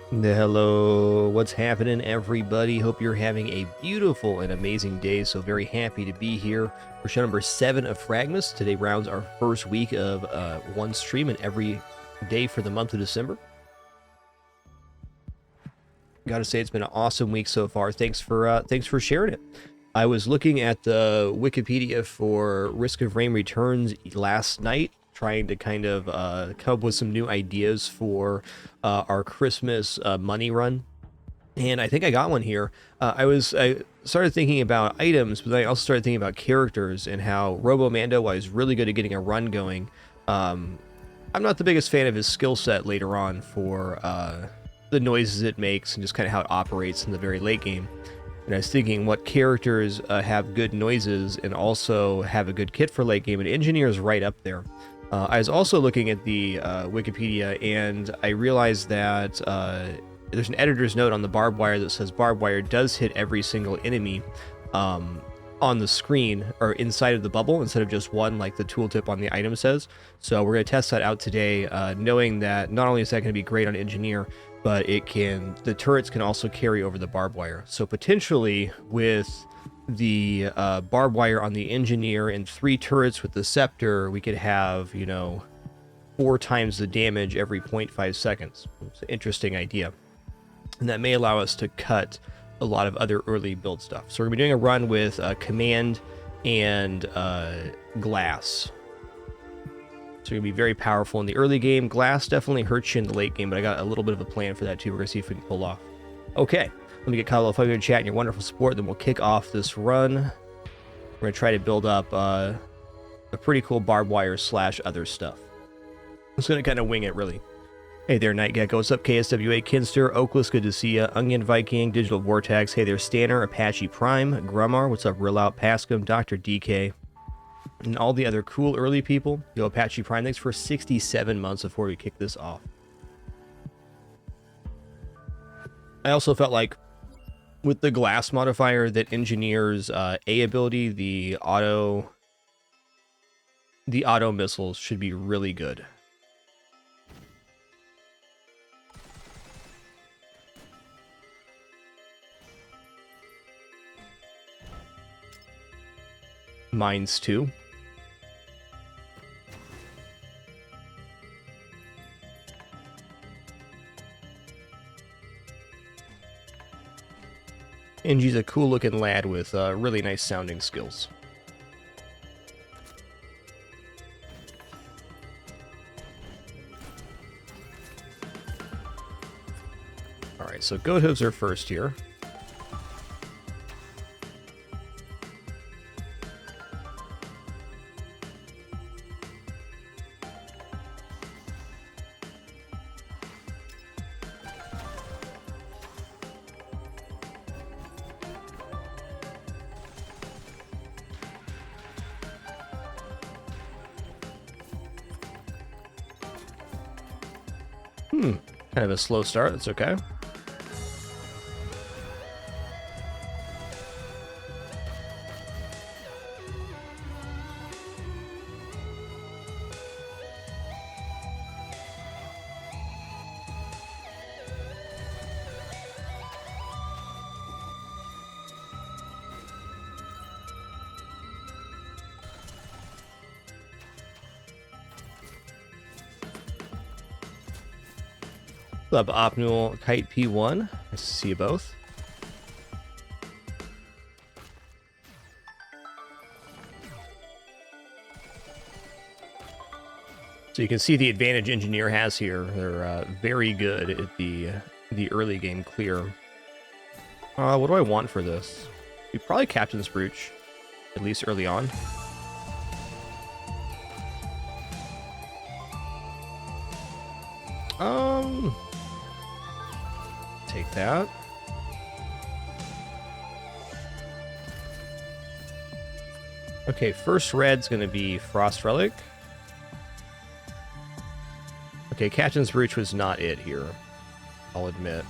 Hello, what's happening, everybody? Hope you're having a beautiful and amazing day. So very happy to be here for show number 7 of fragMas. Today rounds our first week of one stream and every day for the month of December. Got to say, it's been an awesome week so far. Thanks for sharing it. I was looking at the Wikipedia for Risk of Rain Returns last night, trying to kind of come up with some new ideas for our Christmas money run. And I think I got one here. I started thinking about items, but then I also started thinking about characters and how Robo-Mando was really good at getting a run going. I'm not the biggest fan of his skill set later on for the noises it makes and just kind of how it operates in the very late game. And I was thinking what characters have good noises and also have a good kit for late game, and Engineer is right up there. I was also looking at the Wikipedia, and I realized that there's an editor's note on the barbed wire that says barbed wire does hit every single enemy on the screen or inside of the bubble instead of just one like the tooltip on the item says. So we're going to test that out today, knowing that not only is that going to be great on Engineer, but the turrets can also carry over the barbed wire. So potentially with the barbed wire on the Engineer and 3 turrets with the Scepter, we could have, 4 times the damage every 0.5 seconds. It's an interesting idea. And that may allow us to cut a lot of other early build stuff. So we're going to be doing a run with Command and Glass. So you're going to be very powerful in the early game. Glass definitely hurts you in the late game, but I got a little bit of a plan for that too. We're going to see if we can pull off. Okay, let me get Kyle if I can chat and your wonderful support, then we'll kick off this run. We're going to try to build up a pretty cool barbed wire / other stuff. I'm just going to kind of wing it, really. Hey there, Night Gecko. What's up, KSWA, Kinster, Oakless, good to see ya. Onion Viking, Digital Vortex. Hey there, Stanner, Apache Prime, Grumar. What's up, Real Out, Pascom, Dr. DK, and all the other cool early people. Yo, Apache Prime, thanks for 67 months before we kick this off. I also felt like with the Glass modifier that Engineer's A ability, the auto missiles should be really good. Mines too. Engie's a cool looking lad with really nice sounding skills. Alright, so goat hooves are first here. Kind of a slow start, that's okay. Club Optimal Kite P1. Nice to see you both. So you can see the advantage Engineer has here. They're very good at the early game clear. What do I want for this? Probably Captain's Brooch, at least early on. Take that. Okay, first red's gonna be Frost Relic. Okay, Captain's Brooch was not it here, I'll admit.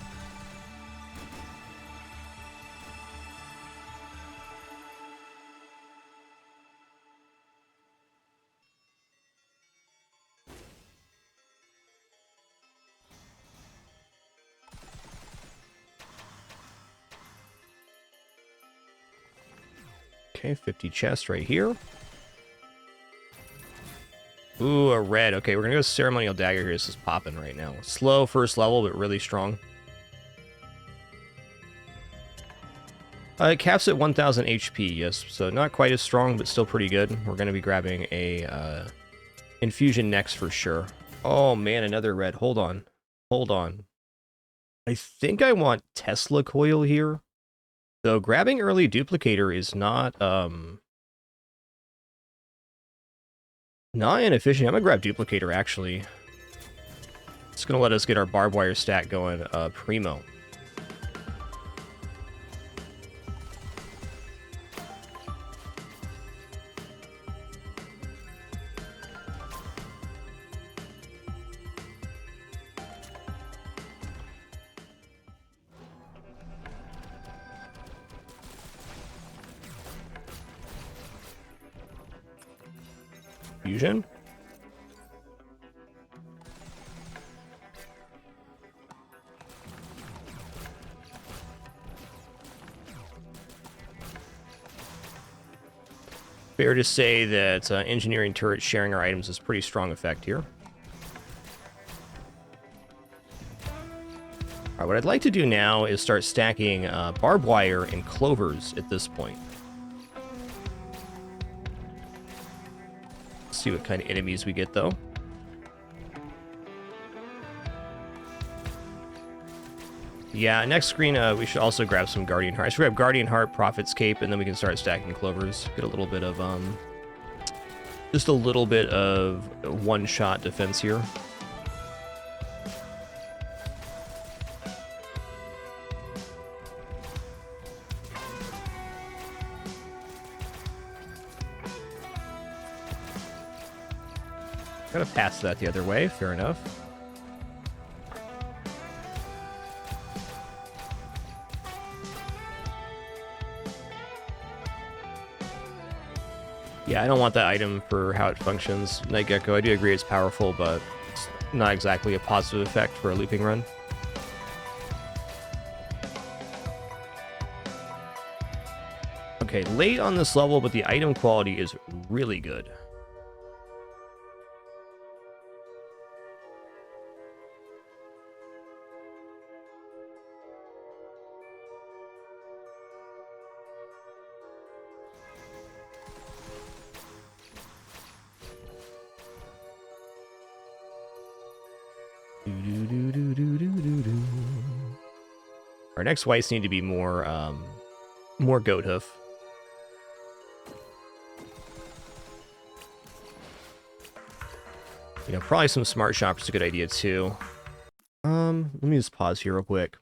Okay, 50 chests right here. Ooh, a red. Okay, we're gonna go Ceremonial Dagger here. This is popping right now. Slow first level, but really strong. It caps at 1000 HP, yes. So not quite as strong, but still pretty good. We're gonna be grabbing a infusion next for sure. Oh man, another red. Hold on. Hold on. I think I want Tesla Coil here. Though grabbing early Duplicator is not inefficient. I'm gonna grab Duplicator actually. It's gonna let us get our barbed wire stat going primo. Fusion. Fair to say that engineering turret sharing our items is pretty strong effect here. All right, what I'd like to do now is start stacking barbed wire and clovers at this point. See what kind of enemies we get, though. Yeah, next screen, we should also grab some Guardian Heart. I should grab Guardian Heart, Prophet's Cape, and then we can start stacking clovers. Get a little bit of, just a little bit of one-shot defense here. Gotta pass that the other way, fair enough. Yeah, I don't want that item for how it functions. Night Gecko, I do agree it's powerful, but it's not exactly a positive effect for a looping run. Okay, late on this level, but the item quality is really good. Our next whites need to be more goat hoof. You know, probably some smart shop is a good idea too. Let me just pause here real quick.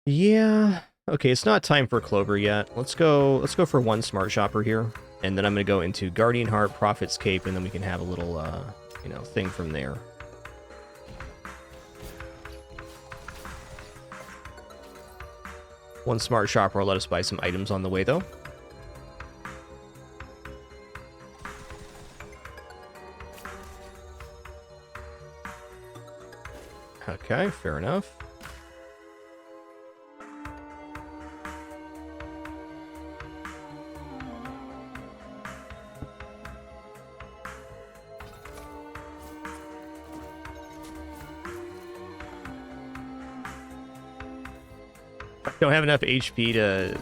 Yeah. Okay, it's not time for Clover yet. Let's go for one smart shopper here. And then I'm gonna go into Guardian Heart, Prophet's Cape, and then we can have a little you know, thing from there. One smart shopper will let us buy some items on the way, though. Okay, fair enough. Don't have enough HP to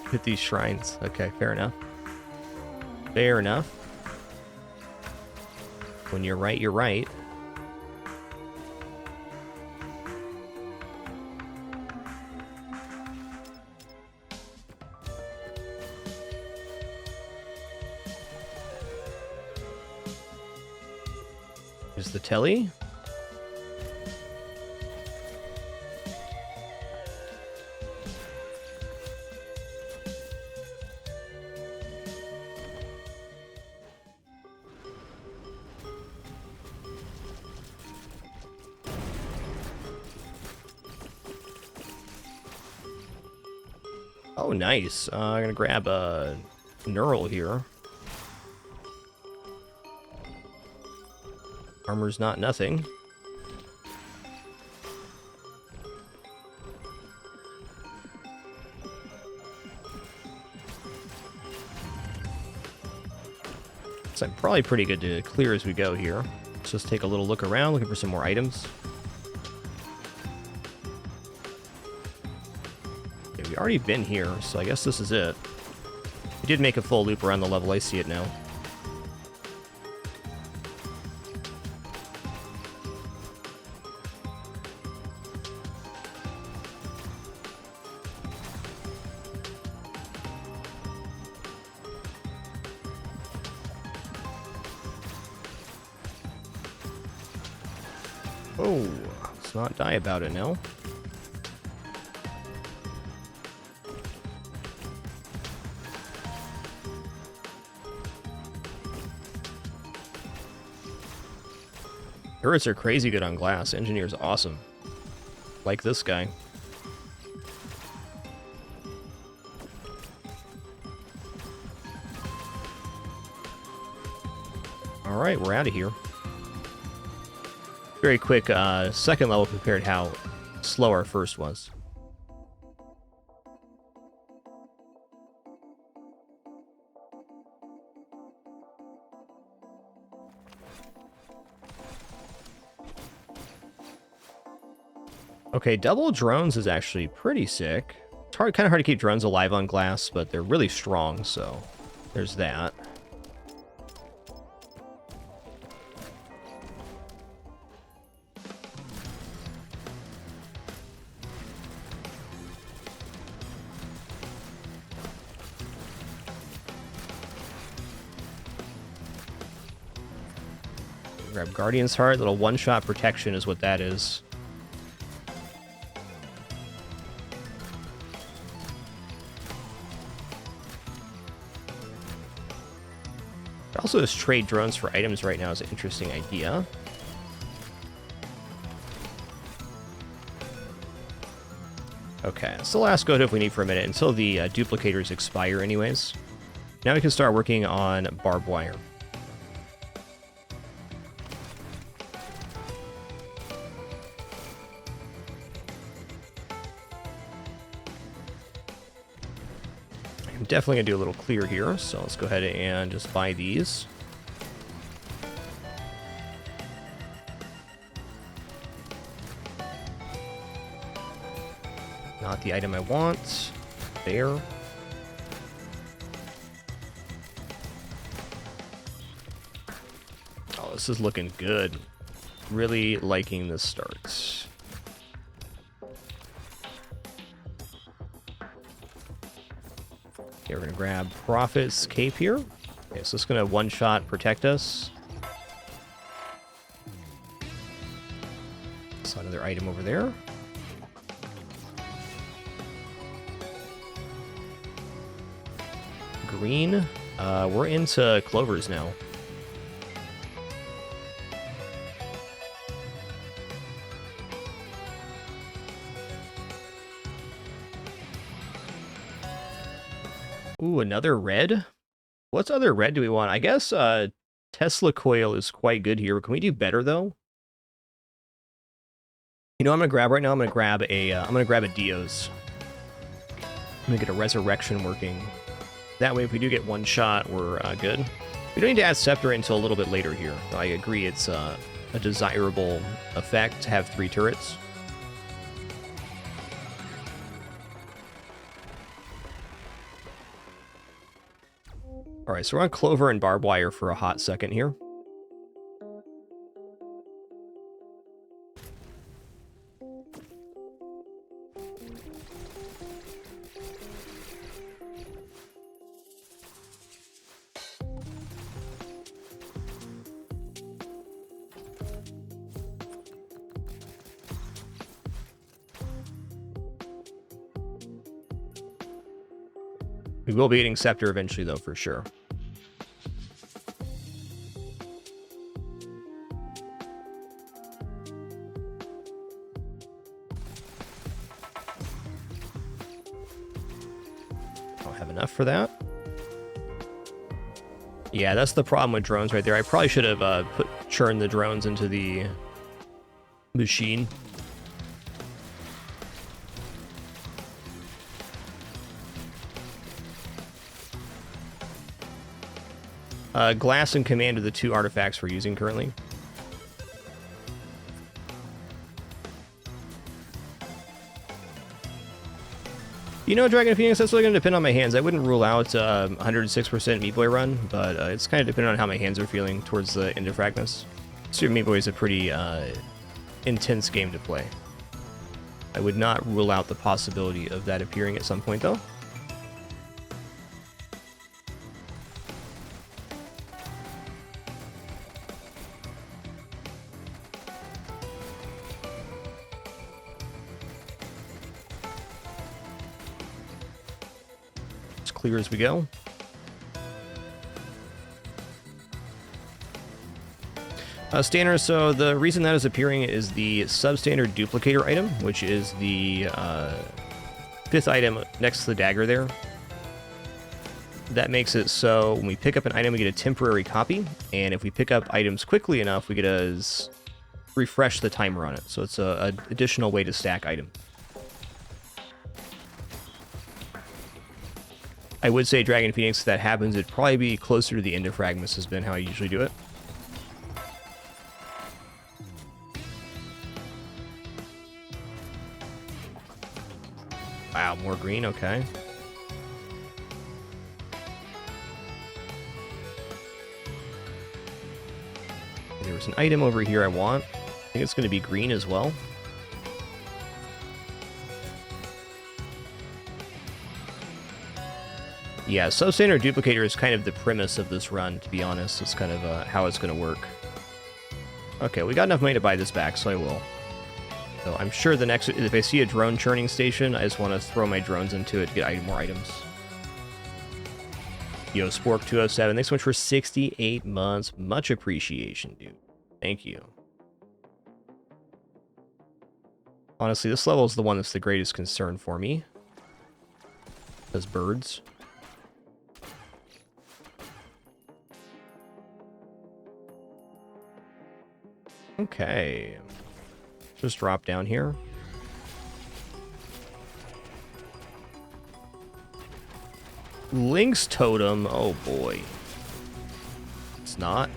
hit these shrines. Okay, fair enough. Fair enough. When you're right, you're right. Here's the telly. Oh, nice. I'm gonna grab a Neural here. Armor's not nothing. So I'm probably pretty good to clear as we go here. Let's just take a little look around, looking for some more items. Okay, we've already been here, so I guess this is it. We did make a full loop around the level, I see it now. Oh, let's not die about it now. Turrets are crazy good on glass. Engineer's awesome. Like this guy. Alright, we're out of here. Very quick second level compared to how slow our first was. Okay, double drones is actually pretty sick. It's kind of hard to keep drones alive on glass, but they're really strong, so there's that. Grab Guardian's Heart. Little one-shot protection is what that is. Also, this trade drones for items right now is an interesting idea. Okay, it's the last go-to if we need for a minute until the duplicators expire anyways. Now we can start working on barbed wire. I'm definitely going to do a little clear here, so let's go ahead and just buy these. Not the item I want. There. Oh, this is looking good. Really liking this start. Okay, we're going to grab Prophet's Cape here. Okay, so it's going to one-shot protect us. Saw another item over there. Green. We're into clovers now. Ooh, another red? What's other red do we want? I guess Tesla coil is quite good here. Can we do better though? You know what I'm gonna grab right now? I'm gonna grab a Dio's. I'm gonna get a resurrection working. That way, if we do get one shot, we're good. We don't need to add Scepter until a little bit later here. I agree it's a desirable effect to have 3 turrets. Alright, so we're on Clover and Barbed Wire for a hot second here. We will be getting Scepter eventually, though, for sure. Don't have enough for that. Yeah, that's the problem with drones right there. I probably should have churned the drones into the machine. Glass and Command are the two artifacts we're using currently. You know, Dragon Phoenix, that's really going to depend on my hands. I wouldn't rule out 106% Meat Boy run, but it's kind of dependent on how my hands are feeling towards the end of fragMas. Super Meat Boy is a pretty intense game to play. I would not rule out the possibility of that appearing at some point, though. Clear as we go. Standard, so the reason that is appearing is the substandard duplicator item, which is the 5th item next to the dagger there. That makes it so when we pick up an item, we get a temporary copy, and if we pick up items quickly enough, we get to refresh the timer on it. So it's an additional way to stack items. I would say Dragon Phoenix, if that happens, it'd probably be closer to the end of fragMas has been how I usually do it. Wow, more green, okay. There was an item over here I want. I think it's going to be green as well. Yeah, substandard duplicator is kind of the premise of this run, to be honest. It's kind of how it's going to work. Okay, we got enough money to buy this back, so I will. So I'm sure the next, if I see a drone churning station, I just want to throw my drones into it to get more items. Yo, Spork207, thanks so much for 68 months. Much appreciation, dude. Thank you. Honestly, this level is the one that's the greatest concern for me. Those birds. Okay. Just drop down here. Lynx Totem. Oh boy. It's not.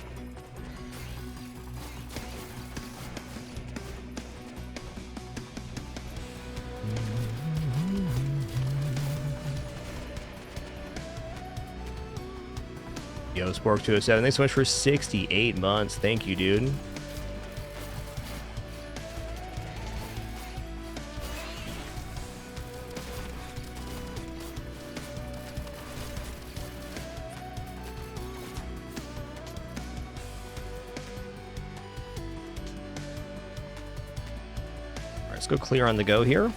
Yo, Spork207, thanks so much for 68 months. Thank you, dude. Let's go clear on the go here.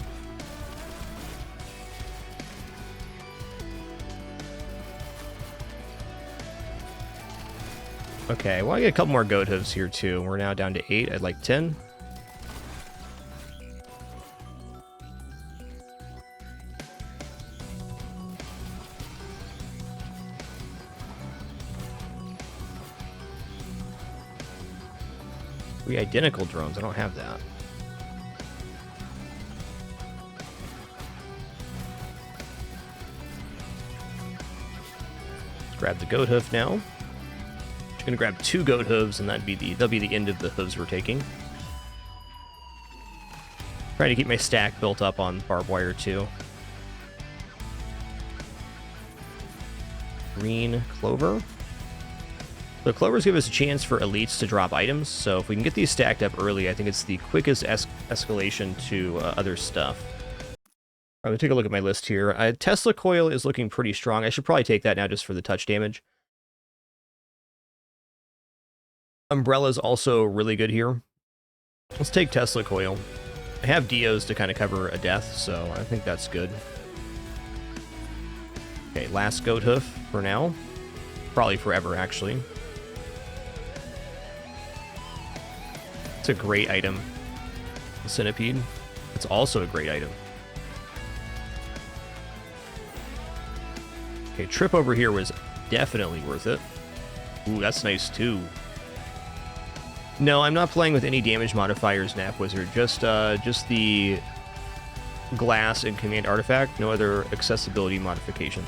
Okay, well, I get a couple more goat hooves here too. We're now down to 8. I'd like 10. Three identical drones. I don't have that. Grab the goat hoof now. I'm gonna grab 2 goat hooves, and that'll be the end of the hooves we're taking. Trying to keep my stack built up on barbed wire too. Green clover. The clovers give us a chance for elites to drop items, so if we can get these stacked up early, I think it's the quickest escalation to other stuff. I'm going to take a look at my list here. Tesla Coil is looking pretty strong. I should probably take that now just for the touch damage. Umbrella's also really good here. Let's take Tesla Coil. I have Dios to kind of cover a death, so I think that's good. Okay, last goat hoof for now. Probably forever, actually. It's a great item. The Centipede. It's also a great item. Okay, trip over here was definitely worth it. Ooh, that's nice too. No, I'm not playing with any damage modifiers, Nap Wizard. Just the glass and command artifact. No other accessibility modifications.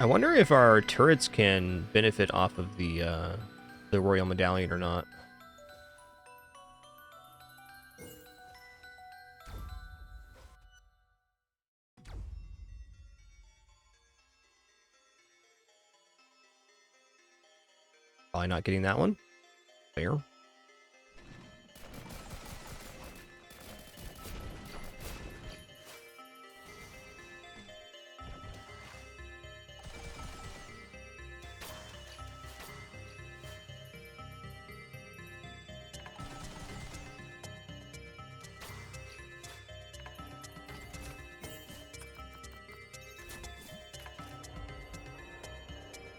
I wonder if our turrets can benefit off of the Royal Medallion or not. Probably not getting that one. Fair.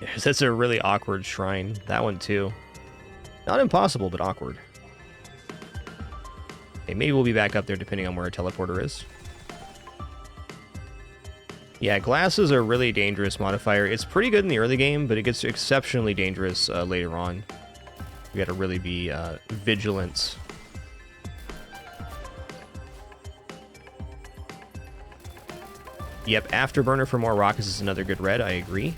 Yes, that's a really awkward shrine. That one too. Not impossible, but awkward. Okay, maybe we'll be back up there depending on where our teleporter is. Yeah, glass is a really dangerous modifier. It's pretty good in the early game, but it gets exceptionally dangerous later on. We gotta really be vigilant. Yep, Afterburner for more rockets is another good red. I agree.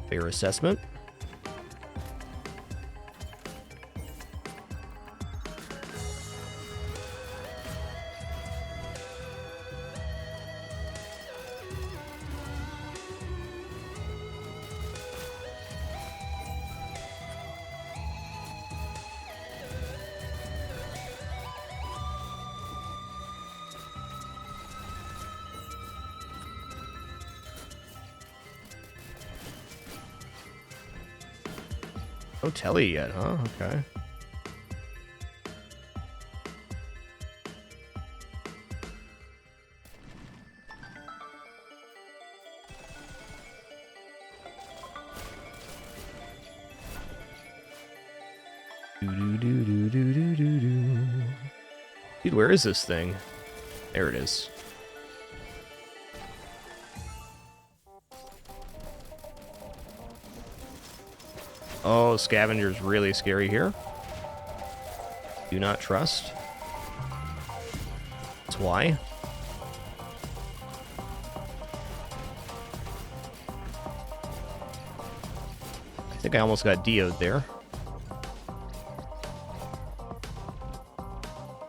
Fair assessment. No telly yet, huh? Okay. Dude, where is this thing? There it is. Oh, Scavenger's really scary here. Do not trust. That's why. I think I almost got DO'd there.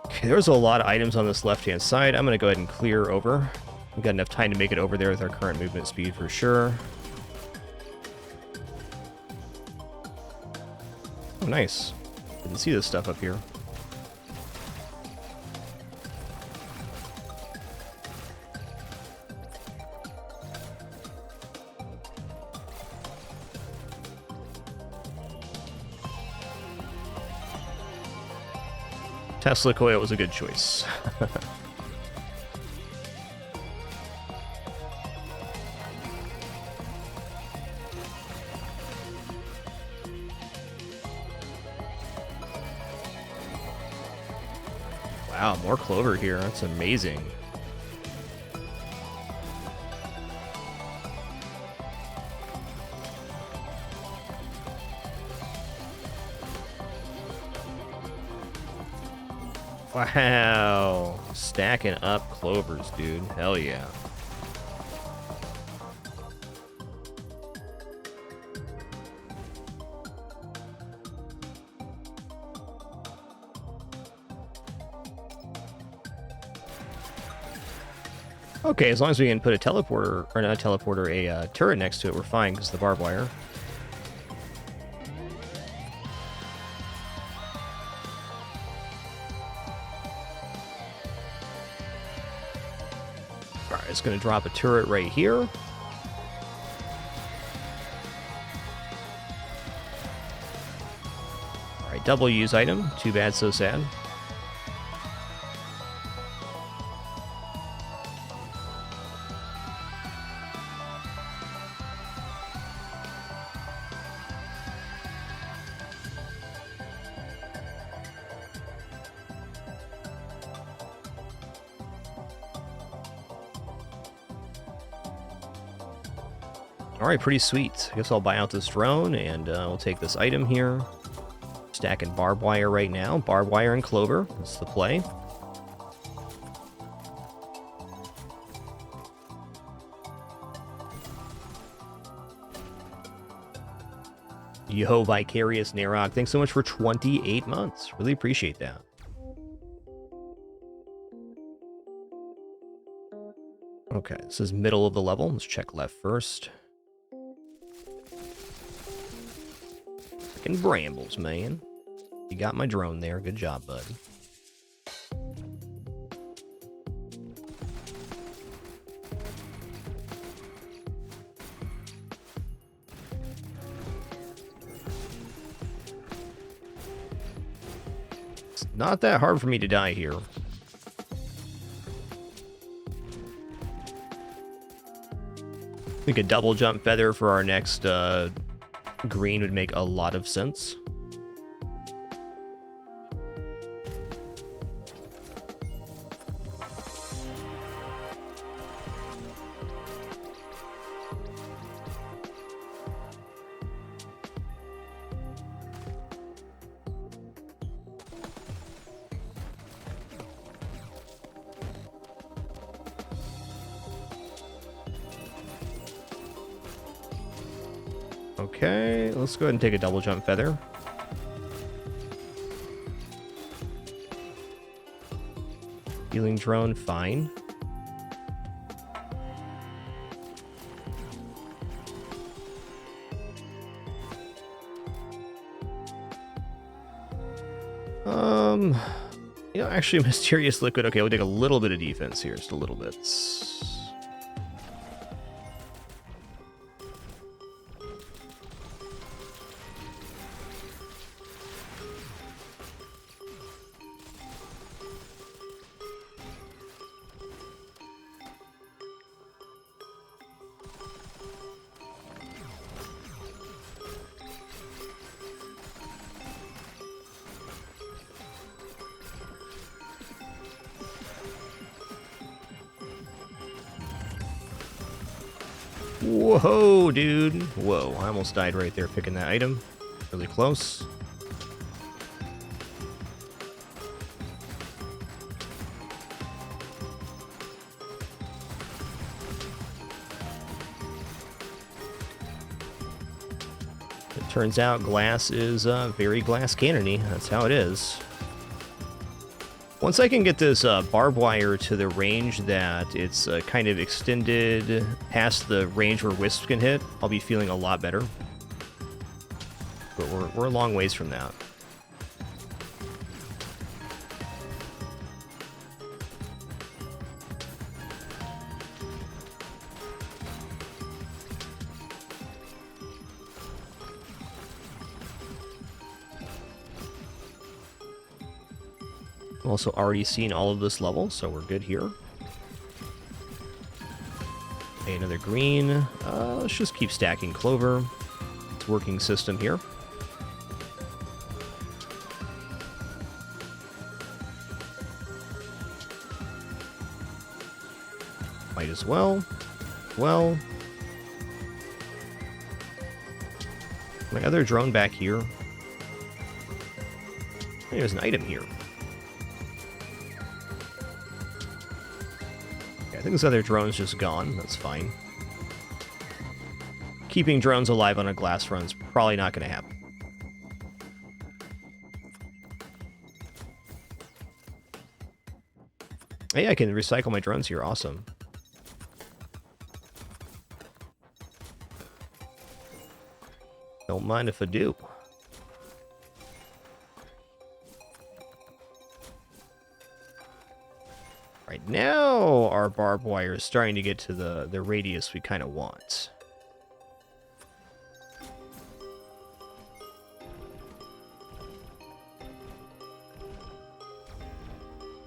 Okay, there's a lot of items on this left-hand side. I'm going to go ahead and clear over. We've got enough time to make it over there with our current movement speed for sure. Oh, nice. Didn't see this stuff up here. Tesla coil was a good choice. Wow, more clover here. That's amazing. Wow. Stacking up clovers, dude. Hell yeah. Okay, as long as we can put a teleporter, or not a teleporter, a turret next to it, we're fine because of the barbed wire. Alright, it's going to drop a turret right here. Alright, double use item. Too bad, so sad. Alright, pretty sweet. I guess I'll buy out this drone, and we'll take this item here. Stacking barbed wire right now. Barbed wire and clover. That's the play. Yo, Vicarious Narok, thanks so much for 28 months. Really appreciate that. Okay, this is middle of the level. Let's check left first. Fucking brambles, man. You got my drone there. Good job, bud. It's not that hard for me to die here. I think a double jump feather for our next green would make a lot of sense. Okay, let's go ahead and take a double jump feather. Healing drone, fine. You know, actually, Mysterious Liquid. Okay, we'll take a little bit of defense here, just a little bit. Whoa, dude. Whoa, I almost died right there picking that item. Really close. It turns out glass is very glass cannony. That's how it is. Once I can get this barbed wire to the range that it's kind of extended past the range where wisps can hit, I'll be feeling a lot better. But we're a long ways from that. Also already seen all of this level, so we're good here. Okay, another green. Let's just keep stacking clover. It's a working system here. Might as well. Well. My other drone back here. There's an item here. I think this other drone's just gone. That's fine. Keeping drones alive on a glass run's probably not going to happen. Hey, I can recycle my drones here. Awesome. Don't mind if I do. Right now, our barbed wire is starting to get to the radius we kind of want.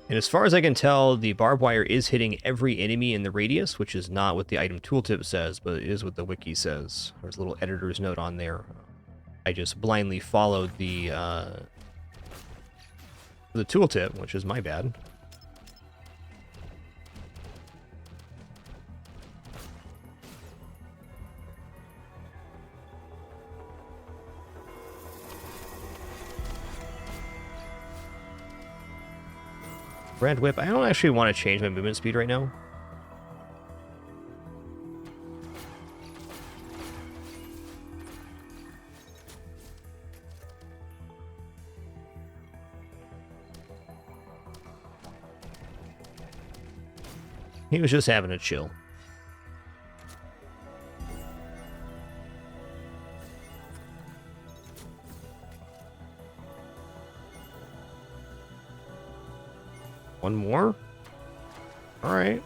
And as far as I can tell, the barbed wire is hitting every enemy in the radius, which is not what the item tooltip says, but it is what the wiki says. There's a little editor's note on there. I just blindly followed the tooltip, which is my bad. Red Whip. I don't actually want to change my movement speed right now. He was just having a chill. One more? Alright.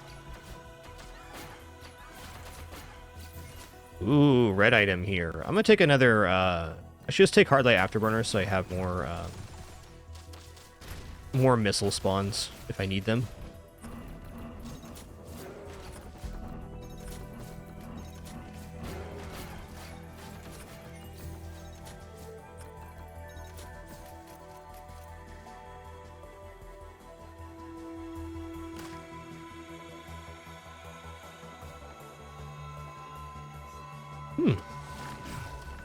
Ooh, red item here. I'm gonna take another, I should just take Hardlight Afterburner so I have more missile spawns if I need them.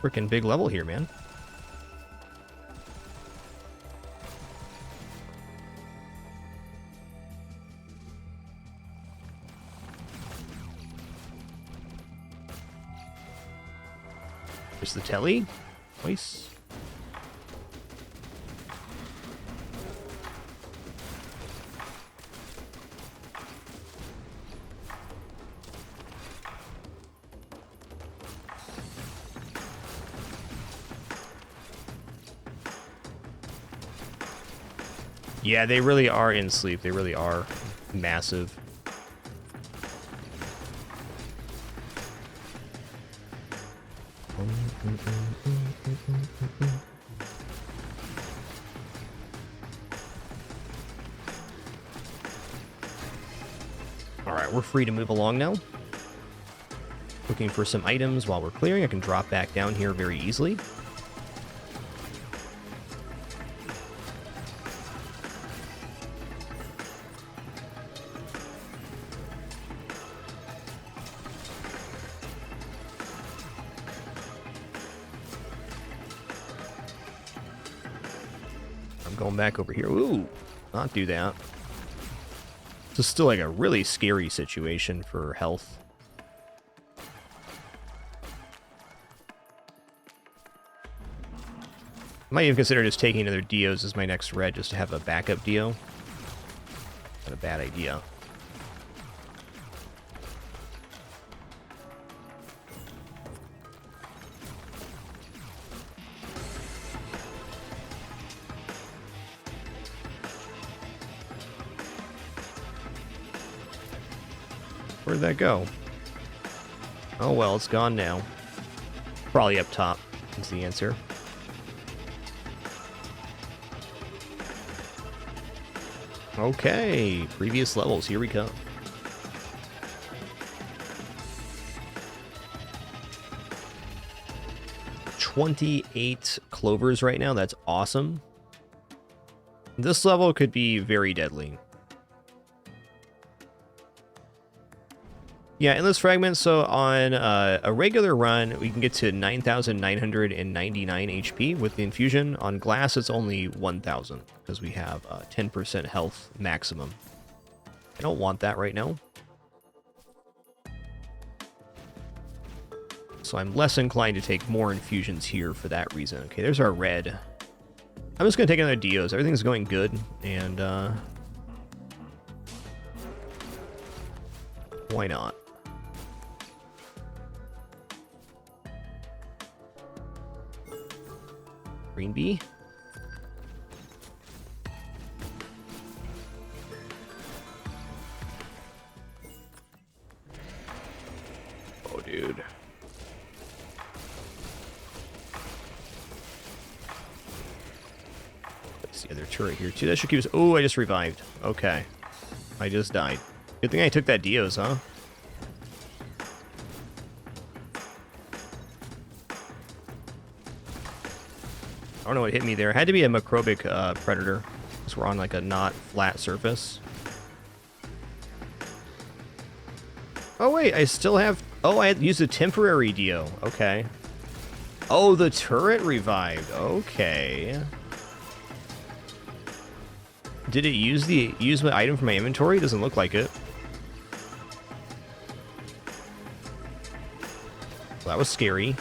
Freaking big level here, man. There's the telly. Nice. Yeah, they really are in sleep. They really are massive. Alright, we're free to move along now. Looking for some items while we're clearing. I can drop back down here very easily. Going back over here. Ooh, not do that. This is still like a really scary situation for health. Might even consider just taking another Dios as my next red just to have a backup Dio. Not a bad idea. Where'd that go? Oh well, it's gone now. Probably up top is the answer. Okay, previous levels, here we come. $28 clovers right now, that's awesome. This level could be very deadly. Yeah, endless fragments. So on a regular run, we can get to 9,999 HP with the infusion. On glass, it's only 1,000 because we have 10% health maximum. I don't want that right now. So I'm less inclined to take more infusions here for that reason. Okay, there's our red. I'm just going to take another Dios. Everything's going good, and why not? Green bee. Oh, dude. That's the other turret here, too. That should keep us... Oh, I just revived. Okay. I just died. Good thing I took that Dios, huh? I don't know what hit me there. It had to be a macrobic predator, because we're on like a not flat surface. Oh wait, I still have... Oh, I had used a temporary Dio. Okay. Oh, the turret revived. Okay. Did it use my item from my inventory? Doesn't look like it. Well, that was scary.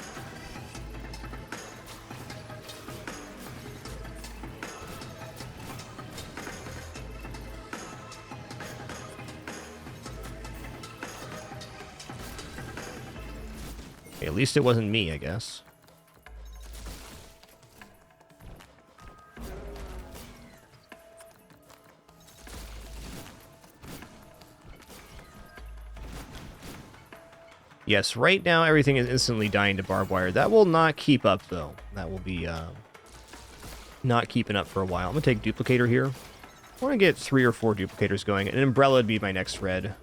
Okay, at least it wasn't me, I guess. Yes, right now everything is instantly dying to barbed wire. That will not keep up, though. That will be not keeping up for a while. I'm going to take duplicator here. I want to get 3 or 4 duplicators going. An umbrella would be my next red.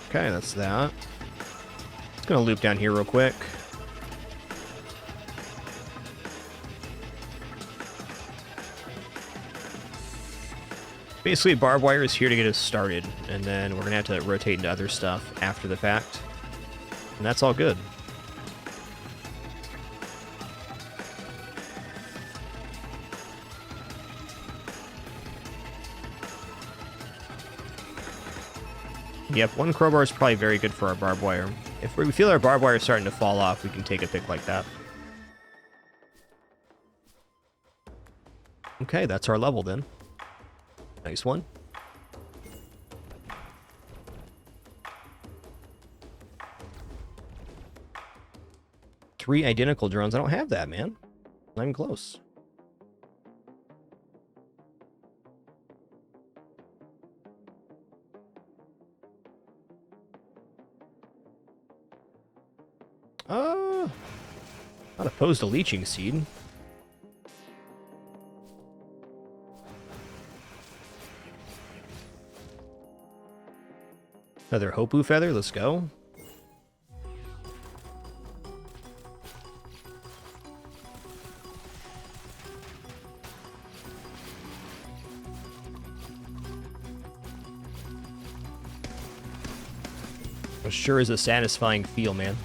Okay, that's that. Just going to loop down here real quick. Basically, barbed wire is here to get us started, and then we're going to have to rotate into other stuff after the fact. And that's all good. Yep, 1 crowbar is probably very good for our barbed wire. If we feel our barbed wire is starting to fall off, we can take a pick like that. Okay, that's our level then. Nice one. Three identical drones. I don't have that, man. Not even close. Not opposed to leeching seed. Another Hopu feather, let's go. It sure is a satisfying feel, man.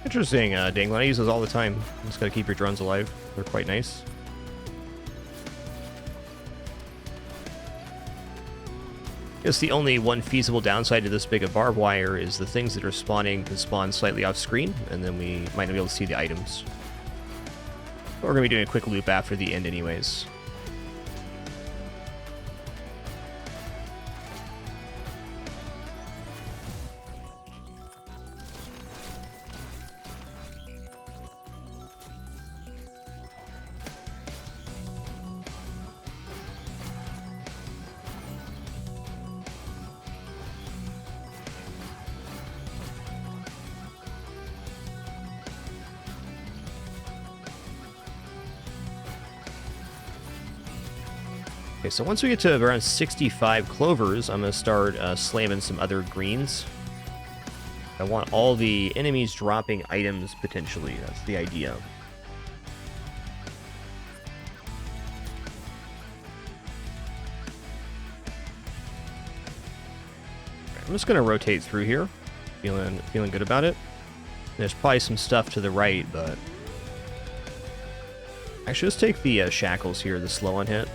Interesting, Dangling. I use those all the time. Just gotta keep your drones alive. They're quite nice. I guess the only one feasible downside to this big of barbed wire is the things that are spawning can spawn slightly off screen, and then we might not be able to see the items. But we're gonna be doing a quick loop after the end anyways. Okay, so once we get to around 65 clovers, I'm going to start slamming some other greens. I want all the enemies dropping items, potentially. That's the idea. I'm just going to rotate through here. Feeling good about it. There's probably some stuff to the right, but... Actually, let's take the shackles here, the slow on hit.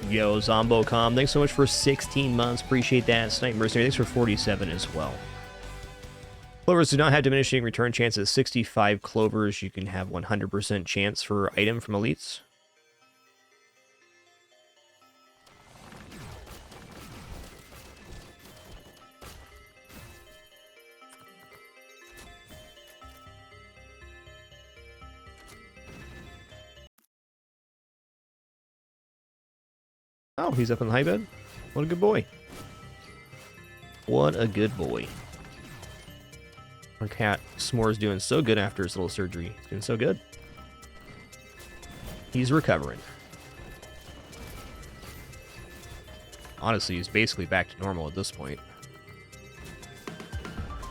Yo, ZomboCom, thanks so much for 16 months. Appreciate that. Snipe Mercenary, thanks for 47 as well. Clovers do not have diminishing return chance at 65 clovers. You can have 100% chance for item from elites. Oh, he's up in the high bed. What a good boy. What a good boy. Our cat S'more's doing so good after his little surgery. He's doing so good. He's recovering. Honestly, he's basically back to normal at this point.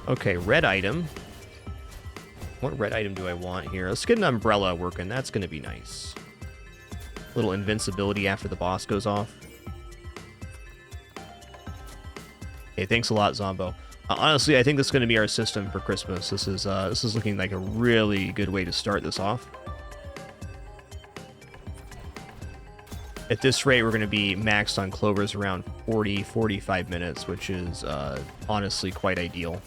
Okay, red item. What red item do I want here? Let's get an umbrella working. That's going to be nice. Little invincibility after the boss goes off. Hey, thanks a lot, Zombo. Honestly, I think this is going to be our system for Christmas. This is looking like a really good way to start this off. At this rate, we're going to be maxed on clovers around 40-45 minutes, which is honestly quite ideal.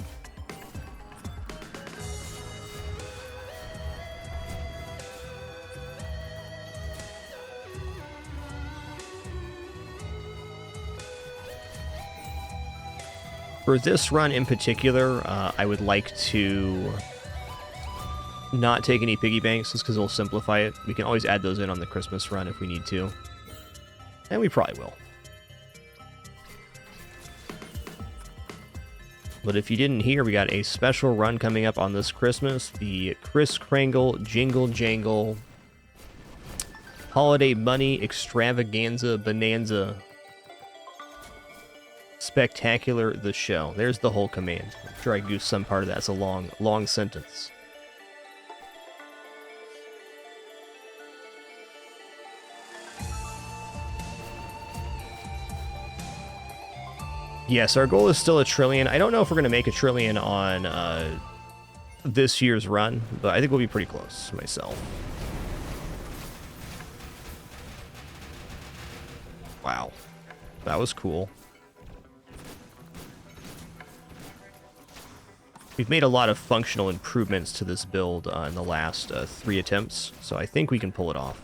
For this run in particular, I would like to not take any piggy banks just because it'll simplify it. We can always add those in on the Christmas run if we need to. And we probably will. But if you didn't hear, we got a special run coming up on this Christmas. The Kris Kringle Jingle Jangle Holiday Money Extravaganza Bonanza Spectacular the Show. There's the whole command. I'm sure I goosed some part of that. It's a long sentence. Yes, our goal is still 1 trillion. I don't know if we're going to make 1 trillion on this year's run, but I think we'll be pretty close myself. Wow. That was cool. We've made a lot of functional improvements to this build in the last 3 attempts, so I think we can pull it off.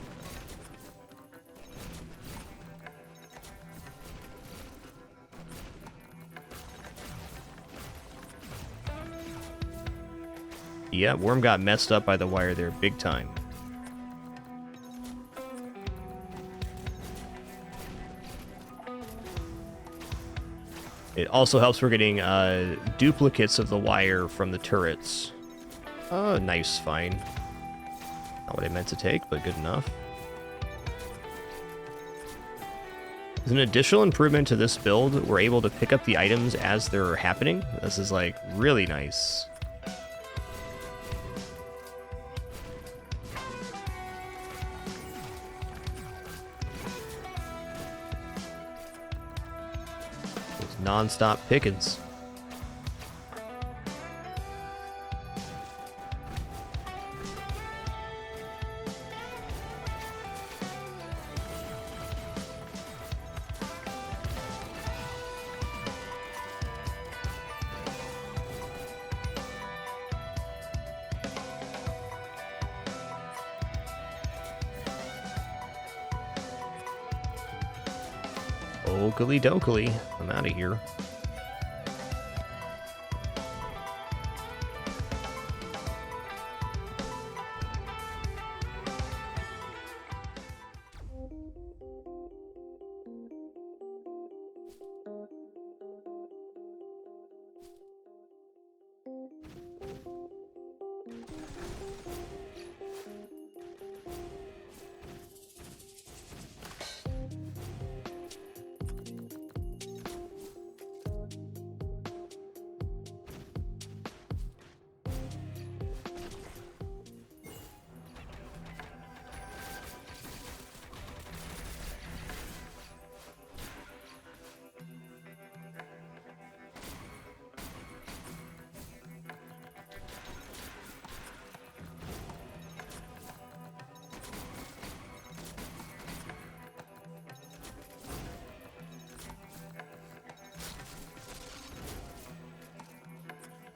Yeah, Worm got messed up by the wire there big time. It also helps we're getting duplicates of the wire from the turrets. Nice, fine. Not what I meant to take, but good enough. As an additional improvement to this build, we're able to pick up the items as they're happening. This is, like, really nice. Non-stop pickings. Okily dokily. I'm out of here.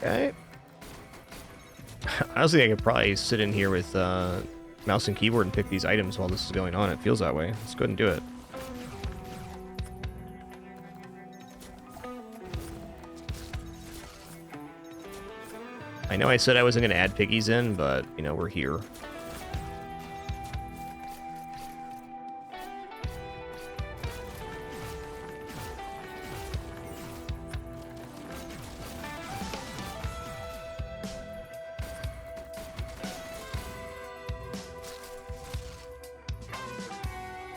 Okay. Honestly, I could probably sit in here with mouse and keyboard and pick these items while this is going on. It feels that way. Let's go ahead and do it. I know I said I wasn't going to add piggies in, but, you know, we're here.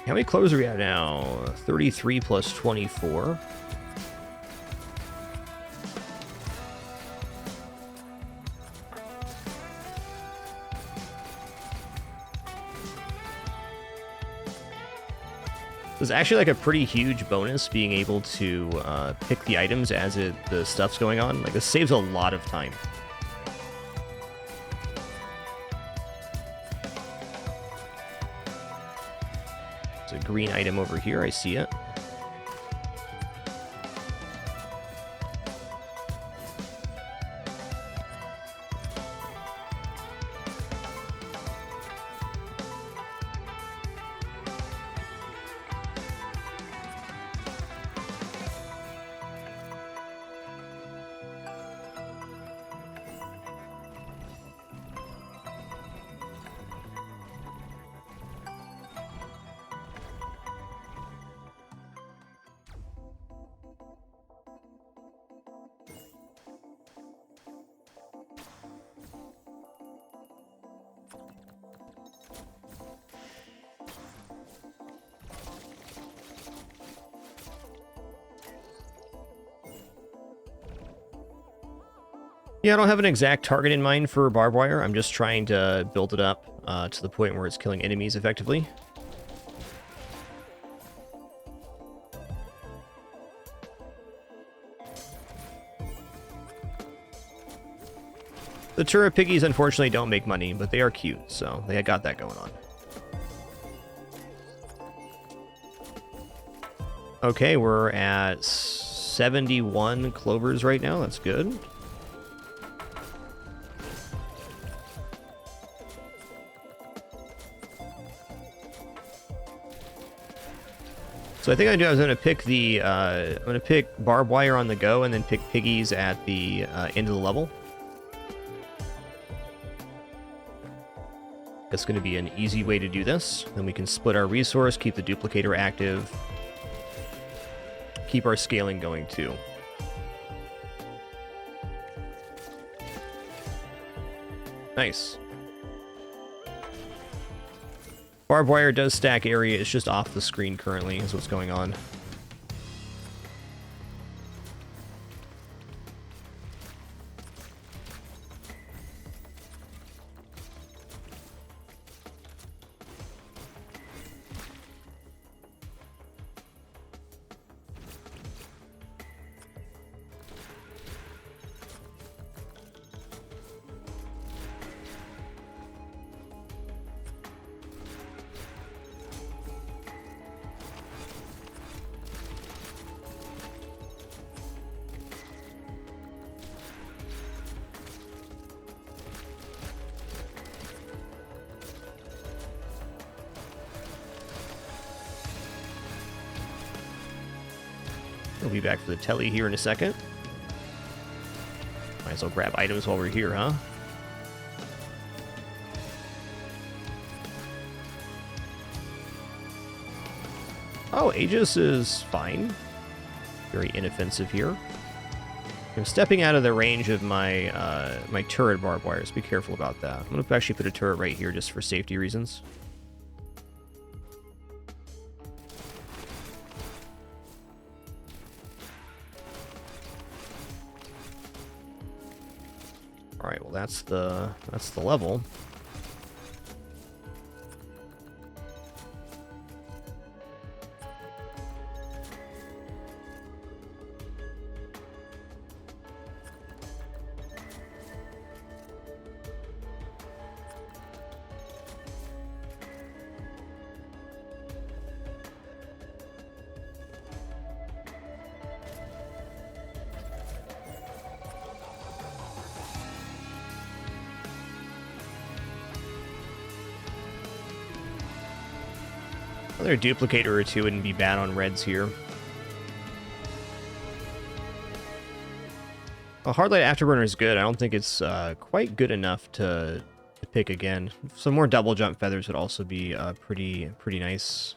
How many clovers are we at now? 33 plus 24. There's actually like a pretty huge bonus being able to pick the items as the stuff's going on. Like, this saves a lot of time. There's a green item over here. I see it. Yeah, I don't have an exact target in mind for barbed wire. I'm just trying to build it up to the point where it's killing enemies effectively. The turret piggies unfortunately don't make money, but they are cute, so they got that going on. Okay, we're at 71 clovers right now. That's good. So I think I was going to pick the I'm going to pick barbed wire on the go and then pick piggies at the end of the level. That's going to be an easy way to do this. Then we can split our resource, keep the duplicator active, keep our scaling going too. Nice. Barbed wire does stack area, it's just off the screen currently, is what's going on. We'll be back for the telly here in a second. Might as well grab items while we're here, huh? Oh, Aegis is fine. Very inoffensive here. I'm stepping out of the range of my my turret barbed wires. Be careful about that. I'm going to actually put a turret right here just for safety reasons. All right, well that's the level. Another duplicator or two wouldn't be bad on reds here. A Hardlight Afterburner is good. I don't think it's quite good enough to pick again. Some more double jump feathers would also be pretty nice.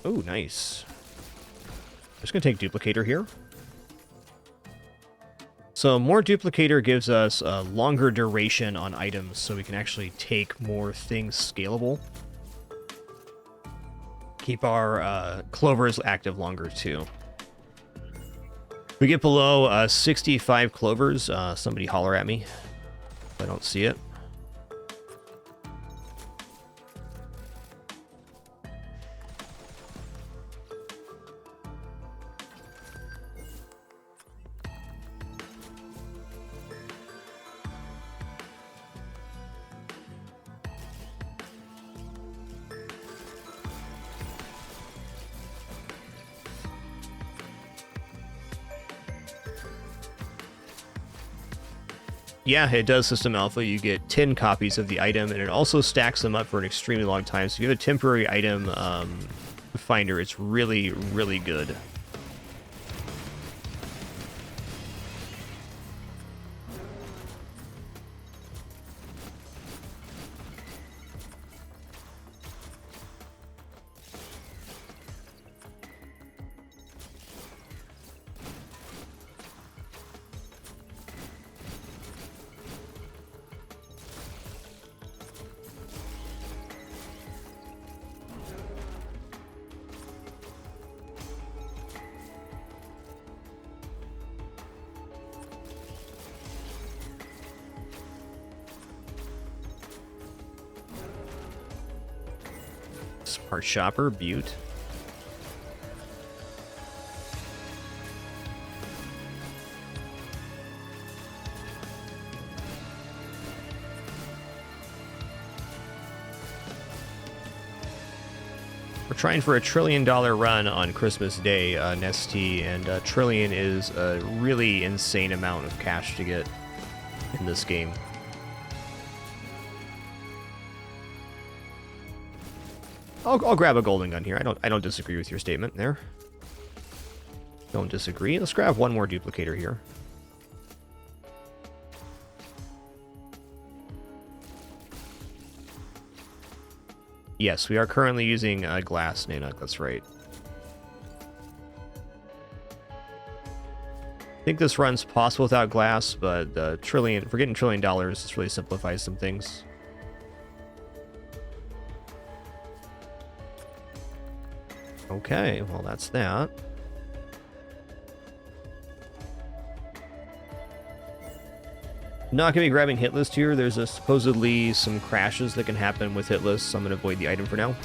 Oh, nice. Just gonna take duplicator here. So more duplicator gives us a longer duration on items, so we can actually take more things scalable. Keep our clovers active longer too. If we get below 65 clovers, somebody holler at me if I don't see it. Yeah, it does System Alpha. You get 10 copies of the item, and it also stacks them up for an extremely long time. So if you have a temporary item finder, it's really, really good. Smart Shopper, Butte. We're trying for a $1 trillion run on Christmas Day, Nesty, and $1 trillion is a really insane amount of cash to get in this game. I'll grab a golden gun here. I don't disagree with your statement there. Don't disagree. Let's grab one more duplicator here. Yes, we are currently using glass, Nanuk, that's right. I think this run's possible without glass, but for getting $1 trillion, this really simplifies some things. Okay, well that's that. Not going to be grabbing hit list here. There's supposedly some crashes that can happen with hit lists, so I'm going to avoid the item for now.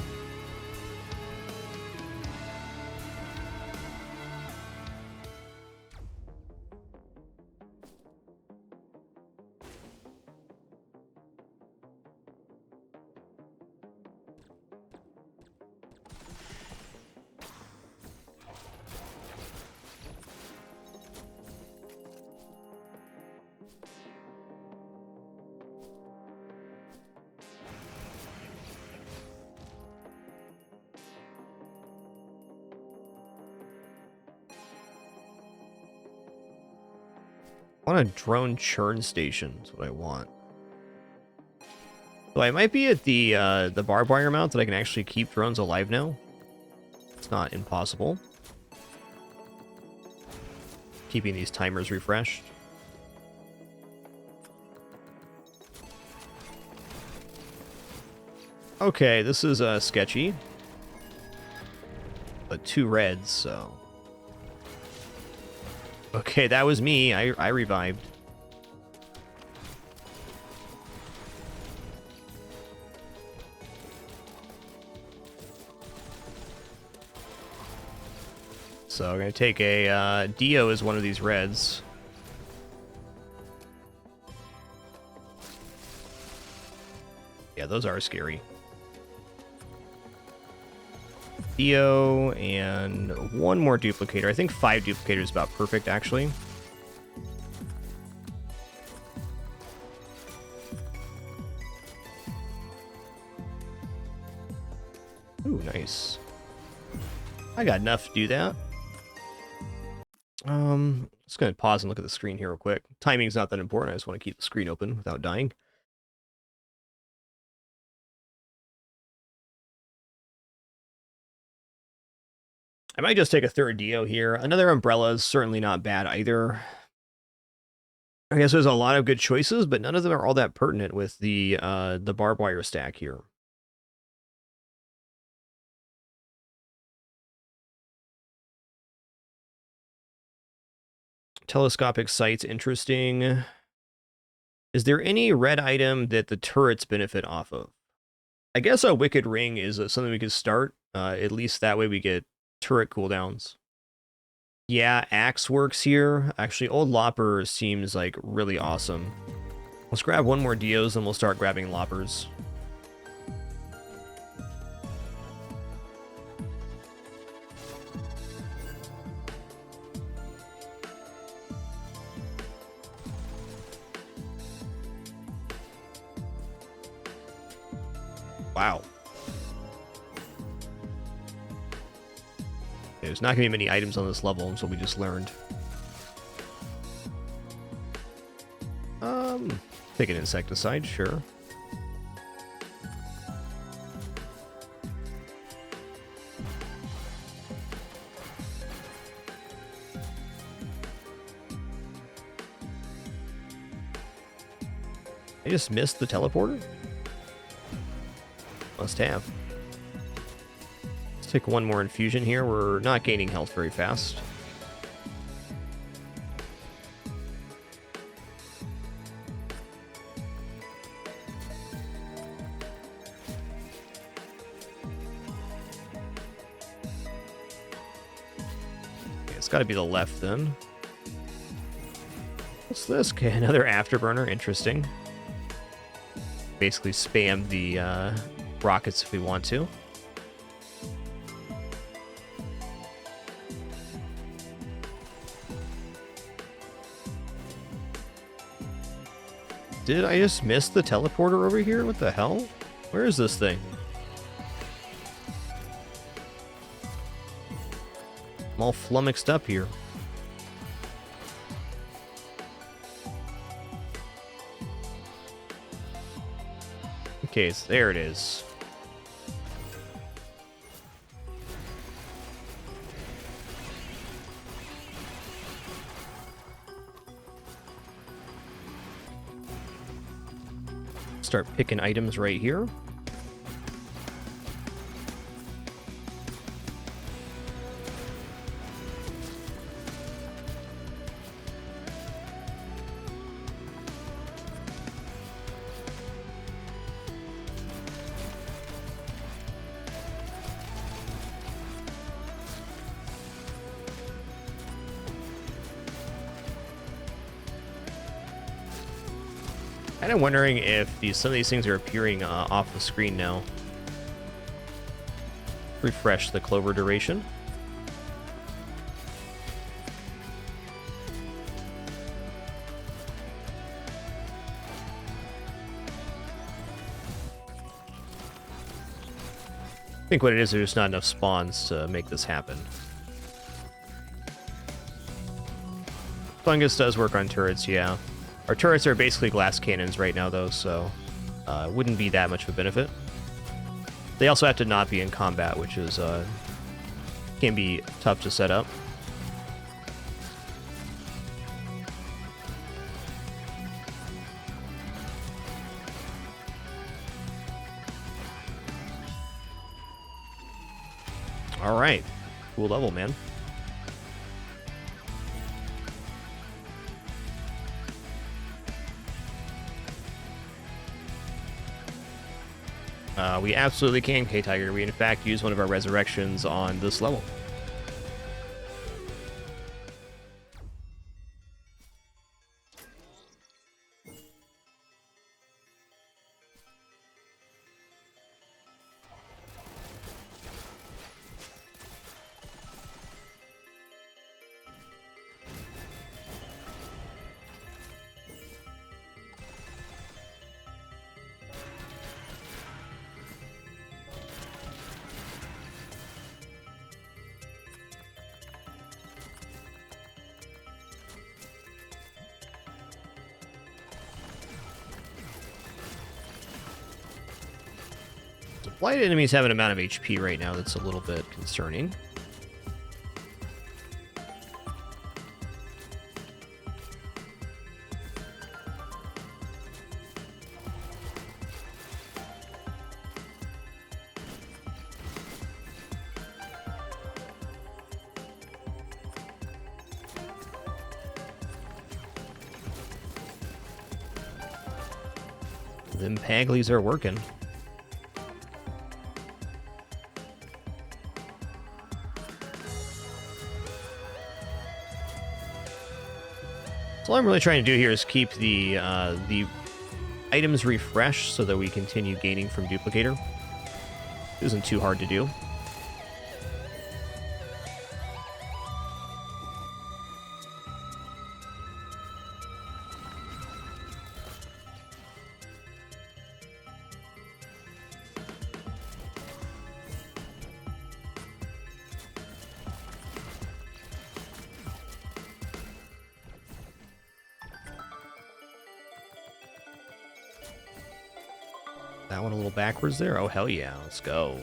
I want a drone churn station. That's what I want. So I might be at the barbed wire mount that I can actually keep drones alive now. It's not impossible. Keeping these timers refreshed. Okay, this is sketchy. But 2 reds, so... Okay, that was me. I revived. So I'm going to take a Dio as one of these reds. Yeah, those are scary. Dio and one more duplicator. I think 5 duplicators is about perfect, actually. Ooh, nice. I got enough to do that. Just gonna pause and look at the screen here real quick. Timing's not that important. I just want to keep the screen open without dying. I might just take a 3rd Dio here. Another umbrella is certainly not bad either. I guess there's a lot of good choices, but none of them are all that pertinent with the barbed wire stack here. Telescopic sights, interesting. Is there any red item that the turrets benefit off of? I guess a Wicked Ring is something we could start. At least that way we get turret cooldowns. Yeah, Axe works here. Actually, Old Lopper seems like really awesome. Let's grab one more Dios and we'll start grabbing Loppers. Wow. There's not going to be many items on this level, so we just learned. Take an insecticide, sure. I just missed the teleporter? Must have. Let's take one more infusion here. We're not gaining health very fast. Okay, it's got to be the left then. What's this? Okay, another afterburner. Interesting. Basically spam the rockets if we want to. Did I just miss the teleporter over here? What the hell? Where is this thing? I'm all flummoxed up here. Okay, so there it is. Start picking items right here. Kind of wondering if some of these things are appearing off the screen now. Refresh the clover duration. I think what it is, there's not enough spawns to make this happen. Fungus does work on turrets, yeah. Our turrets are basically glass cannons right now, though, so wouldn't be that much of a benefit. They also have to not be in combat, which is can be tough to set up. All right, cool level, man. We absolutely can, K-Tiger. We, in fact, use one of our resurrections on this level. Blighted enemies have an amount of HP right now that's a little bit concerning. Them Paglies are working. So all I'm really trying to do here is keep the items refreshed so that we continue gaining from Duplicator. It isn't too hard to do. That one a little backwards there. Oh, hell yeah. Let's go.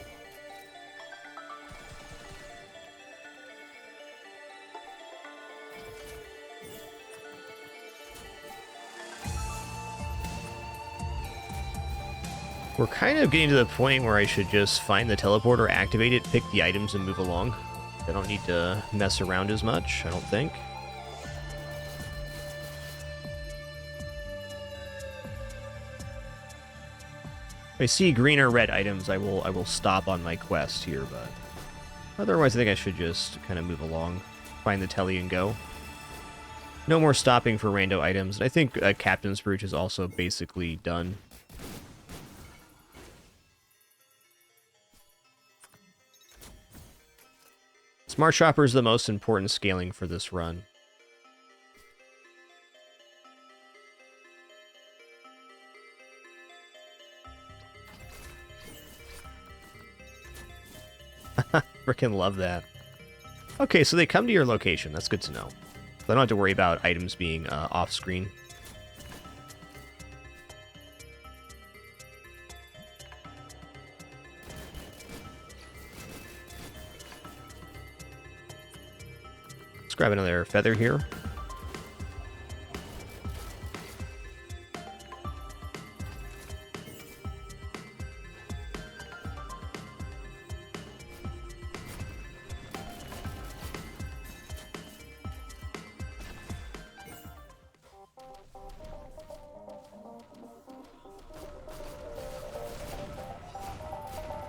We're kind of getting to the point where I should just find the teleporter, activate it, pick the items, and move along. I don't need to mess around as much, I don't think. If I see green or red items, I will stop on my quest here, but otherwise I think I should just kind of move along, find the telly and go. No more stopping for rando items. And I think Captain's Brooch is also basically done. Smart Shopper is the most important scaling for this run. Frickin' love that. Okay, so they come to your location. That's good to know. So I don't have to worry about items being off-screen. Let's grab another feather here.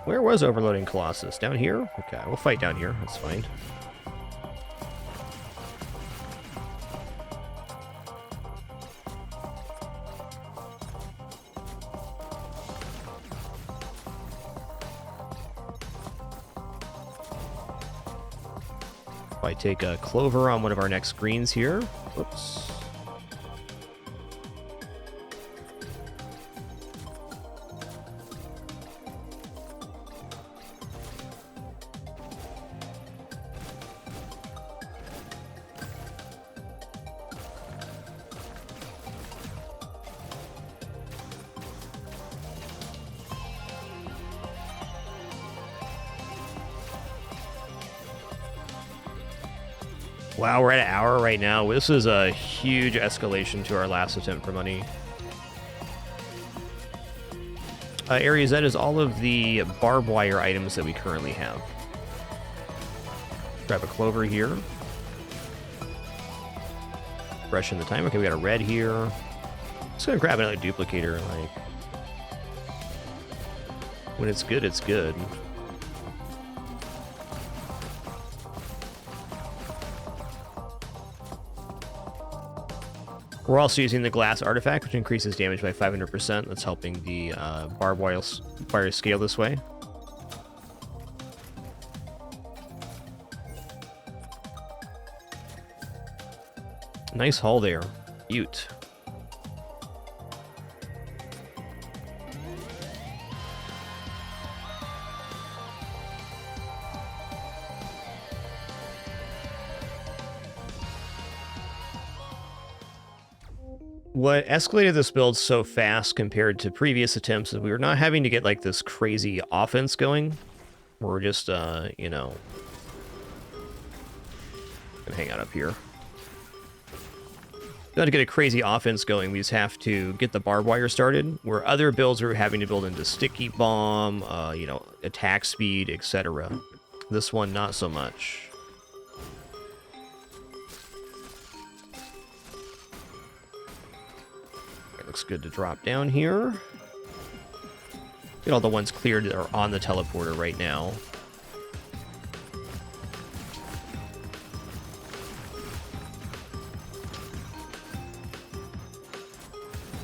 Where was Overloading Colossus? Down here? Okay, we'll fight down here. That's fine. If I take a clover on one of our next greens here. Whoops. Wow, we're at an hour right now. This is a huge escalation to our last attempt for money. Area Z is all of the barbed wire items that we currently have. Grab a clover here. Freshen the time. Okay, we got a red here. Just gonna grab another duplicator. Like, when it's good, it's good. We're also using the glass artifact, which increases damage by 500%. That's helping the barbed wire scale this way. Nice haul there. Ute. What escalated this build so fast compared to previous attempts is we were not having to get like this crazy offense going. We're just, you know, gonna hang out up here. Not to get a crazy offense going, we just have to get the barbed wire started, where other builds are having to build into sticky bomb, you know, attack speed, etc. This one, not so much. Looks good to drop down here. Get all the ones cleared that are on the teleporter right now.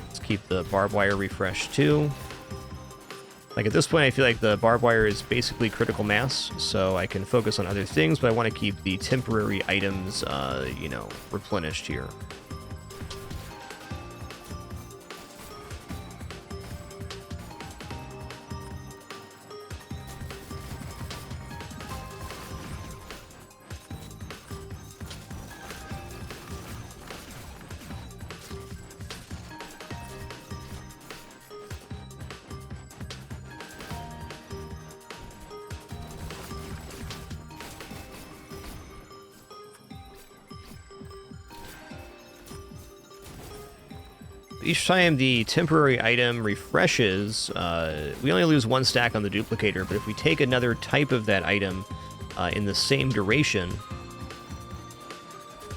Let's keep the barbed wire refreshed too. Like at this point, I feel like the barbed wire is basically critical mass, so I can focus on other things, but I want to keep the temporary items, you know, replenished here. each time the temporary item refreshes, we only lose 1 stack on the duplicator, but if we take another type of that item in the same duration,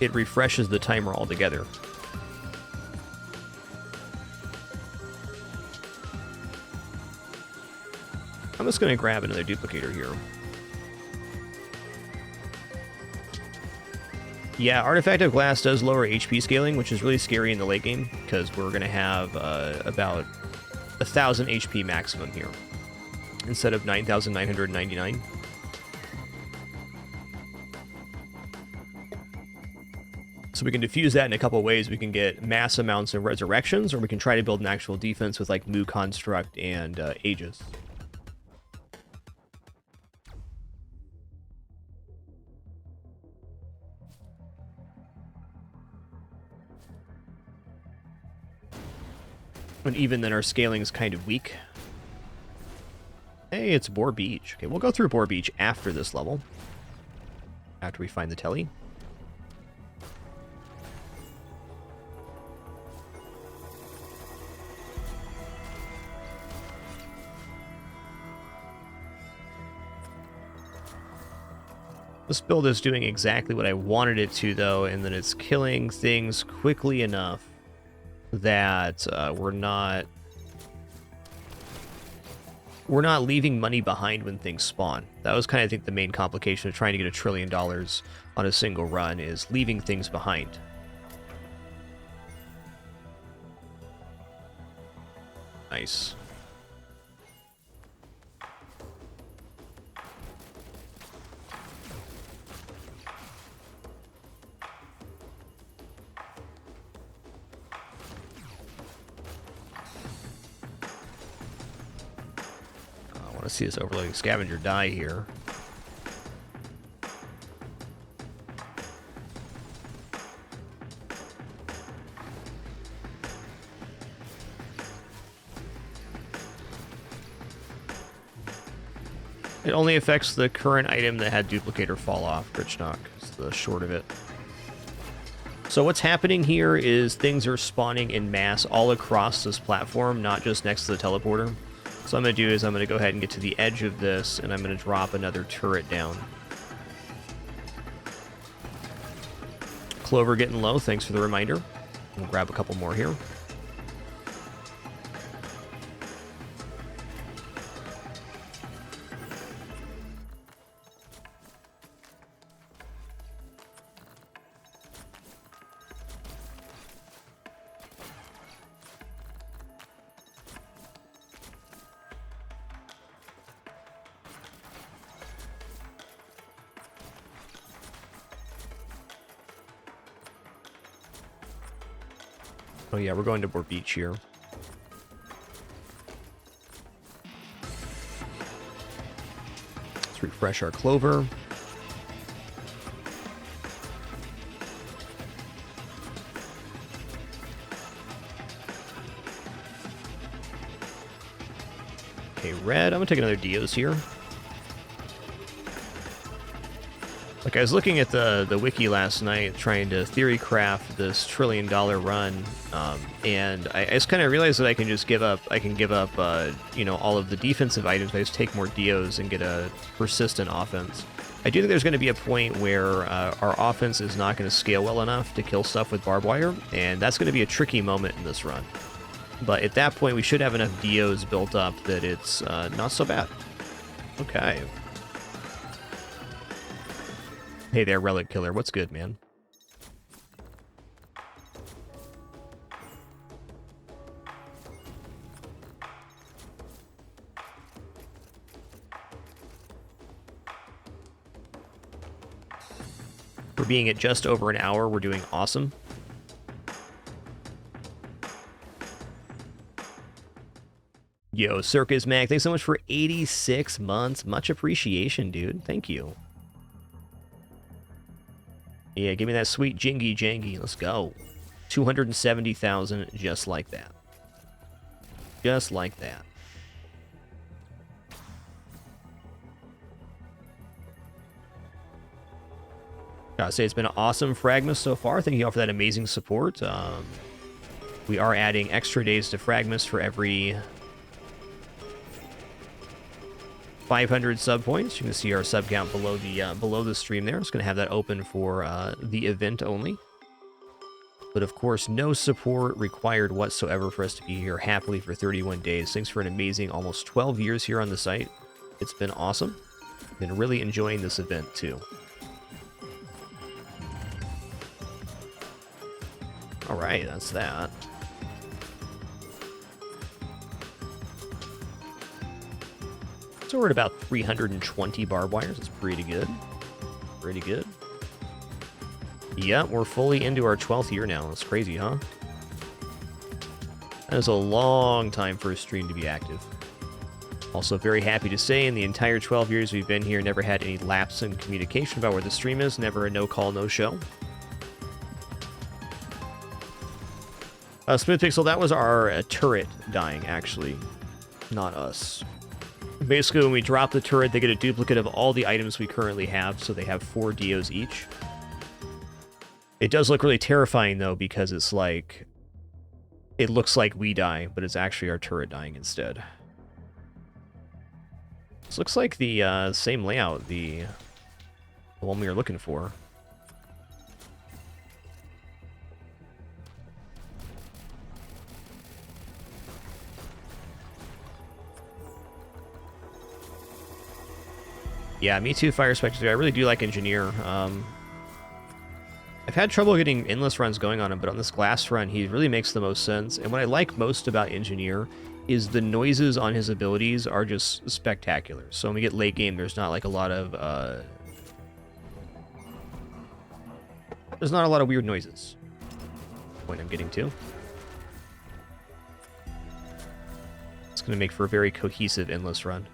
it refreshes the timer altogether. I'm just going to grab another duplicator here. Yeah, Artifact of Glass does lower HP scaling, which is really scary in the late game, because we're going to have about 1,000 HP maximum here, instead of 9,999. So we can diffuse that in a couple ways. We can get mass amounts of resurrections, or we can try to build an actual defense with like Mu Construct and Aegis. And even then our scaling is kind of weak. Hey, it's Boar Beach. Okay, we'll go through Boar Beach after this level. After we find the telly. This build is doing exactly what I wanted it to, though, and that it's killing things quickly enough that we're not leaving money behind when things spawn. That was kind of, I think, the main complication of trying to get $1 trillion on a single run, is leaving things behind. Nice. I want to see this overloading scavenger die here. It only affects the current item that had duplicator fall off, Richnock. Is the short of it. So what's happening here is things are spawning in mass all across this platform, not just next to the teleporter. So what I'm going to do is I'm going to go ahead and get to the edge of this, and I'm going to drop another turret down. Clover getting low, thanks for the reminder. We'll grab a couple more here. Oh yeah, we're going to Boar Beach here. Let's refresh our Clover. Okay, red. I'm gonna take another Dios here. Like, I was looking at the wiki last night, trying to theory craft this $1 trillion run, and I just kind of realized that I can just give up. I can give up, you know, all of the defensive items. I just take more Dios and get a persistent offense. I do think there's going to be a point where our offense is not going to scale well enough to kill stuff with barbed wire, and that's going to be a tricky moment in this run. But at that point, we should have enough Dios built up that it's not so bad. Okay. Hey there, Relic Killer. What's good, man? For being at just over an hour, we're doing awesome. Yo, Circus Mac, thanks so much for 86 months. Much appreciation, dude. Thank you. Yeah, give me that sweet Jingy Jangy. Let's go. 270,000 just like that. Just like that. Gotta say, it's been an awesome fragMas so far. Thank you all for that amazing support. We are adding extra days to fragMas for every 500 sub points. You can see our sub count below the stream there. I'm just going to have that open for the event only. But of course, no support required whatsoever for us to be here happily for 31 days. Thanks for an amazing almost 12 years here on the site. It's been awesome. Been really enjoying this event too. All right, that's that. So we're at about 320 barbed wires. That's pretty good. Pretty good. Yeah, we're fully into our 12th year now. That's crazy, huh? That is a long time for a stream to be active. Also very happy to say, in the entire 12 years we've been here, never had any lapse in communication about where the stream is. Never a no-call, no-show. Smooth Pixel, that was our turret dying, actually. Not us. Basically, when we drop the turret, they get a duplicate of all the items we currently have, so they have 4 Dios each. It does look really terrifying, though, because it's like... It looks like we die, but it's actually our turret dying instead. This looks like the same layout, the one we were looking for. Yeah, me too, Fire Spectre. I really do like Engineer. I've had trouble getting endless runs going on him, but on this glass run, he really makes the most sense. And what I like most about Engineer is the noises on his abilities are just spectacular. So when we get late game, there's not like a lot of there's not a lot of weird noises. Point I'm getting to. It's going to make for a very cohesive endless run.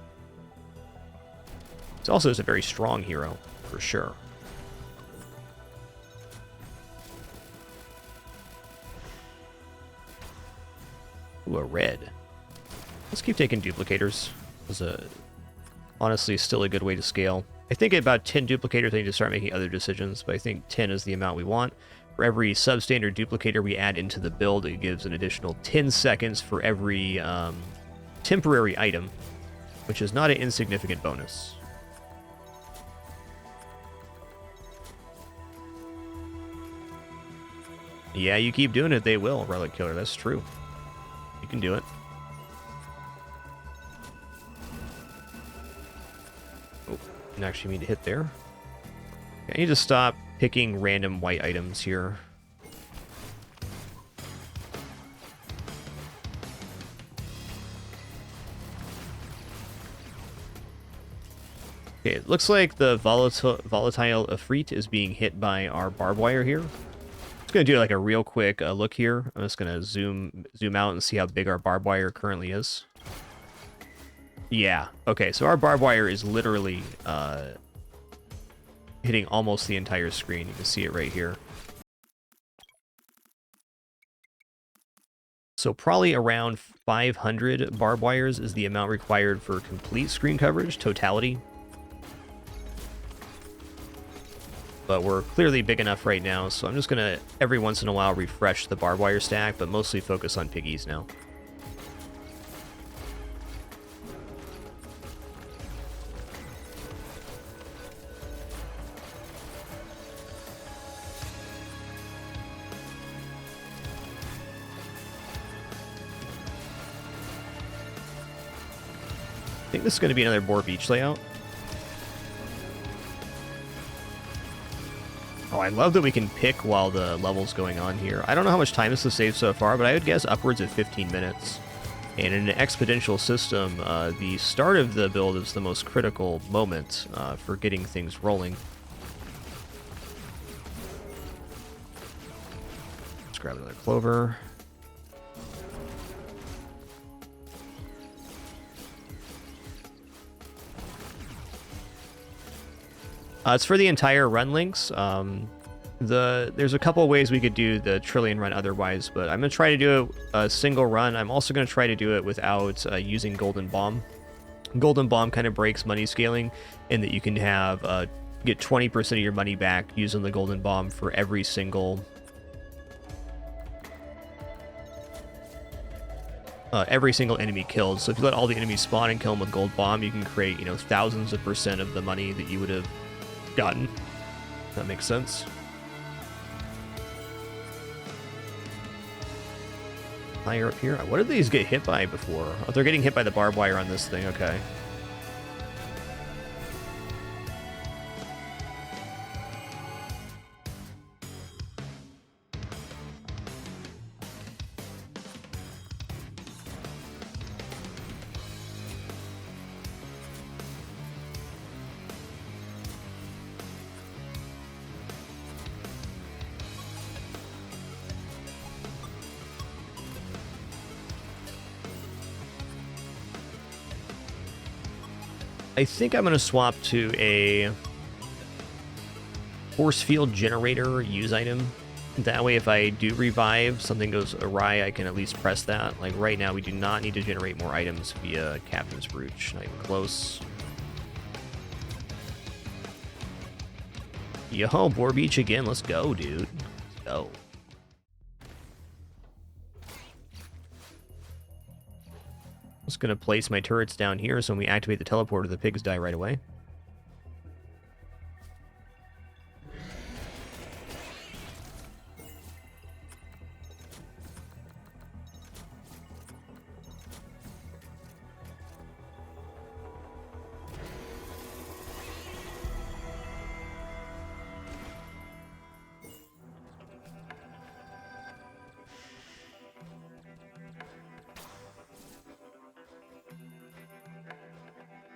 It's also just a very strong hero, for sure. Ooh, a red. Let's keep taking duplicators. It's honestly still a good way to scale. I think at about 10 duplicators I need to start making other decisions, but I think 10 is the amount we want. For every substandard duplicator we add into the build, it gives an additional 10 seconds for every temporary item, which is not an insignificant bonus. Yeah, you keep doing it, they will, Relic Killer. That's true. You can do it. Oh, didn't actually mean to hit there. Okay, I need to stop picking random white items here. Okay, it looks like the volatile Ifrit is being hit by our barbed wire here. I'm just going to do like a real quick look here. I'm just going to zoom out and see how big our barbed wire currently is. Yeah, okay, so our barbed wire is literally hitting almost the entire screen. You can see it right here. So probably around 500 barbed wires is the amount required for complete screen coverage, totality. But we're clearly big enough right now, so I'm just going to, every once in a while, refresh the barbed wire stack, but mostly focus on piggies now. I think this is going to be another Boar Beach layout. Oh, I love that we can pick while the level's going on here. I don't know how much time this has saved so far, but I would guess upwards of 15 minutes. And in an exponential system, the start of the build is the most critical moment for getting things rolling. Let's grab another clover. It's for the entire run links. There's a couple of ways we could do the trillion run otherwise, but I'm going to try to do a single run. I'm also going to try to do it without using Golden Bomb. Golden Bomb kind of breaks money scaling in that you can have get 20% of your money back using the Golden Bomb for every single every single enemy killed. So if you let all the enemies spawn and kill them with gold bomb, you can create, you know, thousands of % of the money that you would have gotten. That makes sense. Higher up here. What did these get hit by before? Oh, they're getting hit by the barbed wire on this thing. Okay. I think I'm going to swap to a force field generator use item. That way, if I do revive, something goes awry, I can at least press that. Like right now, we do not need to generate more items via Captain's Brooch. Not even close. Yo, Boar Beach again. Let's go, dude. Let's go. Just going to place my turrets down here so when we activate the teleporter, the pigs die right away.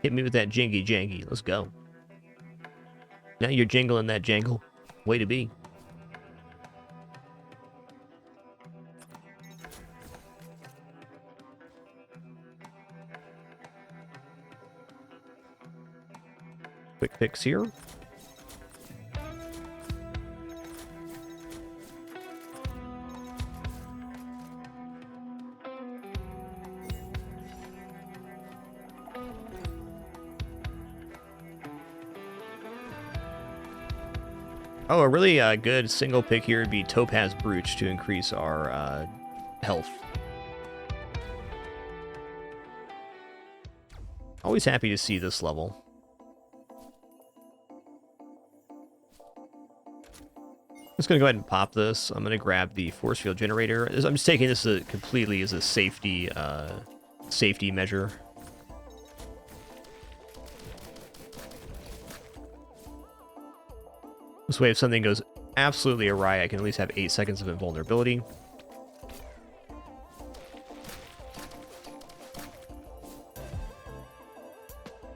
Hit me with that jingy jangy. Let's go. Now you're jingling that jangle. Way to be. Quick fix here. Oh, a really good single pick here would be Topaz Brooch to increase our health. Always happy to see this level. I'm just going to go ahead and pop this. I'm going to grab the force field generator. I'm just taking this completely as a safety measure. This way, if something goes absolutely awry, I can at least have 8 seconds of invulnerability.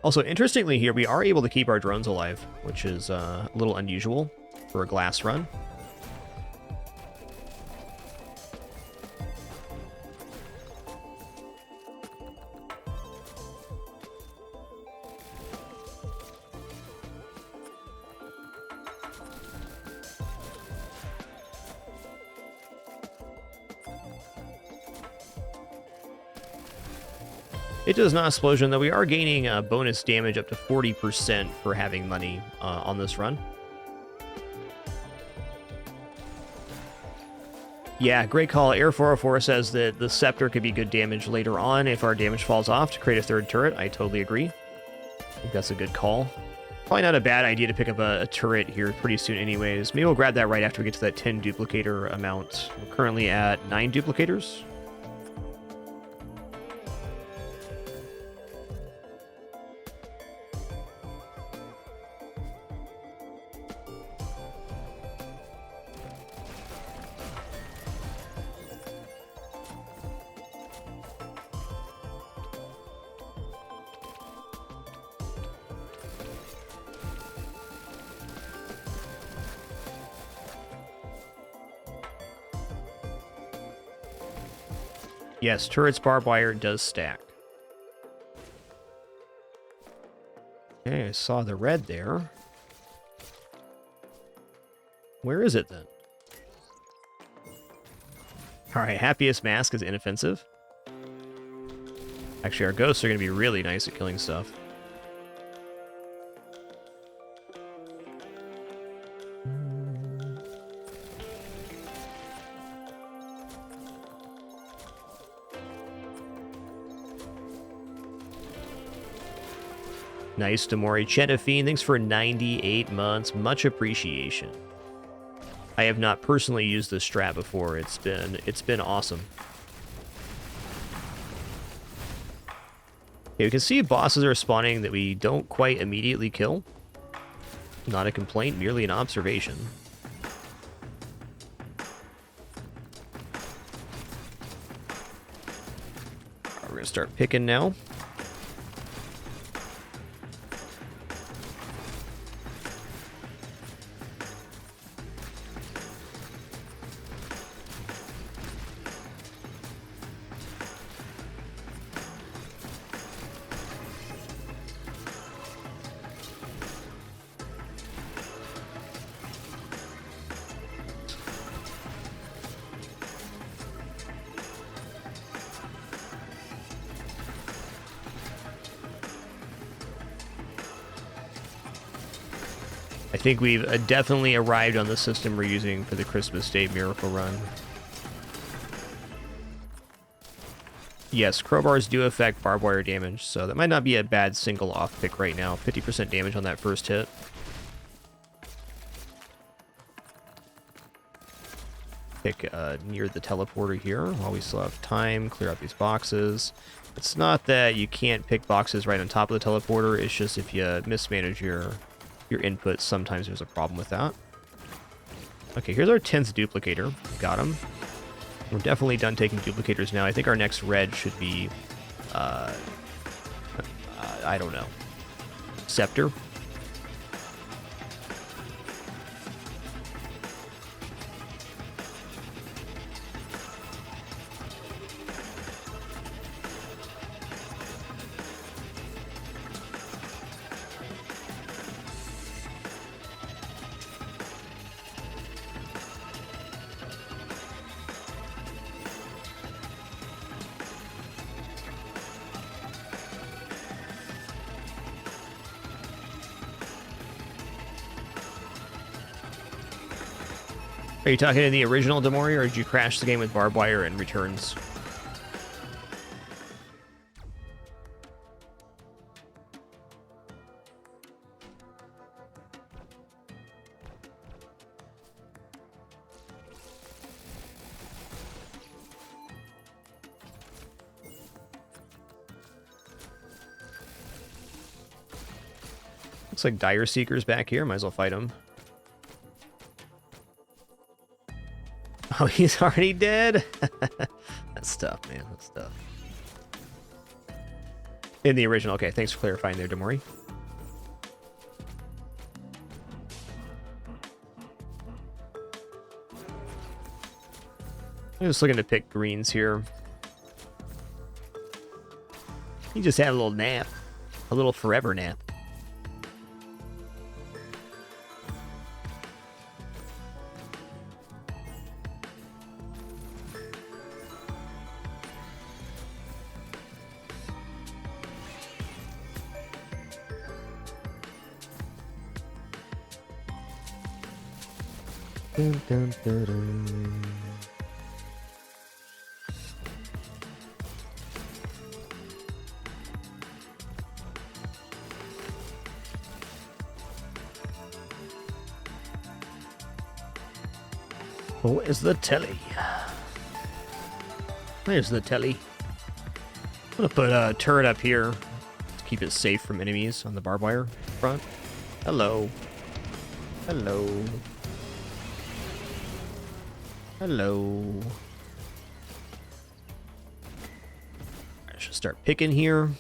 Also, interestingly here, we are able to keep our drones alive, which is a little unusual for a glass run. It does not explosion, though we are gaining bonus damage up to 40% for having money on this run. Yeah, great call. Air 404 says that the Scepter could be good damage later on if our damage falls off to create a third turret. I totally agree. I think that's a good call. Probably not a bad idea to pick up a turret here pretty soon anyways. Maybe we'll grab that right after we get to that 10 duplicator amount. We're currently at 9 duplicators. Yes, turret's barbed wire does stack. Okay, I saw the red there. Where is it then? Alright, happiest mask is inoffensive. Actually, our ghosts are going to be really nice at killing stuff. Nice, Damori. Chetafine, thanks for 98 months. Much appreciation. I have not personally used this strat before. It's been awesome. Okay, we can see bosses are spawning that we don't quite immediately kill. Not a complaint, merely an observation. We're gonna start picking now. I think we've definitely arrived on the system we're using for the Christmas Day Miracle Run. Yes, crowbars do affect barbed wire damage, so that might not be a bad single off pick right now. 50% damage on that first hit. Pick near the teleporter here while we still have time. Clear out these boxes. It's not that you can't pick boxes right on top of the teleporter, it's just if you mismanage your inputs, sometimes there's a problem with that. Okay, here's our 10th duplicator. Got him. We're definitely done taking duplicators now. I think our next red should be, I don't know, Scepter. Are you talking to the original Damori, or did you crash the game with barbed wire and returns? Looks like Dire Seeker's back here. Might as well fight him. Oh, he's already dead? That's tough, man. That's tough. In the original. Okay, thanks for clarifying there, Damori. I'm just looking to pick greens here. He just had a little nap. A little forever nap. Dun, dun, dun, dun. Where's the telly? Where's the telly? I'm gonna put a turret up here to keep it safe from enemies on the barbed wire front. Hello. Hello. Hello. I should start picking here. I'm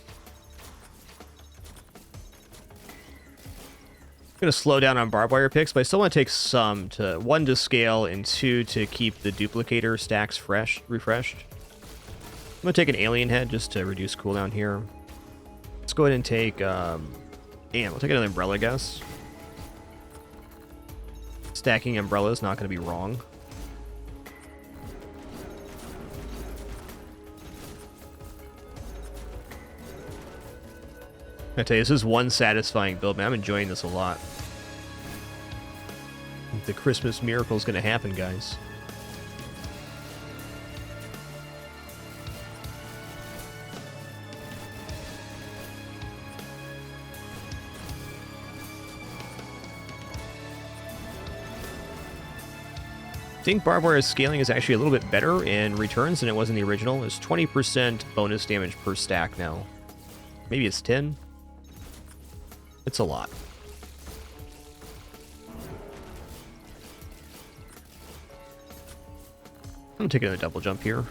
gonna slow down on barbed wire picks, but I still want to take some to, 1 to scale and 2 to keep the duplicator stacks refreshed. I'm gonna take an alien head just to reduce cooldown here. Let's go ahead and take we'll take an umbrella, I guess. Stacking umbrella is not gonna be wrong. I tell you, this is one satisfying build, man. I'm enjoying this a lot. The Christmas miracle is going to happen, guys. think barbed wire scaling is actually a little bit better in returns than it was in the original. It's 20% bonus damage per stack now. Maybe it's 10. It's a lot. I'm taking a double jump here.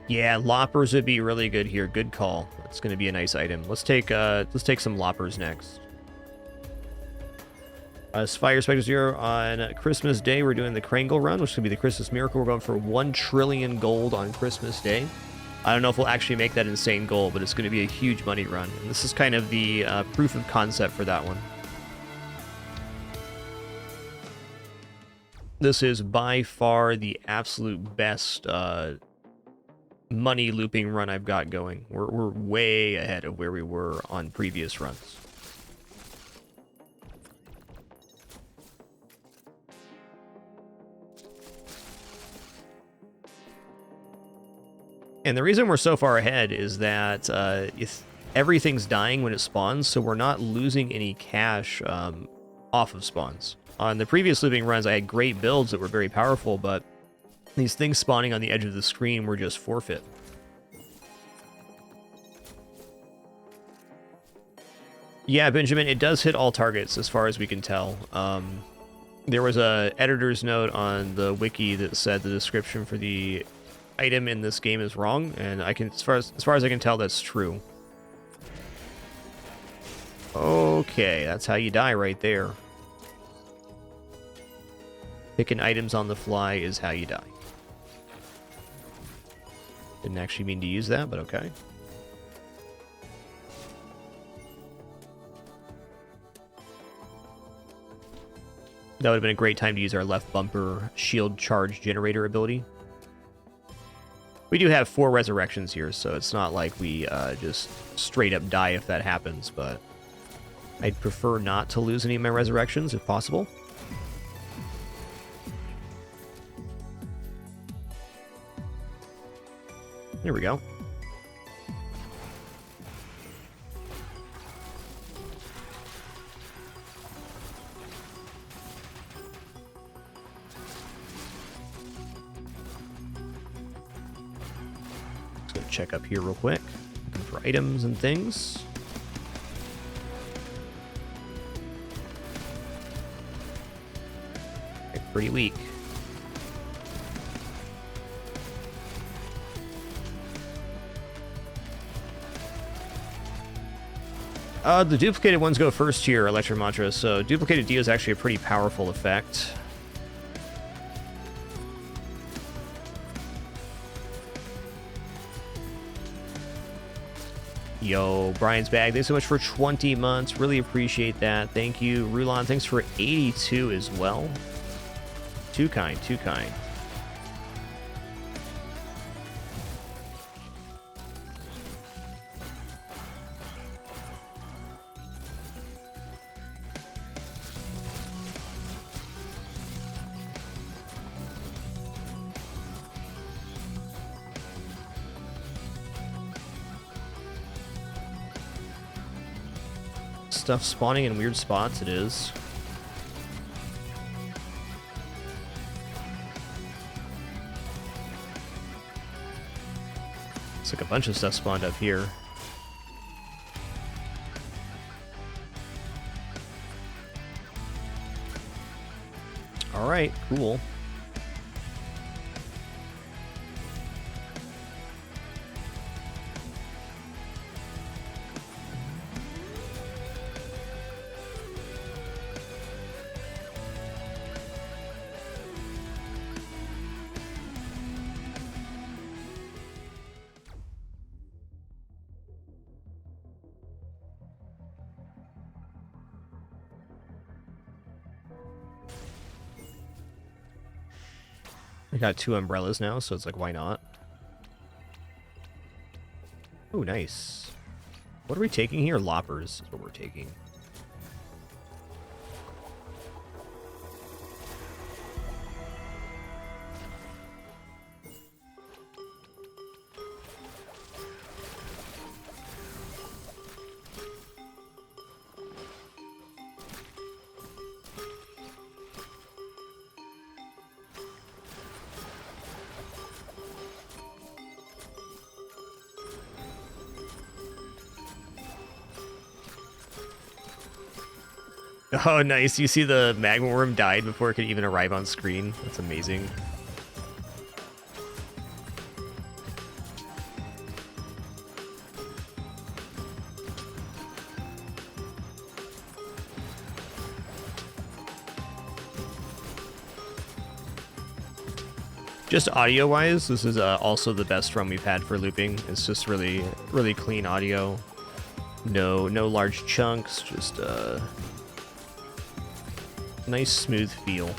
Yeah, loppers would be really good here. Good call. That's going to be a nice item. Let's take some loppers next. Spire Spectre Zero on Christmas Day. We're doing the Krangle run, which is going to be the Christmas Miracle. We're going for 1 trillion gold on Christmas Day. I don't know if we'll actually make that insane goal, but it's going to be a huge money run. And this is kind of the proof of concept for that one. This is by far the absolute best money looping run I've got going. We're way ahead of where we were on previous runs. And the reason we're so far ahead is that if everything's dying when it spawns, so we're not losing any cash off of spawns. On the previous looping runs, I had great builds that were very powerful, but these things spawning on the edge of the screen were just forfeit. Yeah, Benjamin, it does hit all targets as far as we can tell. There was a editor's note on the wiki that said the description for the item in this game is wrong, and I can, as far as I can tell, that's true. Okay, that's how you die right there. Picking items on the fly is how you die. Didn't actually mean to use that, but okay. That would have been a great time to use our left bumper shield charge generator ability. We do have 4 resurrections here, so it's not like we just straight up die if that happens, but I'd prefer not to lose any of my resurrections if possible. There we go. Check up here real quick, looking for items and things. Okay, pretty weak. The duplicated ones go first here, Electro Mantra, so duplicated D is actually a pretty powerful effect. Yo, Brian's bag, thanks so much for 20 months. Really appreciate that. Thank you. Rulon, thanks for 82 as well. Too kind, too kind. Stuff spawning in weird spots, it is. It's like a bunch of stuff spawned up here. Alright, cool. I got 2 umbrellas now, so it's like, why not? Oh, nice. What are we taking here? Loppers is what we're taking. Oh, nice. You see the magma worm died before it could even arrive on screen. That's amazing. Just audio-wise, this is also the best run we've had for looping. It's just really, really clean audio. No large chunks, just nice smooth feel.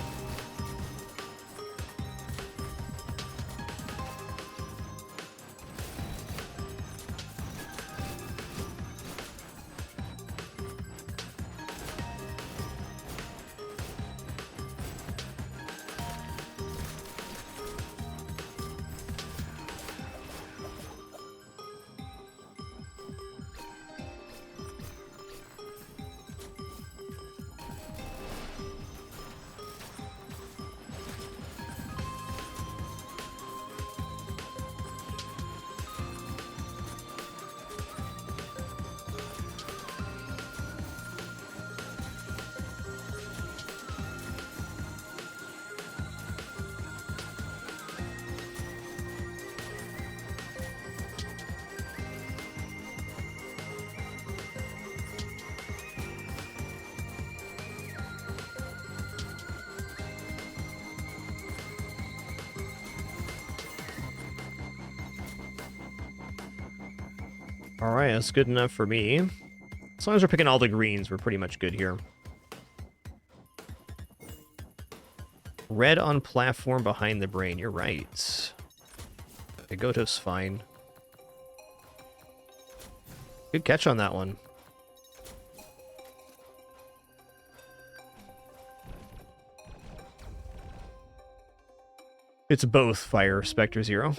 Alright, that's good enough for me. As long as we're picking all the greens, we're pretty much good here. Red on platform behind the brain, you're right. Okay, Goto's fine. Good catch on that one. It's both Fire Spectre Zero.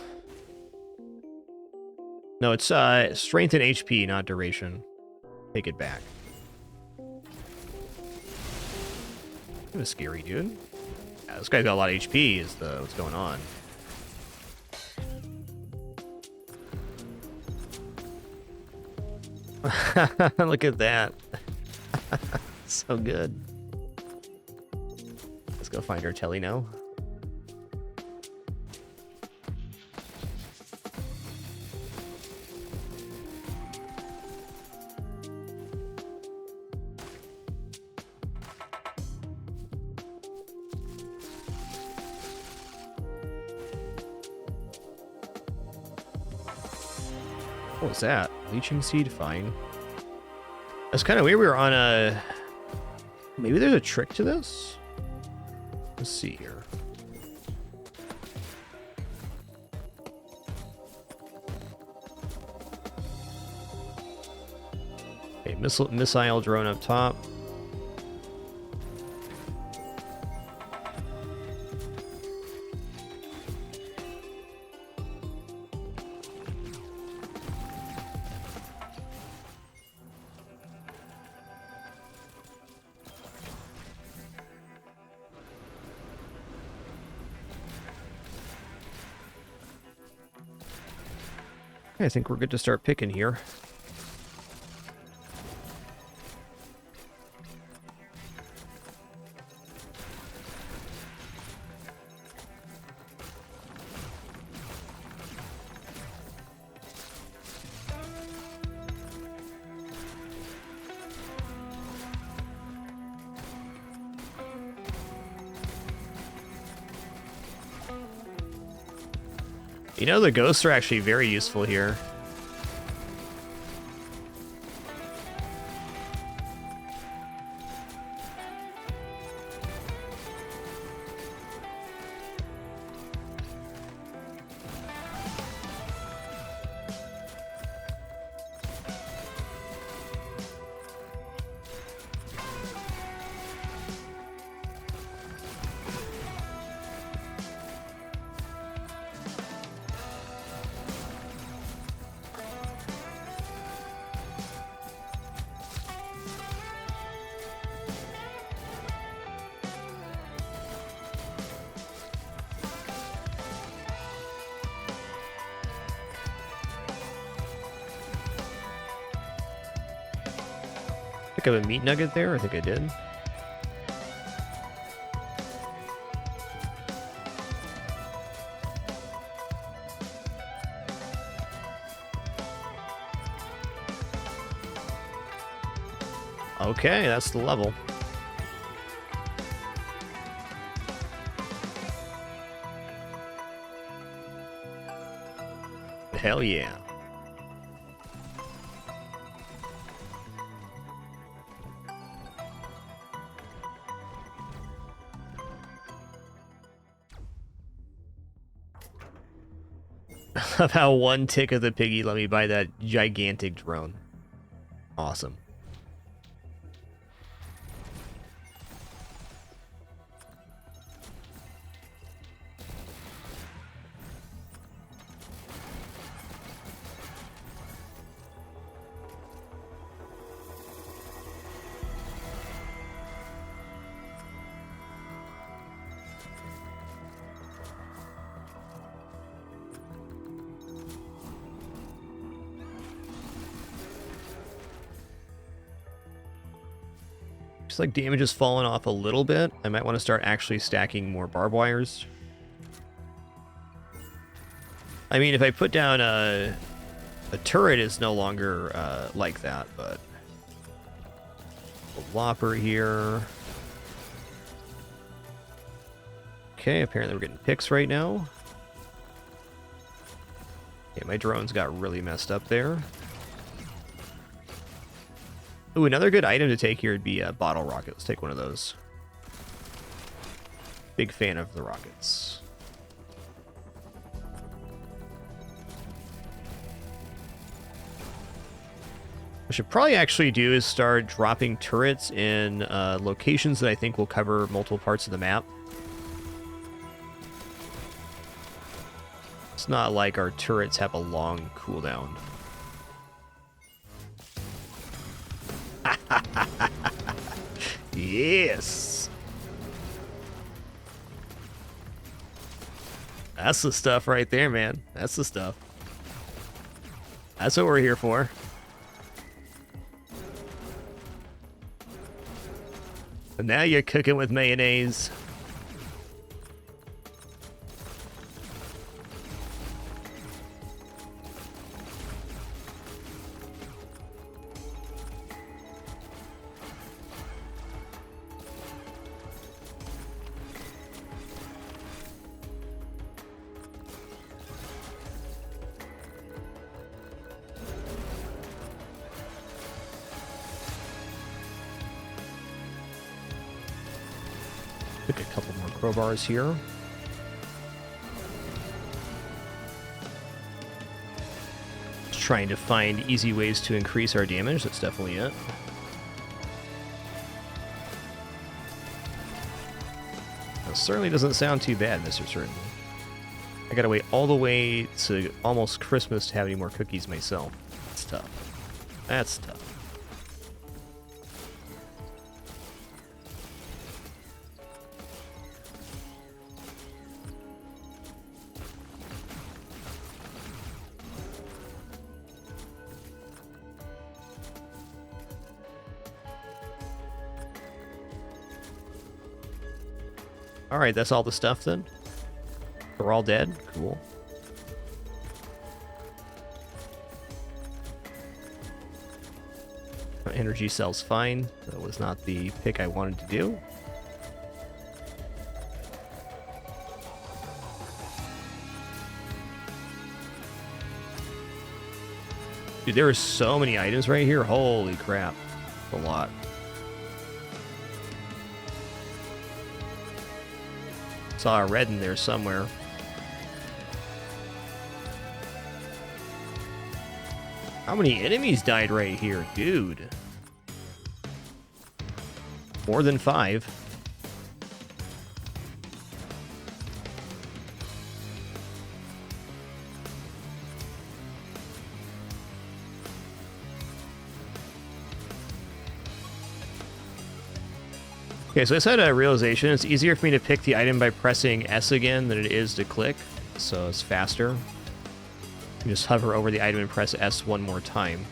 No, it's strength and HP, not duration. Take it back. That was scary, dude. Yeah, this guy's got a lot of HP, is what's going on. Look at that. So good. Let's go find our telly now. What was that? Leeching seed? Fine. That's kind of weird. We were on a... Maybe there's a trick to this? Let's see here. Okay, missile drone up top. I think we're good to start picking here. You know, the ghosts are actually very useful here. Pick up a meat nugget there? I think I did. Okay, that's the level. Hell yeah. About one tick of the piggy, let me buy that gigantic drone. Awesome. Looks like damage has fallen off a little bit. I might want to start actually stacking more barbed wires. I mean, if I put down a turret is no longer like that, but a whopper here. Okay, apparently we're getting picks right now. Okay, my drones got really messed up there. Ooh, another good item to take here would be a bottle rocket. Let's take one of those. Big fan of the rockets. What I should probably actually do is start dropping turrets in locations that I think will cover multiple parts of the map. It's not like our turrets have a long cooldown. Yes! That's the stuff right there, man. That's the stuff. That's what we're here for. And now you're cooking with mayonnaise. Pick a couple more crowbars here. Just trying to find easy ways to increase our damage. That's definitely it. That certainly doesn't sound too bad, Mr. Certainly. I gotta wait all the way to almost Christmas to have any more cookies myself. That's tough. That's tough. Alright, that's all the stuff then. We're all dead? Cool. My energy cell's fine. That was not the pick I wanted to do. Dude, there are so many items right here. Holy crap. A lot. Saw a red in there somewhere. How many enemies died right here, dude? More than 5. Okay, so I just had a realization. It's easier for me to pick the item by pressing S again than it is to click, so it's faster. You just hover over the item and press S one more time.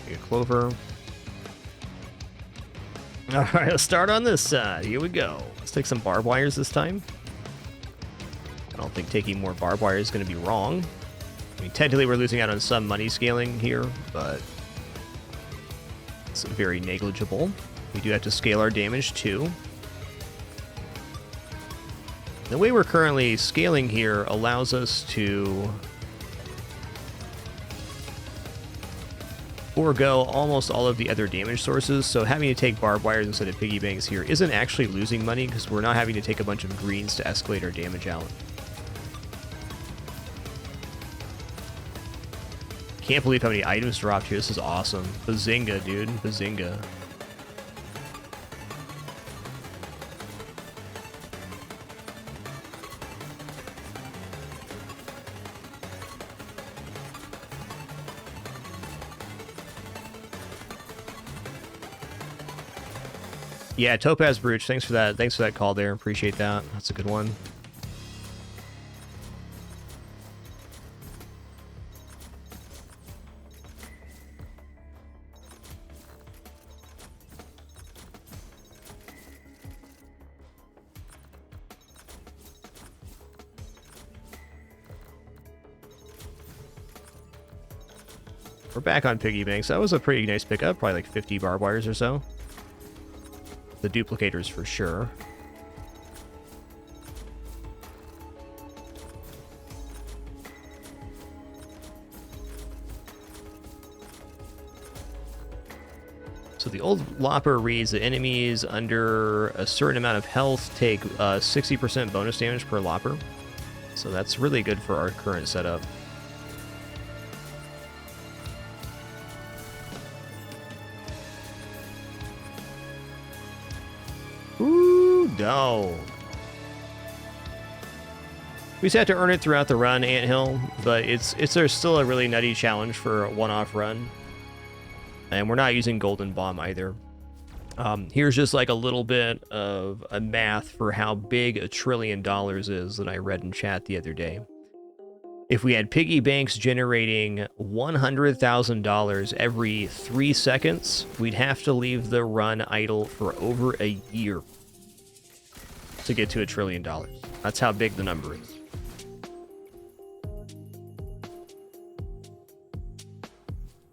Get a clover. All right, let's start on this side. Here we go. Let's take some barbed wires this time. I don't think taking more barbed wire is going to be wrong. I mean, technically we're losing out on some money scaling here, but it's very negligible. We do have to scale our damage too. The way we're currently scaling here allows us to forego almost all of the other damage sources, so having to take barbed wires instead of piggy banks here isn't actually losing money because we're not having to take a bunch of greens to escalate our damage out. Can't believe how many items dropped here. This is awesome. Bazinga, dude. Bazinga. Yeah, Topaz Brooch, thanks for that. Thanks for that call there. Appreciate that. That's a good one. We're back on piggy banks. That was a pretty nice pickup, probably like 50 barbed wires or so. The duplicators for sure. So the old Lopper reads that enemies under a certain amount of health take 60% bonus damage per Lopper. So that's really good for our current setup. No. We just have to earn it throughout the run, Anthill, but it's still a really nutty challenge for a one-off run. And we're not using Golden Bomb either. Here's just like a little bit of a math for how big $1 trillion is that I read in chat the other day. If we had piggy banks generating $100,000 every 3 seconds, we'd have to leave the run idle for over a year to get to $1 trillion. That's how big the number is.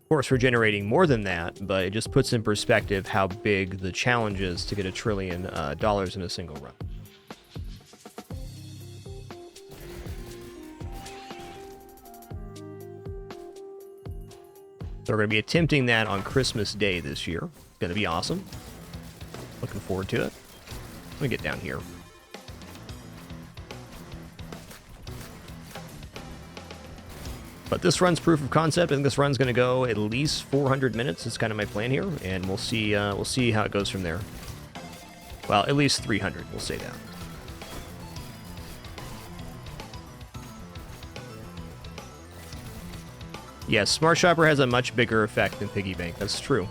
Of course, we're generating more than that, but it just puts in perspective how big the challenge is to get $1 trillion in a single run. So we're going to be attempting that on Christmas Day this year. It's going to be awesome. Looking forward to it. Let me get down here. But this run's proof of concept. I think this run's going to go at least 400 minutes. It's kind of my plan here, and we'll see how it goes from there. Well, at least 300. We'll say that. Yes, Smart Shopper has a much bigger effect than Piggy Bank. That's true.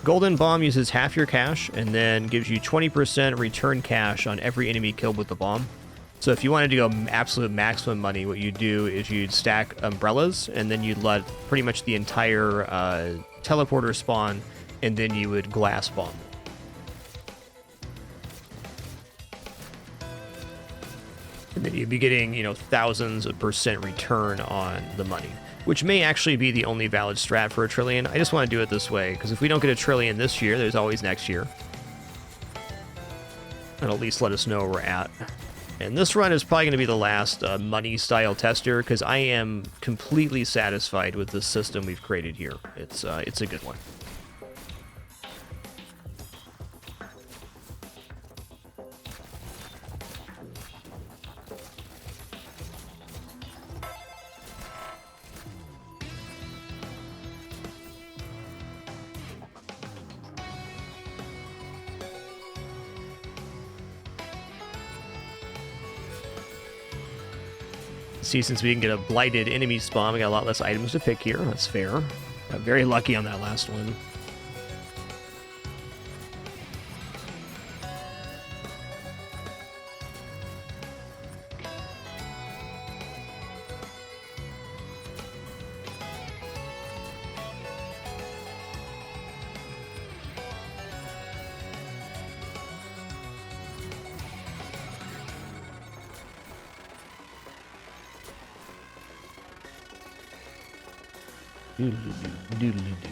Golden Bomb uses half your cash and then gives you 20% return cash on every enemy killed with the bomb. So if you wanted to go absolute maximum money, what you'd do is you'd stack umbrellas, and then you'd let pretty much the entire teleporter spawn, and then you would glass bomb. And then you'd be getting, thousands of % return on the money, which may actually be the only valid strat for $1 trillion. I just want to do it this way, because if we don't get $1 trillion this year, there's always next year. And at least let us know where we're at. And this run is probably going to be the last money-style tester, because I am completely satisfied with the system we've created here. It's a good one. See, since we can get a blighted enemy spawn, we got a lot less items to pick here. That's fair. Got very lucky on that last one. Doodle-doo, doodle-doo.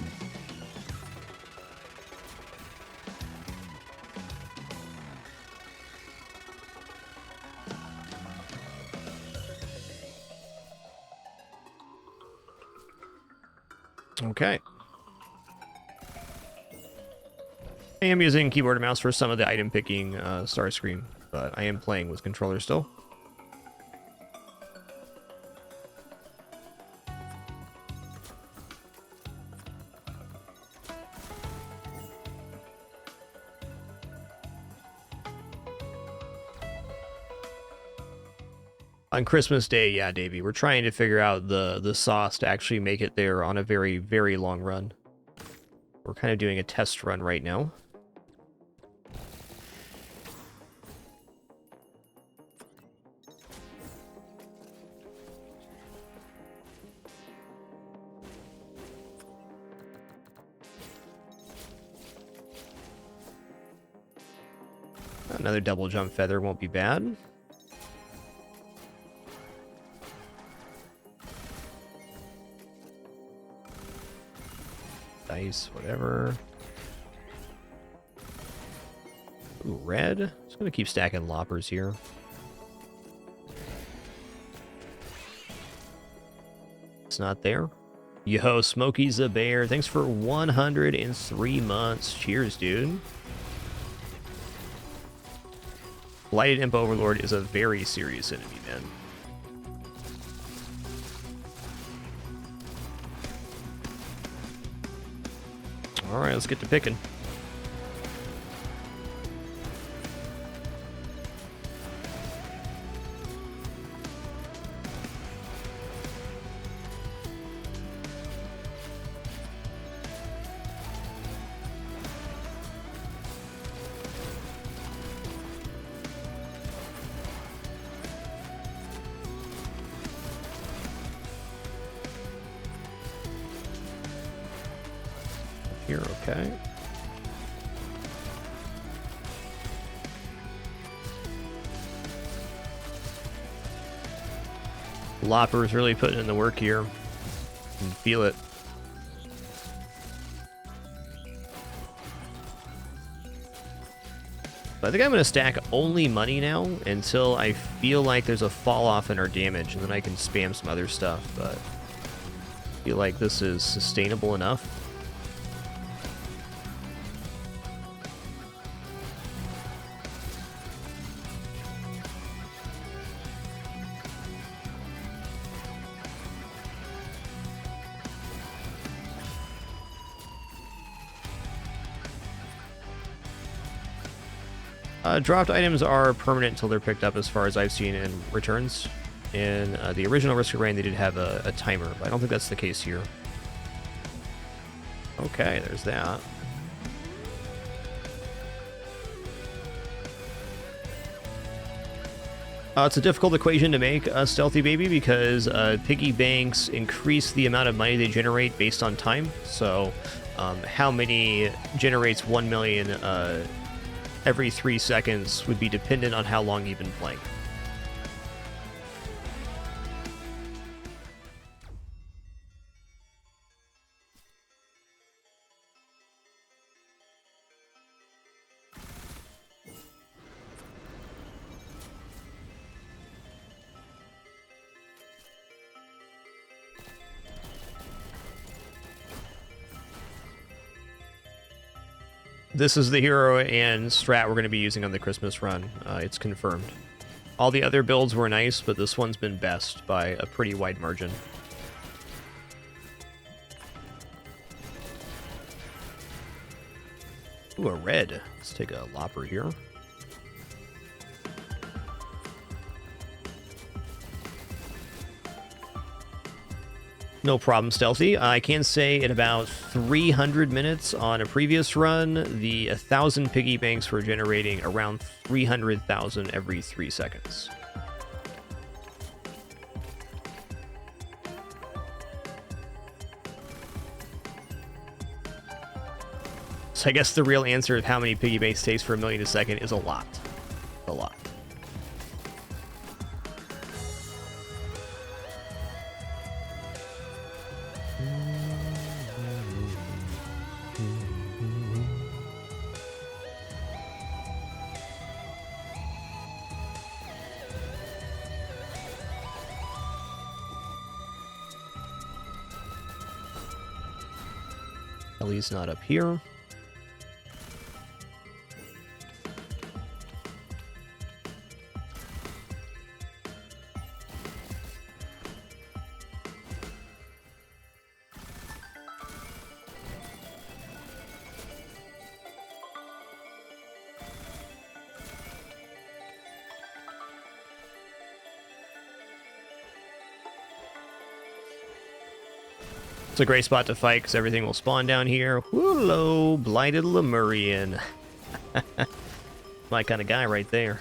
Okay. I am using keyboard and mouse for some of the item picking star screen, but I am playing with controller still. On Christmas Day, yeah, Davey, we're trying to figure out the sauce to actually make it there on a very, very long run. We're kind of doing a test run right now. Another double jump feather won't be bad. Dice, whatever. Ooh, red. Just gonna keep stacking loppers here. It's not there. Yo, Smokey the Bear, thanks for 103 months. Cheers, dude. Blighted Imp Overlord is a very serious enemy, man. Alright, let's get to picking. Here, okay. Lopper's really putting in the work here. You can feel it. But I think I'm going to stack only money now until I feel like there's a fall off in our damage, and then I can spam some other stuff, but I feel like this is sustainable enough. Dropped items are permanent until they're picked up, as far as I've seen in returns. In the original Risk of Rain, they did have a timer, but I don't think that's the case here. Okay, there's that. It's a difficult equation to make, Stealthy Baby, because piggy banks increase the amount of money they generate based on time. So how many generates 1 million every 3 seconds would be dependent on how long you've been playing. This is the hero and strat we're going to be using on the Christmas run. It's confirmed. All the other builds were nice, but this one's been best by a pretty wide margin. Ooh, a red. Let's take a lopper here. No problem, Stealthy. I can say in about 300 minutes on a previous run, the 1,000 piggy banks were generating around 300,000 every 3 seconds. So I guess the real answer of how many piggy banks takes for 1 million a second is a lot. A lot. Ellie's not up here. It's a great spot to fight because everything will spawn down here. Hello, Blighted Lemurian. My kind of guy right there.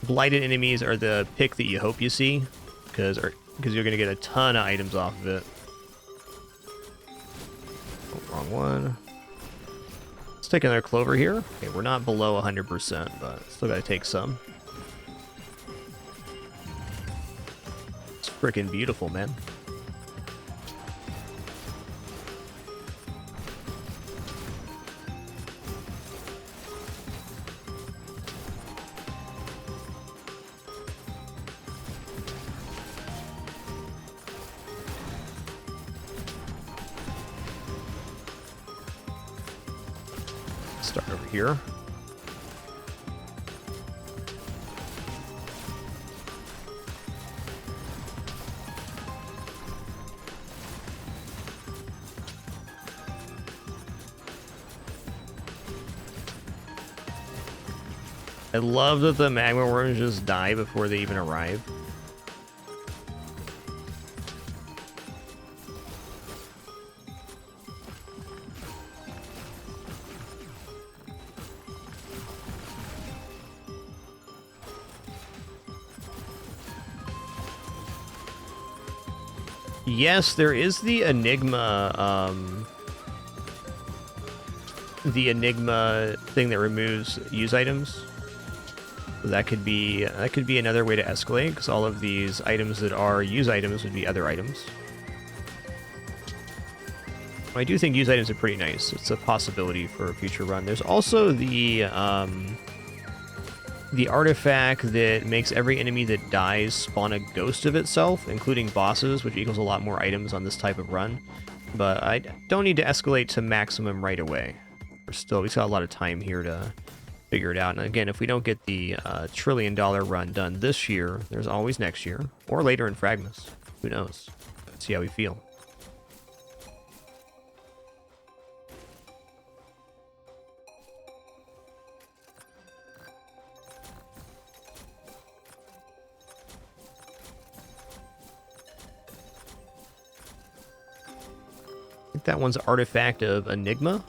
Blighted enemies are the pick that you hope you see, because you're going to get a ton of items off of it. Oh, wrong one. Let's take another clover here. Okay, we're not below 100%, but still got to take some. Freaking beautiful, man. Start over here. I love that the magma worms just die before they even arrive. Yes, there is the Enigma, thing that removes use items. That could be another way to escalate, because all of these items that are use items would be other items. I do think use items are pretty nice. It's a possibility for a future run. There's also the artifact that makes every enemy that dies spawn a ghost of itself, including bosses, which equals a lot more items on this type of run. But I don't need to escalate to maximum right away. We've got a lot of time here to figure it out. And again, if we don't get the $1 trillion run done this year, there's always next year, or later in fragMas. Who knows? Let's see how we feel. I think that one's artifact of Enigma.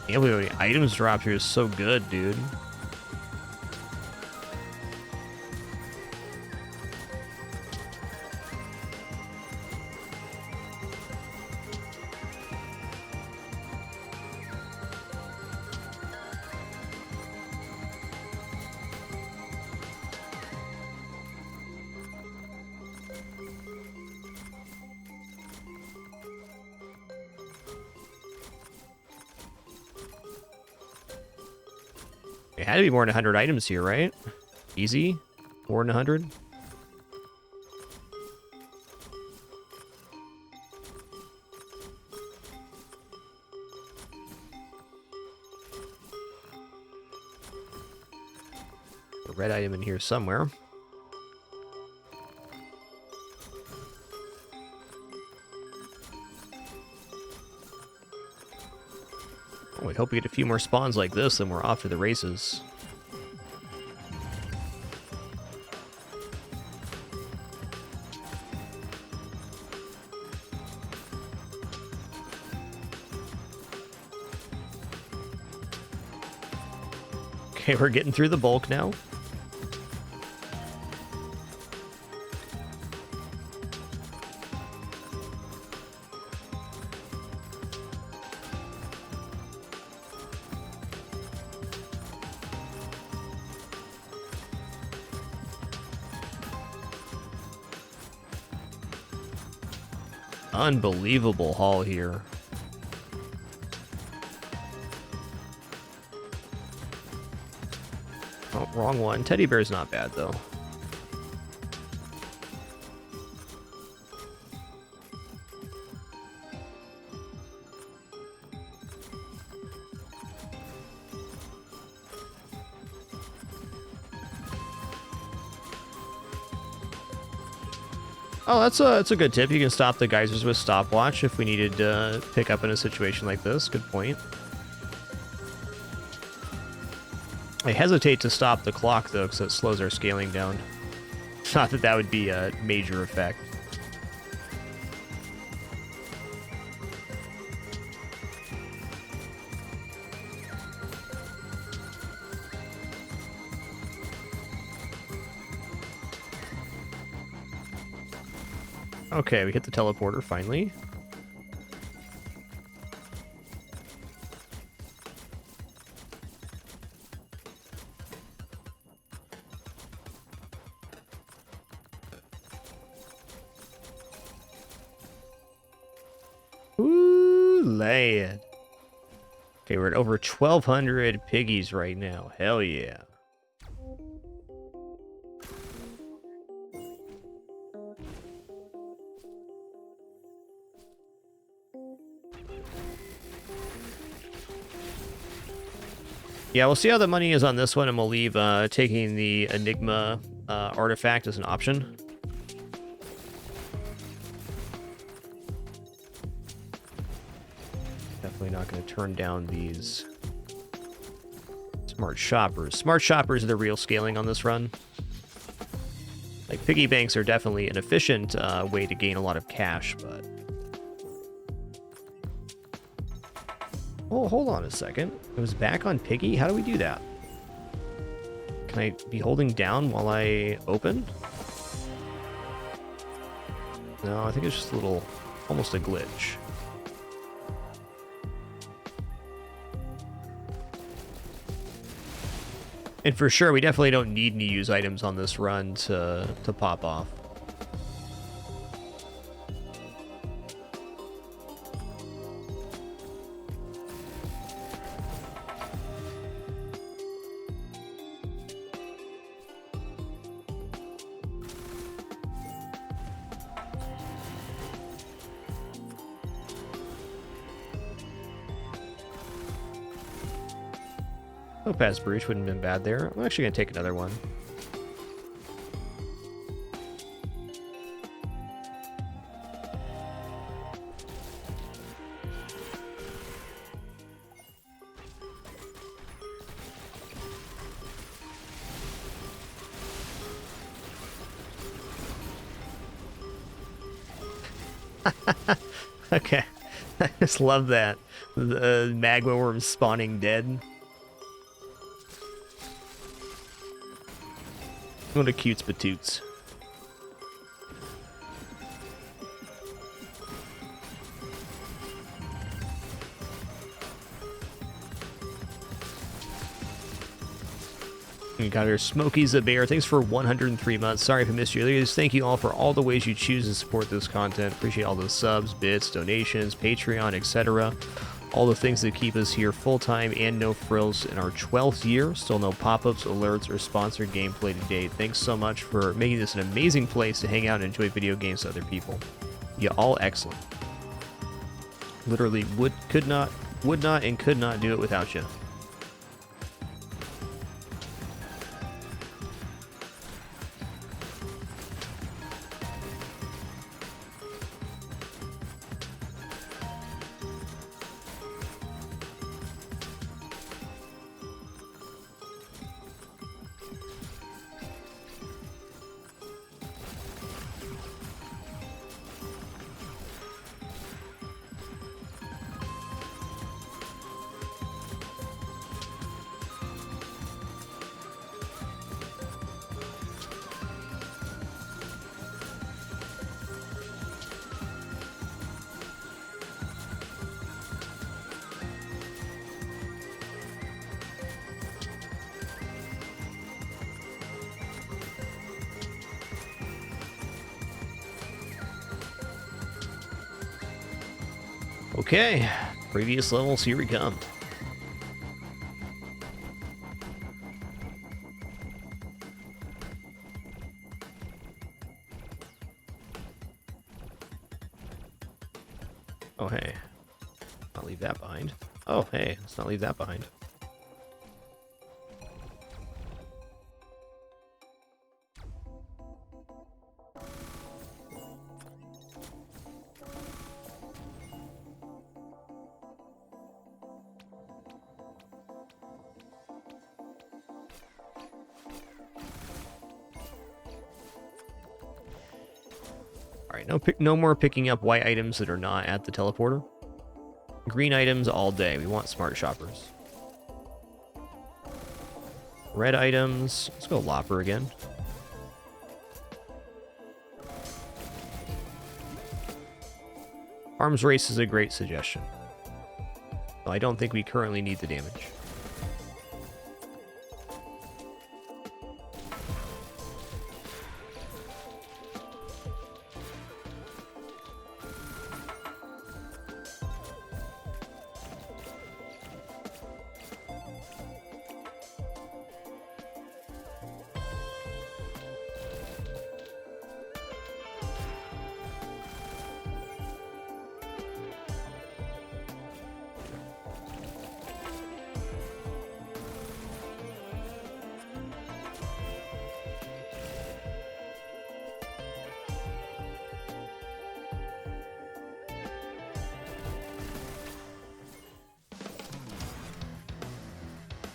Yeah, the items drop here is so good, dude. It had to be more than 100 items here, right? Easy? More than 100? A red item in here somewhere. Oh, I hope we get a few more spawns like this, and we're off to the races. Okay, we're getting through the bulk now. Unbelievable haul here. Oh, wrong one. Teddy bear's not bad, though. Oh, that's a good tip. You can stop the geysers with stopwatch if we needed to pick up in a situation like this. Good point. I hesitate to stop the clock, though, because it slows our scaling down. Not that that would be a major effect. Okay, we hit the teleporter finally. Ooh, lad. Okay, we're at over 1,200 piggies right now. Hell yeah. Yeah, we'll see how the money is on this one, and we'll leave taking the Enigma artifact as an option. Definitely not going to turn down these smart shoppers. Smart shoppers are the real scaling on this run. Like, piggy banks are definitely an efficient way to gain a lot of cash, but... Oh, hold on a second. It was back on Piggy? How do we do that? Can I be holding down while I open? No, I think it's just a little... almost a glitch. And for sure, we definitely don't need any use items on this run to pop off. Topaz Breach wouldn't have been bad there. I'm actually going to take another one. Okay. I just love that. The magma worm spawning dead. What a cute patoots. We got our Smokies the Bear. Thanks for 103 months. Sorry if I missed you earlier. Just thank you all for all the ways you choose to support this content. Appreciate all the subs, bits, donations, Patreon, etc. All the things that keep us here full-time and no frills in our 12th year. Still no pop-ups, alerts, or sponsored gameplay to date. Thanks so much for making this an amazing place to hang out and enjoy video games with other people. You all excellent. Literally would not, and could not do it without you. Okay, previous levels, here we come. Oh, hey. I'll leave that behind. Oh, hey, let's not leave that behind. Alright, no more picking up white items that are not at the teleporter. Green items all day. We want smart shoppers. Red items. Let's go Lopper again. Arms race is a great suggestion. Though I don't think we currently need the damage.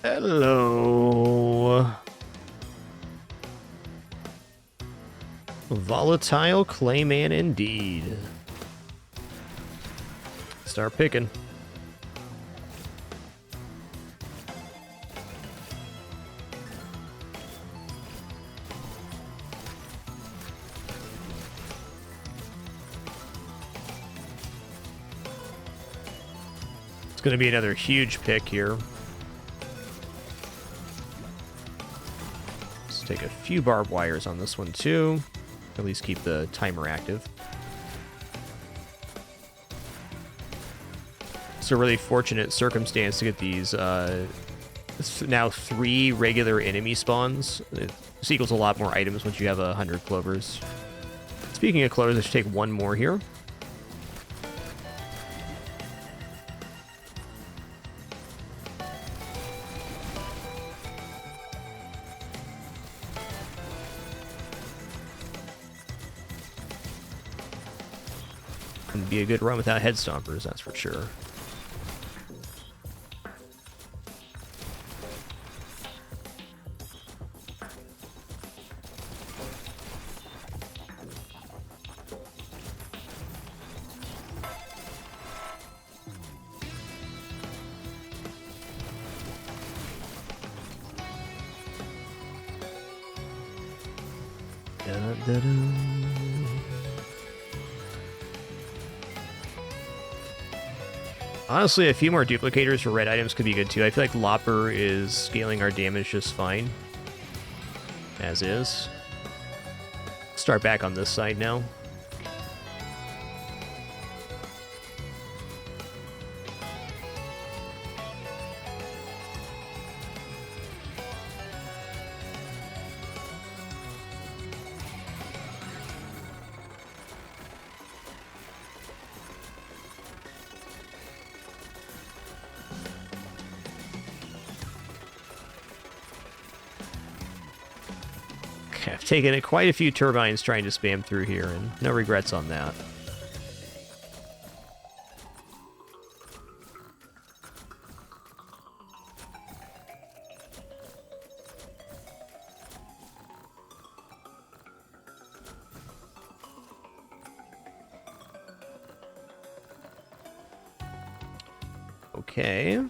Hello. Volatile Clayman indeed. Start picking. It's going to be another huge pick here. Take a few barbed wires on this one too. At least keep the timer active. It's a really fortunate circumstance to get these now 3 regular enemy spawns. This equals a lot more items once you have 100 clovers. Speaking of clovers, I should take one more here. Couldn't be a good run without head stompers, that's for sure. Honestly, a few more duplicators for red items could be good too. I feel like Lopper is scaling our damage just fine. As is. Start back on this side now. I've taken quite a few turbines trying to spam through here, and no regrets on that. Okay.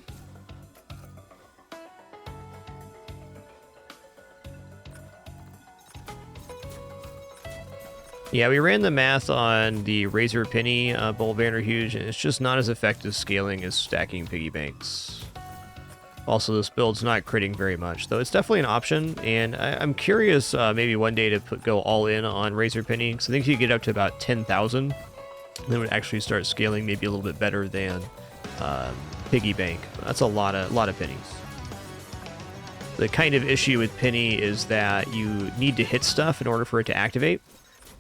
Yeah, we ran the math on the Razor Penny Bolt Banner Huge, and it's just not as effective scaling as stacking piggy banks. Also, this build's not critting very much, though it's definitely an option, and I'm curious maybe one day to go all in on Razor Penny, because I think you get up to about 10,000 then it would actually start scaling maybe a little bit better than piggy bank. That's a lot of pennies. The kind of issue with penny is that you need to hit stuff in order for it to activate,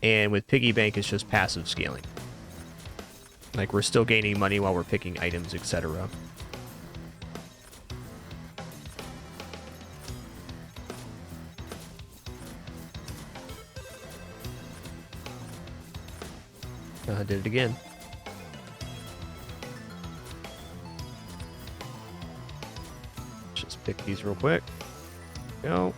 and with piggy bank it's just passive scaling. Like, we're still gaining money while we're picking items, etc. I did it again. Just pick these real quick. Go.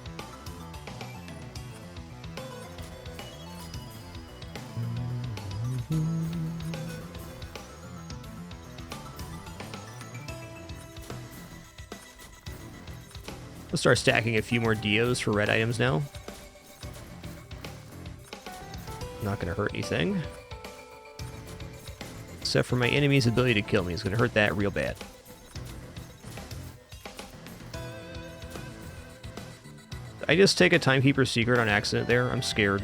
Let's start stacking a few more Dios for red items now. Not going to hurt anything. Except for my enemy's ability to kill me. It's going to hurt that real bad. Did I just take a Timekeeper secret on accident there? I'm scared.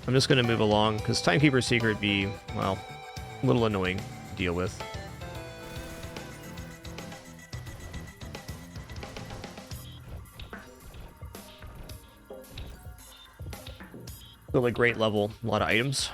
I'm just going to move along, because Timekeeper secret would be, well, a little annoying to deal with. Still a great level, a lot of items.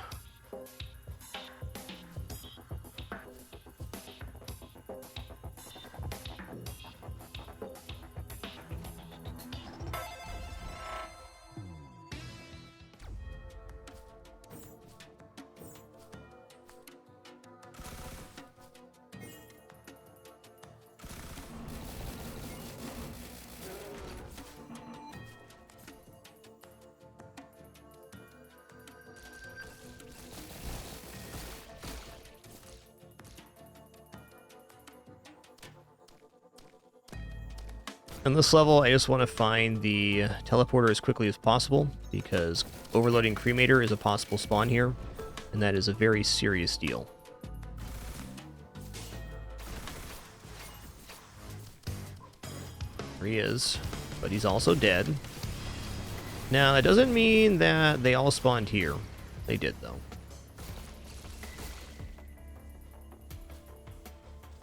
On this level, I just want to find the teleporter as quickly as possible, because overloading Cremator is a possible spawn here, and that is a very serious deal. There he is, but he's also dead. Now, that doesn't mean that they all spawned here. They did, though.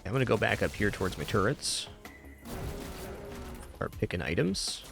I'm going to go back up here towards my turrets. Start picking items.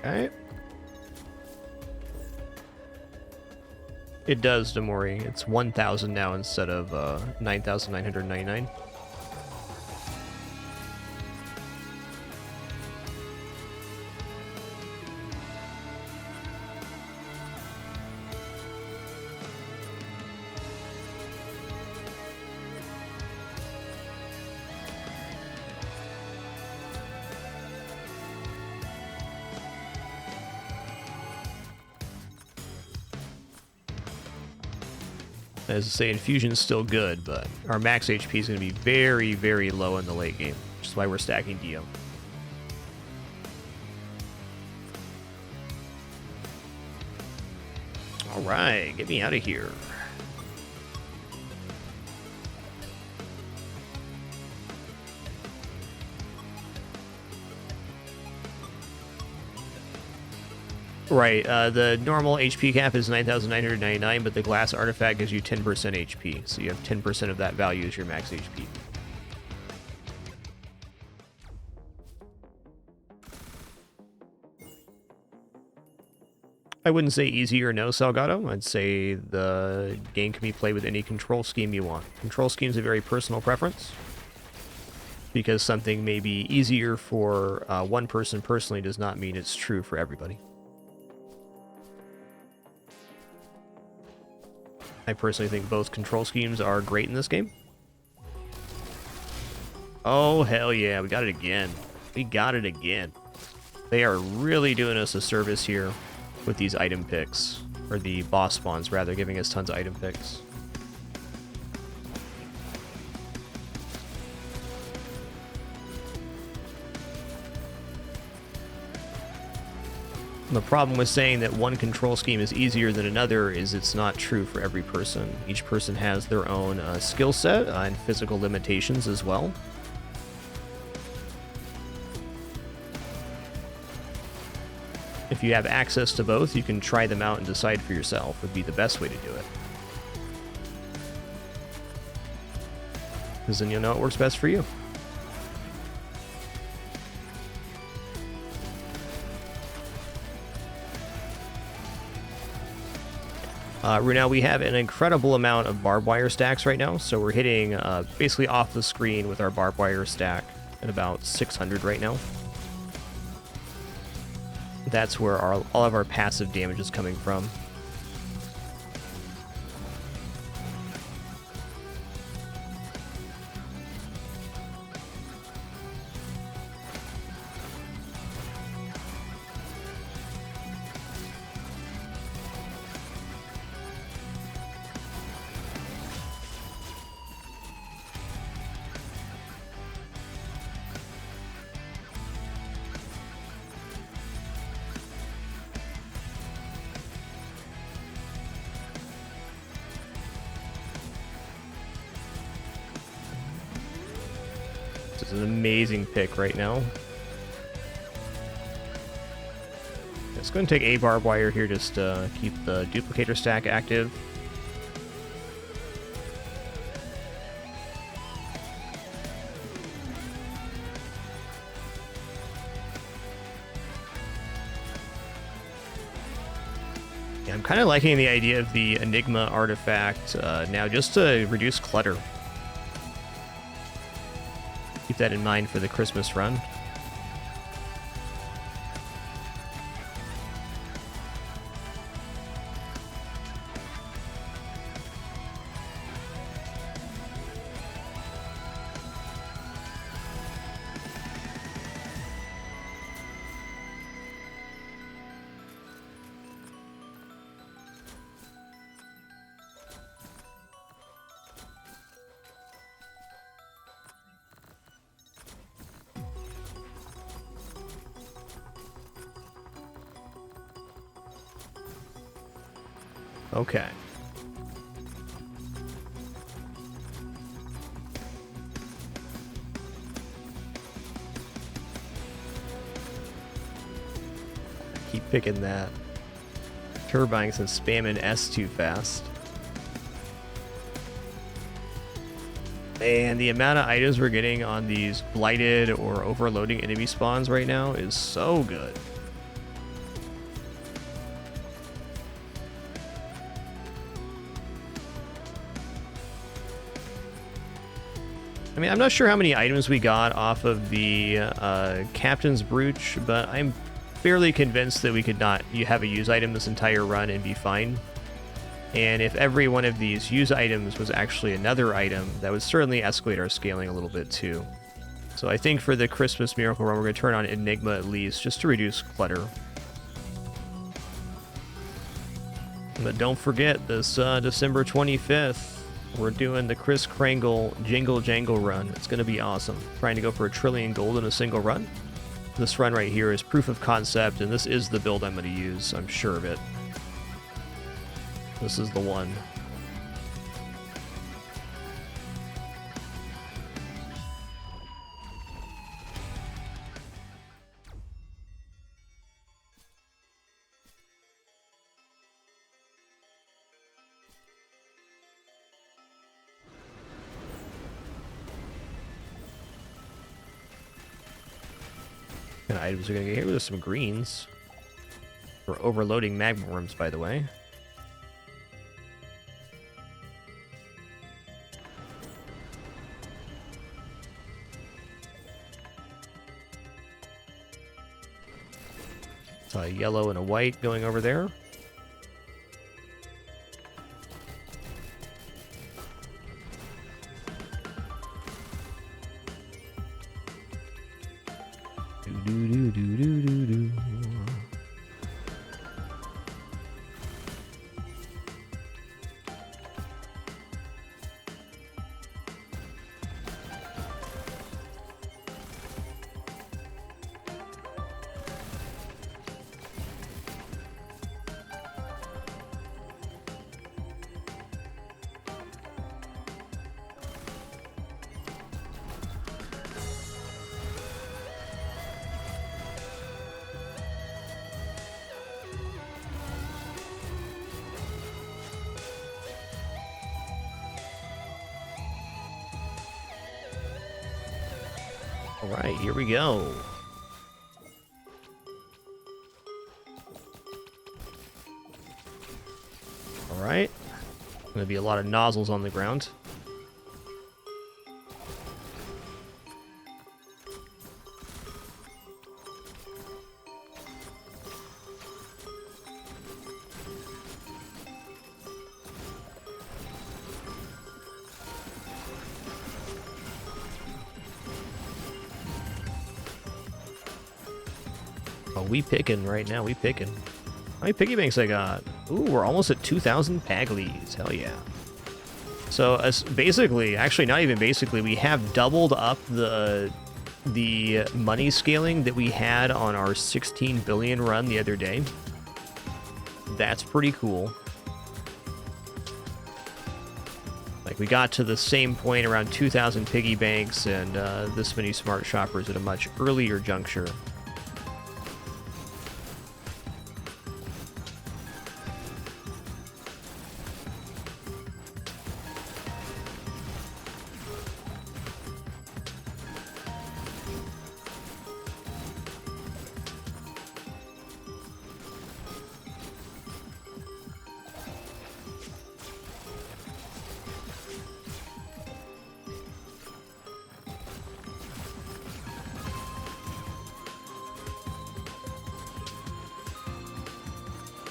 Okay. It does, Demori. It's 1,000 now instead of 9,999. As I say, Infusion's still good, but our max HP is going to be very, very low in the late game, which is why we're stacking Dio. Alright, get me out of here. Right, the normal HP cap is 9,999, but the glass artifact gives you 10% HP, so you have 10% of that value as your max HP. I wouldn't say easy or no, Salgado. I'd say the game can be played with any control scheme you want. Control scheme is a very personal preference, because something may be easier for one person personally does not mean it's true for everybody. I personally think both control schemes are great in this game. Oh, hell yeah, we got it again. We got it again. They are really doing us a service here with these item picks, or the boss spawns, rather, giving us tons of item picks. The problem with saying that one control scheme is easier than another is it's not true for every person. Each person has their own skill set and physical limitations as well. If you have access to both, you can try them out and decide for yourself would be the best way to do it. Because then you'll know what works best for you. Now we have an incredible amount of barbed wire stacks right now, so we're hitting basically off the screen with our barbed wire stack at about 600 right now. That's where all of our passive damage is coming from. This is an amazing pick right now. It's going to take a barbed wire here just to keep the duplicator stack active. Yeah, I'm kind of liking the idea of the Enigma artifact now just to reduce clutter. Keep that in mind for the Christmas run. Okay. Keep picking that. Turbines and spamming S too fast. And the amount of items we're getting on these blighted or overloading enemy spawns right now is so good. I mean, I'm not sure how many items we got off of the Captain's Brooch, but I'm fairly convinced that we could not have a use item this entire run and be fine. And if every one of these use items was actually another item, that would certainly escalate our scaling a little bit too. So I think for the Christmas Miracle Run, we're going to turn on Enigma at least, just to reduce clutter. But don't forget, this December 25th, we're doing the Chris Krangle Jingle Jangle run. It's going to be awesome. Trying to go for 1 trillion gold in a single run. This run right here is proof of concept, and this is the build I'm going to use. I'm sure of it. This is the one. What kind of items are going to get here? There's some greens. We're overloading magma worms, by the way. Saw a yellow and a white going over there. Do. All right, here we go. All right. Going to be a lot of nozzles on the ground. Oh, we picking right now. We picking. How many piggy banks I got? Ooh, we're almost at 2,000 Paglies. Hell yeah. So, basically, actually not even basically, we have doubled up the money scaling that we had on our 16 billion run the other day. That's pretty cool. Like, we got to the same point around 2,000 piggy banks and this many smart shoppers at a much earlier juncture.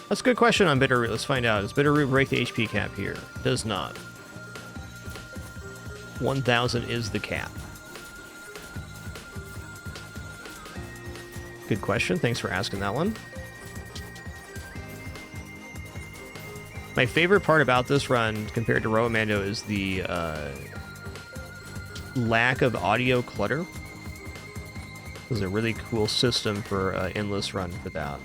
That's a good question on Bitterroot. Let's find out. Does Bitterroot break the HP cap here? Does not. 1,000 is the cap. Good question. Thanks for asking that one. My favorite part about this run compared to Romando is the lack of audio clutter. This is a really cool system for endless run for that.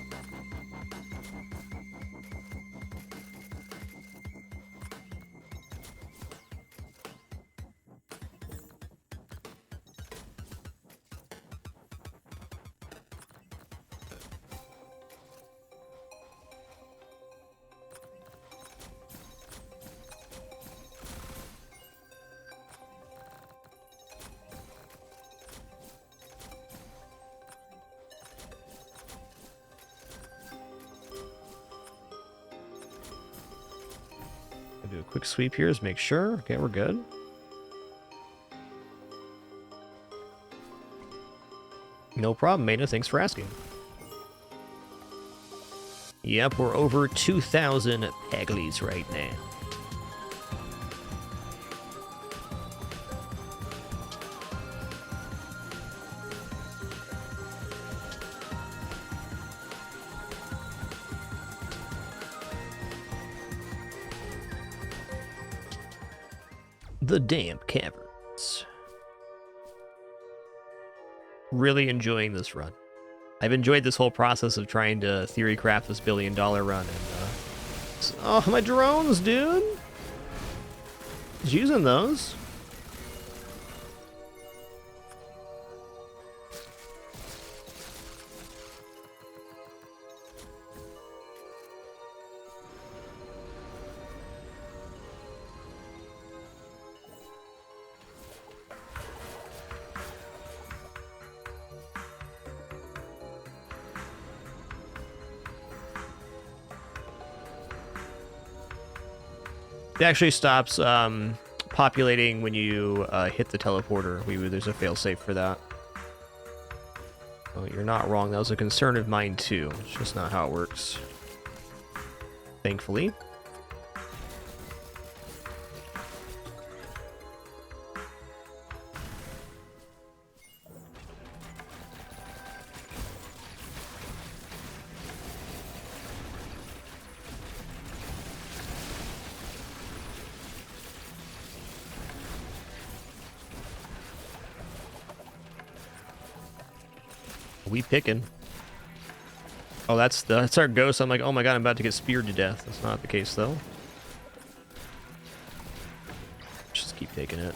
Do a quick sweep here, just make sure. Okay, we're good. No problem, Maina. Thanks for asking. Yep, we're over 2,000 Paglies right now. The Damp Caverns. Really enjoying this run. I've enjoyed this whole process of trying to theory craft this $1 billion run. And, oh, my drones, dude! Just using those. It actually stops populating when you hit the teleporter. There's a failsafe for that. Well, you're not wrong. That was a concern of mine too. It's just not how it works. Thankfully. We picking. Oh, that's our ghost. I'm like, oh my god, I'm about to get speared to death. That's not the case though. Just keep taking it.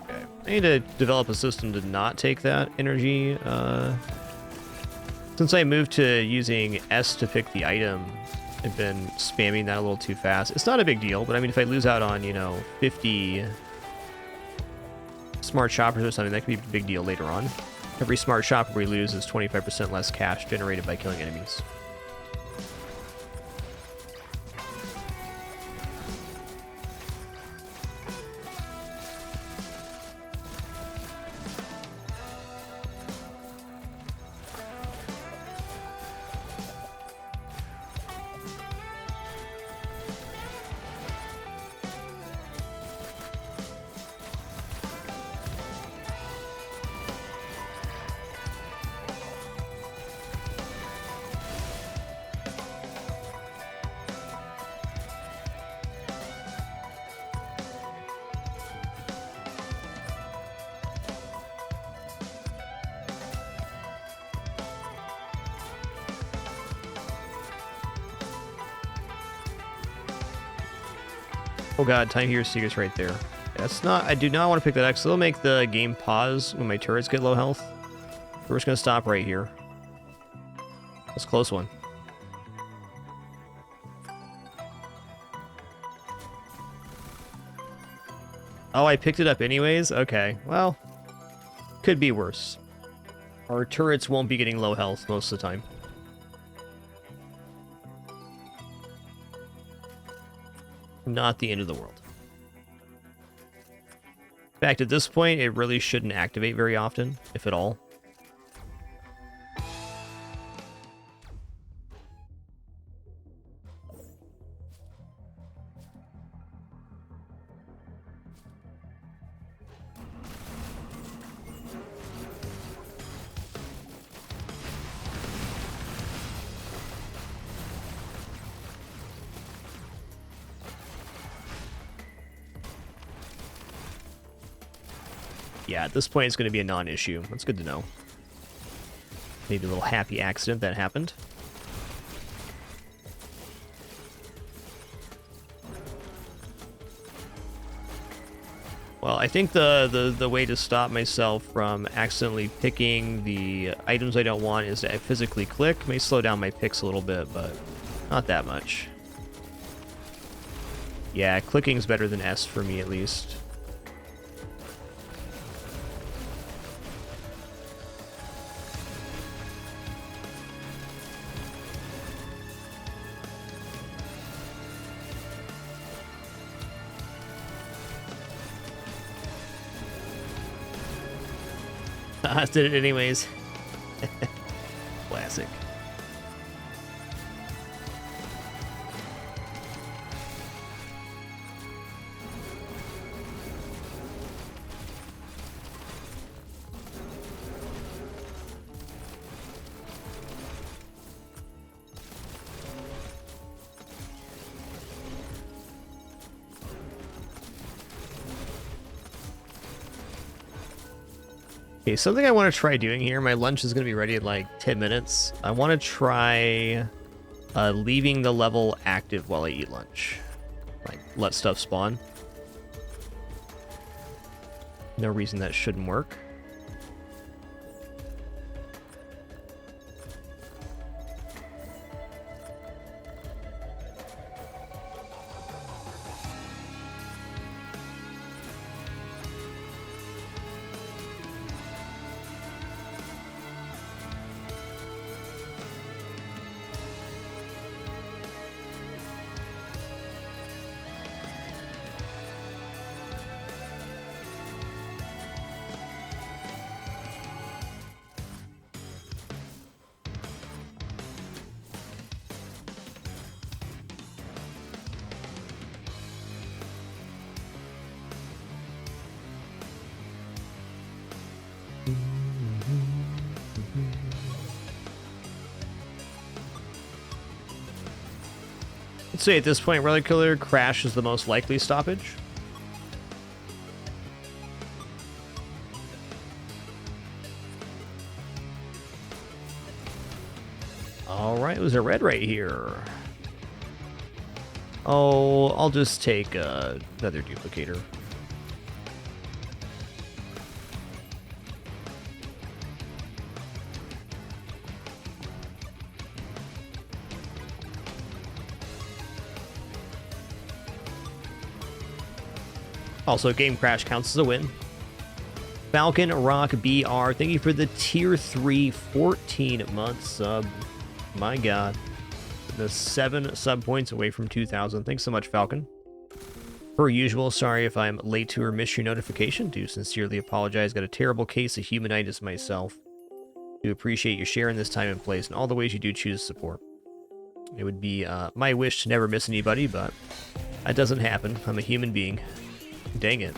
Okay. I need to develop a system to not take that energy. Since I moved to using S to pick the item, I've been spamming that a little too fast. It's not a big deal, but I mean, if I lose out on, 50 smart shoppers or something, that could be a big deal later on. Every smart shopper we lose is 25% less cash generated by killing enemies. Oh god, time here secrets right there. That's not. I do not want to pick that X. It'll make the game pause when my turrets get low health. We're just gonna stop right here. That's a close one. Oh, I picked it up anyways? Okay, well, could be worse. Our turrets won't be getting low health most of the time. Not the end of the world. In fact, at this point, it really shouldn't activate very often, if at all. Yeah, at this point, it's going to be a non-issue. That's good to know. Maybe a little happy accident that happened. Well, I think the way to stop myself from accidentally picking the items I don't want is to physically click. May slow down my picks a little bit, but not that much. Yeah, clicking's better than S for me, at least. I did it anyways. Classic. Okay, something I want to try doing here. My lunch is going to be ready in like 10 minutes. I want to try leaving the level active while I eat lunch. Like, let stuff spawn. No reason that shouldn't work. Let's say at this point, Relic Killer Crash is the most likely stoppage. All right, there's a red right here. Oh, I'll just take another duplicator. Also, Game Crash counts as a win. Falcon Rock BR, thank you for the tier 3 14-month sub. My God. The 7 sub points away from 2,000. Thanks so much, Falcon. Per usual, sorry if I'm late to or miss your notification. Do sincerely apologize. Got a terrible case of humanitis myself. Do appreciate you sharing this time and place and all the ways you do choose to support. It would be my wish to never miss anybody, but that doesn't happen. I'm a human being. Dang it.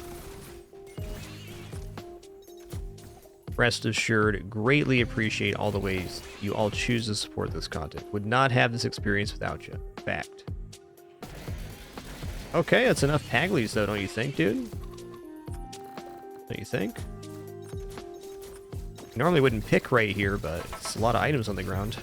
Rest assured, greatly appreciate all the ways you all choose to support this content. Would not have this experience without you. Fact. Okay, that's enough Paglies though, don't you think, dude? Don't you think? Normally wouldn't pick right here, but it's a lot of items on the ground.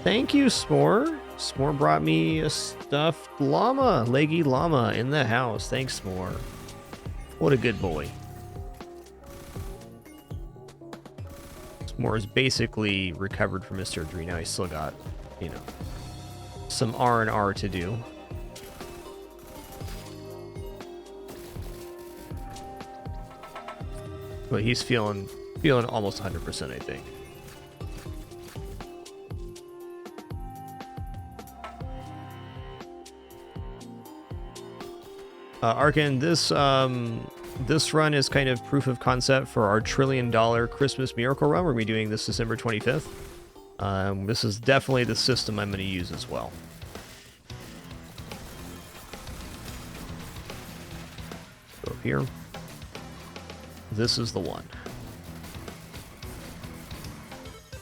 Thank you, S'more. S'more brought me a stuffed llama, leggy llama in the house. Thanks, S'more. What a good boy. S'more is basically recovered from his surgery. Now he's still got, you know, some R&R to do. But he's feeling almost 100%, I think. Arkan, this run is kind of proof of concept for our $1 trillion Christmas Miracle Run. We're going to be doing this December 25th. This is definitely the system I'm going to use as well. Go up here. This is the one.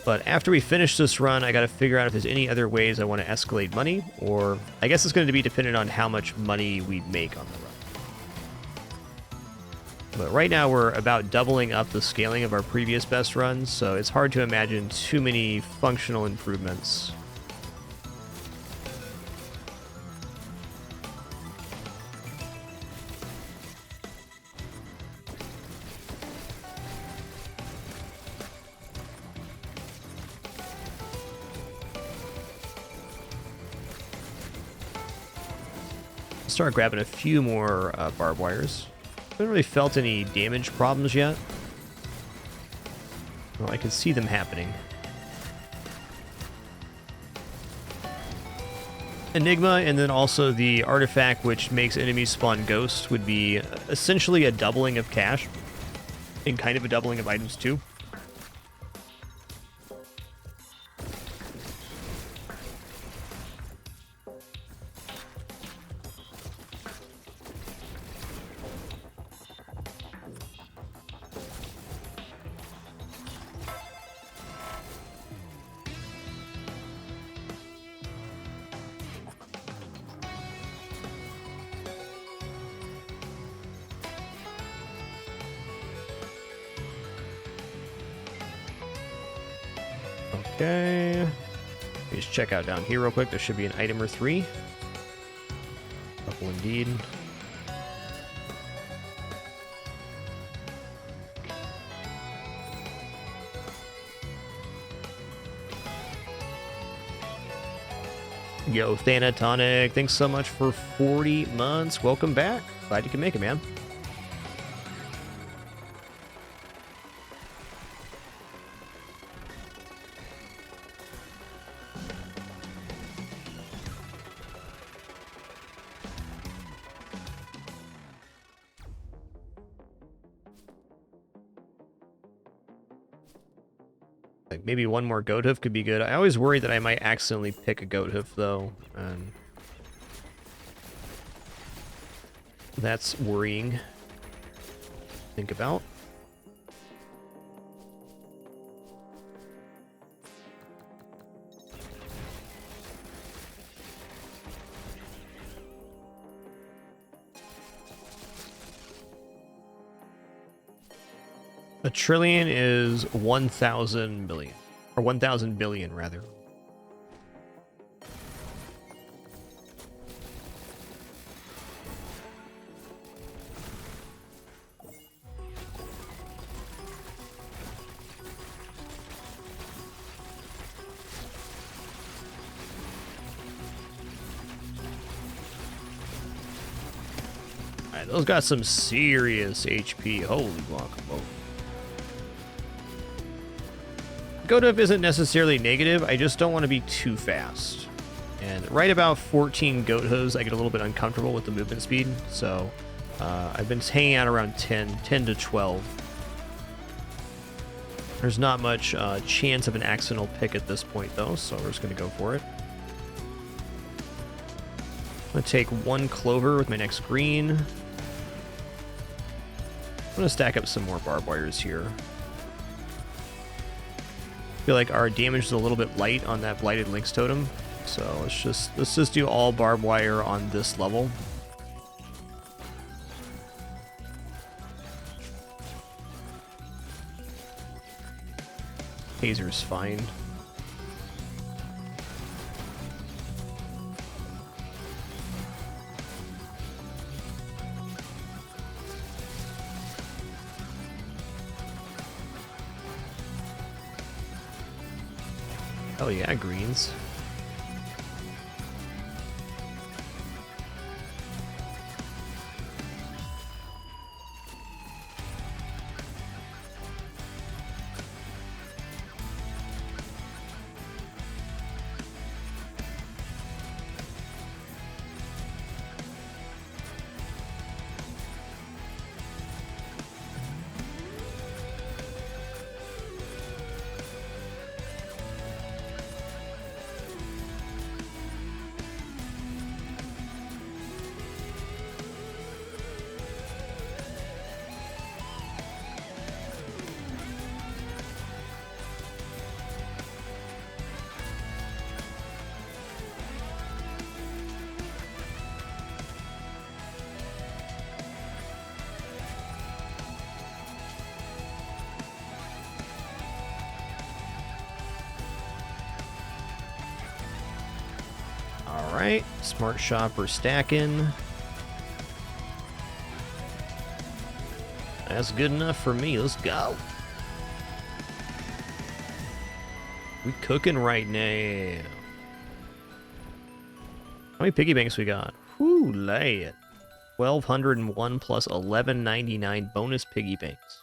But after we finish this run, I got to figure out if there's any other ways I want to escalate money, or I guess it's going to be dependent on how much money we make on the run. But right now we're about doubling up the scaling of our previous best runs, so it's hard to imagine too many functional improvements. Start grabbing a few more barbed wires. Haven't really felt any damage problems yet. Well, I can see them happening. Enigma, and then also the artifact which makes enemies spawn ghosts would be essentially a doubling of cash and kind of a doubling of items too. Okay. Just check out down here real quick. There should be an item or 3. Couple indeed. Yo, Thanatonic, thanks so much for 40 months. Welcome back. Glad you can make it, man. Like maybe one more goat hoof could be good. I always worry that I might accidentally pick a goat hoof though. And That's worrying. Think about. A trillion is 1,000 million. Or 1,000 billion, rather. Alright, those got some serious HP. Holy guacamole. Go-Dove isn't necessarily negative, I just don't want to be too fast. And right about 14 goat hooves, I get a little bit uncomfortable with the movement speed, so I've been hanging out around 10 to 12. There's not much chance of an accidental pick at this point, though, so we're just going to go for it. I'm going to take one clover with my next green. I'm going to stack up some more barbed wires here. Feel like our damage is a little bit light on that Blighted Lynx totem, so let's just do all barbed wire on this level. Taser's fine. Oh yeah, greens. Alright, smart shopper stacking. That's good enough for me. Let's go. We cooking right now. How many piggy banks we got? Whoo, lay it. 1,201 plus 1,199 bonus piggy banks.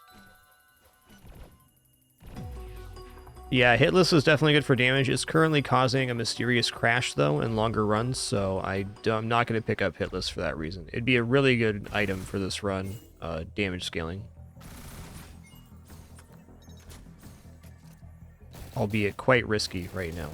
Yeah, hitless is definitely good for damage. It's currently causing a mysterious crash, though, in longer runs, so I'm not going to pick up hitless for that reason. It'd be a really good item for this run, damage scaling. Albeit quite risky right now.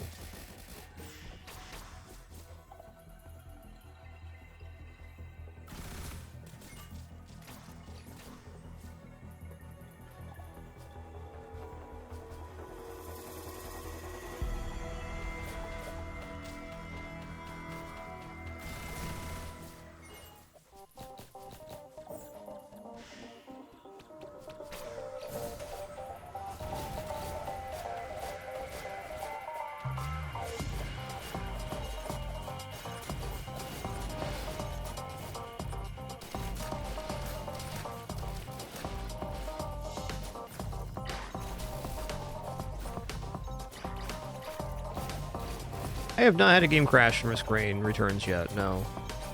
I have not had a game crash in Risk Rain Returns yet, no.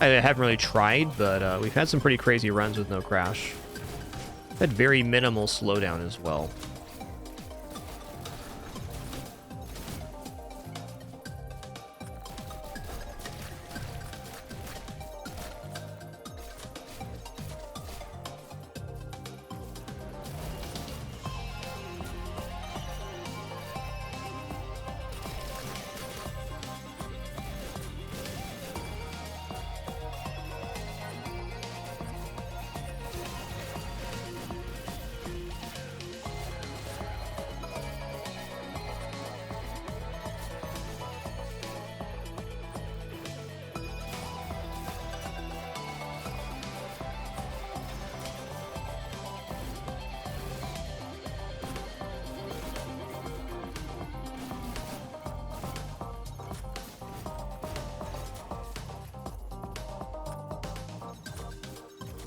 I haven't really tried, but we've had some pretty crazy runs with no crash. Had very minimal slowdown as well.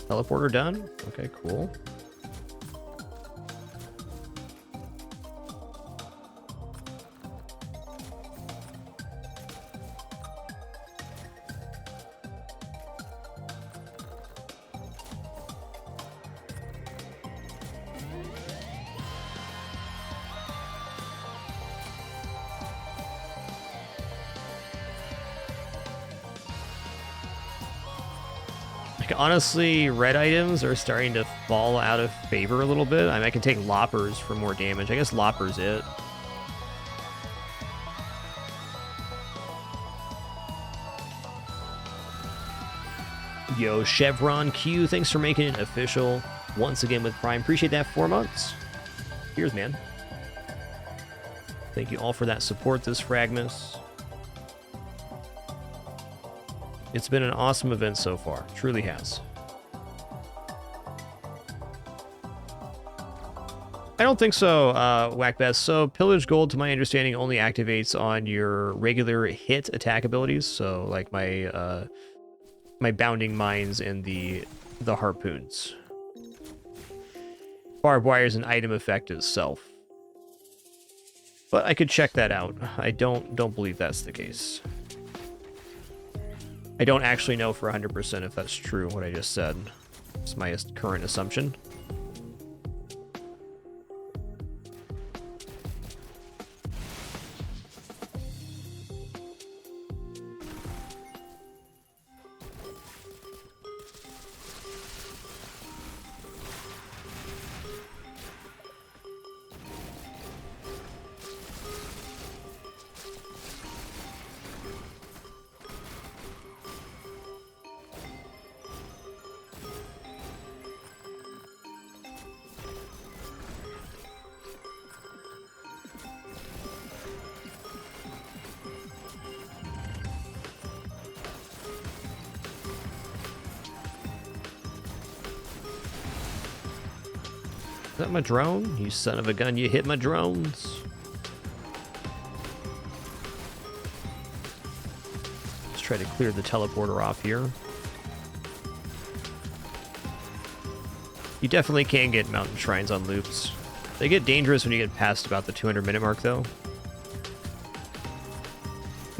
Teleporter done? Okay, cool. Honestly, red items are starting to fall out of favor a little bit. I mean, I can take loppers for more damage. I guess loppers it. Yo, Chevron Q, thanks for making it official once again with Prime. Appreciate that, 4 months. Cheers, man. Thank you all for that support this fragMas. It's been an awesome event so far. Truly has. I don't think so, Whackbest. So, Pillage Gold, to my understanding, only activates on your regular hit attack abilities. So, like my my Bounding Mines and the Harpoons. Barbed Wire is an item effect itself. But I could check that out. I don't believe that's the case. I don't actually know for 100% if that's true, what I just said. It's my current assumption. Is that my drone? You son of a gun, you hit my drones. Let's try to clear the teleporter off here. You definitely can get mountain shrines on loops. They get dangerous when you get past about the 200-minute mark, though.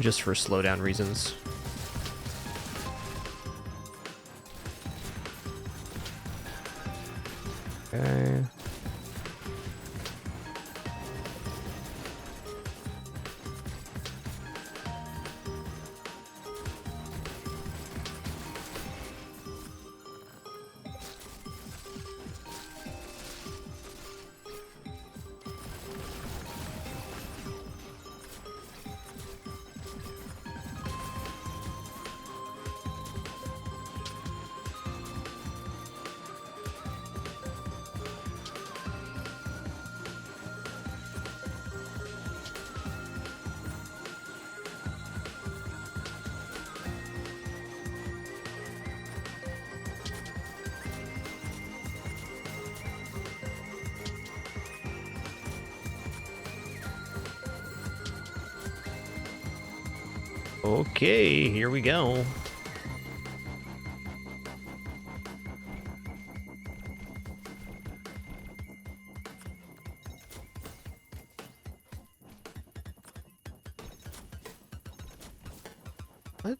Just for slowdown reasons. Okay. Okay, here we go. What?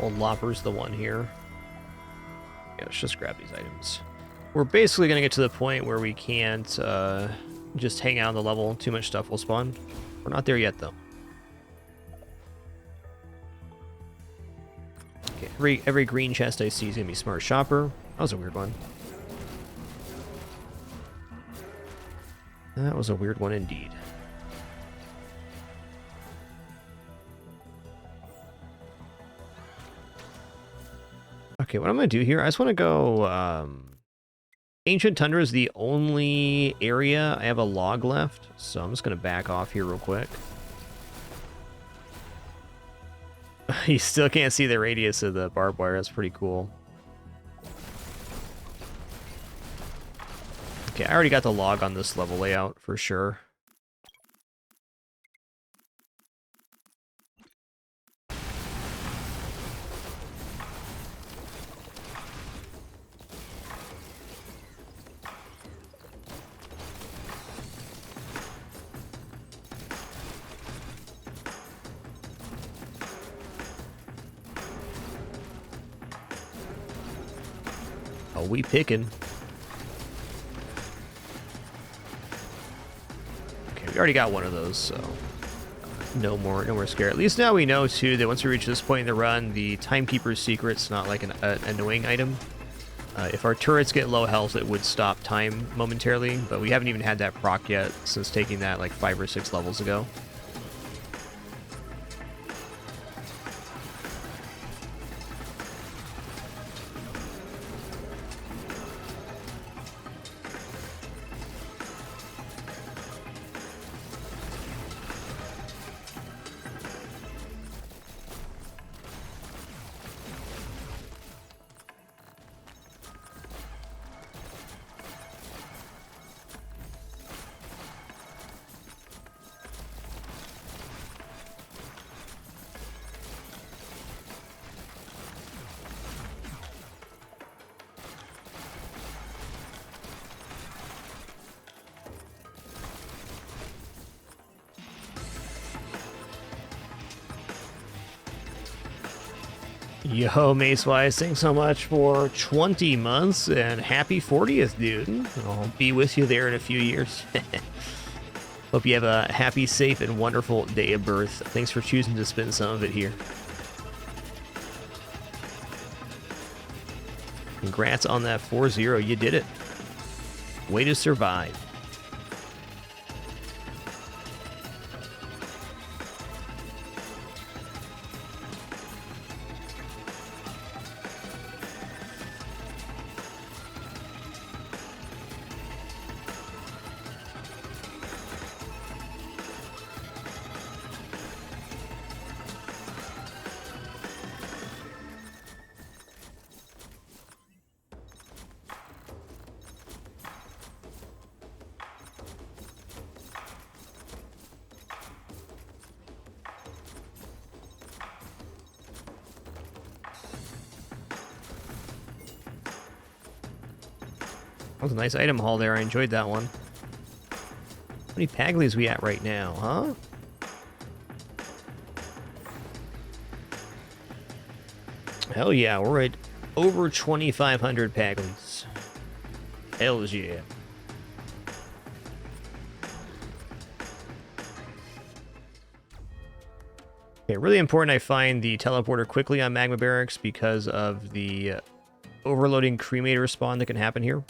Old Lopper's the one here. Yeah, let's just grab these items. We're basically going to get to the point where we can't just hang out on the level. Too much stuff will spawn. We're not there yet, though. Okay, every green chest I see is going to be Smart Shopper. That was a weird one. That was a weird one indeed. Okay, what I'm going to do here, I just want to go... Ancient Tundra is the only area I have a log left, so I'm just going to back off here real quick. You still can't see the radius of the barbed wire. That's pretty cool. Okay, I already got the log on this level layout for sure. Oh, we picking. Okay, we already got one of those, so no more scare. At least now we know too that once we reach this point in the run, the Timekeeper's Secret's not like an annoying item. If our turrets get low health, it would stop time momentarily, but we haven't even had that proc yet since taking that like 5 or 6 levels ago. Yo, Macewise, thanks so much for 20 months and happy 40th, dude. I'll be with you there in a few years. Hope you have a happy, safe, and wonderful day of birth. Thanks for choosing to spend some of it here. Congrats on that 4-0. You did it. Way to survive. That was a nice item haul there. I enjoyed that one. How many Paglies we at right now, huh? Hell yeah, we're at over 2,500 Paglies. Hell yeah. Okay, really important I find the teleporter quickly on Magma Barracks because of the overloading cremator spawn that can happen here.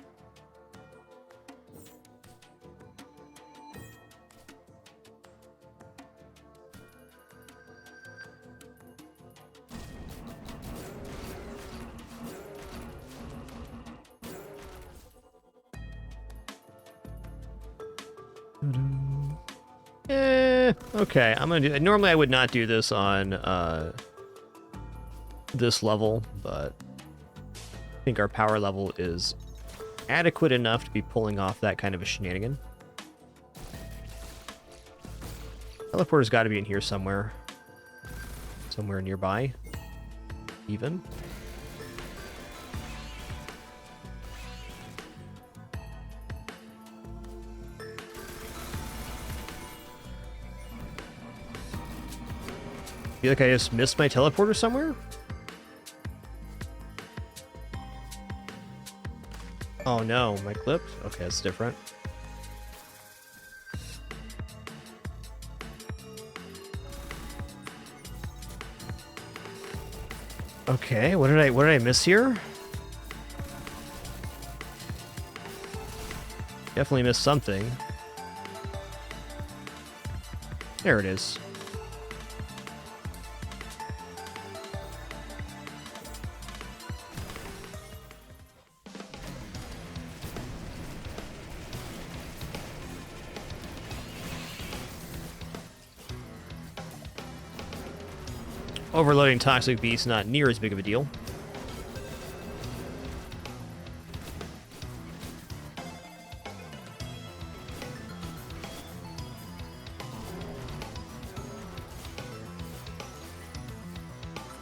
Okay, I'm gonna do. Normally, I would not do this on this level, but I think our power level is adequate enough to be pulling off that kind of a shenanigan. Teleporter's got to be in here somewhere, somewhere nearby, even. Feel like I just missed my teleporter somewhere? Oh no, my clipped? Okay, that's different. Okay, what did I miss here? Definitely missed something. There it is. Overloading toxic beasts not near as big of a deal.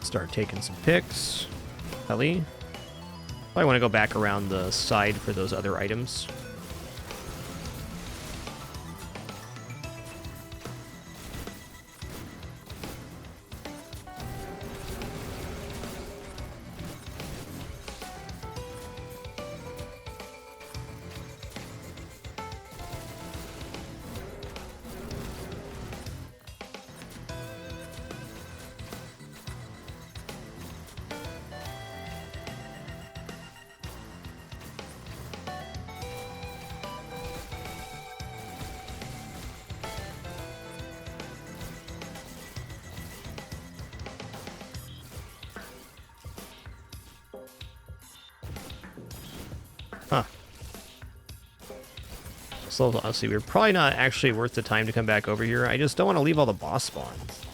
Start taking some picks. Probably want to go back around the side for those other items. Huh. So honestly, we're probably not actually worth the time to come back over here. I just don't want to leave all the boss spawns.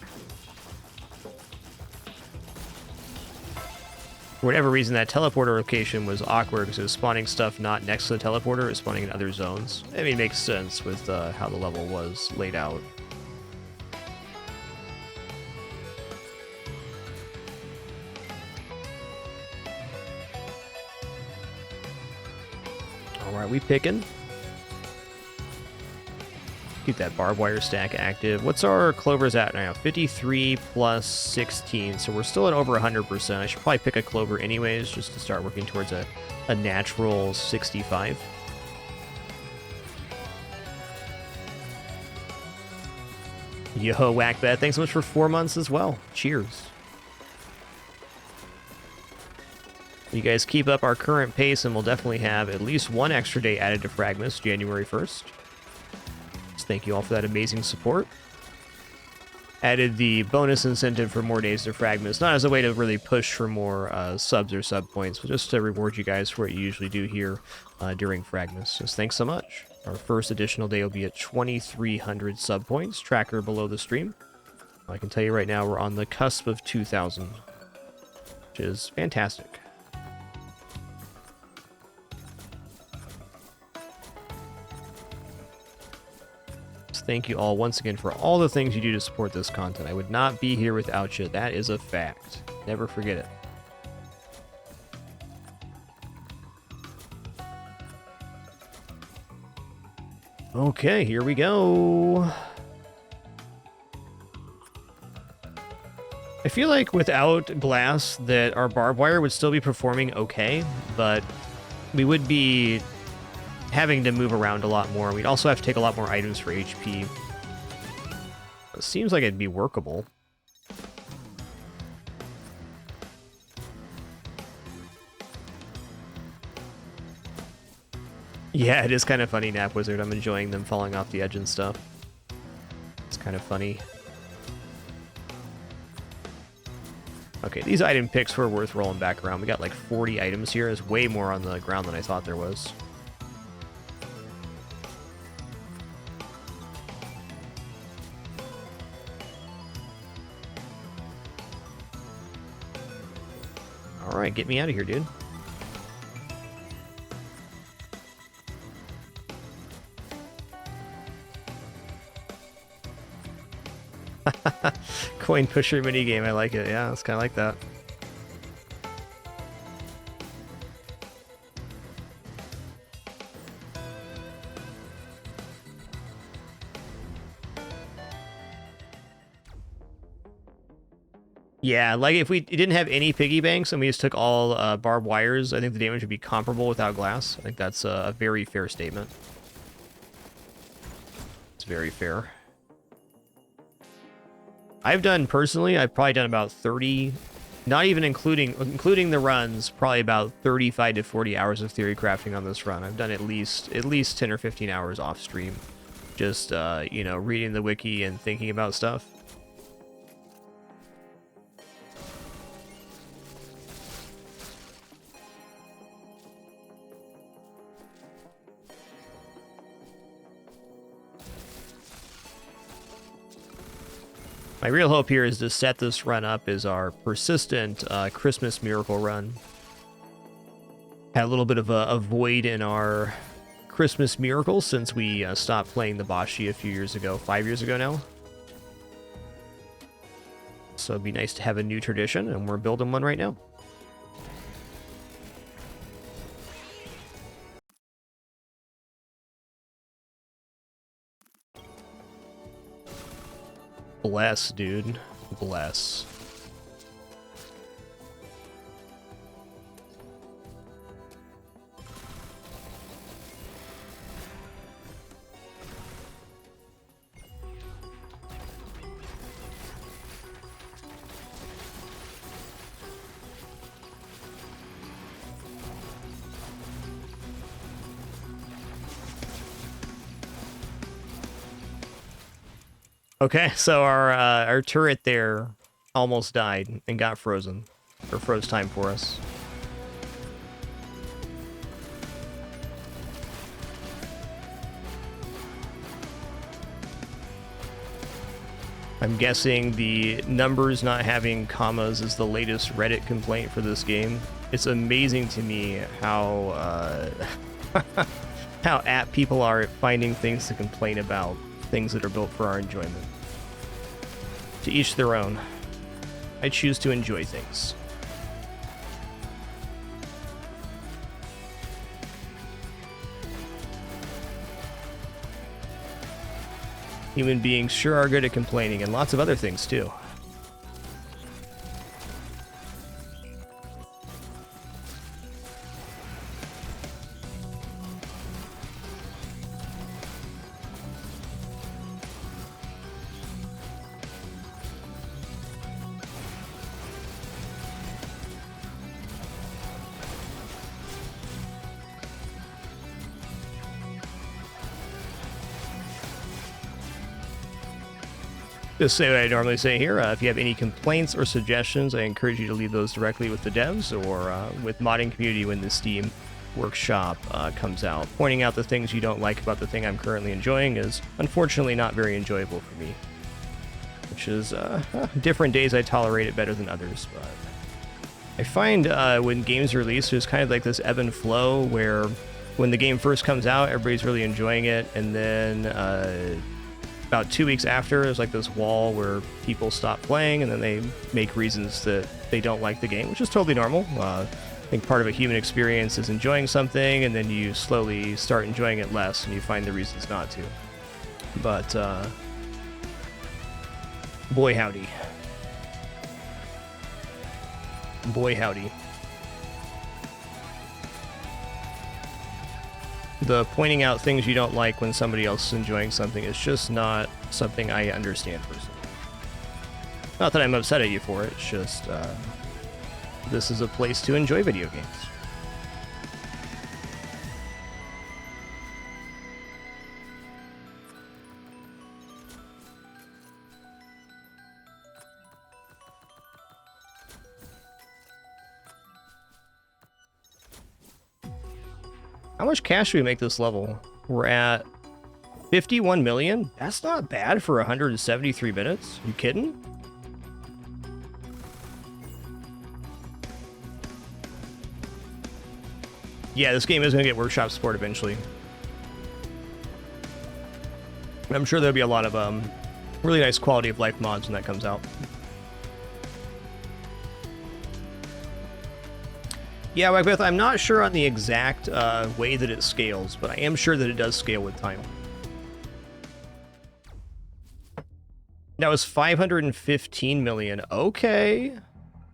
For whatever reason, that teleporter location was awkward because it was spawning stuff not next to the teleporter, it was spawning in other zones. I mean, it makes sense with how the level was laid out. Alright, we picking. Keep that barbed wire stack active. What's our clovers at now? 53 plus 16, so we're still at over 100%. I should probably pick a clover anyways, just to start working towards a natural 65. Yo, Whackbat, thanks so much for 4 months as well. Cheers. You guys keep up our current pace, and we'll definitely have at least one extra day added to fragMas January 1st. Thank you all for that amazing support. Added the bonus incentive for more days to fragMas, not as a way to really push for more subs or sub points, but just to reward you guys for what you usually do here during fragMas. Just thanks so much. Our first additional day will be at 2,300 sub points, tracker below the stream. I can tell you right now we're on the cusp of 2,000, which is fantastic. Thank you all once again for all the things you do to support this content. I would not be here without you. That is a fact. Never forget it. Okay, here we go. I feel like without glass that our barbed wire would still be performing okay, but we would be having to move around a lot more. We'd also have to take a lot more items for HP. It seems like it'd be workable. Yeah, it is kind of funny, Nap Wizard. I'm enjoying them falling off the edge and stuff. It's kind of funny. Okay, these item picks were worth rolling back around. We got like 40 items here. There's way more on the ground than I thought there was. Alright, get me out of here, dude. Coin pusher minigame, I like it. Yeah, it's kind of like that. Yeah, like if we didn't have any piggy banks and we just took all barbed wires, I think the damage would be comparable without glass. I think that's a very fair statement. It's very fair. I've probably done about 30, not even including the runs, probably about 35 to 40 hours of theory crafting on this run. I've done at least 10 or 15 hours off stream, just you know, reading the wiki and thinking about stuff. My real hope here is to set this run up as our persistent Christmas miracle run. Had a little bit of a void in our Christmas miracle since we stopped playing the Bashi a few years ago, 5 years ago now. So it'd be nice to have a new tradition, and we're building one right now. Bless, dude. Bless. Okay, so our turret there almost died and got frozen, or froze time for us. I'm guessing the numbers not having commas is the latest Reddit complaint for this game. It's amazing to me how how apt people are at finding things to complain about, things that are built for our enjoyment. To each their own. I choose to enjoy things. Human beings sure are good at complaining, and lots of other things too. Just say what I normally say here. If you have any complaints or suggestions, I encourage you to leave those directly with the devs or with modding community when the Steam workshop comes out. Pointing out the things you don't like about the thing I'm currently enjoying is unfortunately not very enjoyable for me. Which is, different days I tolerate it better than others, but I find when games release, there's kind of like this ebb and flow where when the game first comes out, everybody's really enjoying it, and then about 2 weeks after, there's like this wall where people stop playing, and then they make reasons that they don't like the game, which is totally normal. I think part of a human experience is enjoying something, and then you slowly start enjoying it less, and you find the reasons not to. But, boy howdy. Boy howdy. The pointing out things you don't like when somebody else is enjoying something is just not something I understand personally. Not that I'm upset at you for it, it's just, this is a place to enjoy video games. How much cash do we make this level? We're at 51 million? That's not bad for 173 minutes. You kidding? Yeah, this game is going to get workshop support eventually. I'm sure there'll be a lot of really nice quality of life mods when that comes out. Yeah, Macbeth, I'm not sure on the exact way that it scales, but I am sure that it does scale with time. That was 515 million. Okay.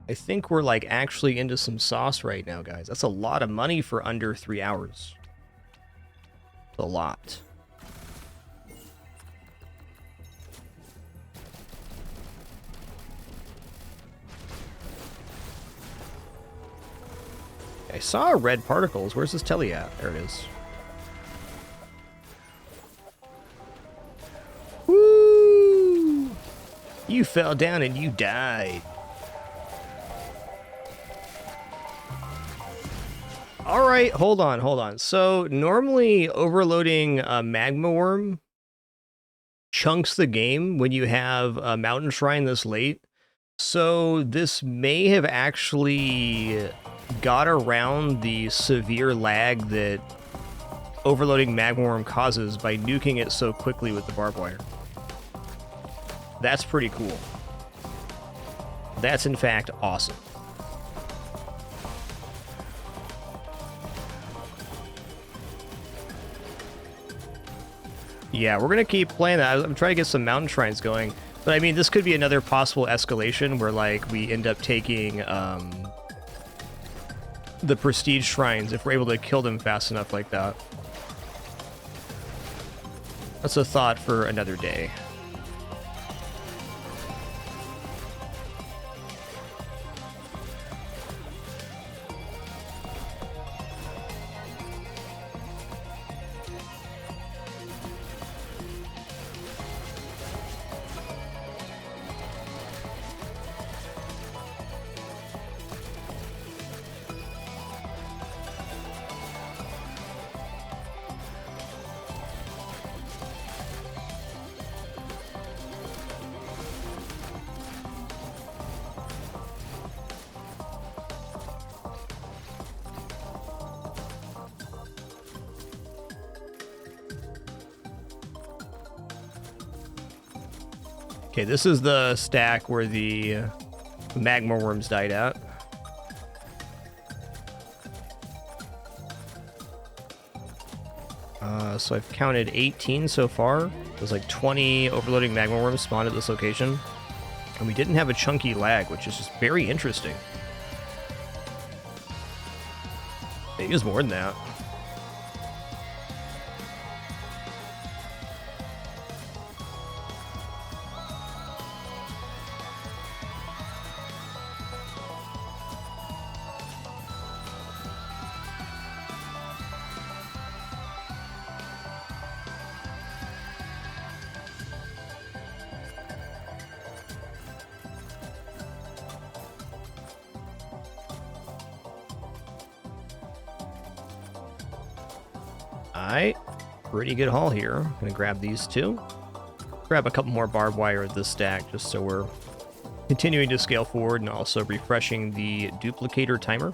I think we're like actually into some sauce right now, guys. That's a lot of money for under 3 hours. It's a lot. I saw red particles. Where's this telly at? There it is. Woo! You fell down and you died. All right, hold on. So normally overloading a magma worm chunks the game when you have a mountain shrine this late. So this may have actually got around the severe lag that overloading magma worm causes by nuking it so quickly with the barbed wire. That's pretty cool. That's in fact awesome. Yeah, we're gonna keep playing that. I'm trying to get some mountain shrines going. But I mean, this could be another possible escalation where, like, we end up taking the prestige shrines if we're able to kill them fast enough like that. That's a thought for another day. Okay, this is the stack where the magma worms died at. So I've counted 18 so far. There's like 20 overloading magma worms spawned at this location. And we didn't have a chunky lag, which is just very interesting. Maybe it's more than that. Alright, pretty good haul here. I'm gonna grab these two. Grab a couple more barbed wire at this stack just so we're continuing to scale forward and also refreshing the duplicator timer.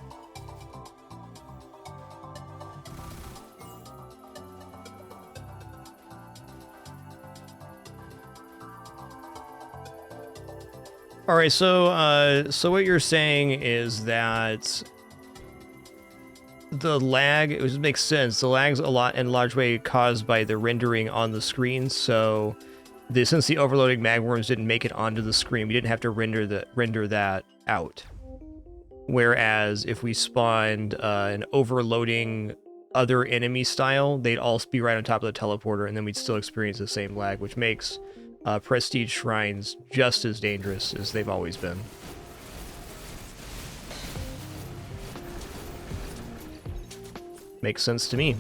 Alright, so what you're saying is that the lag, it makes sense. The lag's a lot in large way caused by the rendering on the screen. So, since the overloading magworms didn't make it onto the screen, we didn't have to render that out. Whereas if we spawned an overloading other enemy style, they'd all be right on top of the teleporter, and then we'd still experience the same lag, which makes prestige shrines just as dangerous as they've always been. Makes sense to me.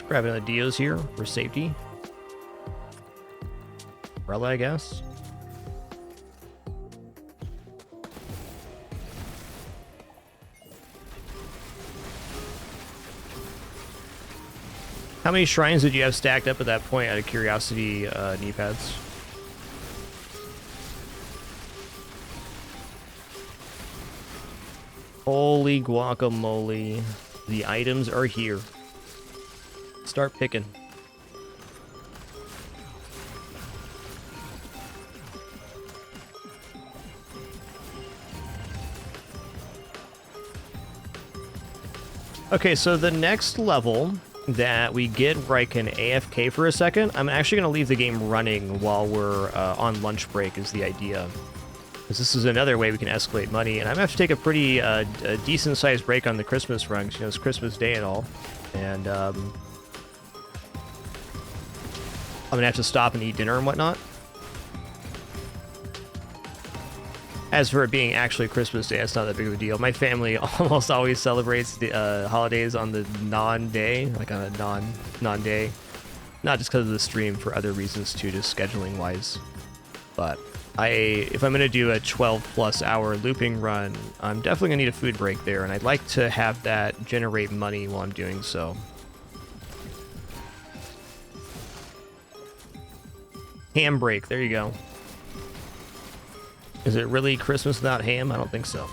Grabbing the Dios here for safety. Umbrella, I guess. How many shrines did you have stacked up at that point, out of curiosity, knee pads? Holy guacamole. The items are here. Start picking. Okay, so the next level that we get where I can AFK for a second, I'm actually going to leave the game running while we're on lunch break is the idea. Because this is another way we can escalate money, and I'm going to have to take a pretty a decent-sized break on the Christmas runs. You know, it's Christmas Day and all. And, I'm gonna have to stop and eat dinner and whatnot. As for it being actually Christmas Day, it's not that big of a deal. My family almost always celebrates the holidays on the non-day, like on a non-day. Not just because of the stream, for other reasons too, just scheduling wise. But if I'm gonna do a 12+ hour looping run, I'm definitely gonna need a food break there, and I'd like to have that generate money while I'm doing so. Ham break, there you go. Is it really Christmas without ham? I don't think so.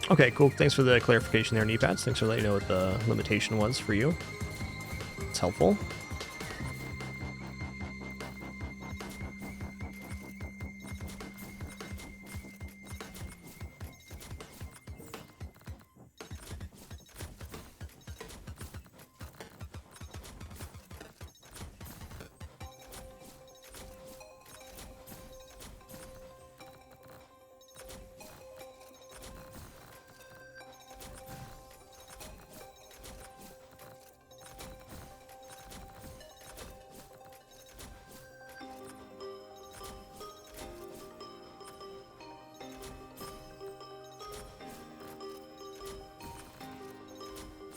Okay, cool. Thanks for the clarification there, Kneepads. Thanks for letting me know what the limitation was for you. It's helpful.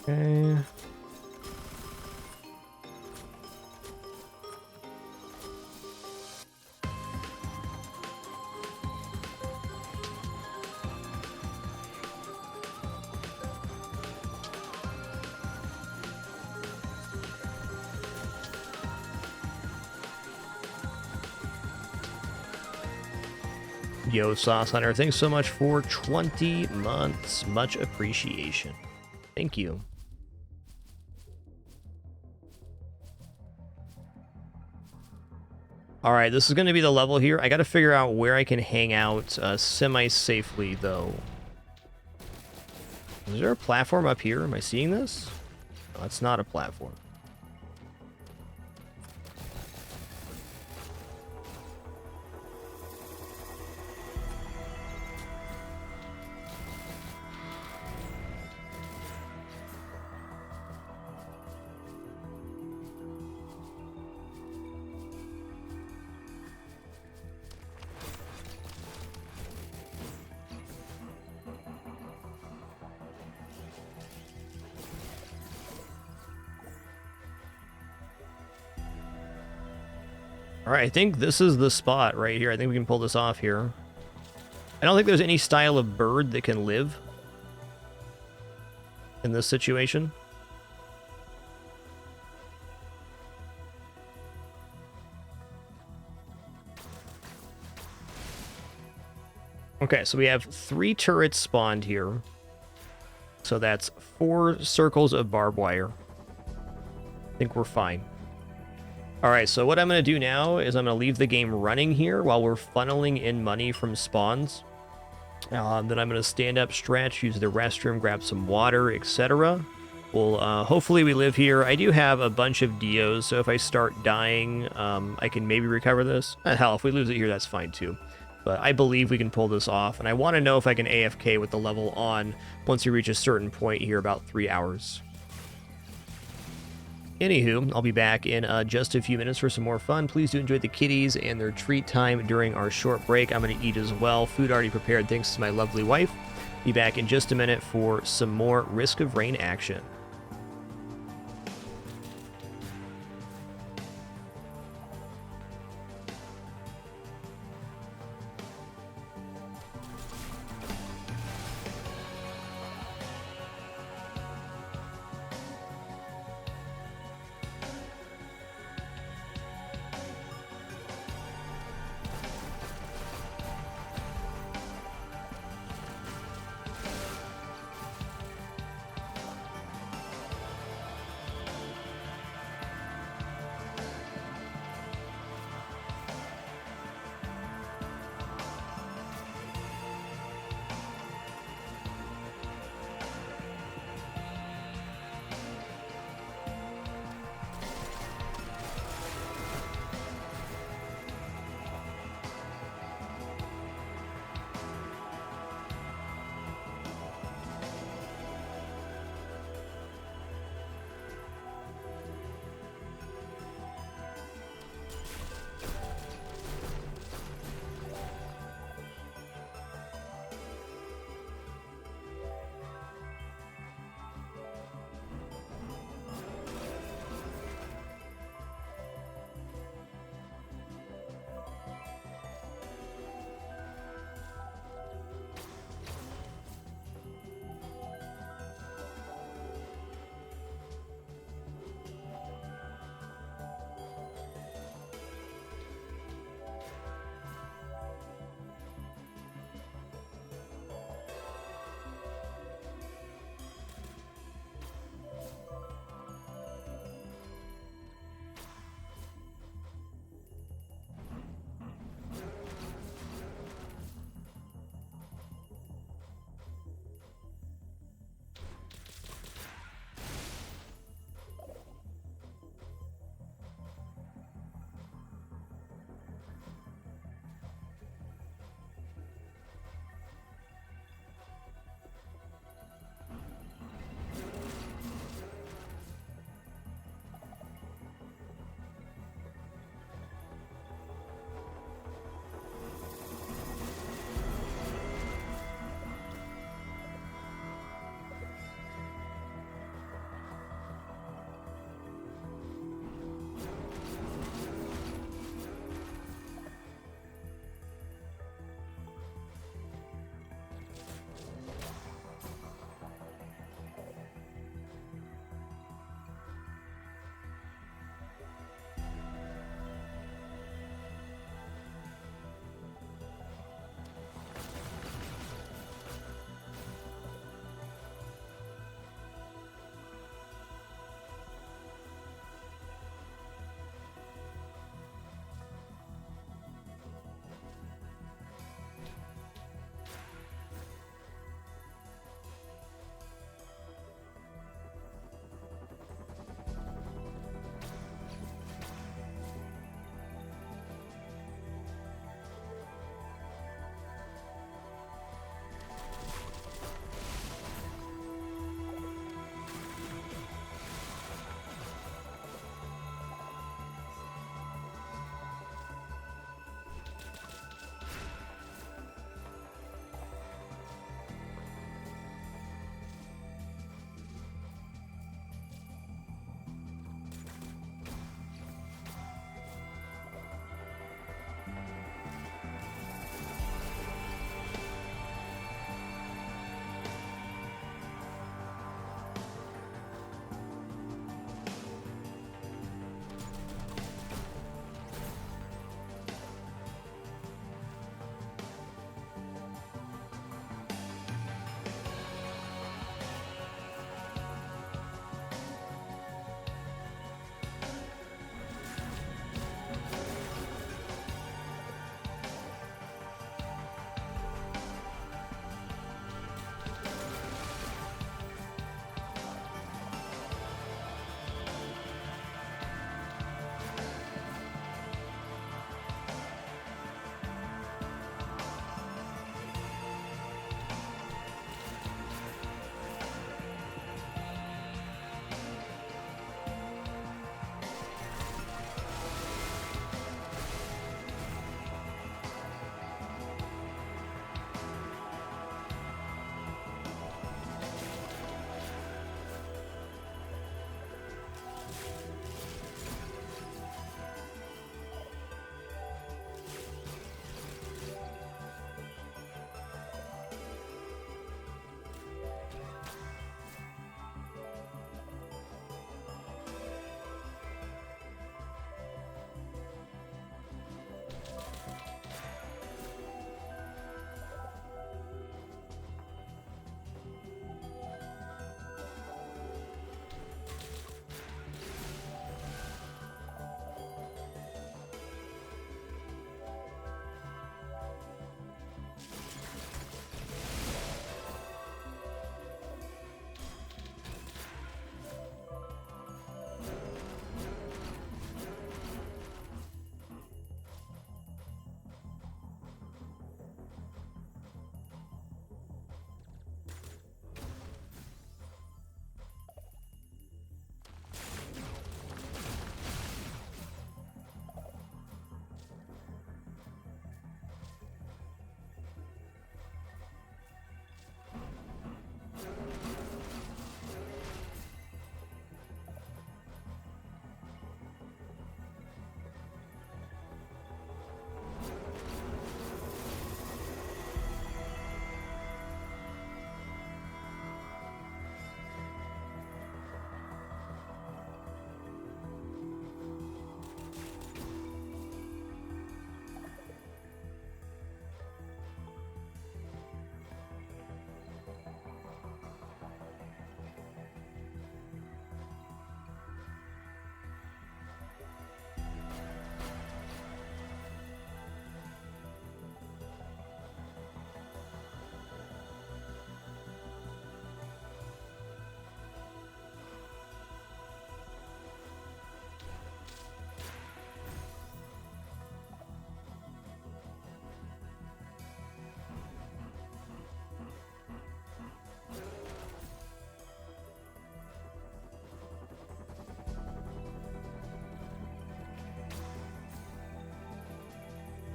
Okay. Yo, Sauce Hunter, thanks so much for 20 months. Much appreciation. Thank you. All right, this is going to be the level here. I got to figure out where I can hang out semi-safely, though. Is there a platform up here? Am I seeing this? No, it's not a platform. All right, I think this is the spot right here. I think we can pull this off here. I don't think there's any style of bird that can live in this situation. Okay, so we have 3 turrets spawned here. So that's 4 circles of barbed wire. I think we're fine. All right, so what I'm going to do now is I'm going to leave the game running here while we're funneling in money from spawns. Then I'm going to stand up, stretch, use the restroom, grab some water, etc. Well, hopefully we live here. I do have a bunch of Dios, so if I start dying, I can maybe recover this. Hell, if we lose it here, that's fine too. But I believe we can pull this off, and I want to know if I can AFK with the level on once we reach a certain point here, about 3 hours. Anywho, I'll be back in just a few minutes for some more fun. Please do enjoy the kitties and their treat time during our short break. I'm going to eat as well. Food already prepared thanks to my lovely wife. Be back in just a minute for some more Risk of Rain action.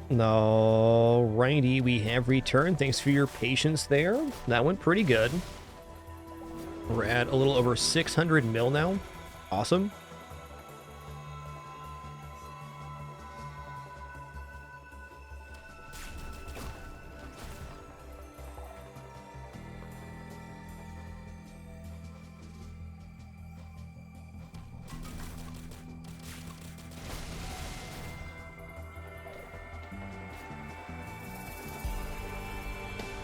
Alrighty, we have returned. Thanks for your patience there. That went pretty good. We're at a little over 600 mil now. Awesome.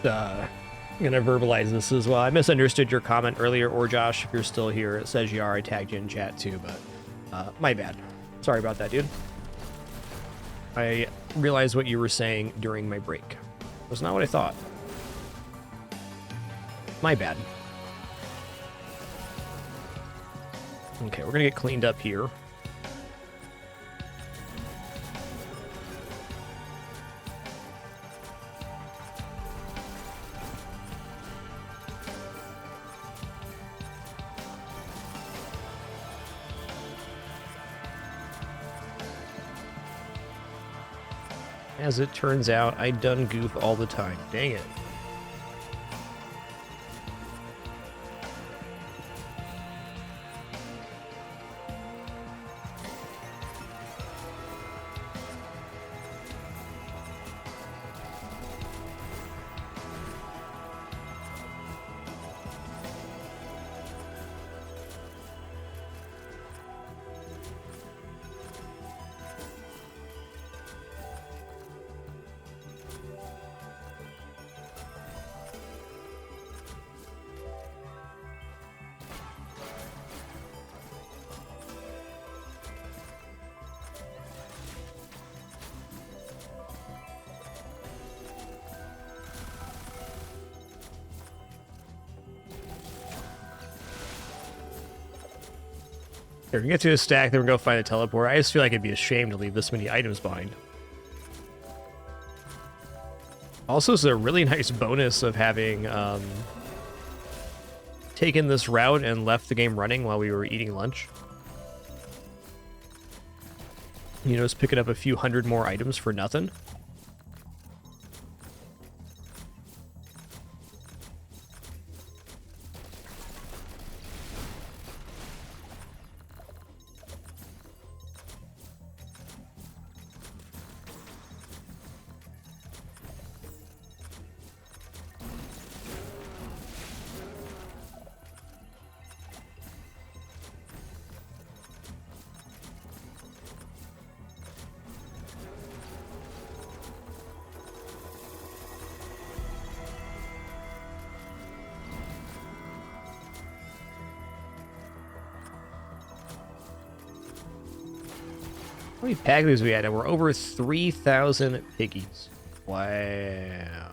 I'm gonna verbalize this as well. I misunderstood your comment earlier, or Josh, if you're still here. It says you are. I tagged you in chat too, but my bad. Sorry about that, dude. I realized what you were saying during my break. It was not what I thought. My bad. Okay, we're gonna get cleaned up here. As it turns out, I done goof all the time. Dang it. Here, we can get to a stack, then we're going to find a teleport. I just feel like it'd be a shame to leave this many items behind. Also, it's a really nice bonus of having taken this route and left the game running while we were eating lunch. You know, just picking up a few hundred more items for nothing. How many packages we had? And we're over 3,000 piggies. Wow.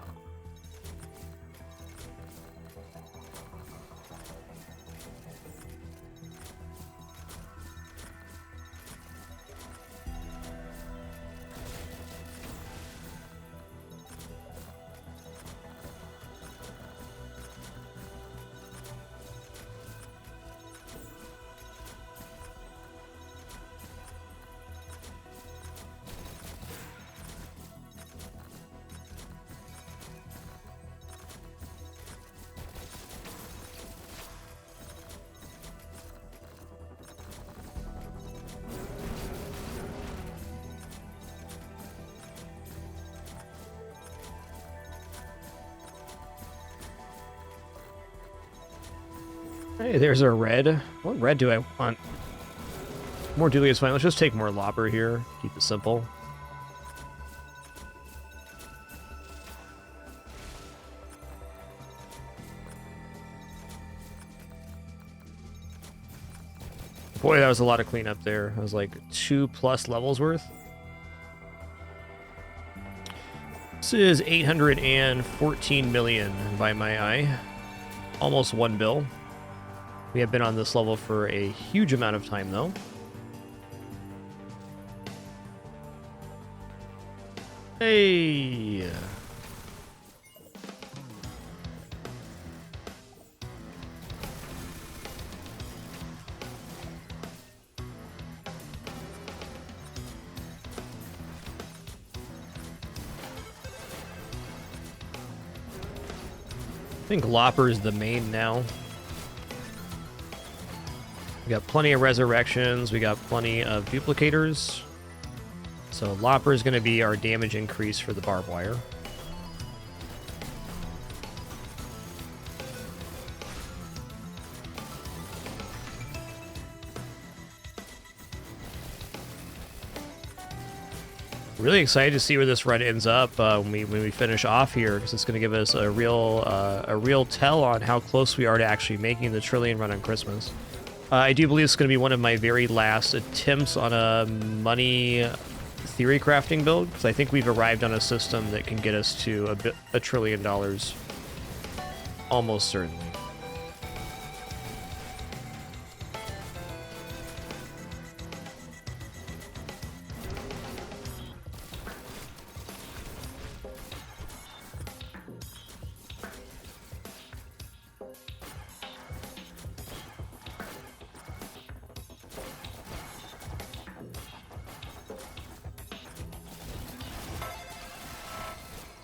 Hey, there's a red. What red do I want? More dually is fine. Let's just take more lopper here. Keep it simple. Boy, that was a lot of cleanup there. That was like 2+ levels worth. This is 814 million by my eye. Almost 1 bill. We have been on this level for a huge amount of time, though. Hey! think Lopper is the main now. We got plenty of resurrections. We got plenty of duplicators. So Lopper is going to be our damage increase for the barbed wire. Really excited to see where this run ends up when we finish off here, because it's going to give us a real tell on how close we are to actually making the trillion run on Christmas. I do believe it's going to be one of my very last attempts on a money theory crafting build, because I think we've arrived on a system that can get us to $1 trillion, almost certainly.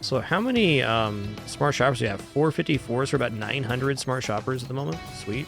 So how many smart shoppers do you have? 454, so we're about 900 smart shoppers at the moment. Sweet.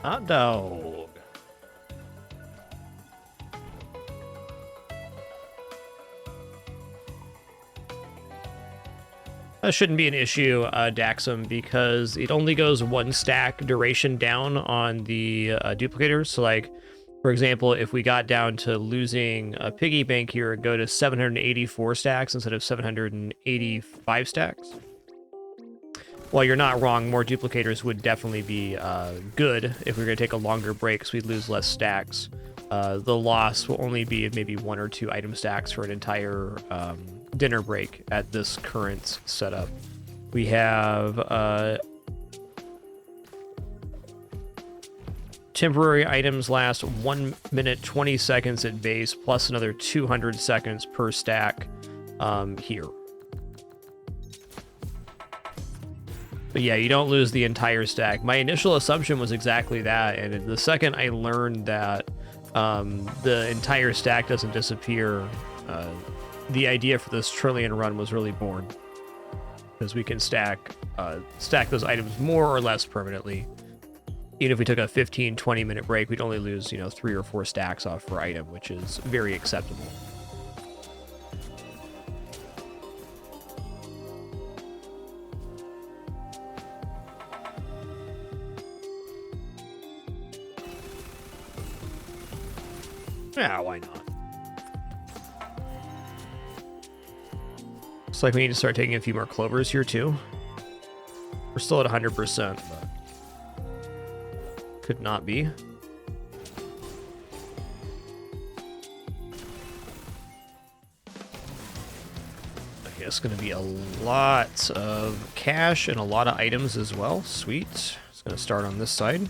Hot dog. That shouldn't be an issue, Daxum, because it only goes one stack duration down on the duplicators. So, like, for example, if we got down to losing a piggy bank here and go to 784 stacks instead of 785 stacks. Well, you're not wrong. More duplicators would definitely be good if we were going to take a longer break, so we'd lose less stacks. The loss will only be maybe 1 or 2 item stacks for an entire dinner break at this current setup. We have temporary items last 1 minute 20 seconds at base, plus another 200 seconds per stack here. But yeah, you don't lose the entire stack. My initial assumption was exactly that, and the second I learned that the entire stack doesn't disappear, the idea for this trillion run was really born. Because we can stack those items more or less permanently. Even if we took a 15-20 minute break, we'd only lose, 3 or 4 stacks off per item, which is very acceptable. Yeah, why not? Looks like we need to start taking a few more clovers here, too. We're still at 100%, but could not be. Okay, it's going to be a lot of cash and a lot of items as well. Sweet. It's going to start on this side.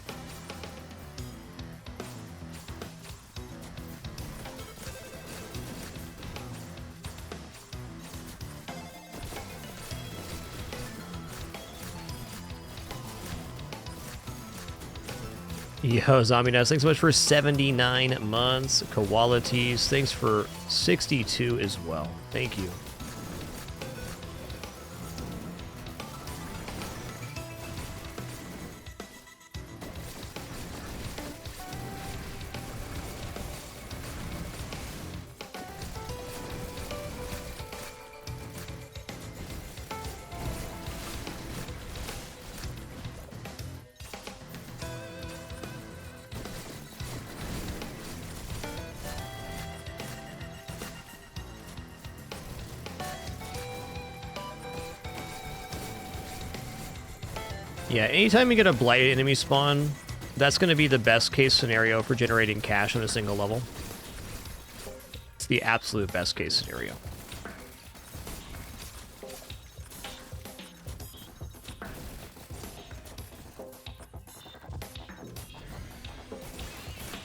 Yo, Zombie Nuts, thanks so much for 79 months. Koalities, thanks for 62 as well. Thank you. Yeah, anytime you get a blighted enemy spawn, that's going to be the best case scenario for generating cash on a single level. It's the absolute best case scenario.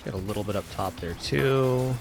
Get a little bit up top there too.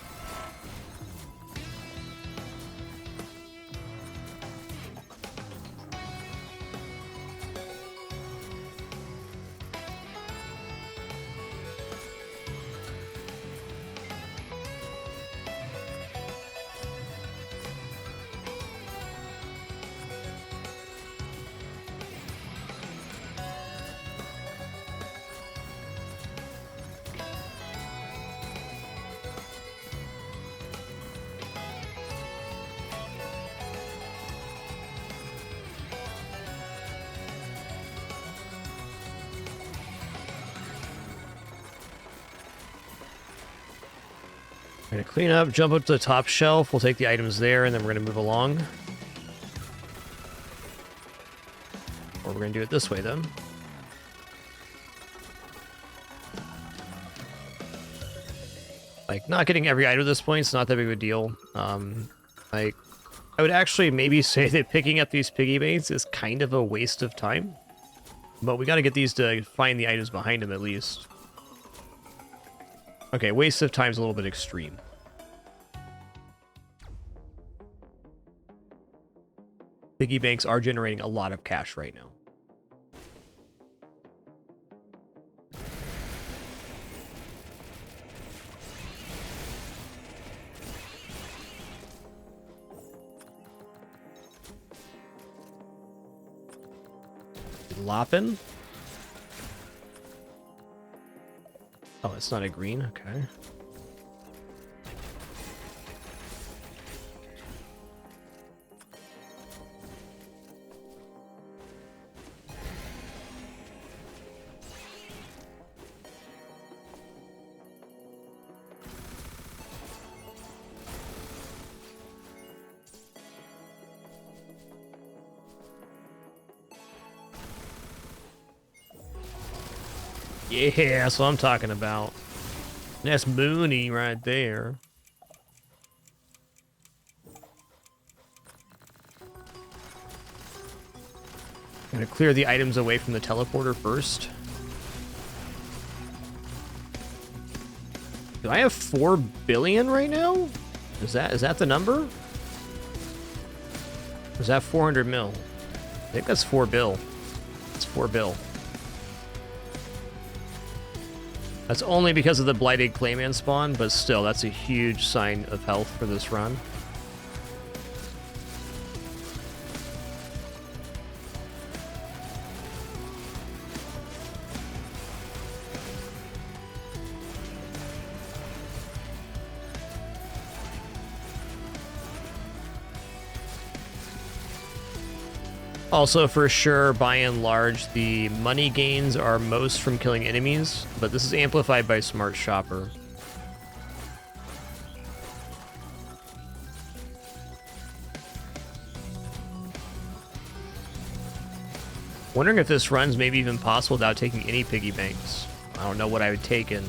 We're going to clean up, jump up to the top shelf. We'll take the items there, and then we're going to move along. Or we're going to do it this way, then. Like, not getting every item at this point is not that big of a deal. Like, I would actually maybe say that picking up these piggy banks is kind of a waste of time. But we got to get these to find the items behind them, at least. Okay, waste of time is a little bit extreme. Piggy banks are generating a lot of cash right now. Loppin'? Oh, it's not a green? Okay. Yeah, that's what I'm talking about. That's Mooney right there. I'm gonna clear the items away from the teleporter first. Do I have 4 billion right now? Is that the number? Or is that 400 mil? I think that's 4 bill. It's 4 bill. That's only because of the Blighted Clayman spawn, but still, that's a huge sign of health for this run. Also, for sure, by and large, the money gains are most from killing enemies, but this is amplified by Smart Shopper. Wondering if this run's maybe even possible without taking any piggy banks. I don't know what I would take in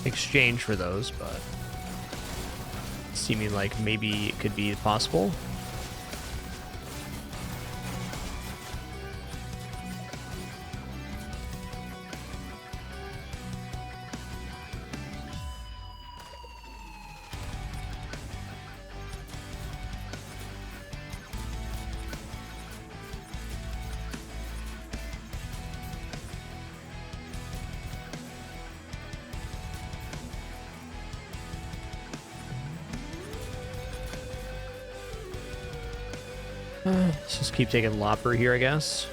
exchange for those, but seeming like maybe it could be possible. Let's just keep taking Lopper here, I guess.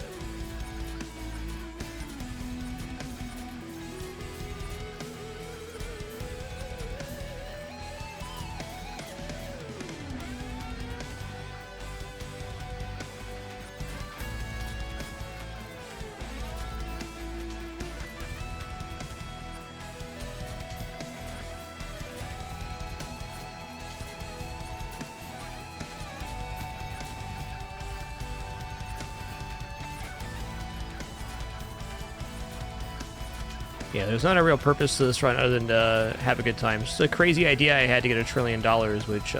Yeah, there's not a real purpose to this run other than to have a good time. It's just a crazy idea I had to get $1 trillion, which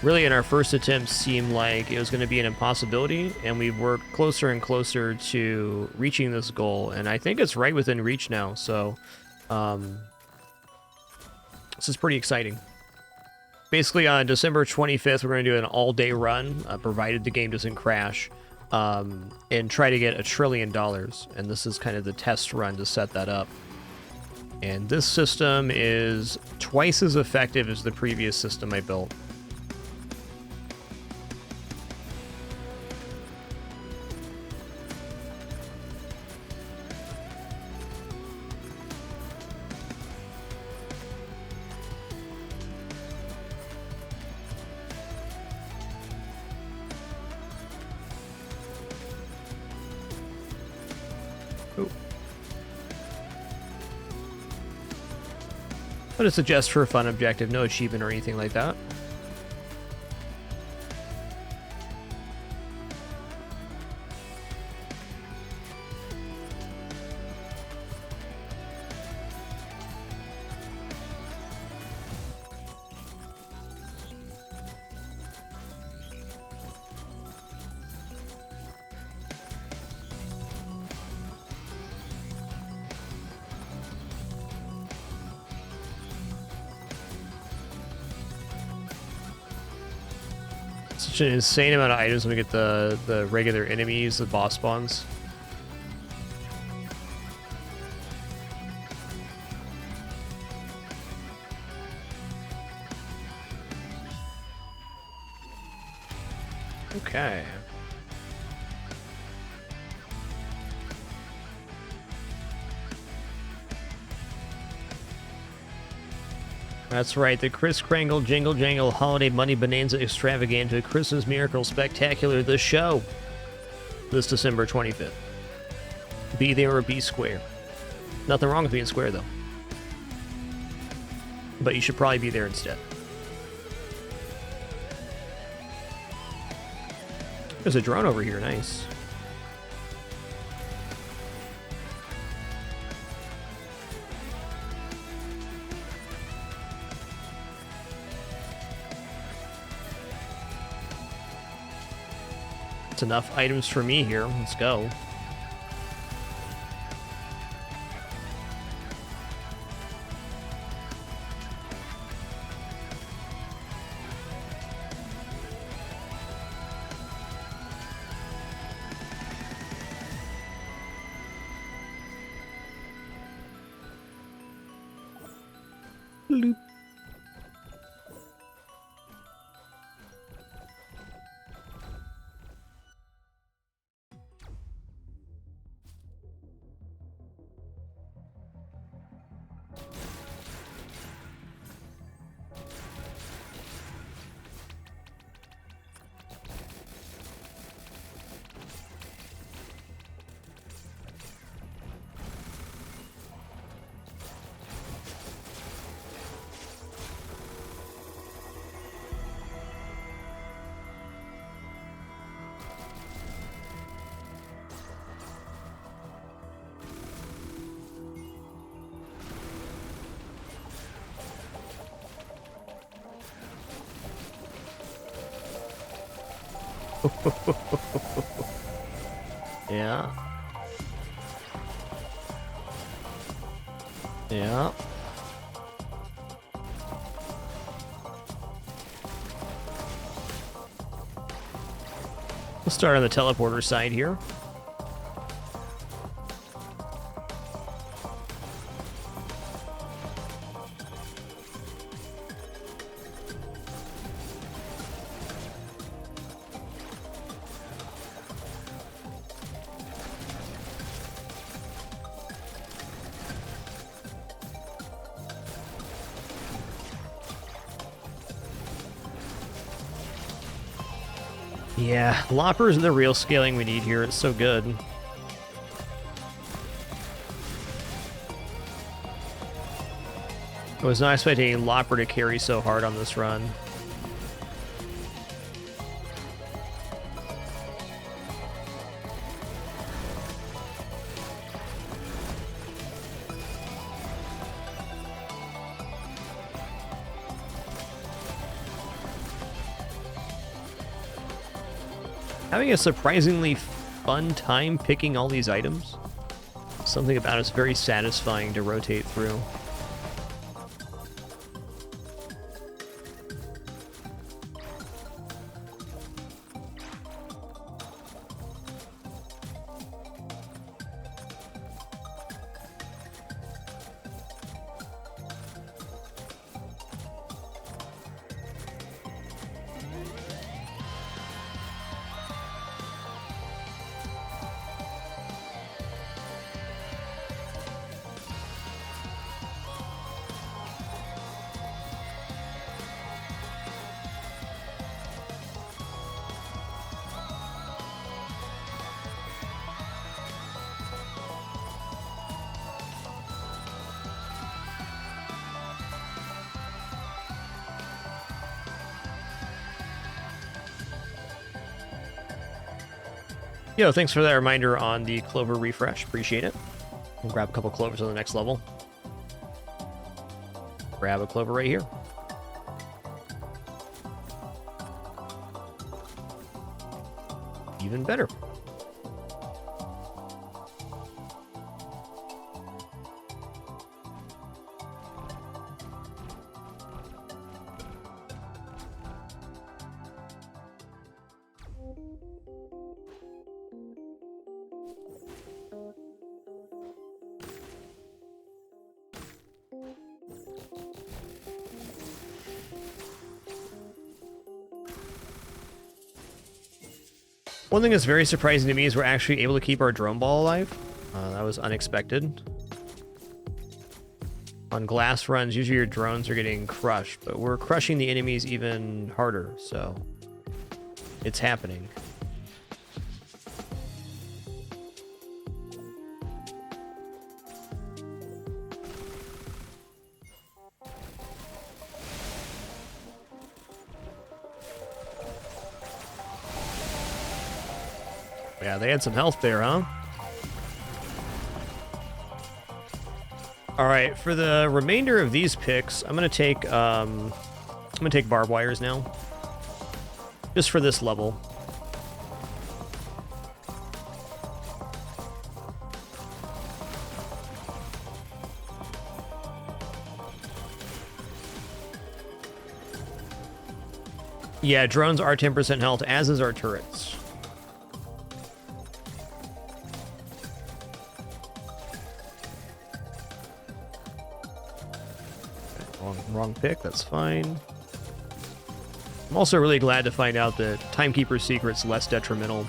really in our first attempt seemed like it was going to be an impossibility, and we've worked closer and closer to reaching this goal, and I think it's right within reach now, so this is pretty exciting. Basically, on December 25th, we're going to do an all-day run, provided the game doesn't crash, and try to get $1 trillion, and this is kind of the test run to set that up. And this system is twice as effective as the previous system I built. But it's just for a fun objective, no achievement or anything like that. Such an insane amount of items when we get the regular enemies, the boss spawns. Okay. That's right, the Kris Kringle Jingle Jangle Holiday Money Bonanza Extravaganza Christmas Miracle Spectacular, the show, this December 25th. Be there or be square. Nothing wrong with being square, though. But you should probably be there instead. There's a drone over here, nice. That's enough items for me here. Let's go. Bloop. Yeah. Yeah. We'll start on the teleporter side here. Yeah, loppers are the real scaling we need here. It's so good. I was not expecting a lopper to carry so hard on this run. having a surprisingly fun time picking all these items. Something about it's very satisfying to rotate through. Yo, thanks for that reminder on the clover refresh. Appreciate it. We'll grab a couple clovers on the next level. Grab a clover right here. Even better. One thing that's very surprising to me is we're actually able to keep our drone ball alive. That was unexpected. On glass runs, usually your drones are getting crushed, but we're crushing the enemies even harder, so it's happening. Yeah, they had some health there, huh? All right, for the remainder of these picks, I'm gonna take barbed wires now, just for this level. Yeah, drones are 10% health, as is our turrets. Wrong pick, that's fine. I'm also really glad to find out that Timekeeper Secret's less detrimental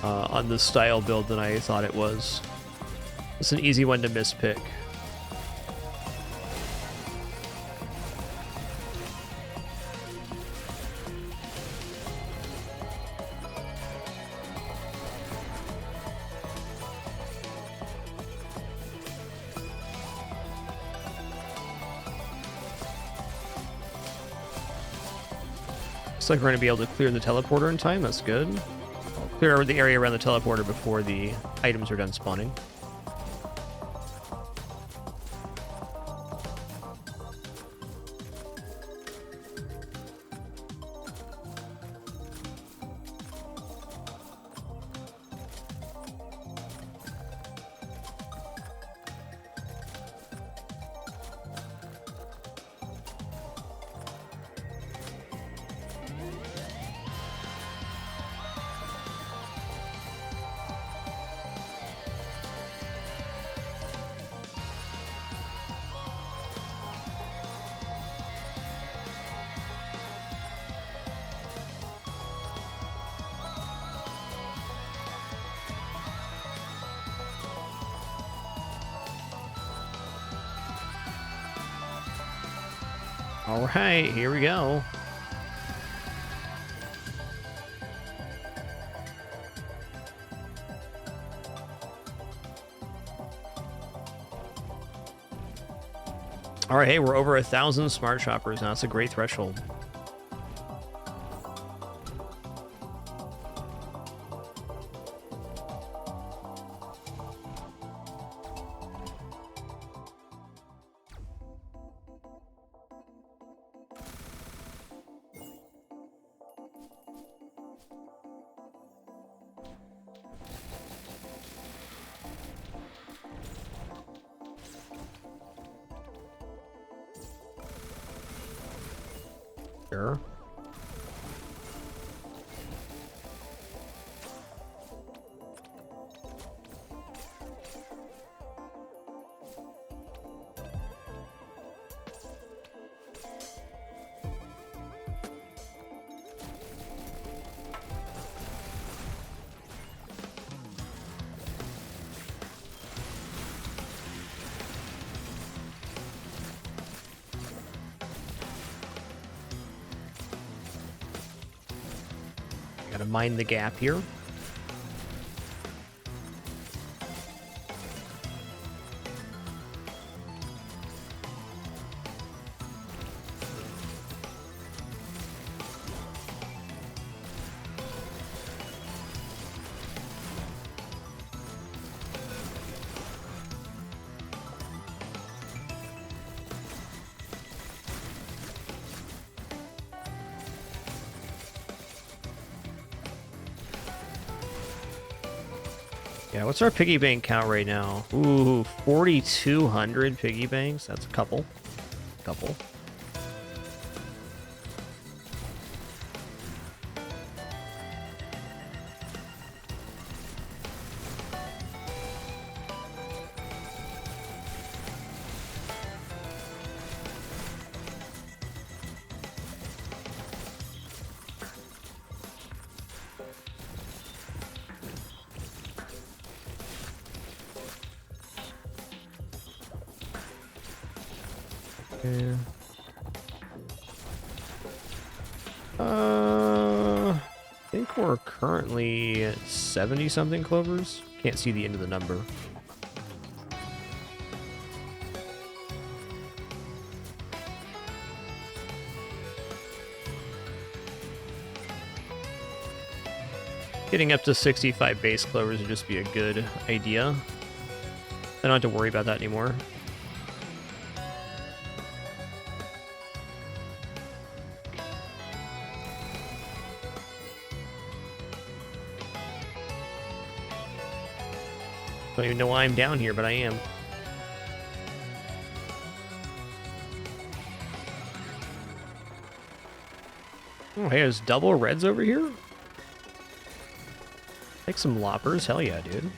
on this style build than I thought it was. It's an easy one to mispick. Looks like we're going to be able to clear the teleporter in time. That's good. I'll clear the area around the teleporter before the items are done spawning. All right, here we go. All right, hey, we're over 1,000 smart shoppers now. That's a great threshold. Sure. Gotta mind the gap here. Yeah, what's our piggy bank count right now? Ooh, 4,200 piggy banks. That's a couple. Couple. Yeah. I think we're currently at 70 something clovers. Can't see the end of the number. Getting up to 65 base clovers would just be a good idea. I don't have to worry about that anymore. Don't even know why I'm down here, but I am. Oh, hey, there's double reds over here? Take some loppers. Hell yeah, dude.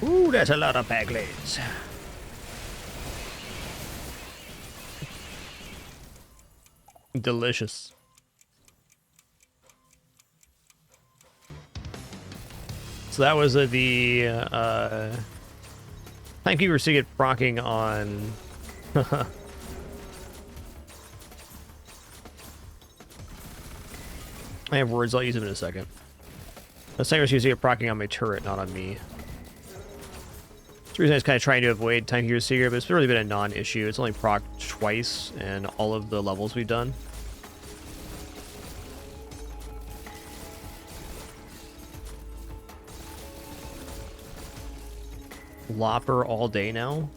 Ooh, that's a lot of paglets. Delicious. So that was the timekeeper Sigurd procking on. I have words, I'll use them in a second. The timekeeper Sigurd procking on my turret, not on me. That's the reason I was kind of trying to avoid timekeeper Sigurd, but it's really been a non-issue. It's only procced twice in all of the levels we've done. Lopper all day now.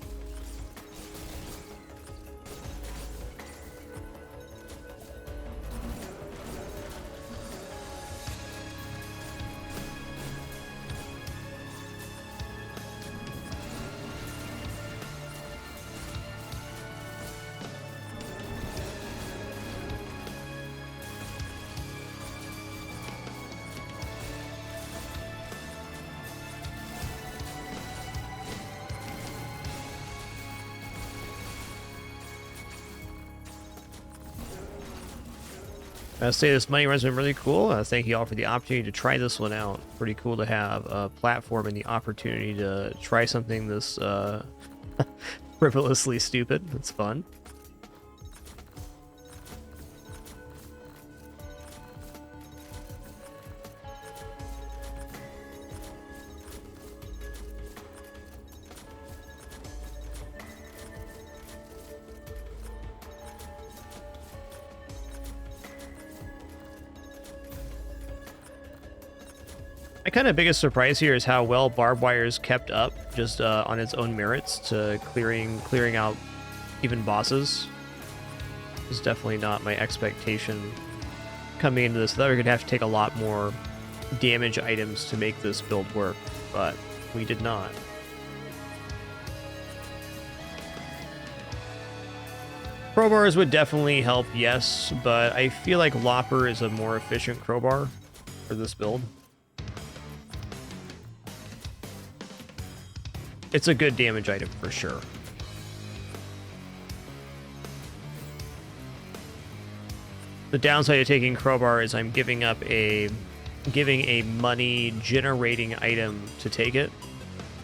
I say this money run's been really cool. Thank you all for the opportunity to try this one out. Pretty cool to have a platform and the opportunity to try something this Frivolously stupid. That's fun. My kind of biggest surprise here is how well barbed wire's kept up just on its own merits to clearing out even bosses. It's definitely not my expectation coming into this. I thought we were gonna have to take a lot more damage items to make this build work, but we did not. Crowbars would definitely help, yes, but I feel like Lopper is a more efficient crowbar for this build. It's a good damage item for sure. The downside of taking crowbar is I'm giving a money generating item to take it,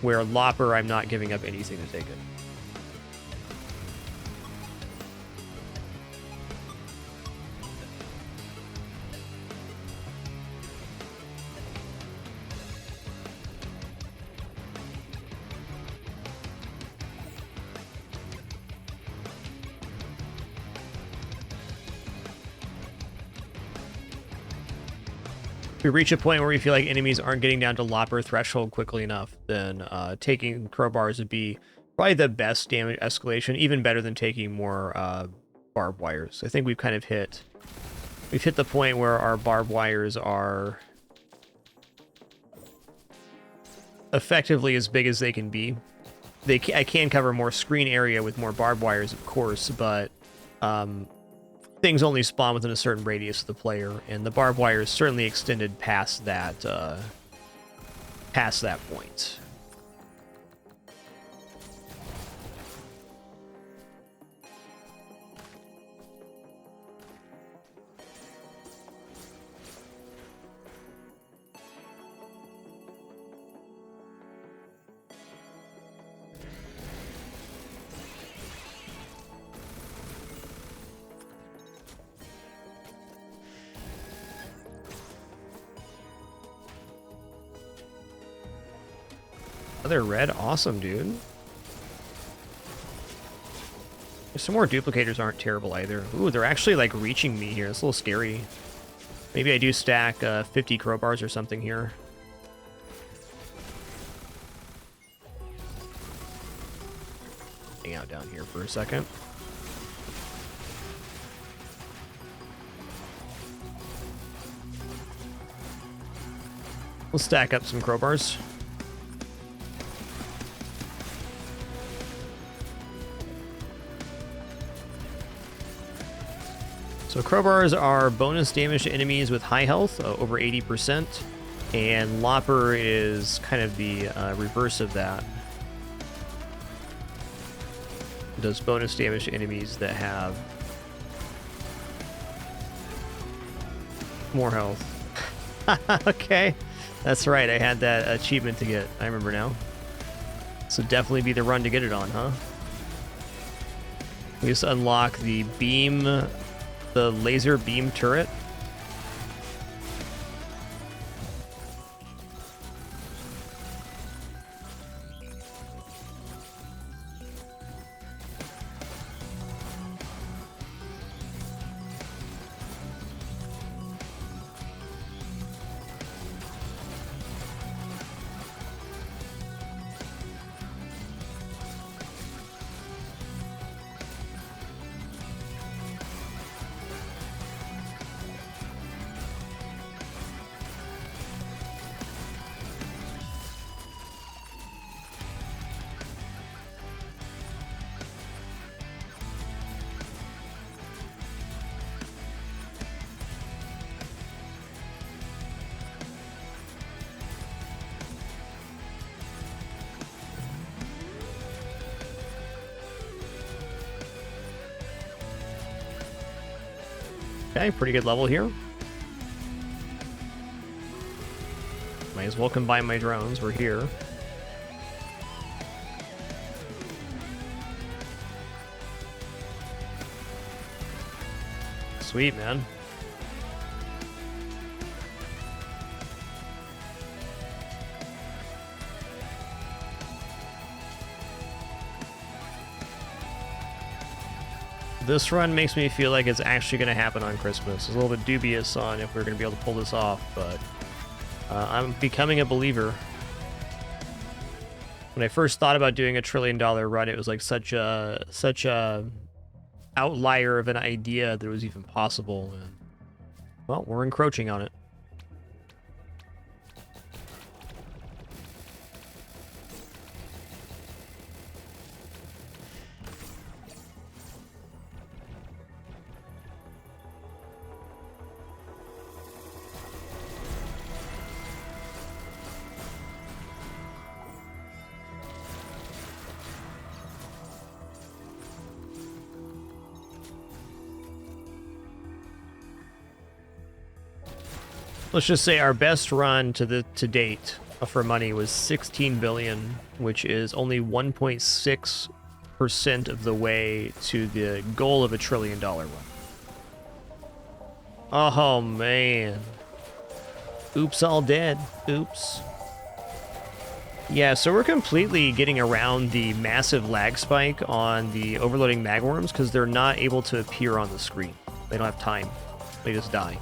where Lopper I'm not giving up anything to take it. If we reach a point where we feel like enemies aren't getting down to Lopper threshold quickly enough, then taking crowbars would be probably the best damage escalation, even better than taking more barbed wires. I think we've kind of hit the point where our barbed wires are effectively as big as they can be. I can cover more screen area with more barbed wires, of course, but things only spawn within a certain radius of the player, and the barbed wire is certainly extended past that point. Other red, awesome, dude. Some more duplicators aren't terrible either. Ooh, they're actually like reaching me here. It's a little scary. Maybe I do stack 50 crowbars or something here. Hang out down here for a second. We'll stack up some crowbars. So crowbars are bonus damage to enemies with high health, over 80%, and Lopper is kind of the reverse of that. It does bonus damage to enemies that have more health. Okay, that's right, I had that achievement to get, I remember now. So definitely be the run to get it on, huh? We just unlock the laser beam turret. Okay, pretty good level here. Might as well combine my drones. We're here. Sweet, man. This run makes me feel like it's actually going to happen on Christmas. It's a little bit dubious on if we're going to be able to pull this off, but I'm becoming a believer. When I first thought about doing a $1 trillion run, it was like such a outlier of an idea that it was even possible. And, well, we're encroaching on it. Let's just say our best run to date for money was 16 billion, which is only 1.6% of the way to the goal of a $1 trillion run. Oh man. Oops, all dead. Oops. Yeah, so we're completely getting around the massive lag spike on the overloading magworms because they're not able to appear on the screen. They don't have time. They just die.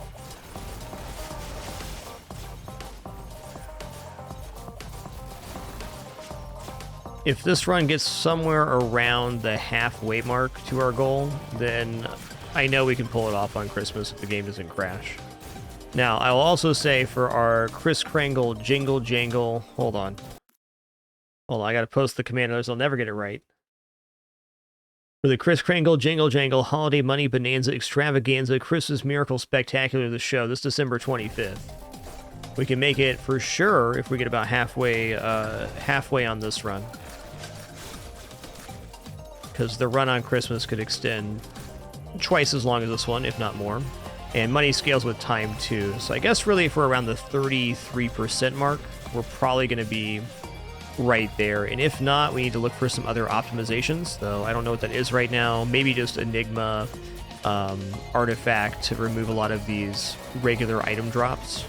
If this run gets somewhere around the halfway mark to our goal, then I know we can pull it off on Christmas if the game doesn't crash. Now, I will also say for our Kris Kringle Jingle Jangle... Hold on, I gotta post the command, others I'll never get it right. For the Kris Kringle Jingle Jangle Holiday Money Bonanza Extravaganza Christmas Miracle Spectacular, the show, this December 25th. We can make it for sure if we get about halfway on this run. Because the run on Christmas could extend twice as long as this one, if not more. And money scales with time, too. So I guess really if we're around the 33% mark, we're probably going to be right there. And if not, we need to look for some other optimizations, though I don't know what that is right now. Maybe just Enigma artifact to remove a lot of these regular item drops.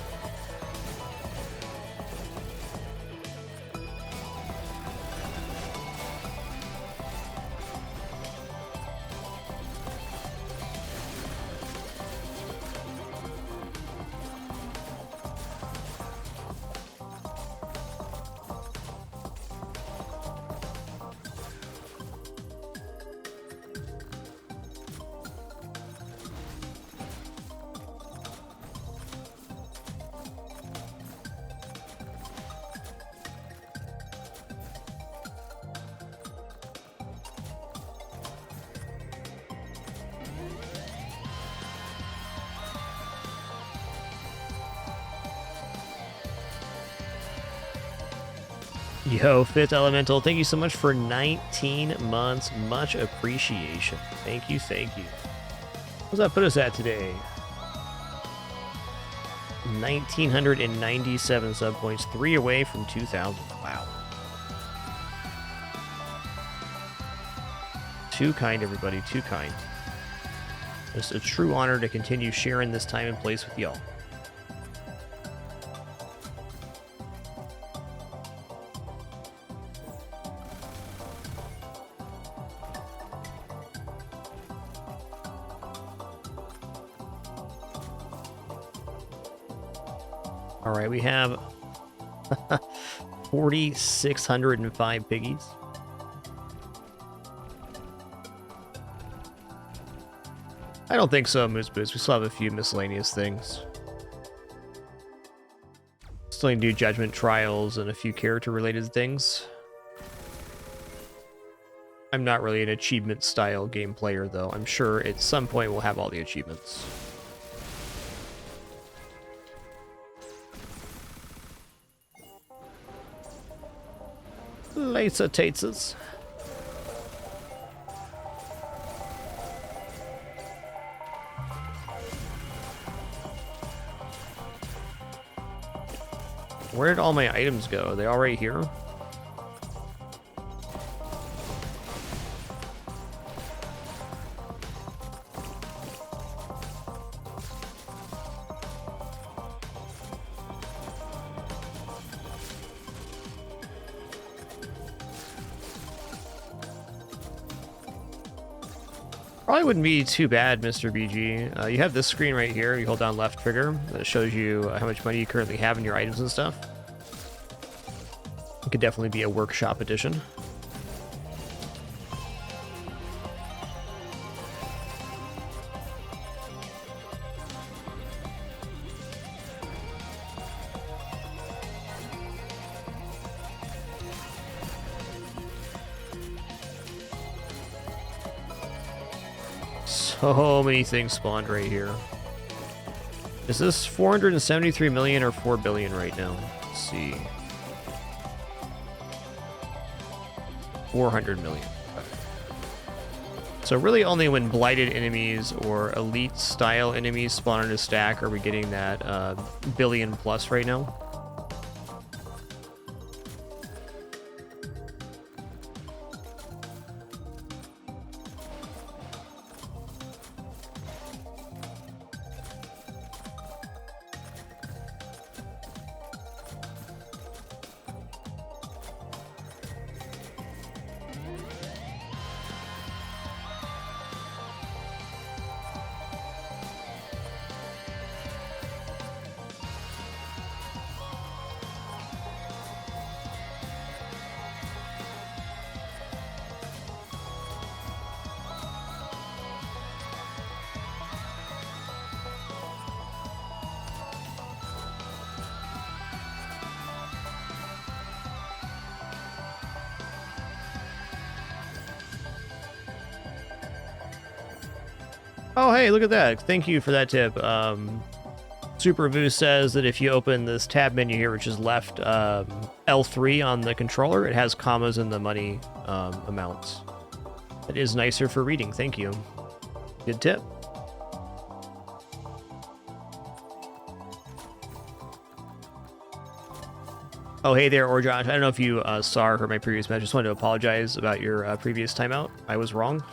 Yo, Fifth Elemental, thank you so much for 19 months. Much appreciation. Thank you, thank you. What does that put us at today? 1,997 sub points, 3 away from 2,000. Wow. Too kind, everybody, too kind. It's a true honor to continue sharing this time and place with y'all. All right, we have 4,605 piggies. I don't think so, Moose Boots. We still have a few miscellaneous things. Still need to do judgment trials and a few character-related things. I'm not really an achievement-style game player, though. I'm sure at some point we'll have all the achievements. Laser taters. Where did all my items go? Are they all right here? Probably wouldn't be too bad, Mr. BG. You have this screen right here. You hold down left trigger. That shows you how much money you currently have in your items and stuff. It could definitely be a workshop edition. So many things spawned right here. Is this 473 million or 4 billion right now? Let's see. 400 million. So really only when blighted enemies or elite style enemies spawn in a stack are we getting that billion plus right now. Oh, hey, look at that. Thank you for that tip. Super Vu says that if you open this tab menu here, which is left L3 on the controller, it has commas in the money amounts. It is nicer for reading. Thank you. Good tip. Oh, hey there, Orjosh. I don't know if you saw or heard my previous message. I just wanted to apologize about your previous timeout. I was wrong.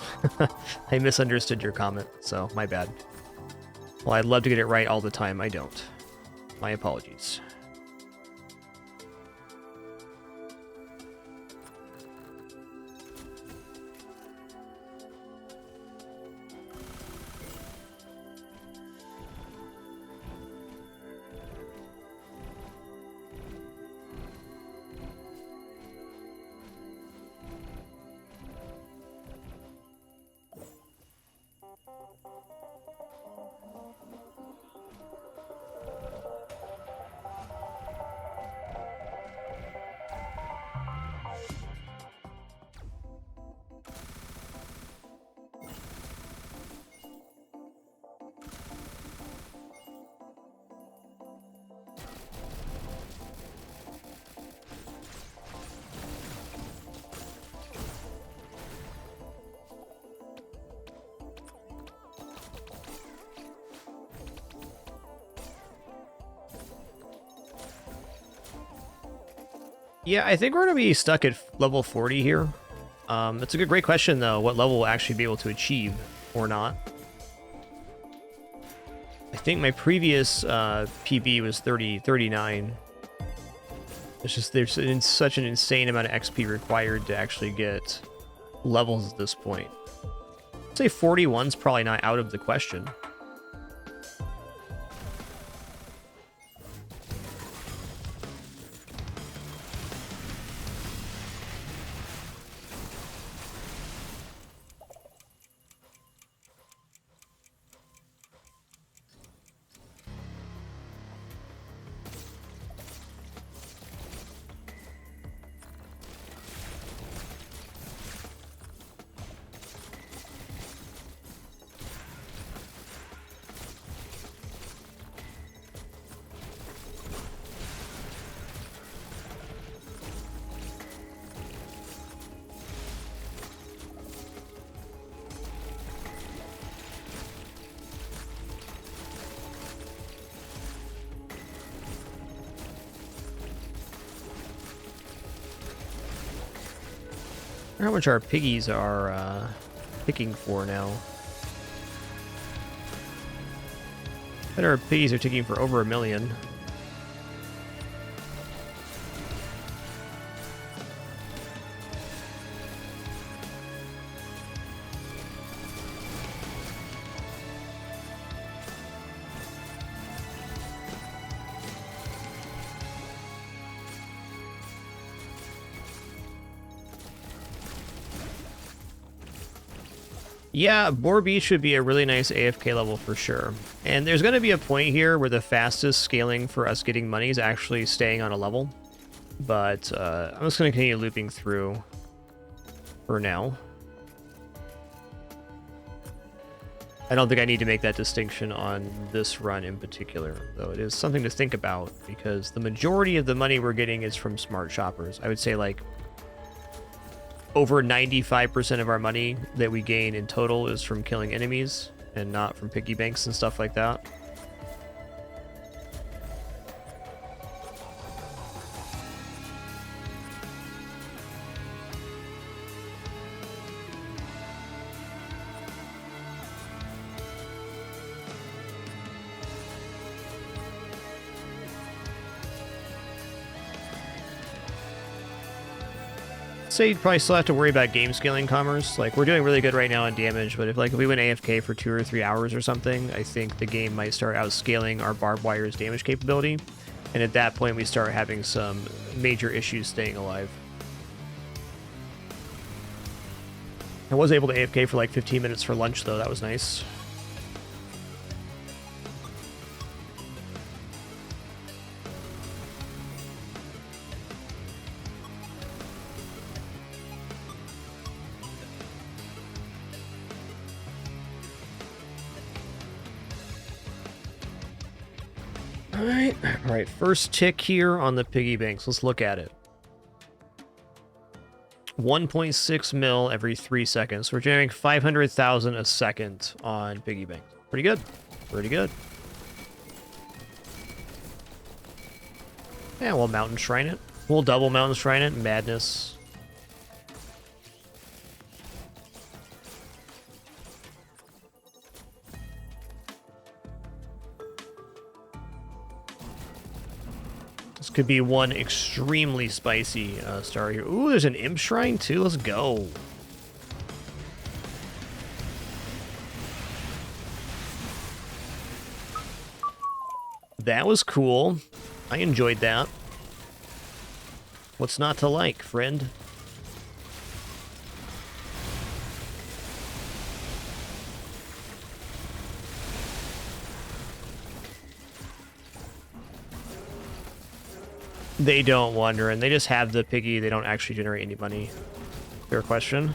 I misunderstood your comment, so my bad. Well, I'd love to get it right all the time. I don't. My apologies. Yeah, I think we're going to be stuck at level 40 here. That's a great question, though. What level we'll actually be able to achieve or not. I think my previous PB was 39. It's just there's such an insane amount of XP required to actually get levels at this point. I'd say 41's probably not out of the question. I wonder how much our piggies are ticking for now. I bet our piggies are ticking for over 1 million. Yeah, Boar Beach should be a really nice AFK level for sure. And there's going to be a point here where the fastest scaling for us getting money is actually staying on a level. But I'm just going to continue looping through for now. I don't think I need to make that distinction on this run in particular, though it is something to think about because the majority of the money we're getting is from smart shoppers. I would say like over 95% of our money that we gain in total is from killing enemies and not from piggy banks and stuff like that. Say you'd probably still have to worry about game scaling commerce. Like, we're doing really good right now on damage, but if we went AFK for 2 or 3 hours or something, I think the game might start outscaling our barbed wire's damage capability. And at that point, we start having some major issues staying alive. I was able to AFK for like 15 minutes for lunch, though. That was nice. All right, first tick here on the piggy banks. Let's look at it. 1.6 mil every 3 seconds. We're generating 500,000 a second on piggy banks. Pretty good. Pretty good. Yeah, we'll mountain shrine it. We'll double mountain shrine it. Madness. Could be one extremely spicy star here. Ooh, there's an imp shrine too. Let's go. That was cool. I enjoyed that. What's not to like, friend? They don't wander, and they just have the piggy. They don't actually generate any money. Fair question.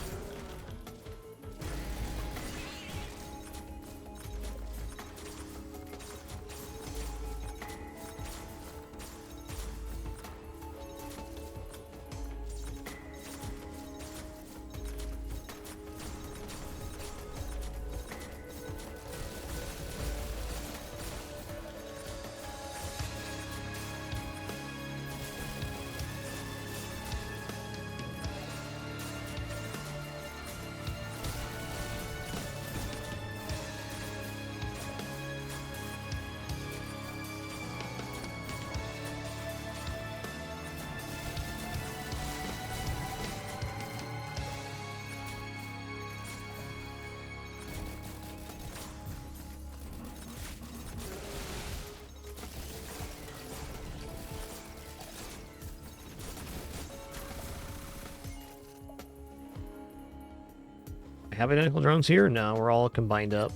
Have identical drones here? No, we're all combined up.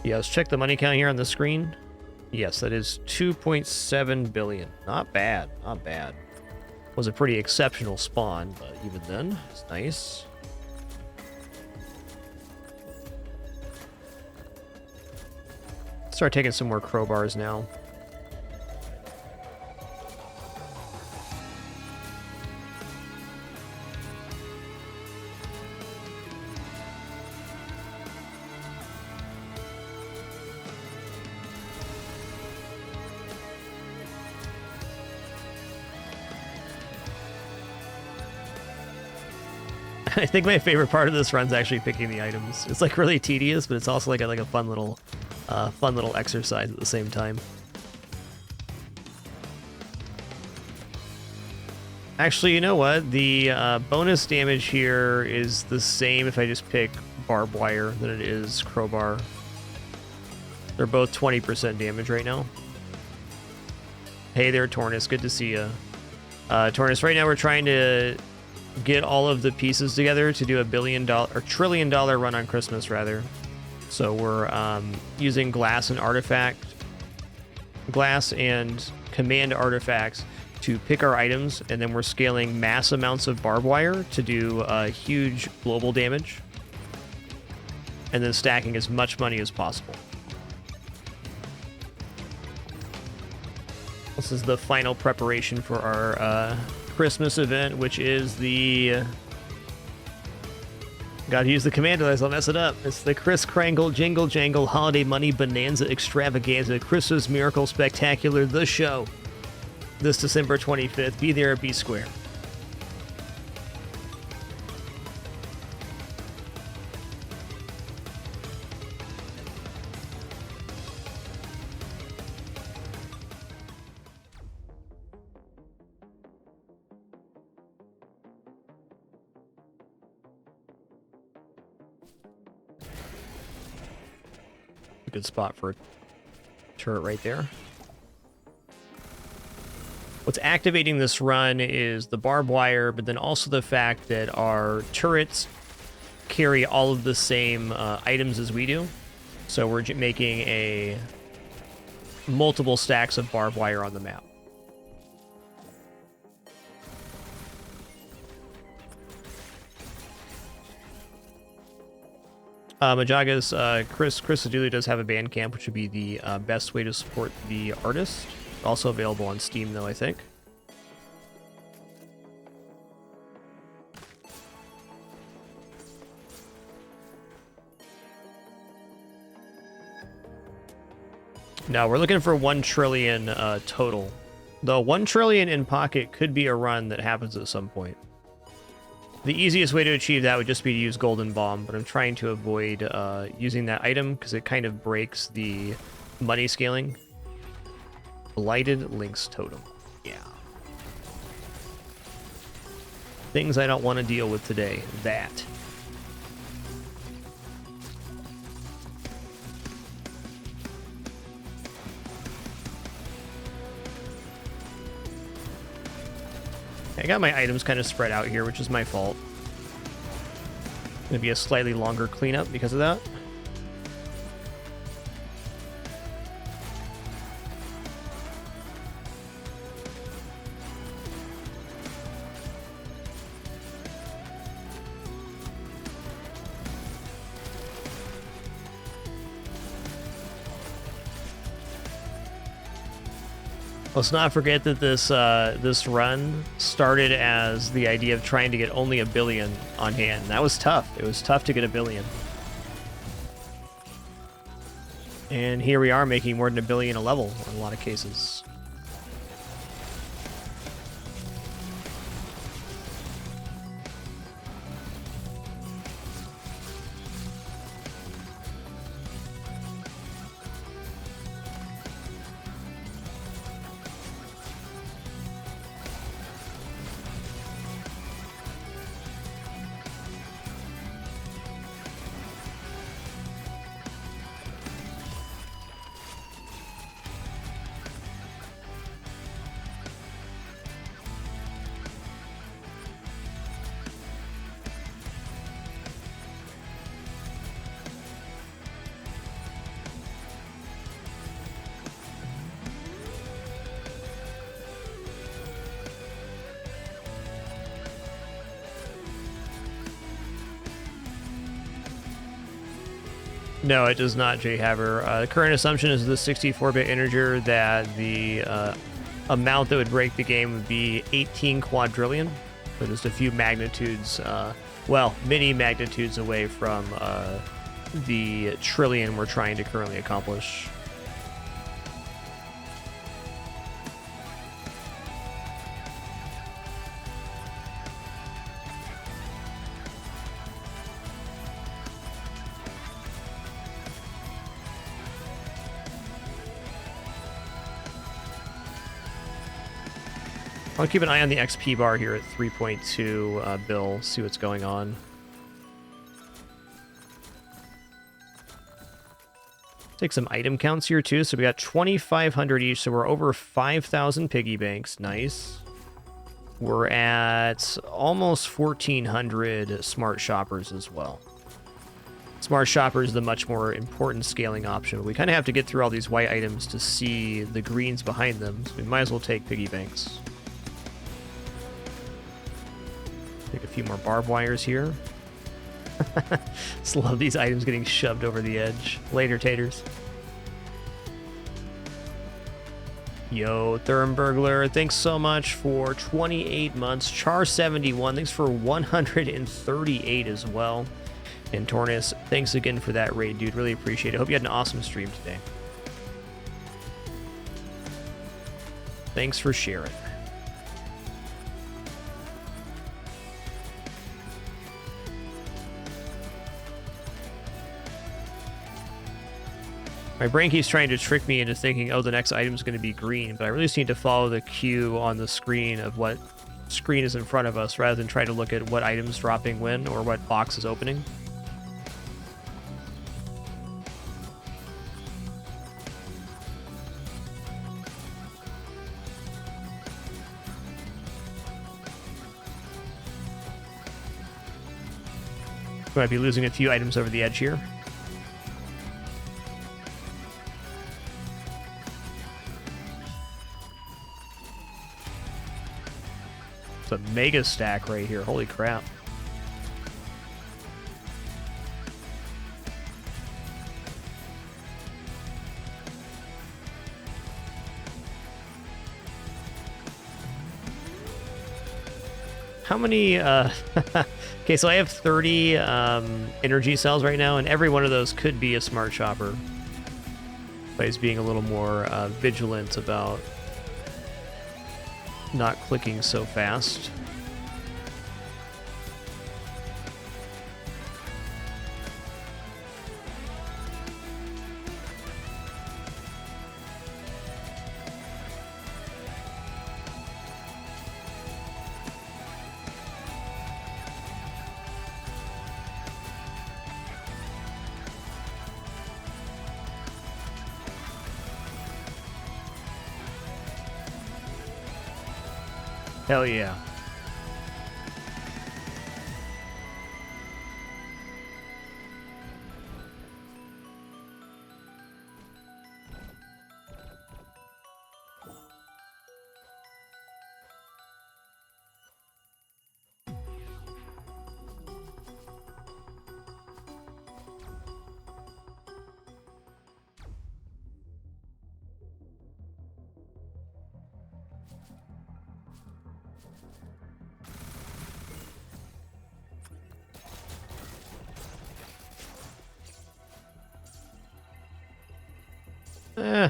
Yeah, let's check the money count here on the screen. Yes, that is 2.7 billion. Not bad, not bad. Was a pretty exceptional spawn, but even then, it's nice. Start taking some more crowbars now. I think my favorite part of this run is actually picking the items. It's like really tedious, but it's also like a fun little exercise at the same time. Actually, you know what? The bonus damage here is the same if I just pick barbed wire than it is crowbar. They're both 20% damage right now. Hey there, Tornus. Good to see you. Tornus, right now we're trying to get all of the pieces together to do $1 billion or $1 trillion run on Christmas, rather. So we're using glass and command artifacts to pick our items, and then we're scaling mass amounts of barbed wire to do huge global damage, and then stacking as much money as possible. This is the final preparation for our Christmas event, which is the... Gotta use the command device, I'll mess it up. It's the Kris Kringle Jingle Jangle Holiday Money Bonanza Extravaganza Christmas Miracle Spectacular, the show. This December 25th. Be there or be square. A good spot for a turret right there. What's activating this run is the barbed wire, but then also the fact that our turrets carry all of the same items as we do. So we're making a multiple stacks of barbed wire on the map. Majaga's Chris Adulu does have a Bandcamp, which would be the best way to support the artist. Also available on Steam, though, I think. No, we're looking for 1 trillion total. The 1 trillion in pocket could be a run that happens at some point. The easiest way to achieve that would just be to use Golden Bomb, but I'm trying to avoid using that item because it kind of breaks the money scaling. Blighted Lynx Totem. Yeah. Things I don't want to deal with today. That. I got my items kind of spread out here, which is my fault. Gonna be a slightly longer cleanup because of that. Let's not forget that this run started as the idea of trying to get only $1 billion on hand. That was tough. It was tough to get $1 billion. And here we are making more than $1 billion a level in a lot of cases. No, it does not, Jay Haver. The current assumption is the 64-bit integer that the amount that would break the game would be 18 quadrillion. So just a few magnitudes, well, many magnitudes away from the trillion we're trying to currently accomplish. I'll keep an eye on the XP bar here at 3.2 Bill, see what's going on. Take some item counts here too. So we got 2,500 each, so we're over 5,000 piggy banks. Nice. We're at almost 1,400 smart shoppers as well. Smart shopper is the much more important scaling option. We kind of have to get through all these white items to see the greens behind them, so we might as well take piggy banks. Take a few more barbed wires here. Just love these items getting shoved over the edge. Later, taters. Yo, Therm Burglar, thanks so much for 28 months. Char71, thanks for 138 as well. And Tornus, thanks again for that raid, dude. Really appreciate it. Hope you had an awesome stream today. Thanks for sharing. My brain keeps trying to trick me into thinking, oh, the next item is going to be green, but I really just need to follow the cue on the screen of what screen is in front of us rather than try to look at what item's dropping when or what box is opening. We might be losing a few items over the edge here. It's a mega stack right here. Holy crap. How many, okay, so I have 30 energy cells right now, and every one of those could be a smart shopper. But he's being a little more vigilant about not clicking so fast. Hell yeah.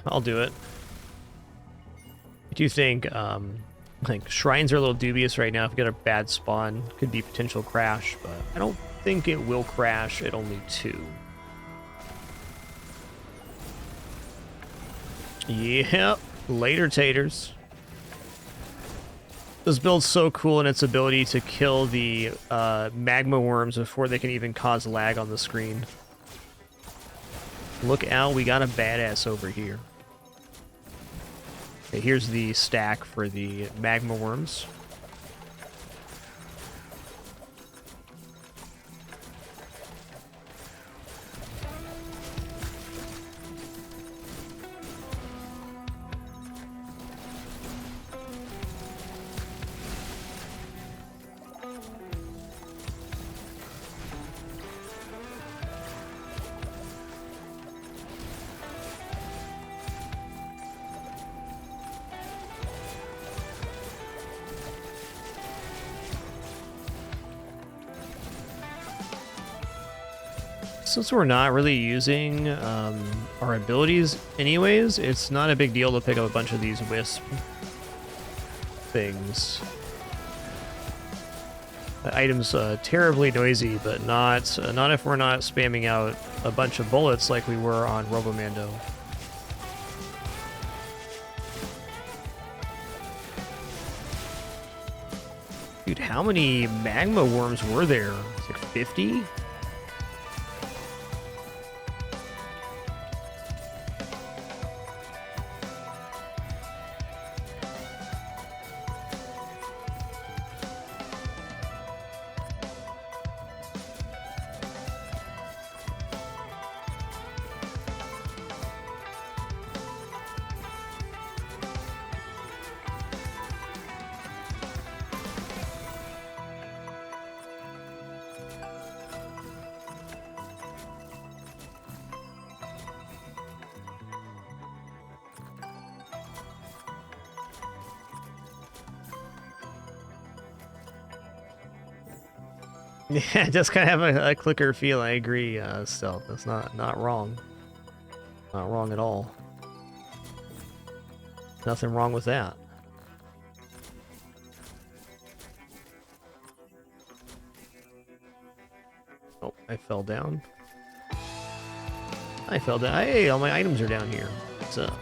I'll do it. I do think, like, shrines are a little dubious right now. If we get a bad spawn, could be potential crash, but I don't think it will crash at only 2. Yep. Later, taters. This build's so cool in its ability to kill the magma worms before they can even cause lag on the screen. Look out, we got a badass over here. Okay, here's the stack for the magma worms. Since we're not really using our abilities anyways, it's not a big deal to pick up a bunch of these wisp things. The item's terribly noisy, but not if we're not spamming out a bunch of bullets like we were on Robomando. Dude, how many magma worms were there? It's like 50? Yeah, it does kind of have a clicker feel. I agree, Stealth. That's not wrong. Not wrong at all. Nothing wrong with that. Oh, I fell down. I fell down. Hey, all my items are down here. What's up?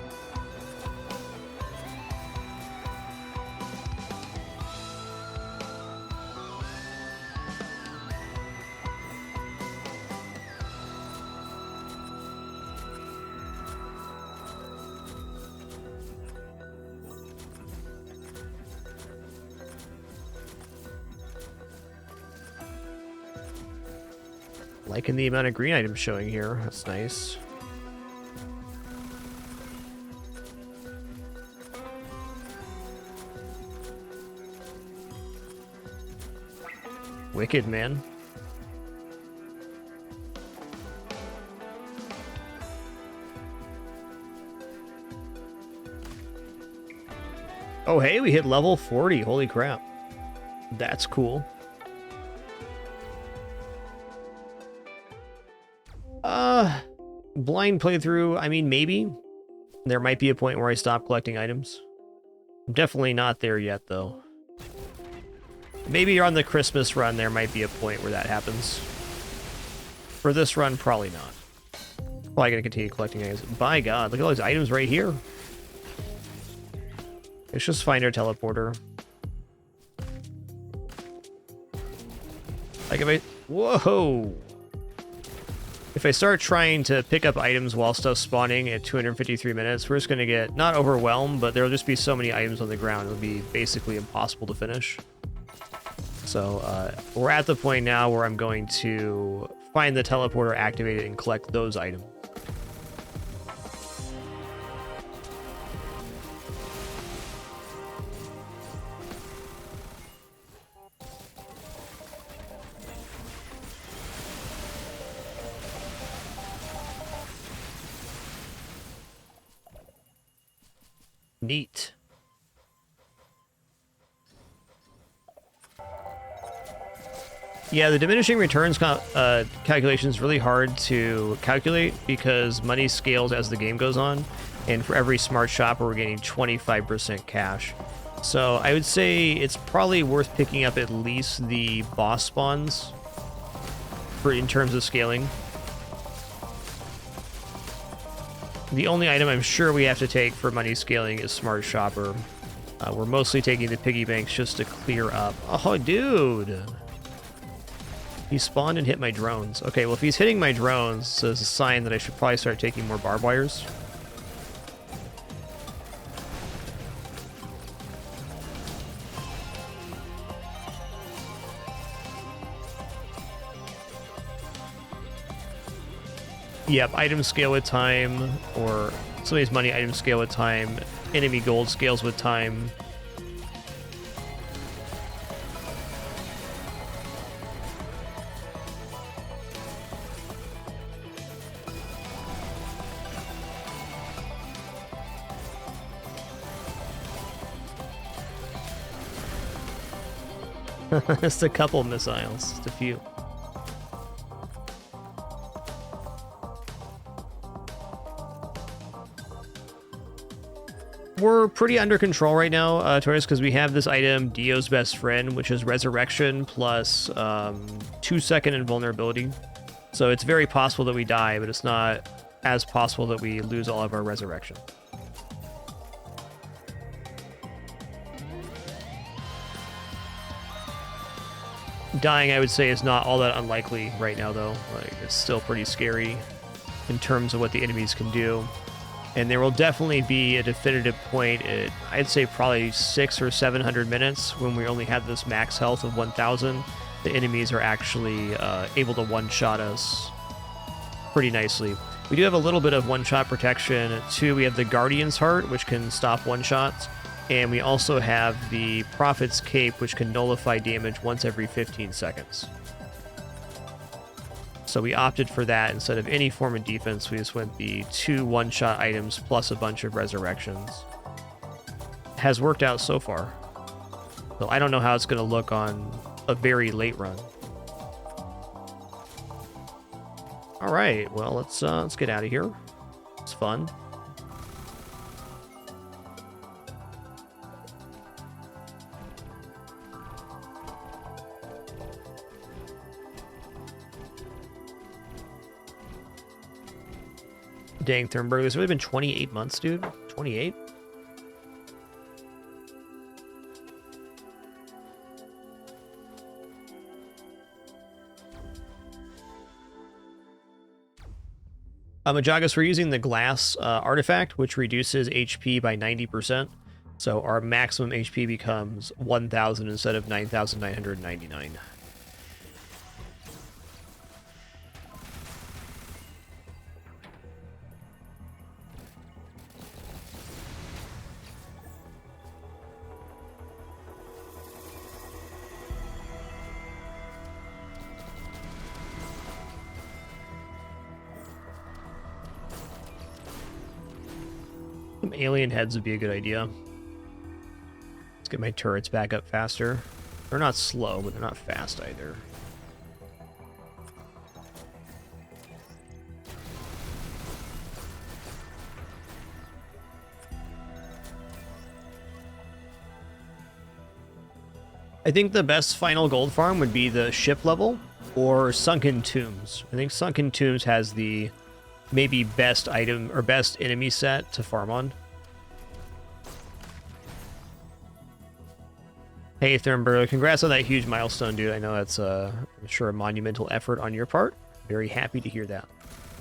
Liking the amount of green items showing here. That's nice. Wicked, man. Oh, hey, we hit level 40. Holy crap. That's cool. Blind playthrough, I mean, maybe. There might be a point where I stop collecting items. I'm definitely not there yet, though. Maybe you're on the Christmas run, there might be a point where that happens. For this run, probably not. Probably gonna continue collecting items. By God, look at all these items right here. Let's just find our teleporter. Like if I... Whoa! If I start trying to pick up items while stuff's spawning at 253 minutes, we're just going to get, not overwhelmed, but there'll just be so many items on the ground, it'll be basically impossible to finish. So, we're at the point now where I'm going to find the teleporter activated and collect those items. Neat. Yeah, the diminishing returns calculation is really hard to calculate because money scales as the game goes on, and for every smart shopper, we're getting 25% cash. So I would say it's probably worth picking up at least the boss spawns in terms of scaling. The only item I'm sure we have to take for money scaling is Smart Shopper. We're mostly taking the piggy banks just to clear up. Oh, dude! He spawned and hit my drones. Okay, well, if he's hitting my drones, so it's a sign that I should probably start taking more barbed wires. Yep, item scale with time, or somebody's money item scale with time, enemy gold scales with time. Just a couple missiles, just a few. We're pretty under control right now, Torres, because we have this item, Dio's Best Friend, which is Resurrection plus 2-second invulnerability. So it's very possible that we die, but it's not as possible that we lose all of our resurrection. Dying, I would say, is not all that unlikely right now, though. Like, it's still pretty scary in terms of what the enemies can do. And there will definitely be a definitive point at, I'd say, probably 600 or 700 minutes when we only have this max health of 1,000. The enemies are actually able to one-shot us pretty nicely. We do have a little bit of one-shot protection. Too, we have the Guardian's Heart, which can stop one-shots. And we also have the Prophet's Cape, which can nullify damage once every 15 seconds. So we opted for that instead of any form of defense. We just went the 2 one-shot items plus a bunch of resurrections. Has worked out so far. So I don't know how it's going to look on a very late run. All right, well, let's get out of here. It's fun. Dang, Thurnberg, it's really been 28 months, dude. 28? Majagas, we're using the glass artifact, which reduces HP by 90%. So our maximum HP becomes 1,000 instead of 9,999. Some alien heads would be a good idea. Let's get my turrets back up faster. They're not slow, but they're not fast either. I think the best final gold farm would be the ship level or Sunken Tombs. I think Sunken Tombs has the maybe best item or best enemy set to farm on. Hey Thurnberg, congrats on that huge milestone, dude. I know that's I'm sure a monumental effort on your part. Very happy to hear that.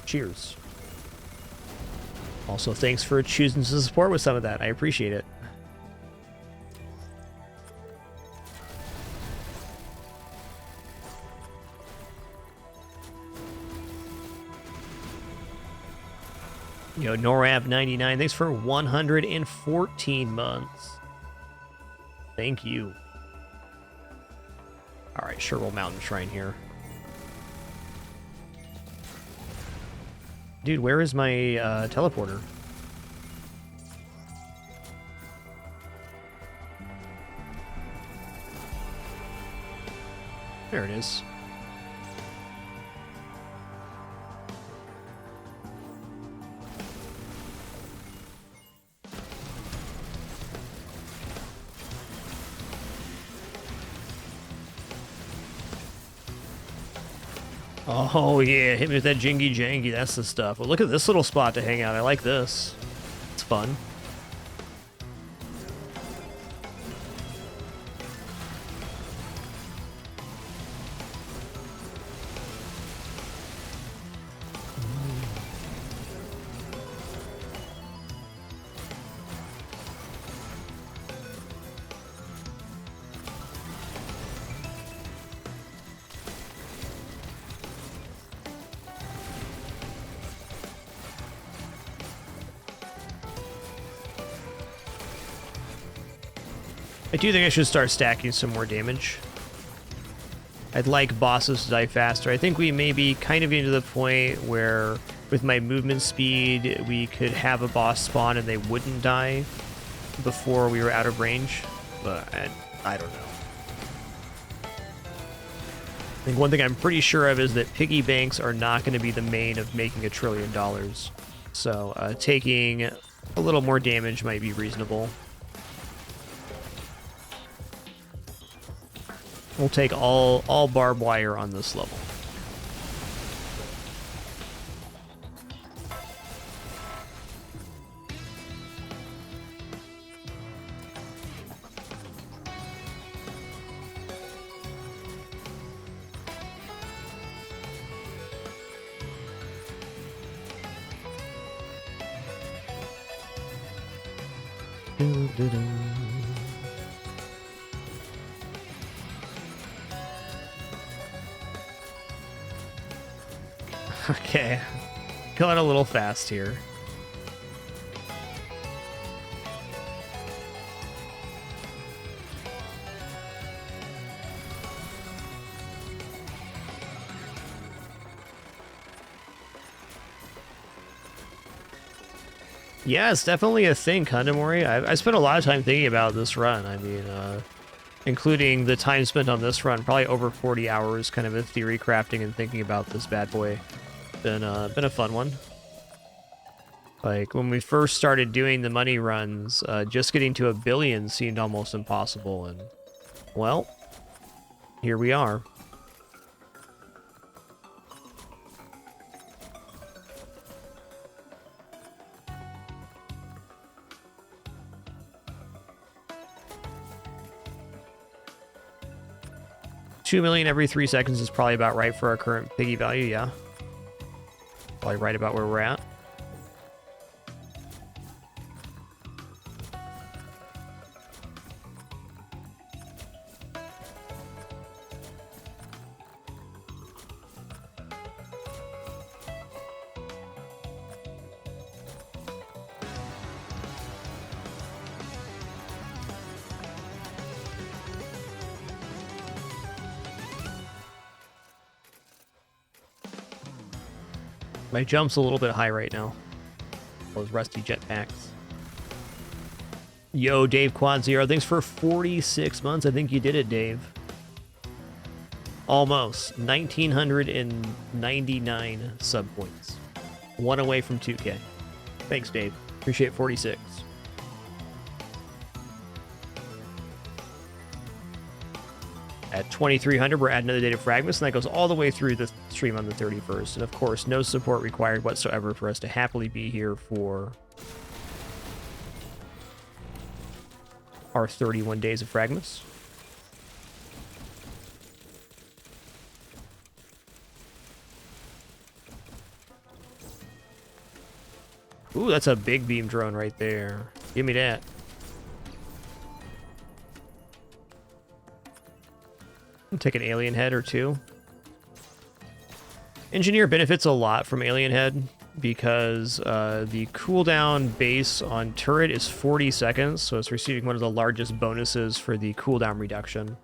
Cheers. Also, thanks for choosing to support with some of that. I appreciate it. Yo, Norab99, thanks for 114 months. Thank you. All right, Sherwood Mountain Shrine here. Dude, where is my teleporter? There it is. Oh yeah, hit me with that jingy jangy, that's the stuff. Well, look at this little spot to hang out. I like this. It's fun. I do think I should start stacking some more damage. I'd like bosses to die faster. I think we may be kind of getting to the point where with my movement speed, we could have a boss spawn and they wouldn't die before we were out of range. But I don't know. I think one thing I'm pretty sure of is that piggy banks are not going to be the main of making $1 trillion. So taking a little more damage might be reasonable. We'll take all barbed wire on this level. Okay, going a little fast here. Yeah, it's definitely a thing, Kandamori. I spent a lot of time thinking about this run. I mean, including the time spent on this run, probably over 40 hours kind of in theory crafting and thinking about this bad boy. Been a fun one. Like when we first started doing the money runs, just getting to 1 billion seemed almost impossible, and well, here we are. $2 million every 3 seconds is probably about right for our current piggy value, yeah. Probably right about where we're at. My jump's a little bit high right now. Those rusty jetpacks. Yo, Dave Quad Zero. Thanks for 46 months. I think you did it, Dave. Almost. 1,999 sub points. One away from 2K. Thanks, Dave. Appreciate 46. At 2300, we're adding another day to fragMas, and that goes all the way through the stream on the 31st. And of course, no support required whatsoever for us to happily be here for our 31 days of fragMas. Ooh, that's a big beam drone right there. Give me that. Take an alien head or two. Engineer benefits a lot from alien head because the cooldown base on turret is 40 seconds, so it's receiving one of the largest bonuses for the cooldown reduction.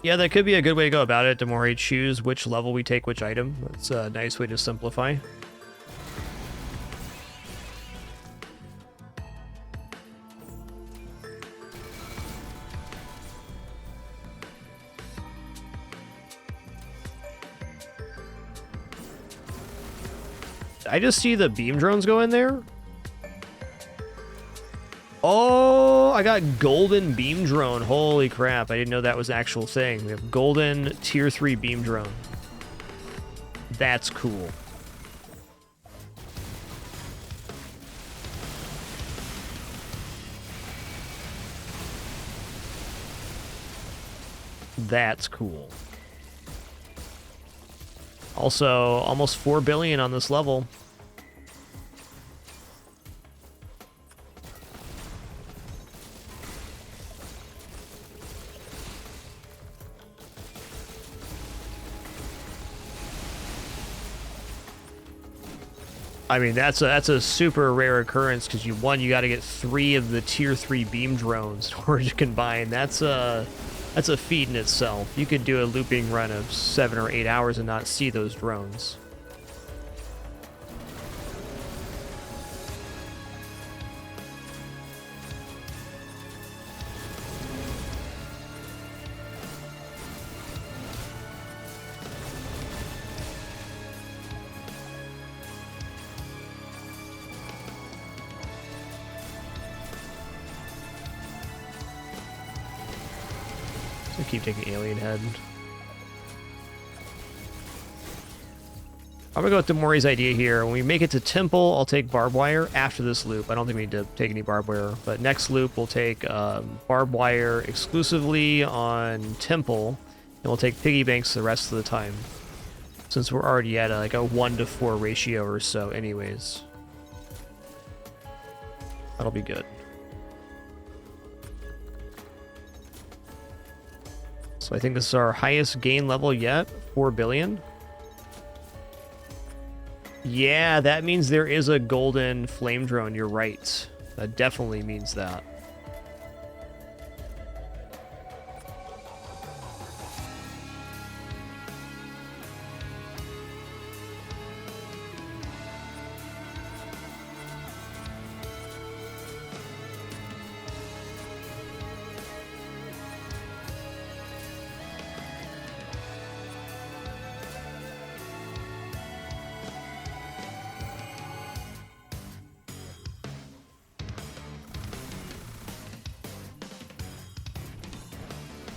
Yeah, that could be a good way to go about it. Demore, choose which level we take which item. That's a nice way to simplify. I just see the beam drones go in there. Oh, I got golden beam drone. Holy crap. I didn't know that was an actual thing. We have golden tier 3 beam drone. That's cool. That's cool. Also, almost 4 billion on this level. I mean, that's a super rare occurrence because you got to get 3 of the tier 3 beam drones in order to combine. That's a feat in itself. You could do a looping run of 7 or 8 hours and not see those drones. Keep taking alien head. I'm gonna go with Demore's idea here. When we make it to Temple, I'll take barbed wire after this loop. I don't think we need to take any barbed wire, but next loop we'll take barbed wire exclusively on Temple, and we'll take piggy banks the rest of the time, since we're already at like a 1-to-4 ratio or so anyways. That'll be good. So I think this is our highest gain level yet, 4 billion. Yeah, that means there is a golden flame drone, you're right. That definitely means that.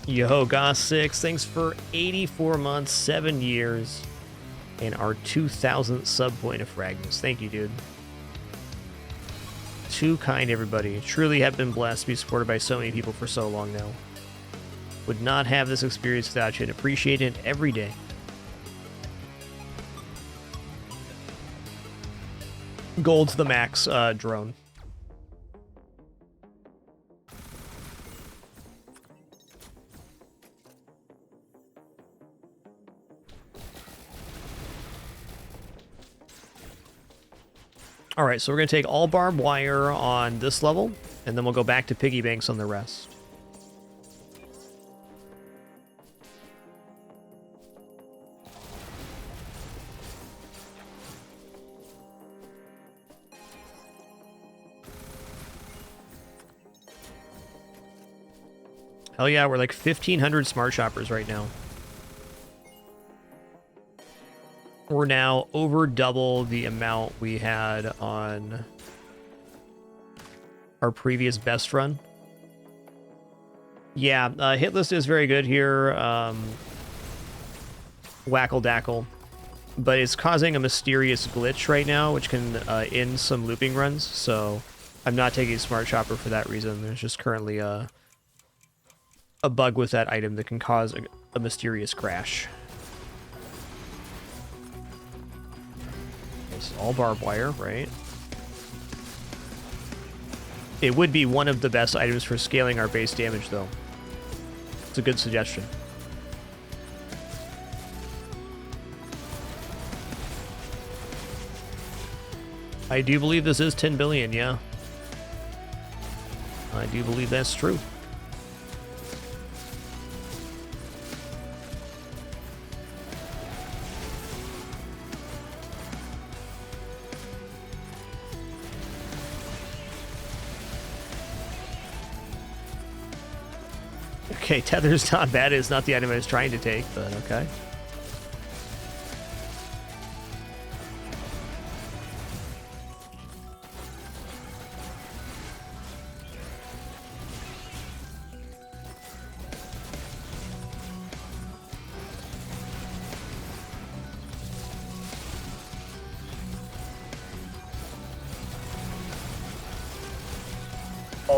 Yo, Goss6, thanks for 84 months, 7 years, and our 2,000th sub point of fragMas. Thank you, dude. Too kind, everybody. Truly have been blessed to be supported by so many people for so long now. Would not have this experience without you and appreciate it every day. Gold to the max, drone. All right, so we're going to take all barbed wire on this level, and then we'll go back to piggy banks on the rest. Hell yeah, we're like 1,500 smart shoppers right now. We're now over double the amount we had on our previous best run. Yeah, hit list is very good here. Wackle dackle. But it's causing a mysterious glitch right now, which can end some looping runs. So I'm not taking Smart Shopper for that reason. There's just currently a bug with that item that can cause a mysterious crash. It's all barbed wire, right? It would be one of the best items for scaling our base damage, though. It's a good suggestion. I do believe this is 10 billion, yeah. I do believe that's true. Okay, Tether's not bad. It's not the item I was trying to take, but okay.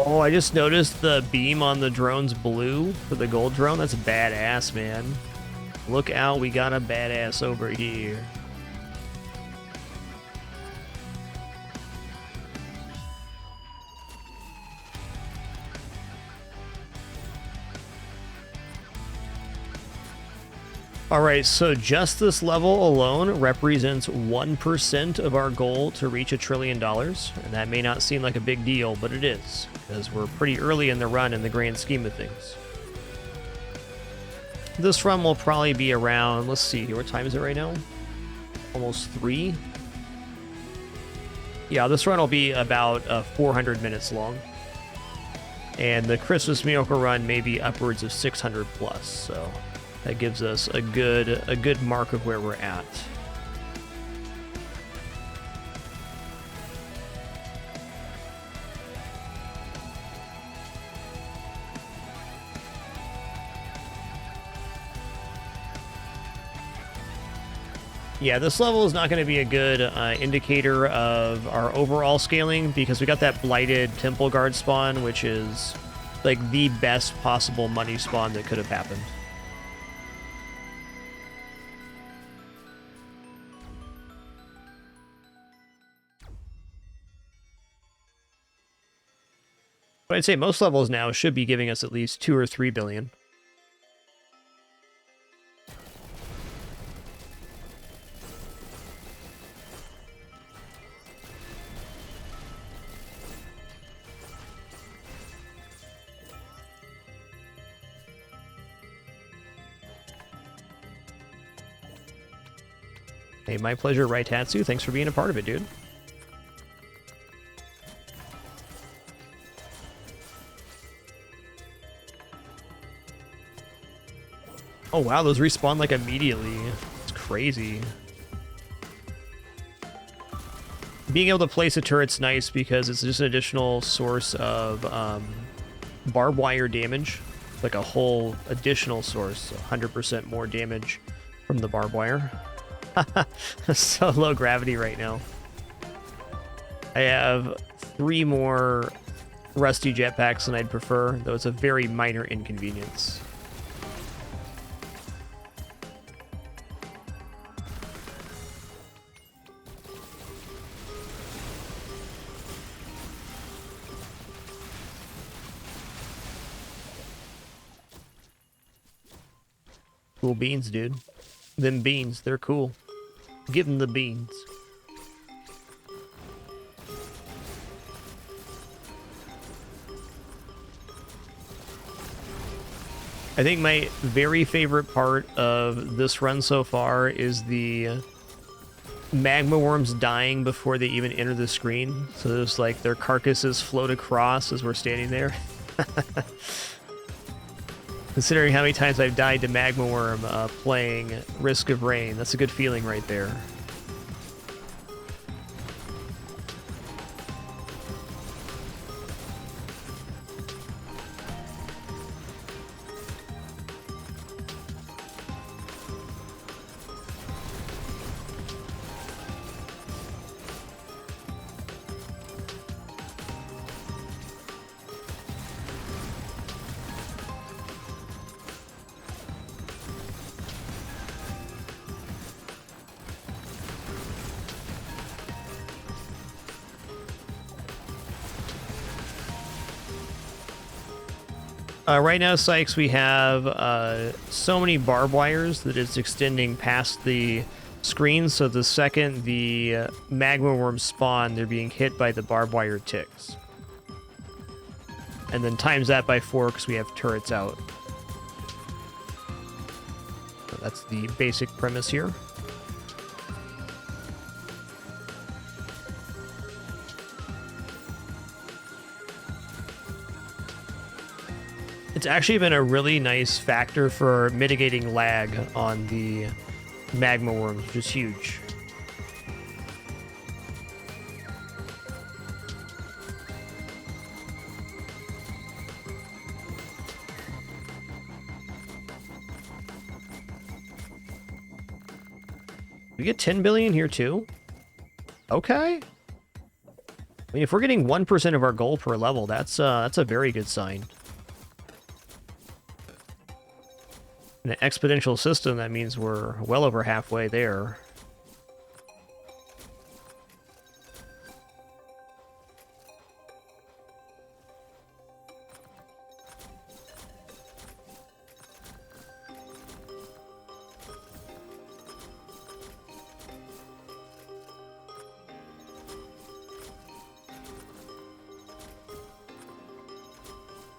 Oh, I just noticed the beam on the drone's blue for the gold drone. That's badass, man. Look out, we got a badass over here. Alright, so just this level alone represents 1% of our goal to reach $1 trillion. And that may not seem like a big deal, but it is, because we're pretty early in the run in the grand scheme of things. This run will probably be around, let's see, what time is it right now? Almost 3? Yeah, this run will be about 400 minutes long. And the Christmas Miracle run may be upwards of 600 plus, so that gives us a good mark of where we're at. Yeah, this level is not going to be a good indicator of our overall scaling because we got that blighted Temple Guard spawn, which is like the best possible money spawn that could have happened. But I'd say most levels now should be giving us at least 2 or 3 billion. Hey, my pleasure, Raitatsu. Thanks for being a part of it, dude. Oh wow, those respawn like immediately. It's crazy. Being able to place a turret's nice because it's just an additional source of barbed wire damage. like a whole additional source, 100% more damage from the barbed wire. So low gravity right now. I have 3 more rusty jetpacks than I'd prefer, though it's a very minor inconvenience. Cool beans, dude. Them beans, they're cool. Give them the beans. I think my very favorite part of this run so far is the magma worms dying before they even enter the screen. So there's like their carcasses float across as we're standing there. Considering how many times I've died to magma worm playing Risk of Rain, that's a good feeling right there. Right now, Sykes, we have so many barbed wires that it's extending past the screen, so the second the magma worms spawn, they're being hit by the barbed wire ticks. And then times that by 4 because we have turrets out. So that's the basic premise here. It's actually been a really nice factor for mitigating lag on the magma worms, which is huge. We get 10 billion here too? Okay. I mean, if we're getting 1% of our goal per level, that's a very good sign. In an exponential system, that means we're well over halfway there.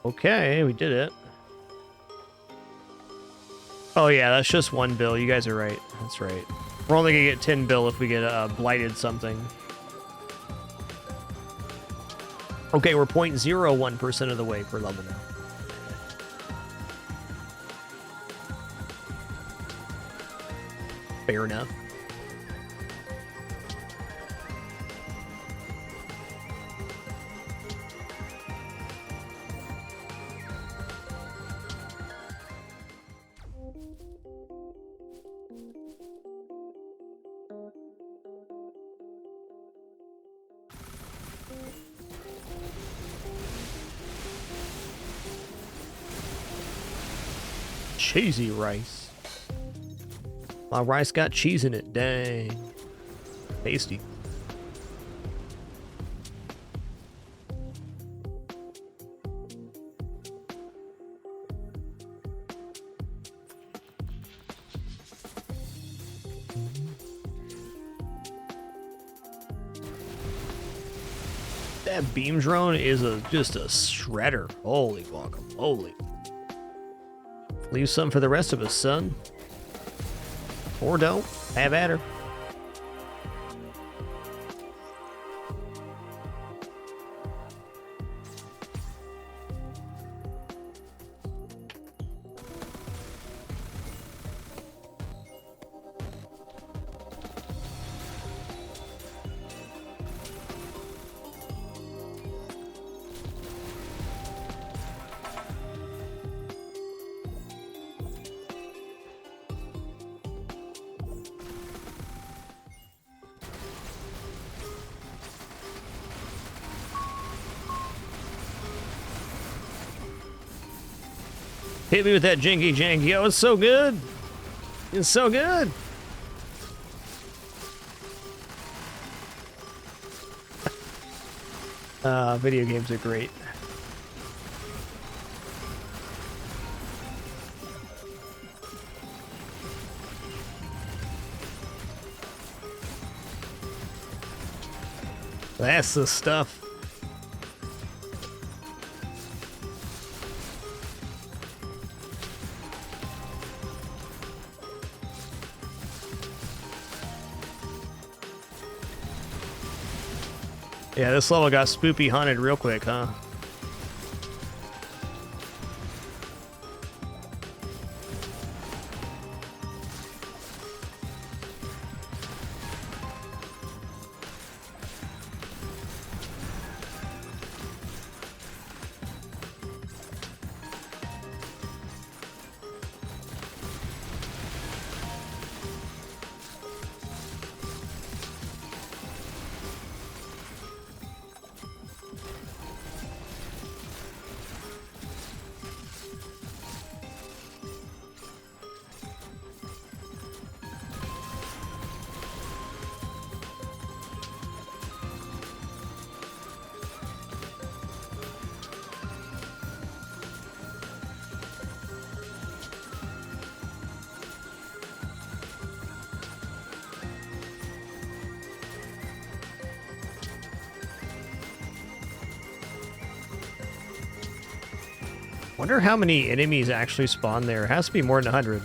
Okay, we did it. Oh yeah, that's just 1 bill. You guys are right. That's right. We're only gonna get 10 bill if we get blighted something. Okay, we're 0.01% of the way per level now. Fair enough. Cheesy rice. My rice got cheese in it. Dang. Tasty. That beam drone is just a shredder. Holy guacamole. Leave some for the rest of us, son. Or don't. Have at her. Hit me with that jinky jank. Yo, it's so good. It's so good. Video games are great. That's the stuff. Yeah, this level got spoopy hunted real quick, huh? Wonder how many enemies actually spawn there. It has to be more than 100.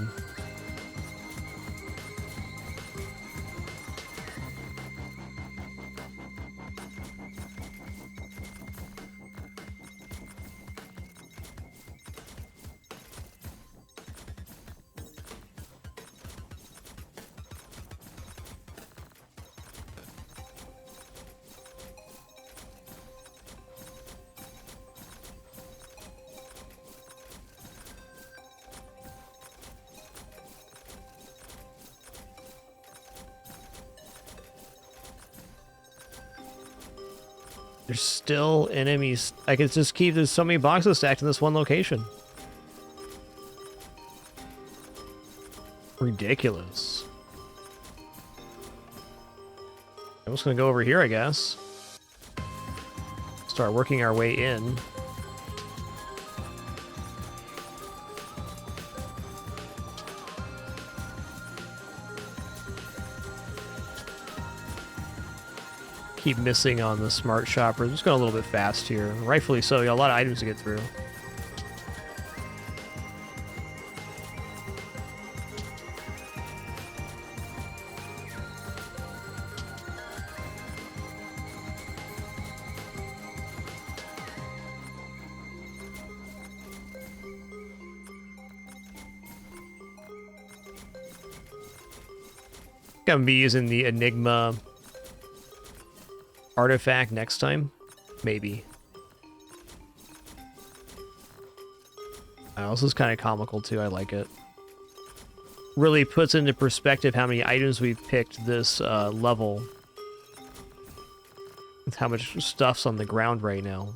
There's still enemies. I could just keep there's so many boxes stacked in this one location. Ridiculous. I'm just gonna go over here, I guess. Start working our way in. Keep missing on the smart shopper. Just going a little bit fast here. Rightfully so. You got a lot of items to get through. I'm gonna be using the Enigma artifact next time, maybe. This is kind of comical too. I like it. Really puts into perspective how many items we've picked this level. With how much stuff's on the ground right now.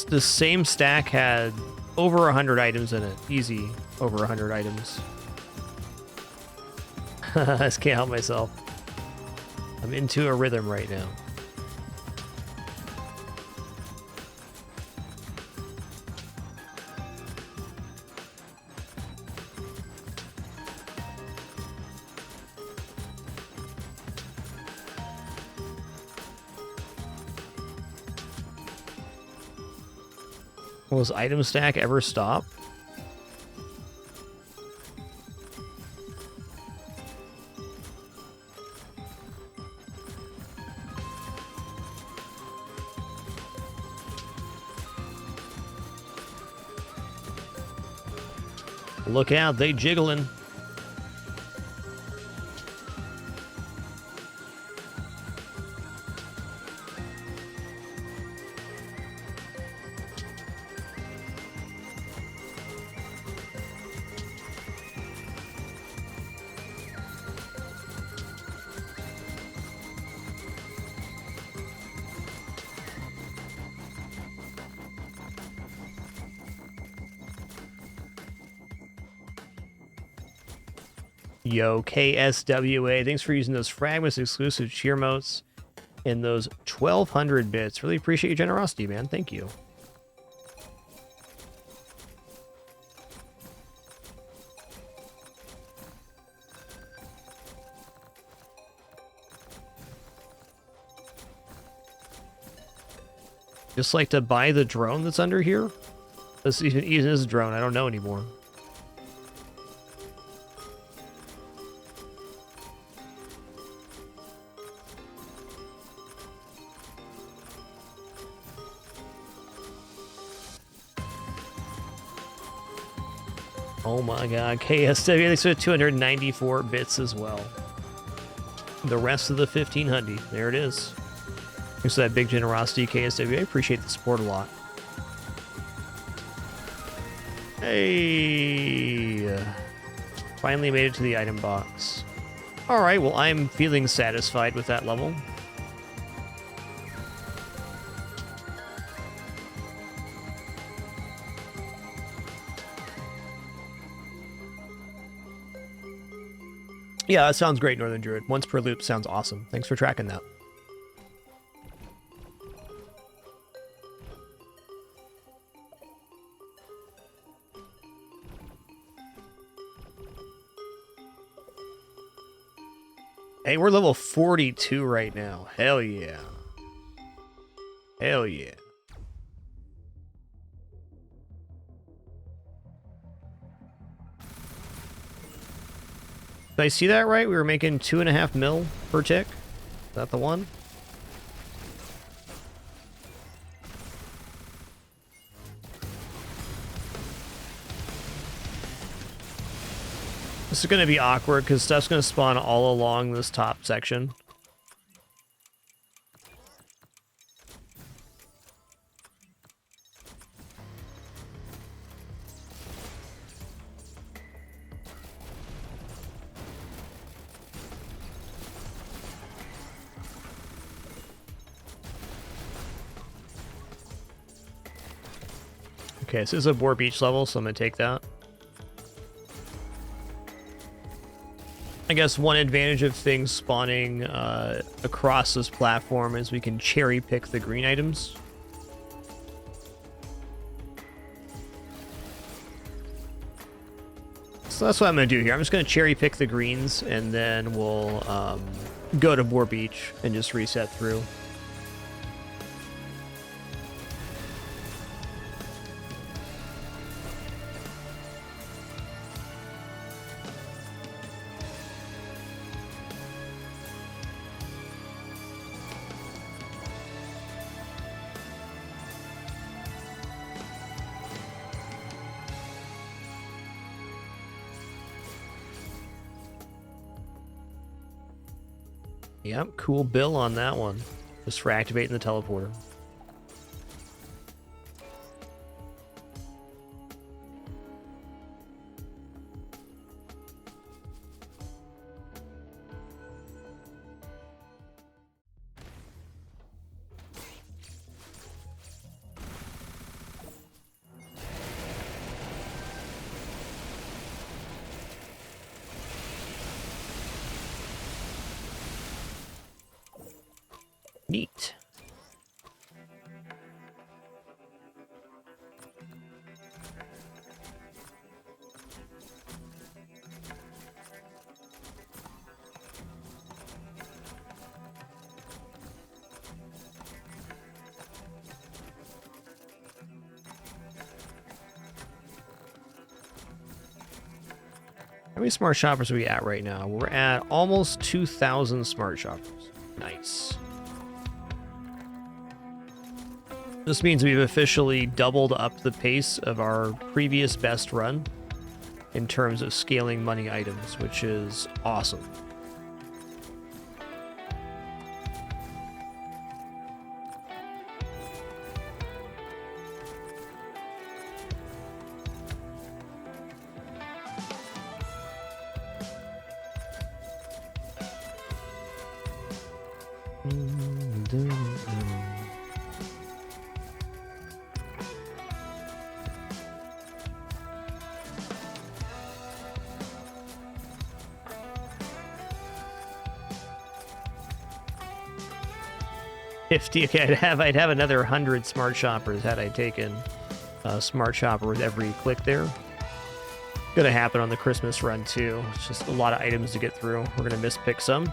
The same stack had over 100 items in it. Easy, over 100 items. I just can't help myself. I'm into a rhythm right now. Will this item stack ever stop? Look out, they jiggling. Yo, KSWA, thanks for using those fragMas exclusive cheer motes and those 1,200 bits. Really appreciate your generosity, man. Thank you. Just like to buy the drone that's under here? This even is a drone. I don't know anymore. Oh my god, KSW, thanks for 294 bits as well. The rest of the 1,500, there it is. Thanks for that big generosity, KSW. I appreciate the support a lot. Hey! Finally made it to the item box. Alright, well, I'm feeling satisfied with that level. Yeah, that sounds great, Northern Druid. Once per loop sounds awesome. Thanks for tracking that. Hey, we're level 42 right now. Hell yeah. Hell yeah. Did I see that right? We were making 2.5 mil per tick. Is that the one? This is going to be awkward because stuff's going to spawn all along this top section. Okay, so this is a Boar Beach level, so I'm going to take that. I guess one advantage of things spawning across this platform is we can cherry pick the green items. So that's what I'm going to do here. I'm just going to cherry pick the greens, and then we'll go to Boar Beach and just reset through. Yep, cool bill on that one. Just for activating the teleporter. Neat. How many smart shoppers are we at right now? We're at almost 2,000 smart shoppers. Nice. This means we've officially doubled up the pace of our previous best run. in terms of scaling money items, which is awesome. $50. Okay, I'd have another 100 smart shoppers had I taken a smart shopper with every click there. Gonna happen on the Christmas run too. It's just a lot of items to get through. We're gonna mispick some.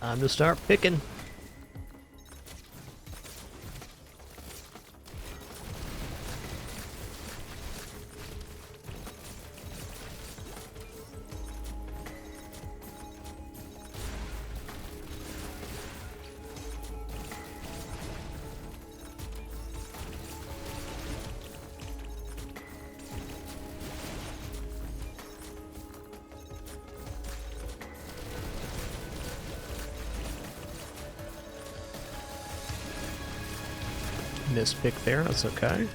Time to start picking. Mispick there, that's okay.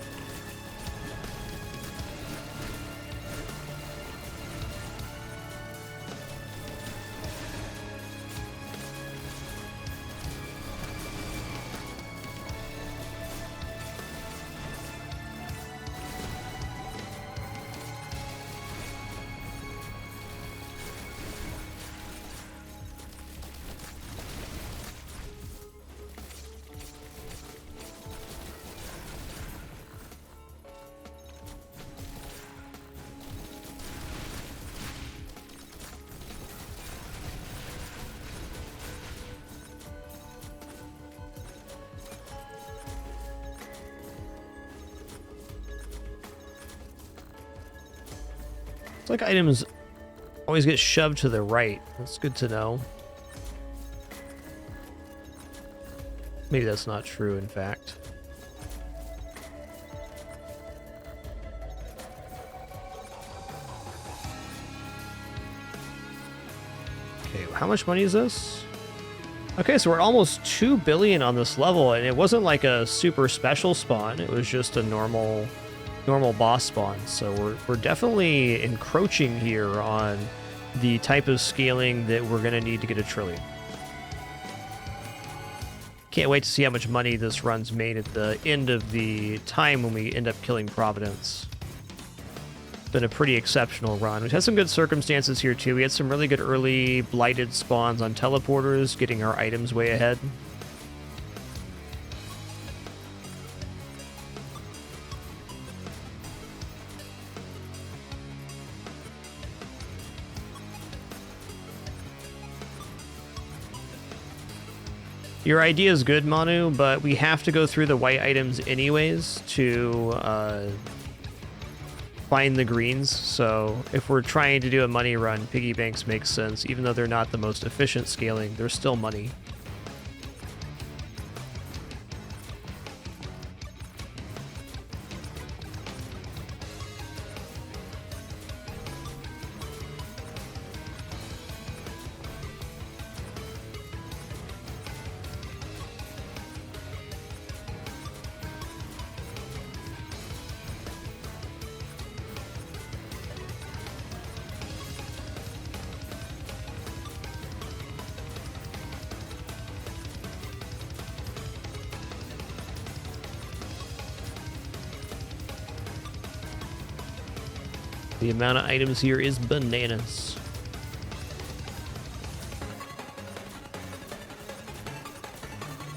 It's like items always get shoved to the right. That's good to know. Maybe that's not true, in fact. Okay, how much money is this? Okay, so we're almost 2 billion on this level, and it wasn't like a super special spawn. It was just a normal boss spawn. So we're definitely encroaching here on the type of scaling that we're gonna need to get a trillion. Can't wait to see how much money this run's made at the end of the time when we end up killing Providence. It's been a pretty exceptional run. We've had some good circumstances here too. We had some really good early blighted spawns on teleporters, getting our items way ahead. Your idea is good, Manu, but we have to go through the white items anyways to find the greens. So if we're trying to do a money run, piggy banks make sense. Even though they're not the most efficient scaling, they're still money. The amount of items here is bananas.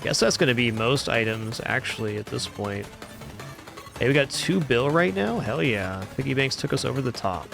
Guess that's going to be most items, actually, at this point. Hey, we got 2 bill right now? Hell yeah. Piggy banks took us over the top.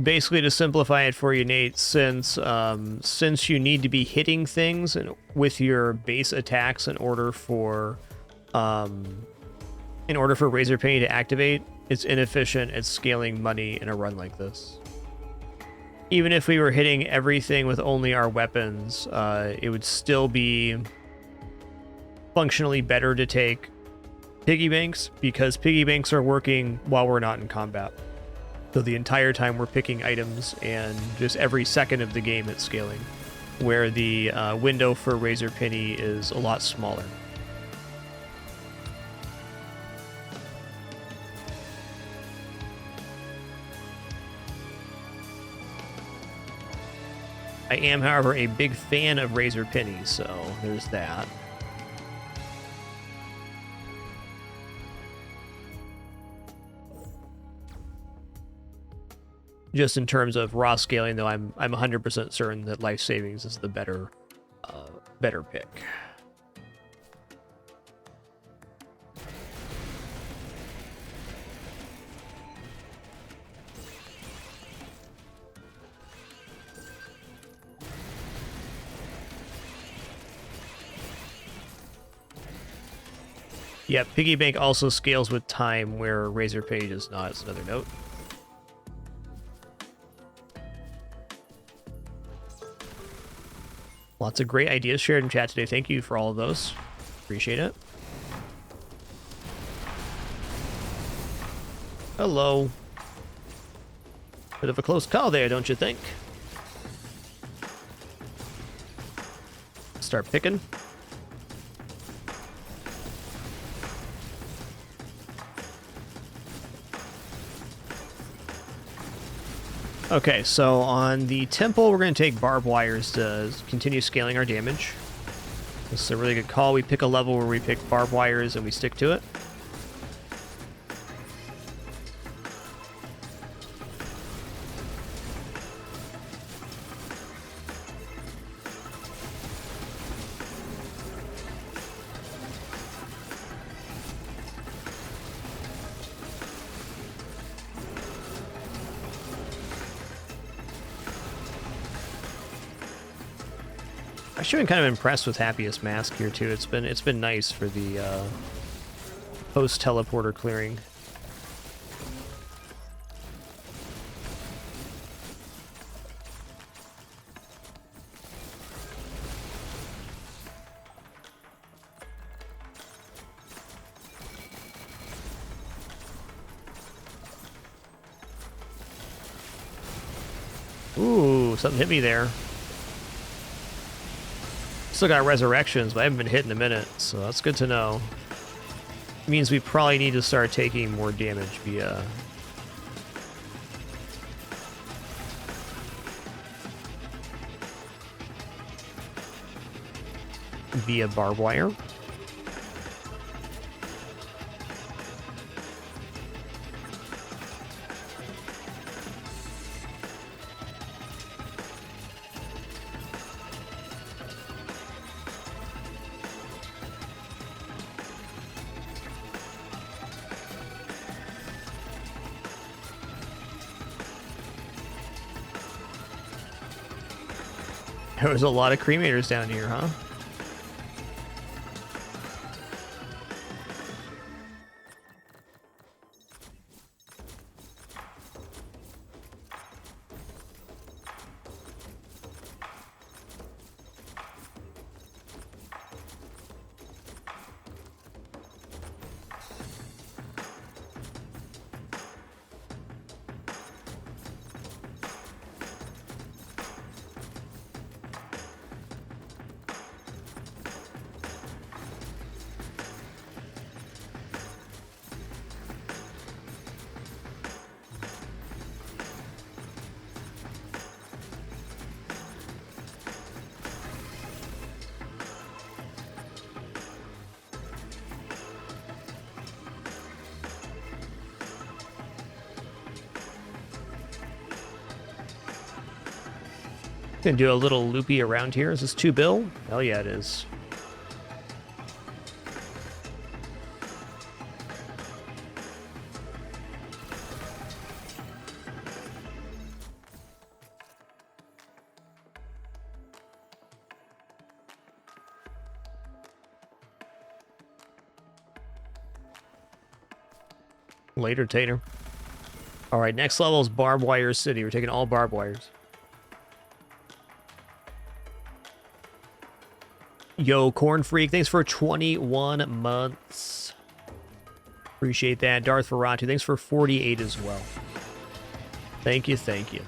Basically, to simplify it for you, Nate, since you need to be hitting things with your base attacks in order for Razor Penny to activate, it's inefficient at scaling money in a run like this. Even if we were hitting everything with only our weapons, it would still be functionally better to take piggy banks, because piggy banks are working while we're not in combat. So the entire time we're picking items, and just every second of the game it's scaling, where the window for Razor Penny is a lot smaller. I am, however, a big fan of Razor Penny, so there's that. Just in terms of raw scaling, though, I'm 100% certain that Life Savings is the better pick. Yeah, Piggy Bank also scales with time, where Razor Penny does not. It's another note. Lots of great ideas shared in chat today. Thank you for all of those. Appreciate it. Hello. Bit of a close call there, don't you think? Start picking. Okay, so on the temple, we're going to take barbed wires to continue scaling our damage. This is a really good call. We pick a level where we pick barbed wires and we stick to it. I've been kind of impressed with Happiest Mask here too. It's been nice for the post teleporter clearing. Ooh, something hit me there. Still got resurrections, but I haven't been hit in a minute, so that's good to know. It means we probably need to start taking more damage via barbed wire. There was a lot of cremators down here, huh? Gonna do a little loopy around here. Is this 2 bill? Hell yeah, it is. Later, Tater. All right, next level is Barbed Wire City. We're taking all barbed wires. Yo, Corn Freak, thanks for 21 months. Appreciate that. Darth Ferratu, thanks for 48 as well. Thank you, thank you.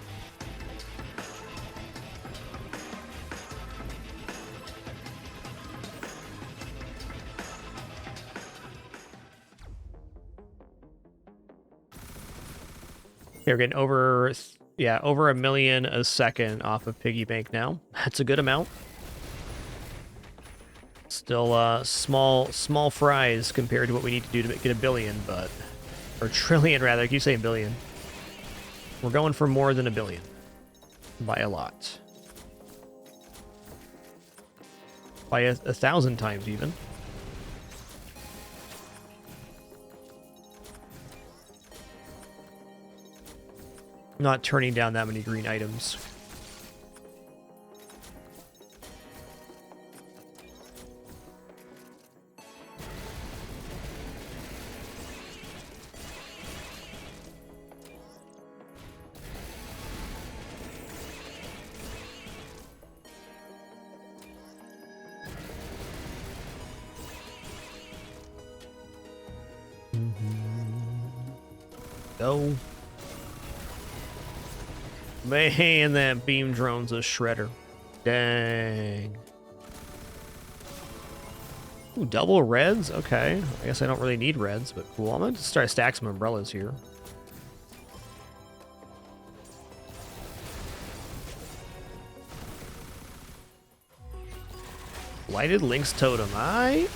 They're getting over, yeah, over 1 million a second off of Piggy Bank now. That's a good amount. Still small fries compared to what we need to do to get 1 billion, but... Or trillion, rather. I keep saying billion. We're going for more than 1 billion. By a lot. By 1,000 times, even. Not turning down that many green items. Go. Man, that beam drone's a shredder. Dang. Ooh, double reds? Okay. I guess I don't really need reds, but cool. I'm going to try to stack some umbrellas here. Lighted Lynx Totem. Aight.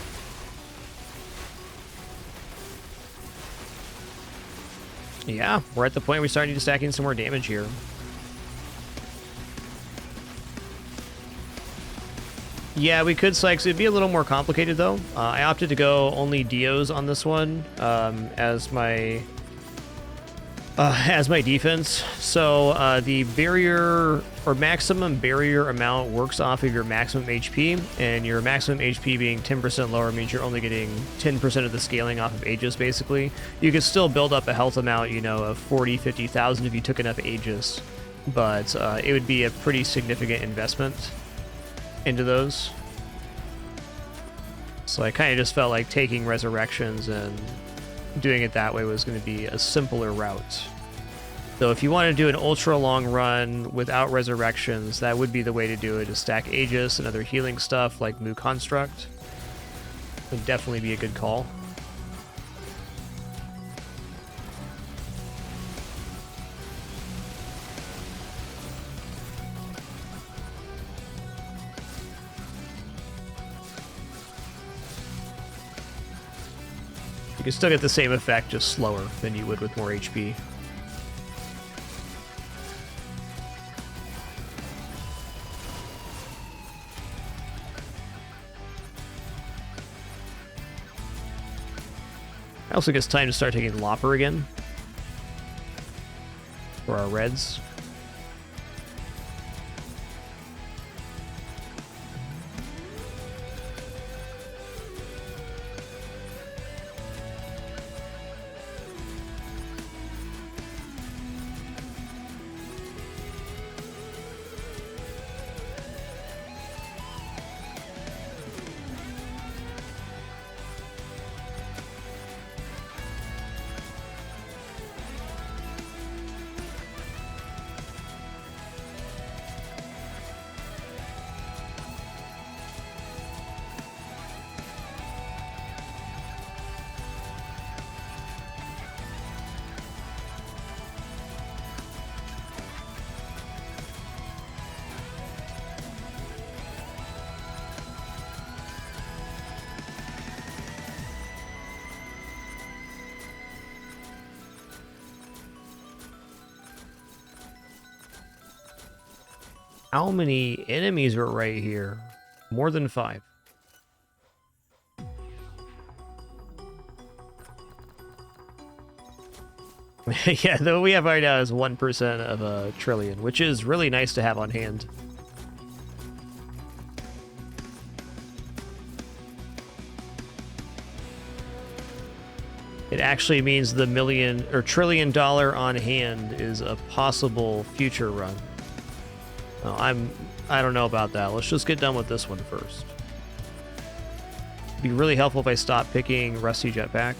Yeah, we're at the point where we start needing to stacking some more damage here. Yeah, we could Sykes. It'd be a little more complicated, though. I opted to go only Dios on this one as my defense. So the barrier or maximum barrier amount works off of your maximum HP, and your maximum HP being 10% lower means you're only getting 10% of the scaling off of Aegis, basically. You could still build up a health amount, you know, of 40, 50,000 if you took enough Aegis, but it would be a pretty significant investment into those. So I kind of just felt like taking Resurrections and doing it that way was going to be a simpler route. So if you want to do an ultra long run without Resurrections, that would be the way to do it, to stack Aegis and other healing stuff like Mu Construct. Would definitely be a good call. You can still get the same effect, just slower than you would with more HP. I also guess time to start taking Lopper again for our reds. How many enemies are right here? More than 5. Yeah, though we have right now is 1% of a trillion, which is really nice to have on hand. It actually means the million or $1 trillion on hand is a possible future run. Oh, I don't know about that. Let's just get done with this one first. It'd be really helpful if I stopped picking Rusty Jetpack.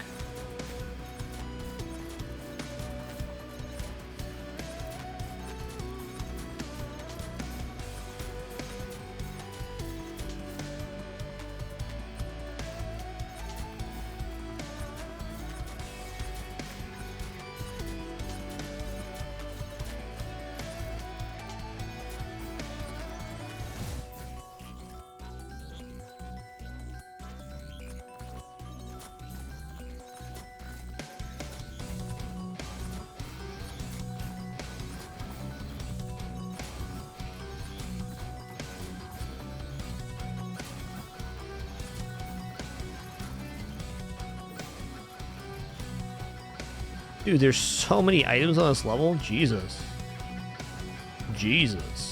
Dude, there's so many items on this level. Jesus. Jesus.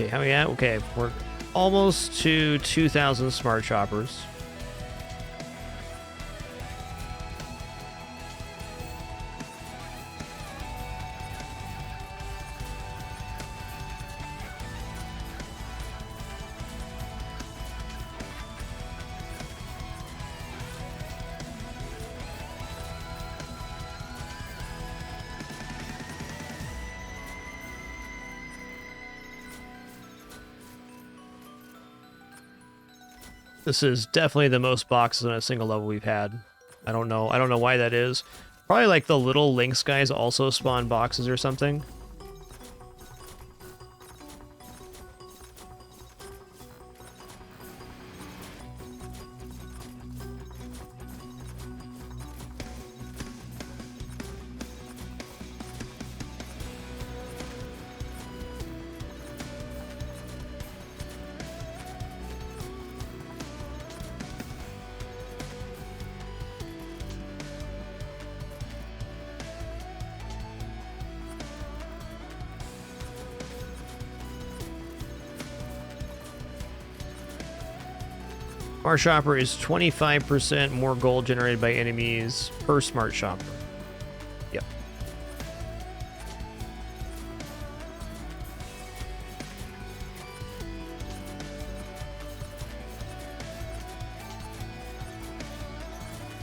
Okay, how we at? Okay, we're almost to 2,000 smart shoppers. This is definitely the most boxes on a single level we've had. I don't know why that is. Probably like the little Lynx guys also spawn boxes or something. Smart Shopper is 25% more gold generated by enemies per Smart Shopper. Yep.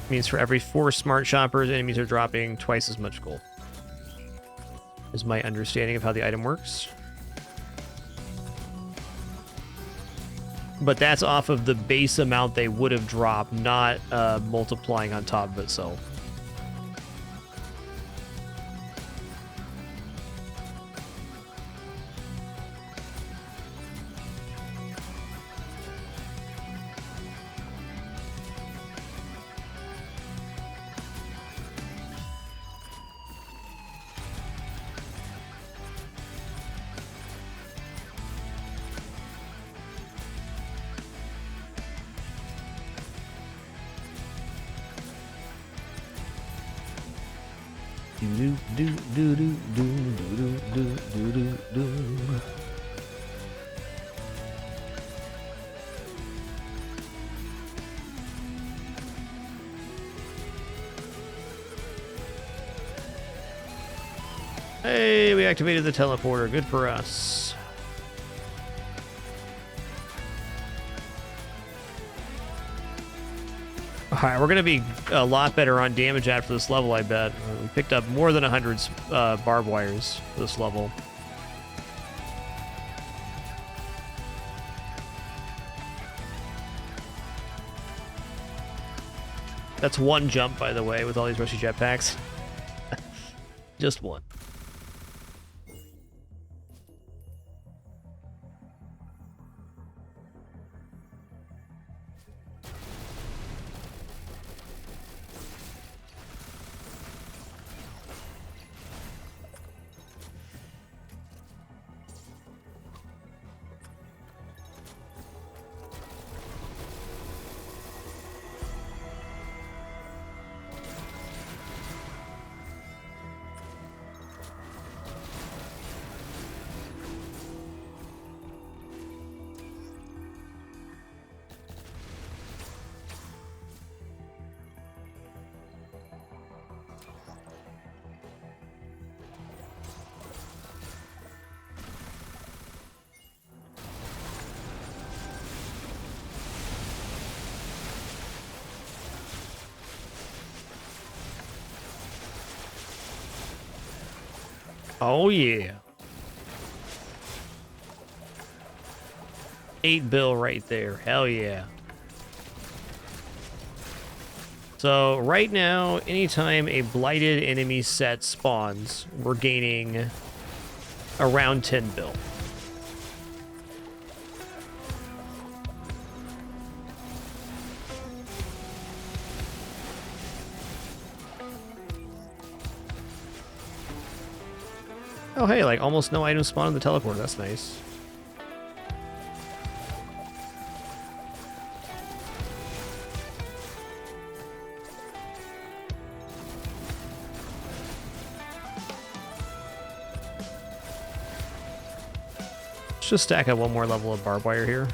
Means for every 4 Smart Shoppers, enemies are dropping twice as much gold. Is my understanding of how the item works. But that's off of the base amount they would have dropped, not multiplying on top of itself. Hey, we activated the teleporter. Good for us. Alright, we're going to be a lot better on damage after this level, I bet. We picked up more than 100 barbed wires this level. That's one jump, by the way, with all these rusty jetpacks. Just one. Oh, yeah. 8 bill right there. Hell yeah. So, right now, anytime a blighted enemy set spawns, we're gaining around 10 bill. Oh, hey, like, almost no items spawn in the teleporter. That's nice. Let's just stack up one more level of barbed wire here.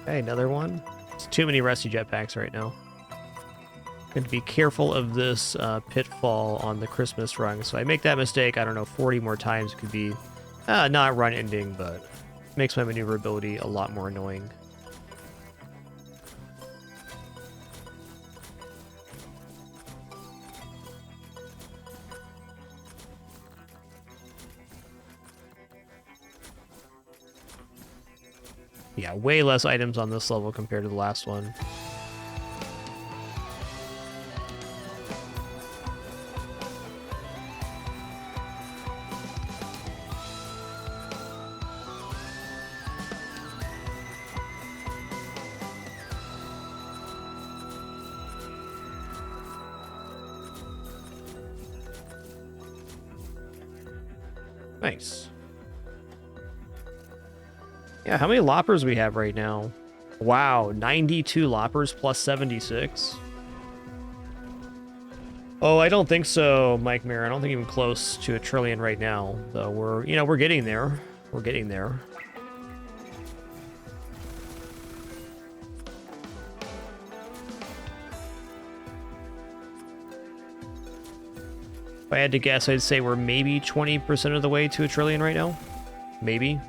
Okay, another one. It's too many rusty jetpacks right now. Going to be careful of this pitfall on the Christmas run. So I make that mistake, I don't know, 40 more times. It could be not run ending, but makes my maneuverability a lot more annoying. Yeah, way less items on this level compared to the last one. Nice. Yeah, how many loppers we have right now? Wow, 92 loppers plus 76. Oh, I don't think so, Mike Mayer. I don't think even close to a trillion right now. Though we're, you know, we're getting there. We're getting there. If I had to guess, I'd say we're maybe 20% of the way to a trillion right now. Maybe.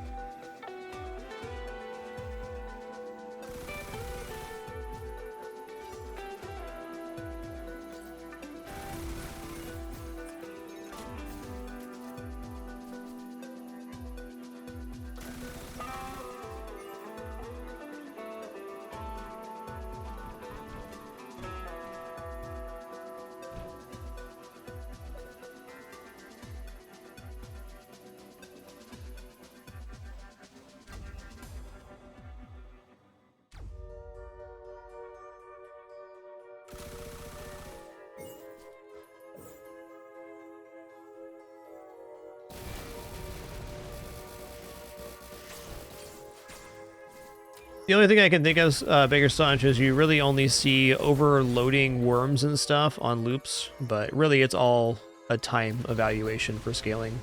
The only thing I can think of, Bigger Staunch, is you really only see overloading worms and stuff on loops, but really it's all a time evaluation for scaling.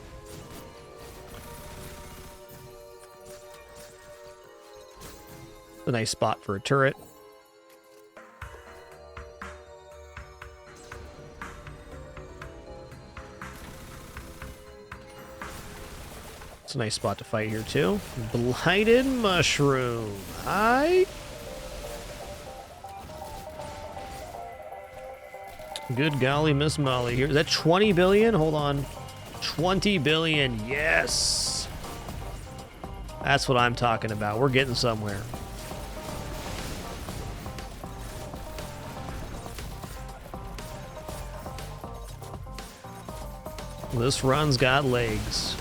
A nice spot for a turret. It's a nice spot to fight here, too. Blighted Mushroom. Hi. Good golly, Miss Molly here. Is that 20 billion? Hold on. 20 billion. Yes. That's what I'm talking about. We're getting somewhere. This run's got legs.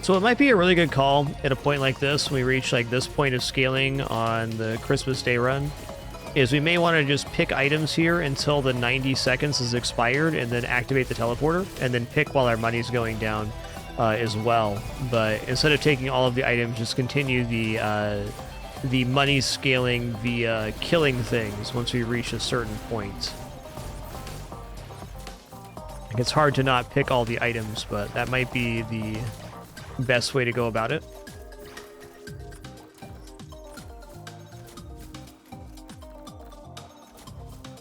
So it might be a really good call at a point like this, when we reach like this point of scaling on the Christmas Day run, is we may want to just pick items here until the 90 seconds is expired and then activate the teleporter and then pick while our money's going down as well. But instead of taking all of the items, just continue the money scaling via killing things once we reach a certain point. It's hard to not pick all the items, but that might be the best way to go about it.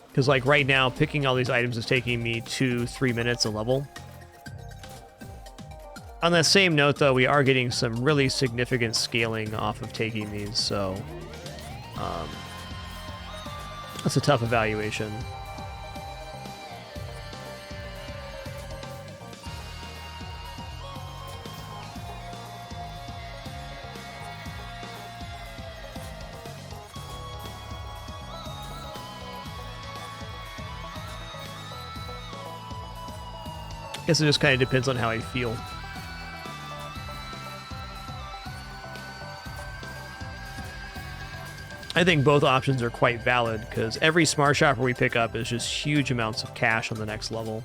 Because like right now, picking all these items is taking me 2-3 minutes a level. On that same note, though, we are getting some really significant scaling off of taking these, so that's a tough evaluation. I guess it just kind of depends on how I feel. I think both options are quite valid, because every smart shopper we pick up is just huge amounts of cash on the next level.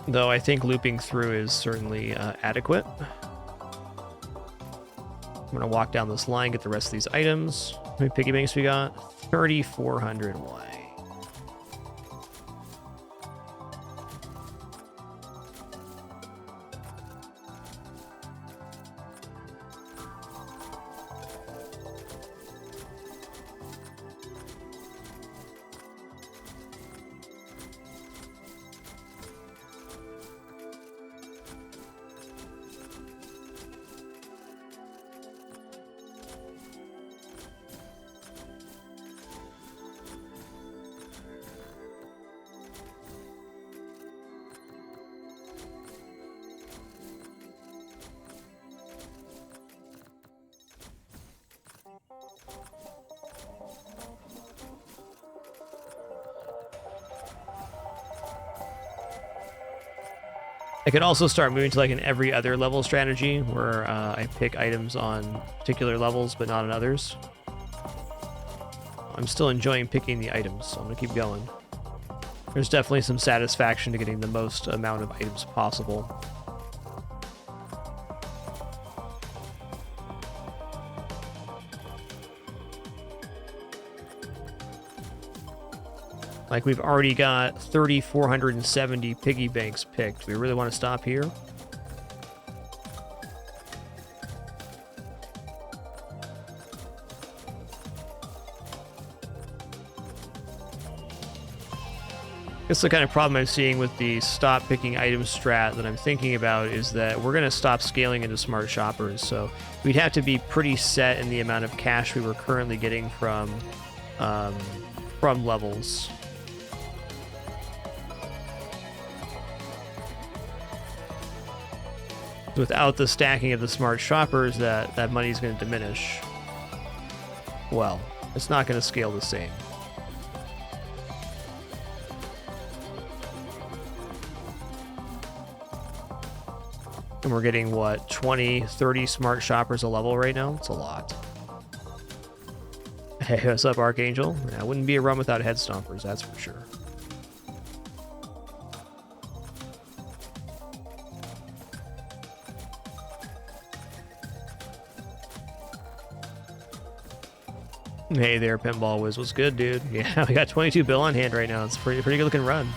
Though I think looping through is certainly adequate. I'm going to walk down this line, get the rest of these items. How many piggy banks we got? 3,400. Why? I could also start moving to like an every other level strategy where I pick items on particular levels but not on others. I'm still enjoying picking the items, so I'm going to keep going. There's definitely some satisfaction to getting the most amount of items possible. Like, we've already got 3,470 piggy banks picked. Do we really want to stop here? I guess the kind of problem I'm seeing with the stop picking items strat that I'm thinking about is that we're going to stop scaling into smart shoppers. So we'd have to be pretty set in the amount of cash we were currently getting from levels. Without the stacking of the smart shoppers, that money's going to diminish. Well, it's not going to scale the same. And we're getting, what, 20, 30 smart shoppers a level right now? It's a lot. Hey, what's up, Archangel? That wouldn't be a run without head stompers, that's for sure. Hey there, Pinball Wiz. What's good, dude? Yeah, we got 22 bill on hand right now. It's a pretty good looking run.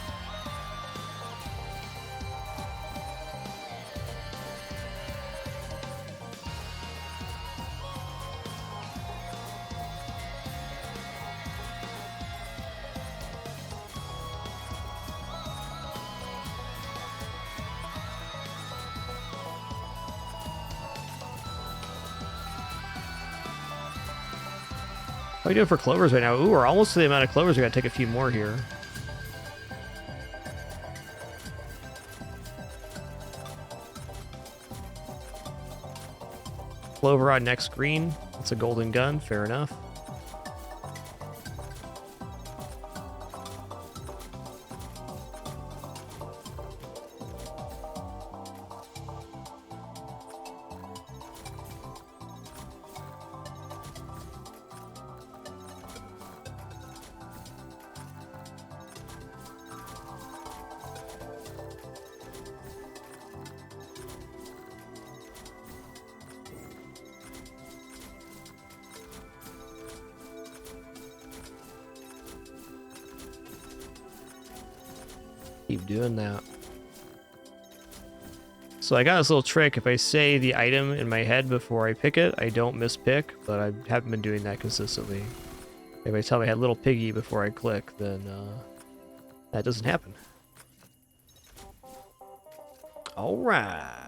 How are we doing for clovers right now? Ooh, we're almost to the amount of clovers. We gotta take a few more here. Clover on next green. That's a golden gun. Fair enough. Keep doing that. So I got this little trick. If I say the item in my head before I pick it, I don't mispick, but I haven't been doing that consistently. If I tell me I had little piggy before I click, then that doesn't happen. All right.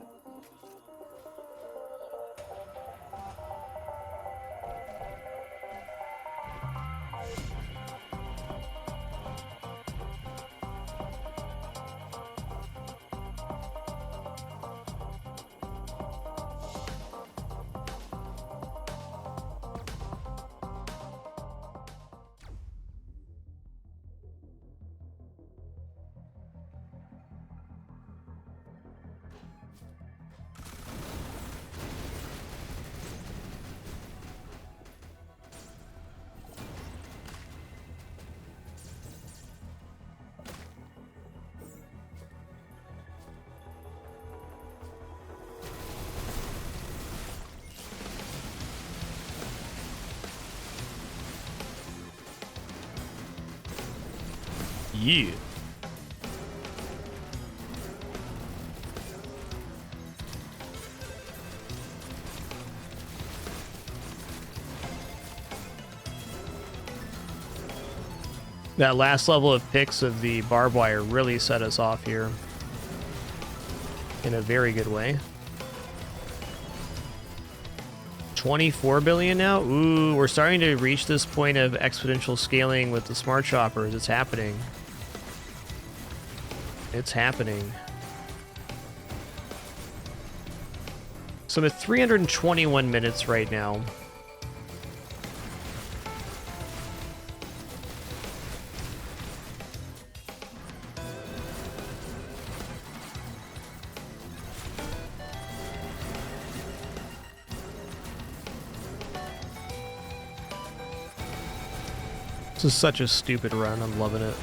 Yeah. That last level of picks of the barbed wire really set us off here in a very good way. 24 billion now? Ooh, we're starting to reach this point of exponential scaling with the smart shoppers. It's happening. It's happening. So I'm at 321 minutes right now. This is such a stupid run. I'm loving it.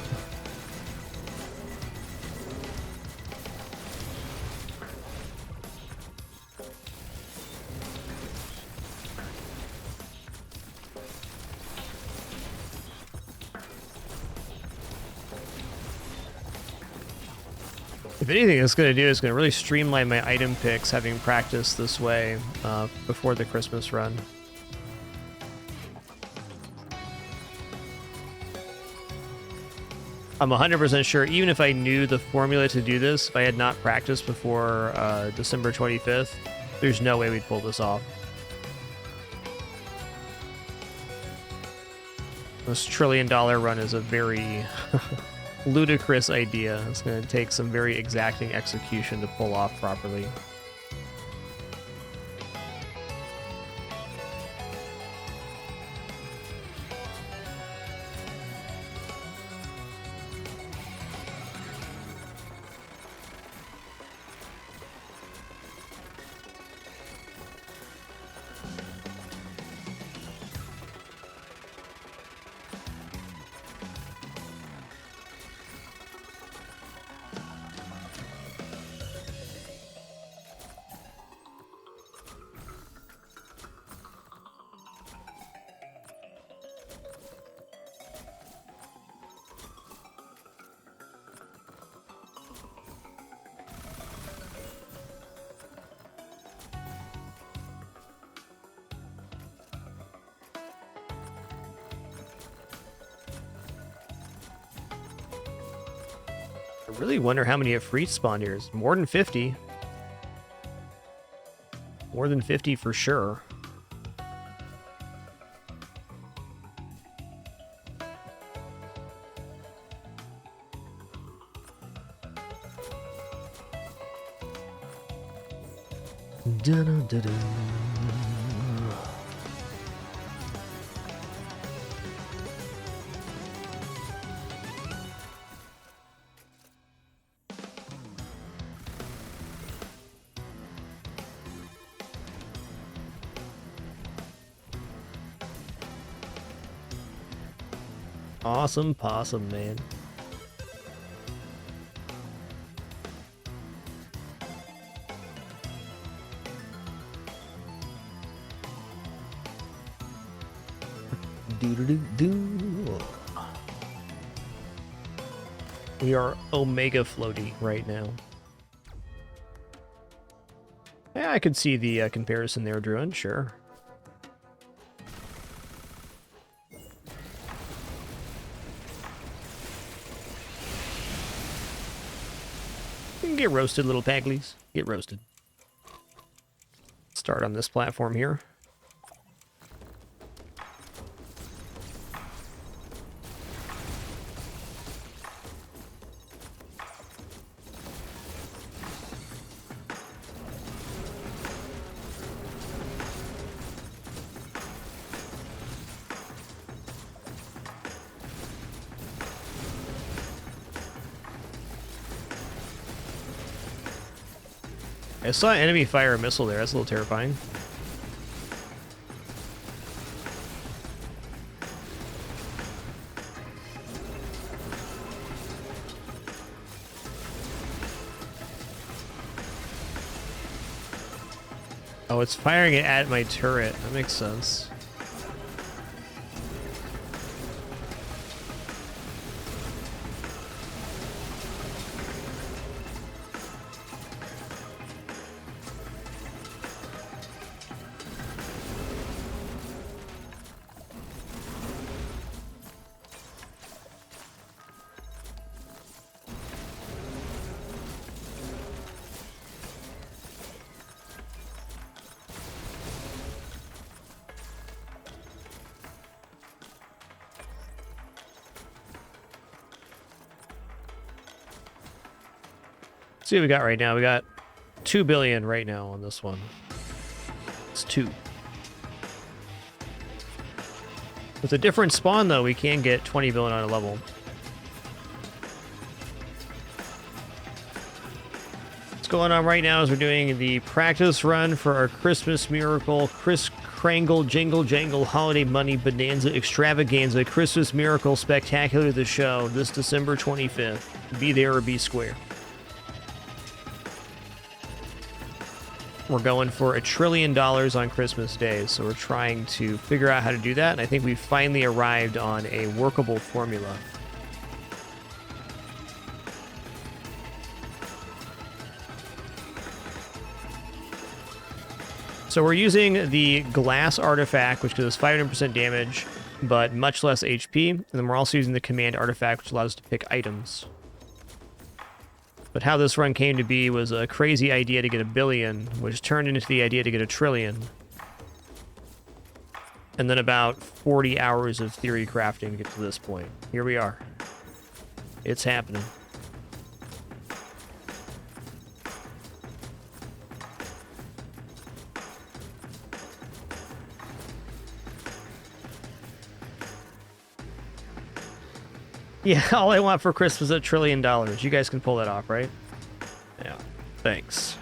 If anything, it's going to do is going to really streamline my item picks, having practiced this way before the Christmas run. I'm 100% sure, even if I knew the formula to do this, if I had not practiced before December 25th, there's no way we'd pull this off. This $1 trillion run is a very ludicrous idea. It's going to take some very exacting execution to pull off properly. I really wonder how many have free spawned here. It's more than 50. More than 50 for sure. Dun-dun-dun-dun. Awesome possum, man. Do-do-do-do. We are Omega floaty right now. Yeah, I could see the comparison there, Druin, sure. You can get roasted, little Paglies. Get roasted. Start on this platform here. I saw an enemy fire a missile there. That's a little terrifying. Oh, it's firing it at my turret. That makes sense. Let's see what we got right now. We got 2 billion right now on this one. It's 2. With a different spawn, though, we can get 20 billion on a level. What's going on right now is we're doing the practice run for our Christmas Miracle, Kris Krangle Jingle Jangle Holiday Money Bonanza Extravaganza Christmas Miracle Spectacular the Show this December 25th. Be there or be square. We're going for $1 trillion on Christmas Day, so we're trying to figure out how to do that, and I think we've finally arrived on a workable formula. So we're using the glass artifact, which gives us 500% damage, but much less HP, and then we're also using the command artifact, which allows us to pick items. But how this run came to be was a crazy idea to get 1 billion, which turned into the idea to get 1 trillion. And then about 40 hours of theory crafting to get to this point. Here we are. It's happening. Yeah, all I want for Christmas is $1 trillion. You guys can pull that off, right? Yeah, thanks.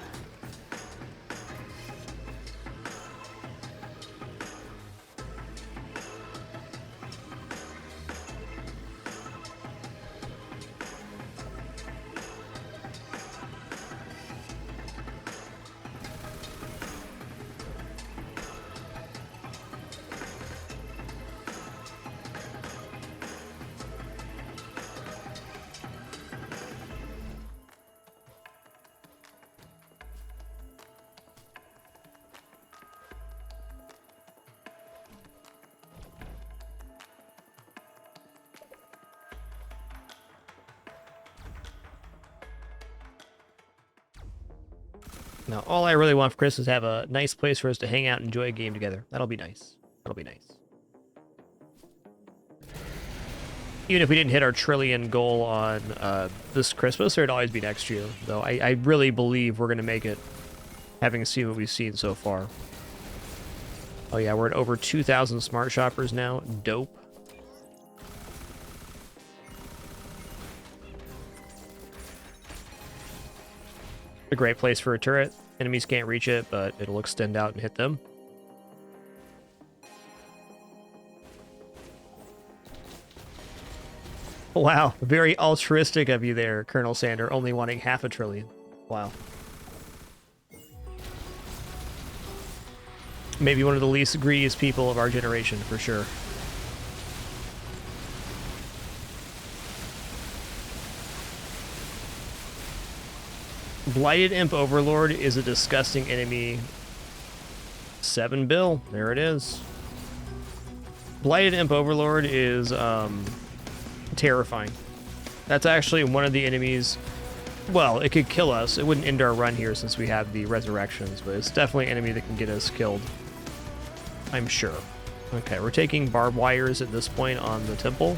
Now, all I really want for Chris is have a nice place for us to hang out and enjoy a game together. That'll be nice. That'll be nice. Even if we didn't hit our trillion goal on this Christmas, there'd always be next year. Though I really believe we're going to make it, having seen what we've seen so far. Oh yeah, we're at over 2,000 smart shoppers now. Dope. A great place for a turret. Enemies can't reach it, but it'll extend out and hit them. Wow, very altruistic of you there, Colonel Sander, only wanting 500 billion. Wow. Maybe one of the least greediest people of our generation, for sure. Blighted Imp Overlord is a disgusting enemy. 7 bill. There it is. Blighted Imp Overlord is terrifying. That's actually one of the enemies. Well, it could kill us. It wouldn't end our run here since we have the resurrections, but it's definitely an enemy that can get us killed. I'm sure. Okay, we're taking barbed wires at this point on the temple.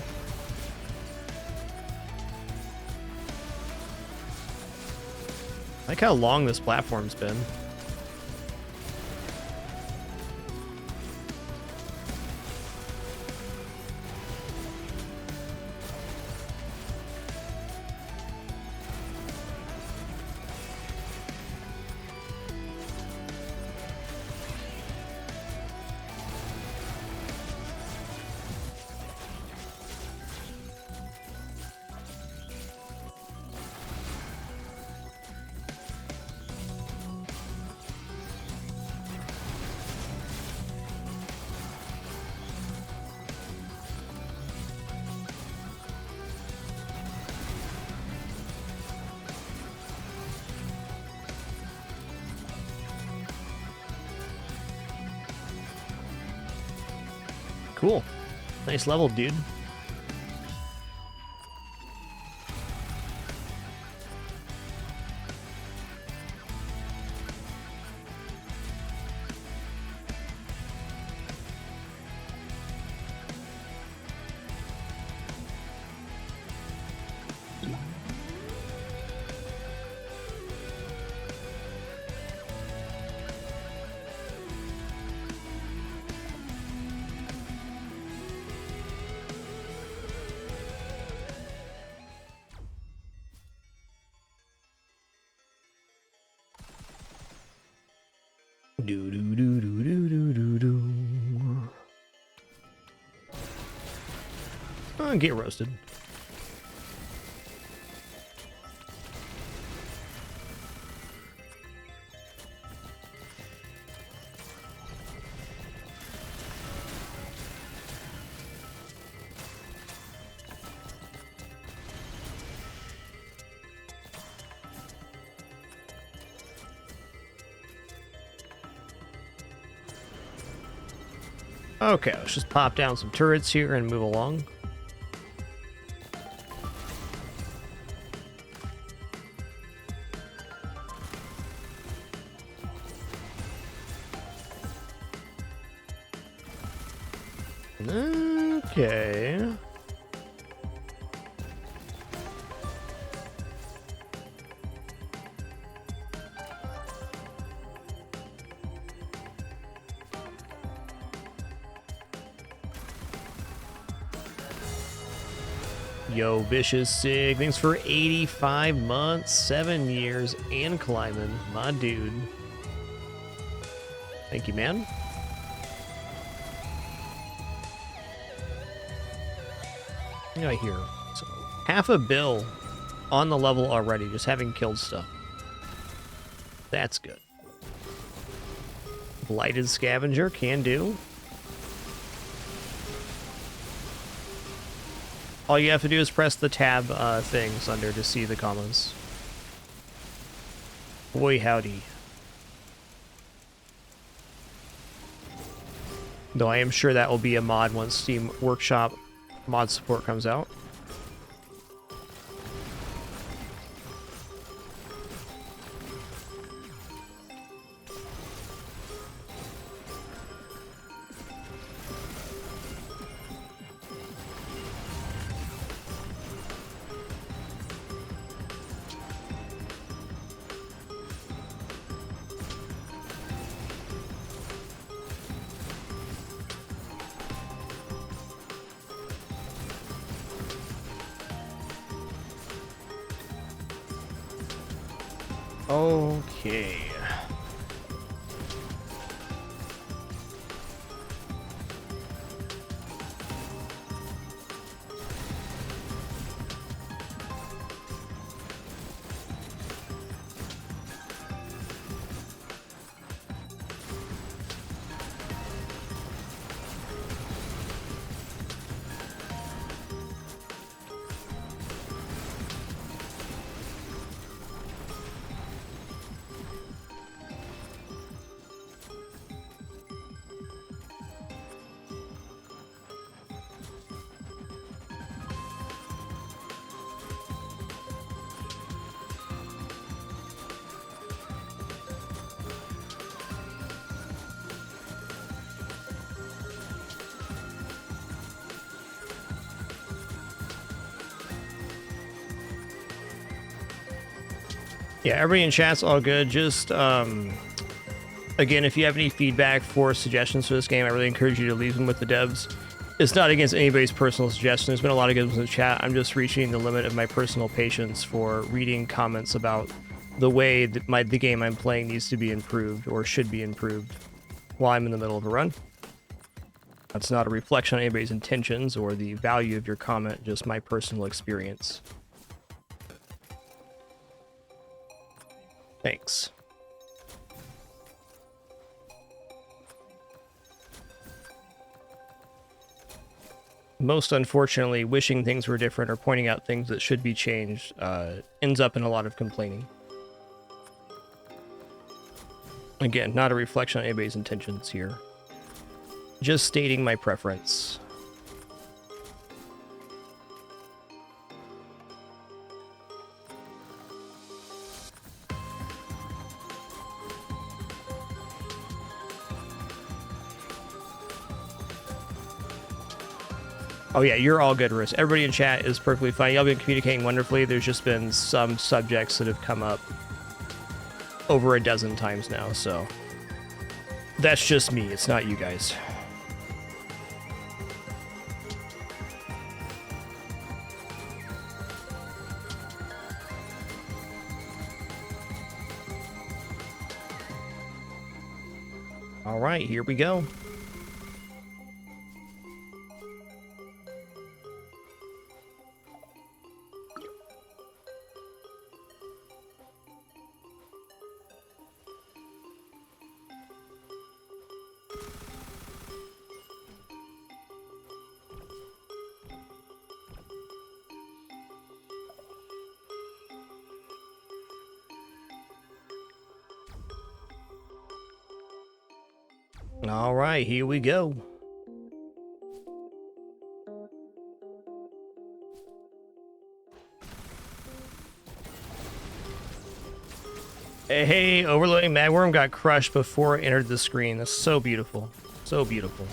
I like how long this platform's been. Cool. Nice level, dude. Do do do do do do do do. Oh, get roasted. Okay, let's just pop down some turrets here and move along. Okay. Yo, Vicious Sig, thanks for 85 months, 7 years, and climbing, my dude. Thank you, man. What do I hear? So, $500 million on the level already, just having killed stuff. That's good. Blighted Scavenger, can do. All you have to do is press the tab things under to see the comments. Boy, howdy. Though I am sure that will be a mod once Steam Workshop mod support comes out. Okay. Yeah, everybody in chat's all good. Just, again, if you have any feedback for suggestions for this game, I really encourage you to leave them with the devs. It's not against anybody's personal suggestion. There's been a lot of good ones in the chat. I'm just reaching the limit of my personal patience for reading comments about the way that the game I'm playing needs to be improved or should be improved while I'm in the middle of a run. That's not a reflection on anybody's intentions or the value of your comment, just my personal experience. Thanks. Most unfortunately, wishing things were different or pointing out things that should be changed ends up in a lot of complaining. Again, not a reflection on anybody's intentions here. Just stating my preference. Oh yeah, you're all good, Riz. Everybody in chat is perfectly fine. Y'all been communicating wonderfully. There's just been some subjects that have come up over a dozen times now, so that's just me. It's not you guys. All right, here we go. All right, here we go. Hey, overloading Magworm got crushed before it entered the screen. That's so beautiful. So beautiful.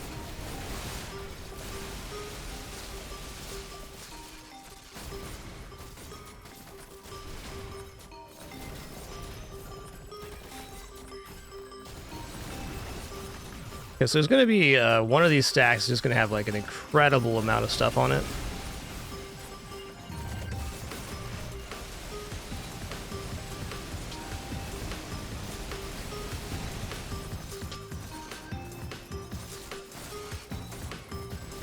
Okay, so there's going to be one of these stacks is just going to have like an incredible amount of stuff on it.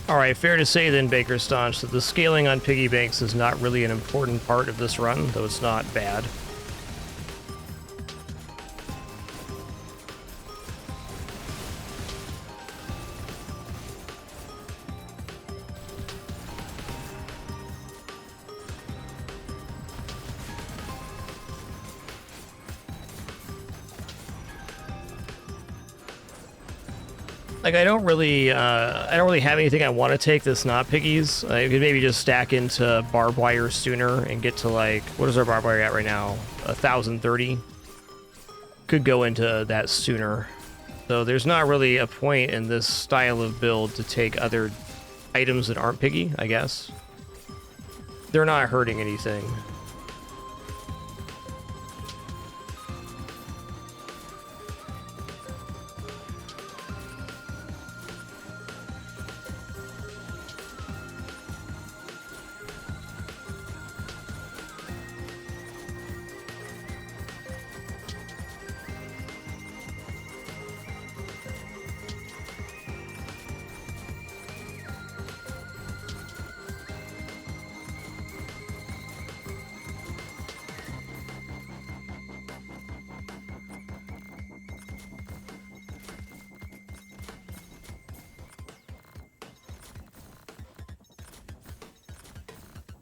Alright, fair to say then, Baker Staunch, that the scaling on piggy banks is not really an important part of this run, though it's not bad. Like, I don't really have anything I want to take that's not piggies. I could maybe just stack into barbed wire sooner and get to, like, what is our barbed wire at right now? 1,030. Could go into that sooner. So there's not really a point in this style of build to take other items that aren't piggy, I guess. They're not hurting anything.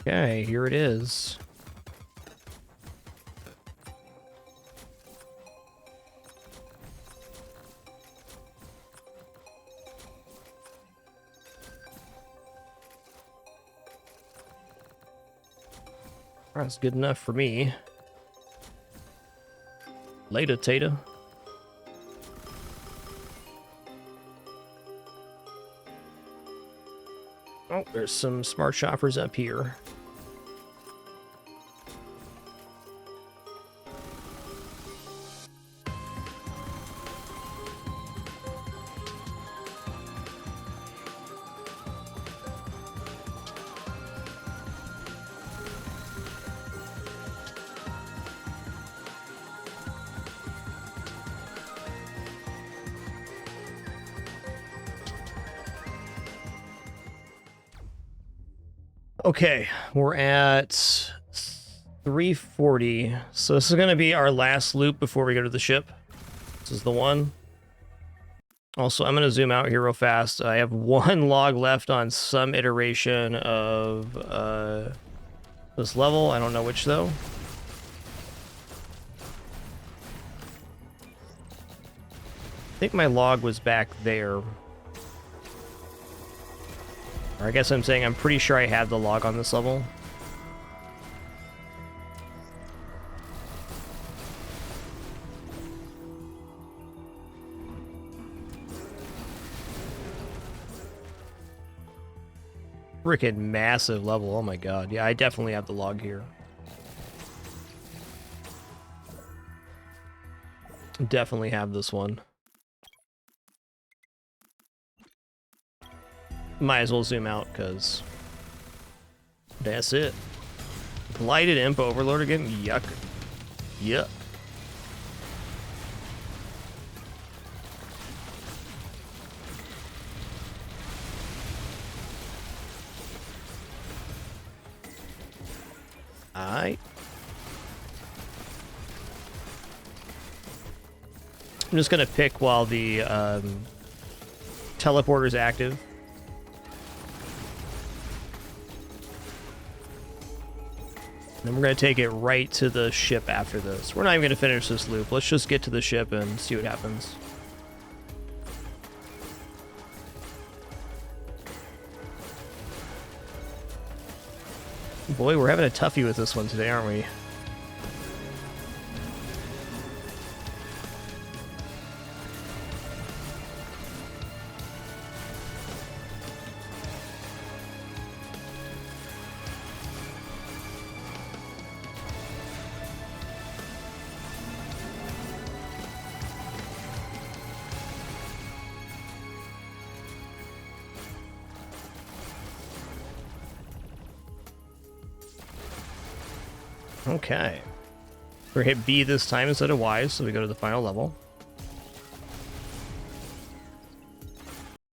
Okay, here it is. That's good enough for me. Later, Tata. Oh, there's some smart shoppers up here. Okay, we're at 340. So this is going to be our last loop before we go to the ship. This is the one. Also, I'm going to zoom out here real fast. I have one log left on some iteration of this level. I don't know which, though. I think my log was back there. Or I guess I'm saying I'm pretty sure I had the log on this level. Freaking massive level. Oh my god. Yeah, I definitely have the log here. Definitely have this one. Might as well zoom out, because that's it. Blighted Imp Overlord again? Yuck. Yuck. Alright. I'm just going to pick while the teleporter is active. And we're going to take it right to the ship after this. We're not even going to finish this loop. Let's just get to the ship and see what happens. Boy, we're having a toughie with this one today, aren't we? Okay. We're gonna hit B this time instead of Y, so we go to the final level.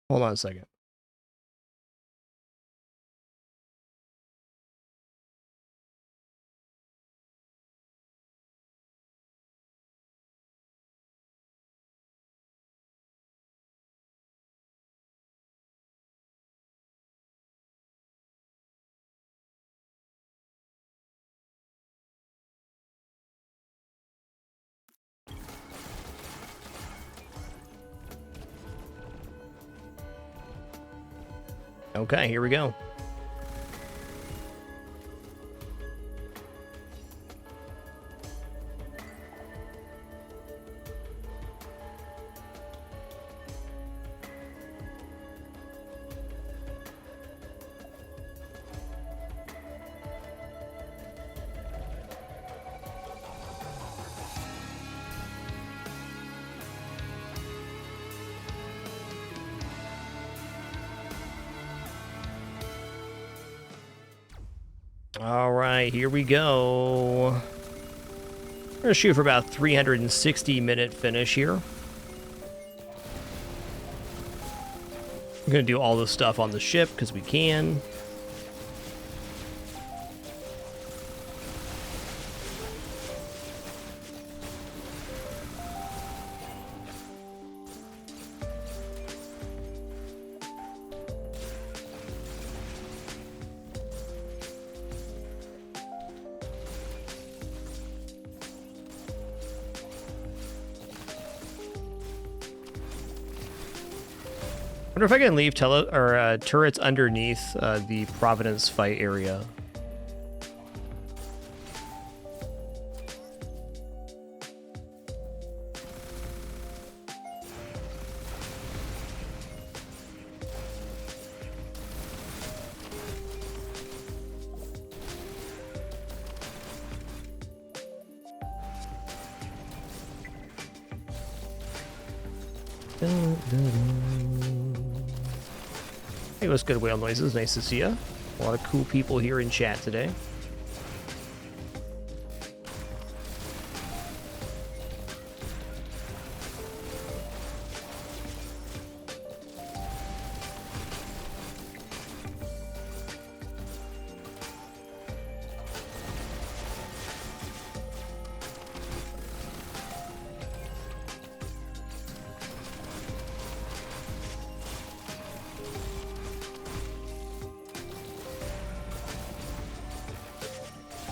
Hold on a second. Okay, here we go. All right, here we go. We're gonna shoot for about 360-minute finish here. We're gonna do all this stuff on the ship because we can. Wonder if I can leave turrets underneath the Providence fight area. Hey, what's good, Whale Noises? Nice to see you. A lot of cool people here in chat today.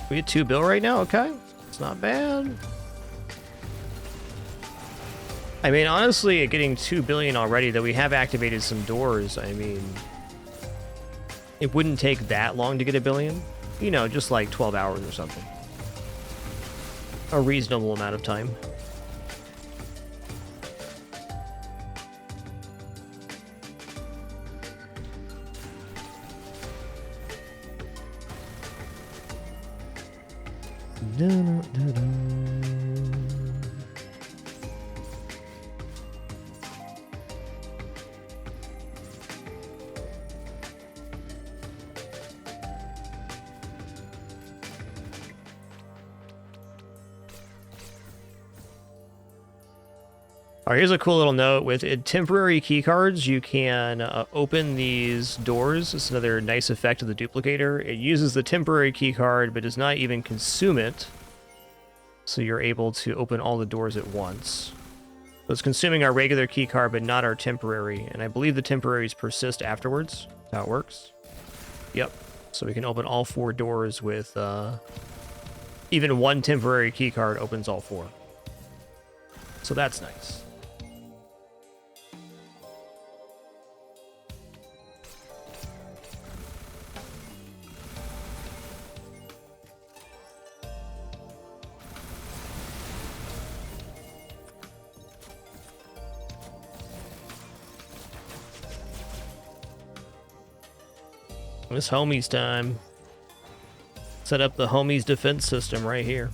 We get 2 bill right now? Okay. It's not bad. I mean, honestly, getting 2 billion already, that we have activated some doors, I mean, it wouldn't take that long to get 1 billion. You know, just like 12 hours or something. A reasonable amount of time. Alright, here's a cool little note. With temporary keycards, you can open these doors. It's another nice effect of the duplicator. It uses the temporary keycard, but does not even consume it. So you're able to open all the doors at once. So it's consuming our regular keycard, but not our temporary. And I believe the temporaries persist afterwards. That's how it works. Yep. So we can open all 4 doors with... even 1 temporary keycard opens all 4. So that's nice. It's homies time. Set up the homies defense system right here.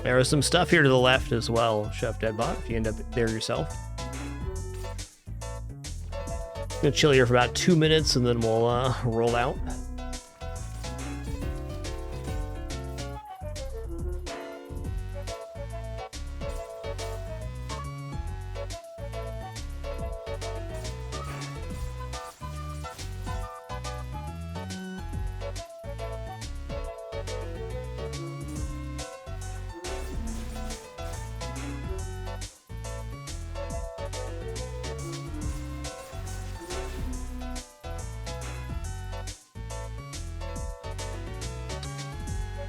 There is some stuff here to the left as well, Chef Deadbot, if you end up there yourself. I'm gonna chill here for about 2 minutes and then we'll roll out.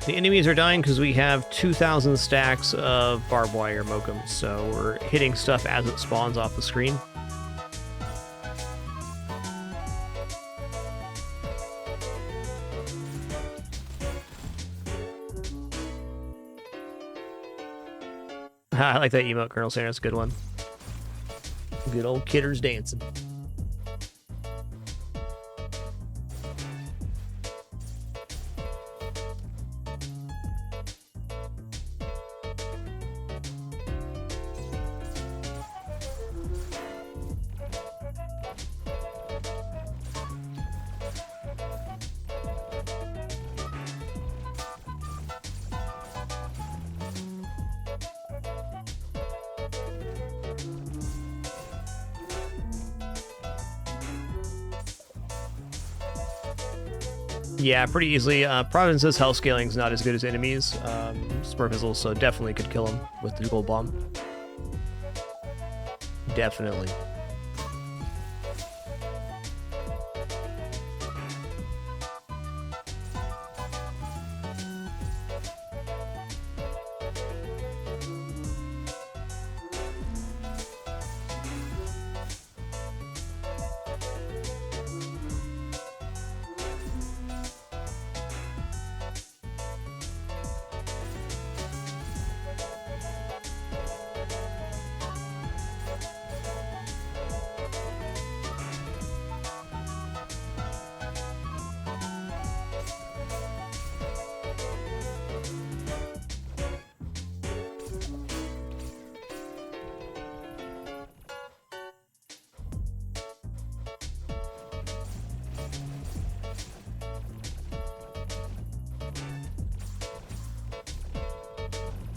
The enemies are dying because we have 2,000 stacks of barbed wire mokum, so we're hitting stuff as it spawns off the screen. I like that emote, Colonel Sanders. Good one. Good old kidders dancing. Yeah, pretty easily. Province's health scaling is not as good as enemies. Smurfizzle, so definitely could kill him with the gold bomb. Definitely.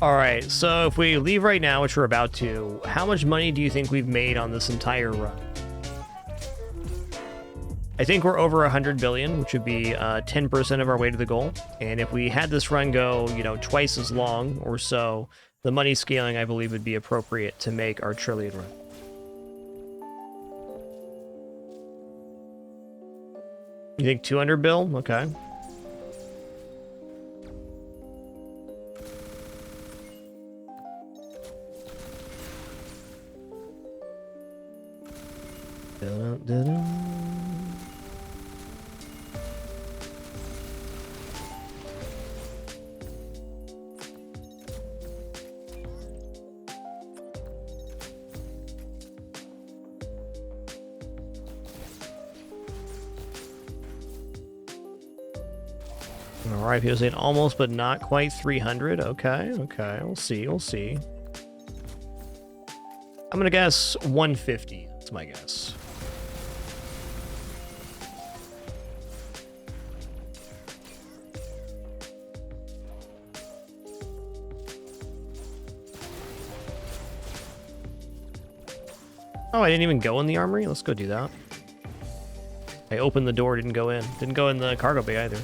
All right, so if we leave right now, which we're about to, how much money do you think we've made on this entire run? I think we're over 100 billion, which would be 10% of our way to the goal. And if we had this run go, you know, twice as long or so, the money scaling, I believe, would be appropriate to make our trillion run. You think 200 bill? Okay. All right, people saying almost, but not quite 300. Okay, okay, we'll see, we'll see. I'm gonna guess 150. That's my guess. Oh, I didn't even go in the armory? Let's go do that. I opened the door, didn't go in. Didn't go in the cargo bay either.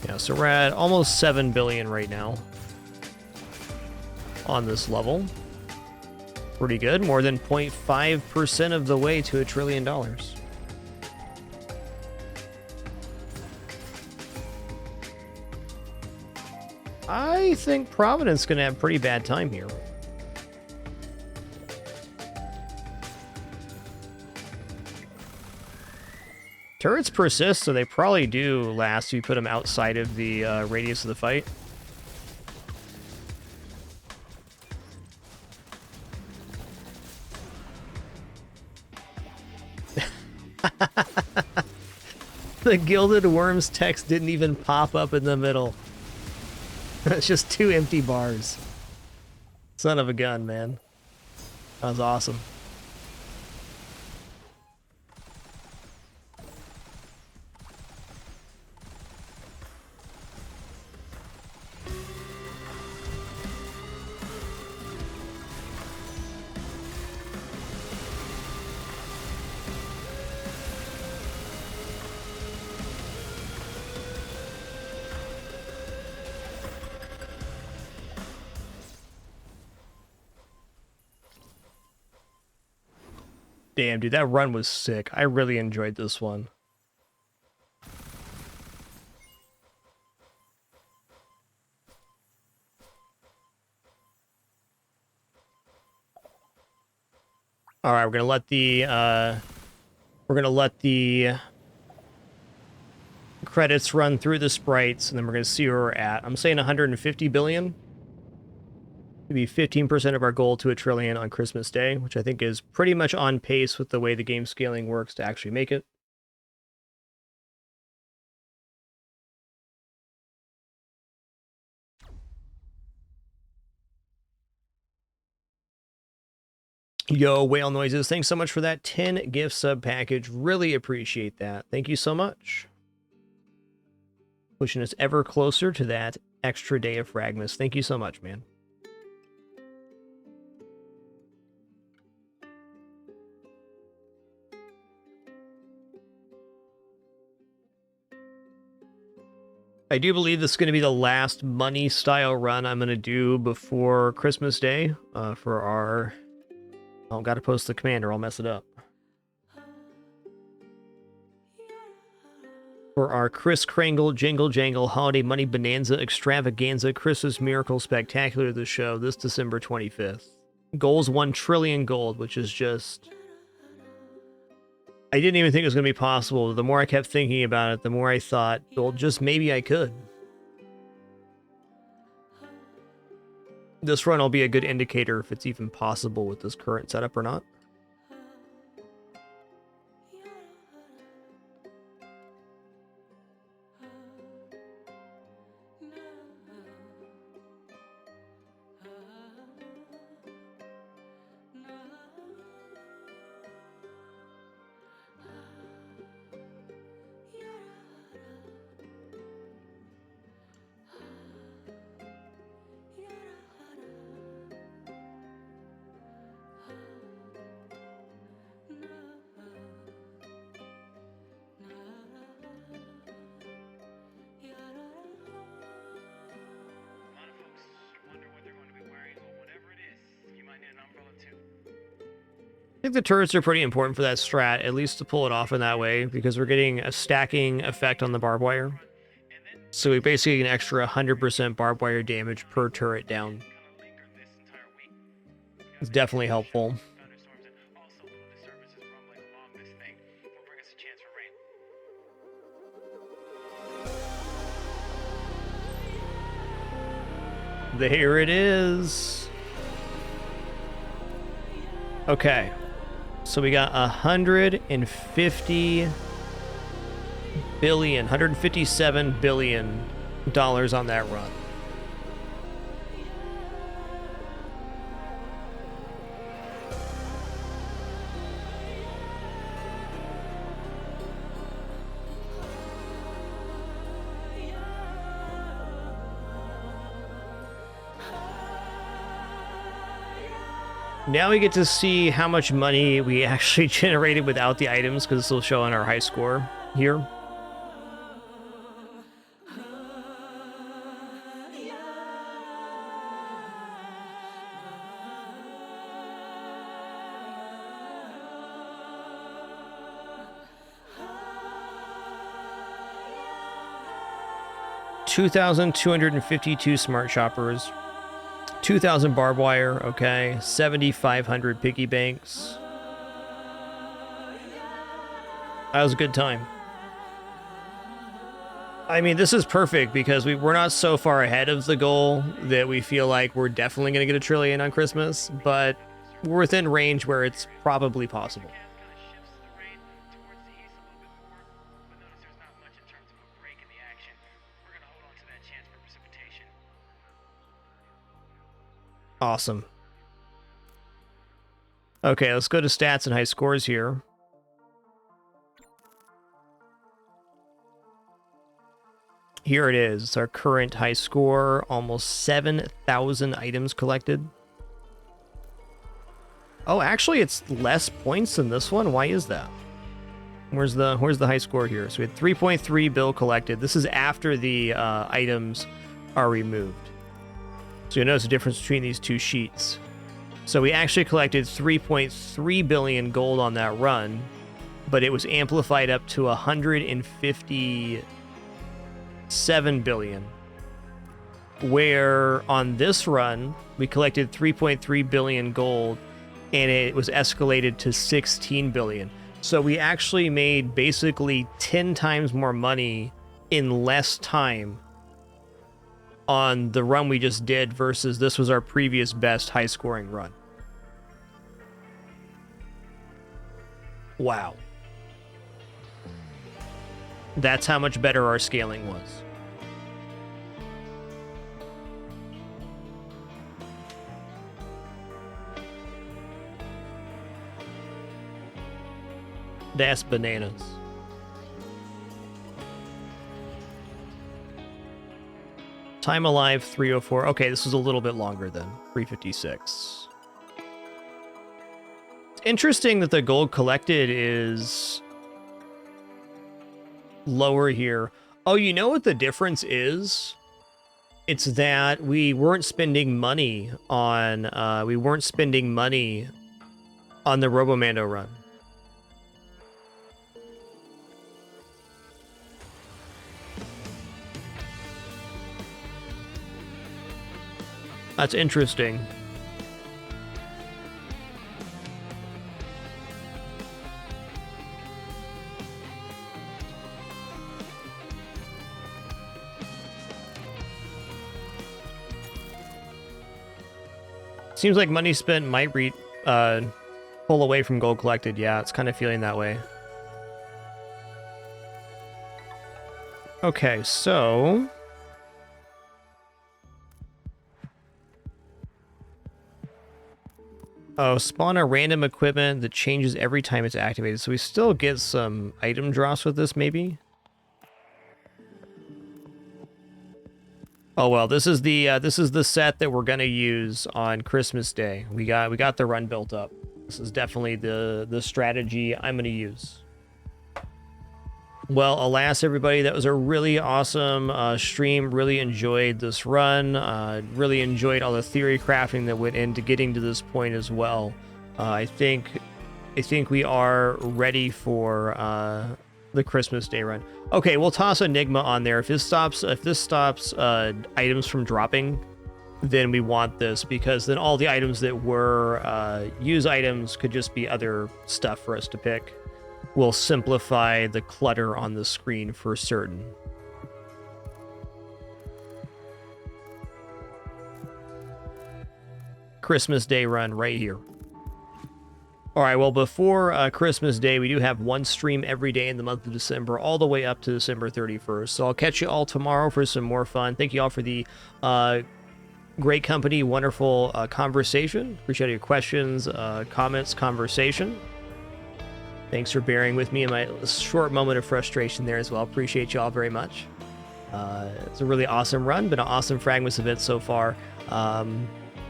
Yeah, so we're at almost 7 billion right now on this level. Pretty good, more than 0.5% of the way to $1 trillion. I think Providence is going to have a pretty bad time here. Turrets persist, so they probably do last if you put them outside of the radius of the fight. The Gilded Worms text didn't even pop up in the middle. It's just 2 empty bars. Son of a gun, man. That was awesome. Damn, dude, that run was sick. I really enjoyed this one. All right, we're gonna let the credits run through the sprites, and then we're gonna see where we're at. I'm saying 150 billion. Maybe 15% of our goal to $1 trillion on Christmas Day, which I think is pretty much on pace with the way the game scaling works to actually make it. Yo, Whale Noises, thanks so much for that 10 gift sub package. Really appreciate that. Thank you so much. Pushing us ever closer to that extra day of fragMas. Thank you so much, man. I do believe this is going to be the last money style run I'm going to do before Christmas Day for our... Oh, got to post the command or I'll mess it up. For our Kris Kringle Jingle Jangle Holiday Money Bonanza Extravaganza Christmas Miracle Spectacular of the show this December 25th. Goals 1 trillion gold, which is just... I didn't even think it was going to be possible. The more I kept thinking about it, the more I thought, well, just maybe I could. This run will be a good indicator if it's even possible with this current setup or not. I think the turrets are pretty important for that strat, at least to pull it off in that way, because we're getting a stacking effect on the barbed wire. So we basically get an extra 100% barbed wire damage per turret down. It's definitely helpful. There it is. Okay. So we got 150 billion, $157 billion on that run. Now we get to see how much money we actually generated without the items, because this will show on our high score here. $2,252 smart shoppers. 2,000 barbed wire, okay. 7,500 piggy banks. That was a good time. I mean, this is perfect because we're not so far ahead of the goal that we feel like we're definitely going to get $1 trillion on Christmas, but we're within range where it's probably possible. Awesome. Okay, let's go to stats and high scores here. Here it is. It's our current high score. Almost 7,000 items collected. Oh, actually, it's less points than this one. Why is that? Where's the high score here? So we had 3.3 bill collected. This is after the items are removed. So you'll notice the difference between these two sheets. So we actually collected 3.3 billion gold on that run, but it was amplified up to 157 billion. Where on this run, we collected 3.3 billion gold, and it was escalated to 16 billion. So we actually made basically 10 times more money in less time on the run we just did versus this was our previous best high scoring run. Wow. That's how much better our scaling was. That's bananas. Time alive 304. Okay, this is a little bit longer than 356. It's interesting that the gold collected is lower here. Oh, you know what the difference is? It's that we weren't spending money on the Robomando run. That's interesting. Seems like money spent might pull away from gold collected. Yeah, it's kind of feeling that way. Okay, so spawn a random equipment that changes every time it's activated. So we still get some item drops with this, maybe. Oh well, this is the set that we're gonna use on Christmas Day. We got the run built up. This is definitely the strategy I'm gonna use. Well, alas, everybody, that was a really awesome stream. Really enjoyed this run. Really enjoyed all the theory crafting that went into getting to this point as well. I think we are ready for the Christmas Day run. Okay, we'll toss Enigma on there. If this stops items from dropping, then we want this, because then all the items that were use items could just be other stuff for us to pick. Will simplify the clutter on the screen for certain. Christmas Day run right here. All right, well, before Christmas Day, we do have one stream every day in the month of December, all the way up to December 31st. So I'll catch you all tomorrow for some more fun. Thank you all for the great company, wonderful conversation. Appreciate your questions, comments, conversation. Thanks for bearing with me in my short moment of frustration there as well. Appreciate you all very much. It's a really awesome run. Been an awesome fragMas event so far.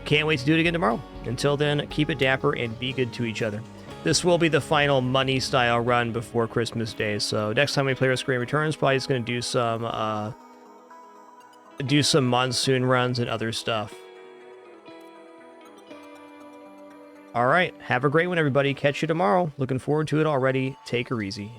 Can't wait to do it again tomorrow. Until then, keep it dapper and be good to each other. This will be the final money style run before Christmas Day. So next time we play Risk of Rain Returns, probably just going to do some monsoon runs and other stuff. All right. Have a great one, everybody. Catch you tomorrow. Looking forward to it already. Take her easy.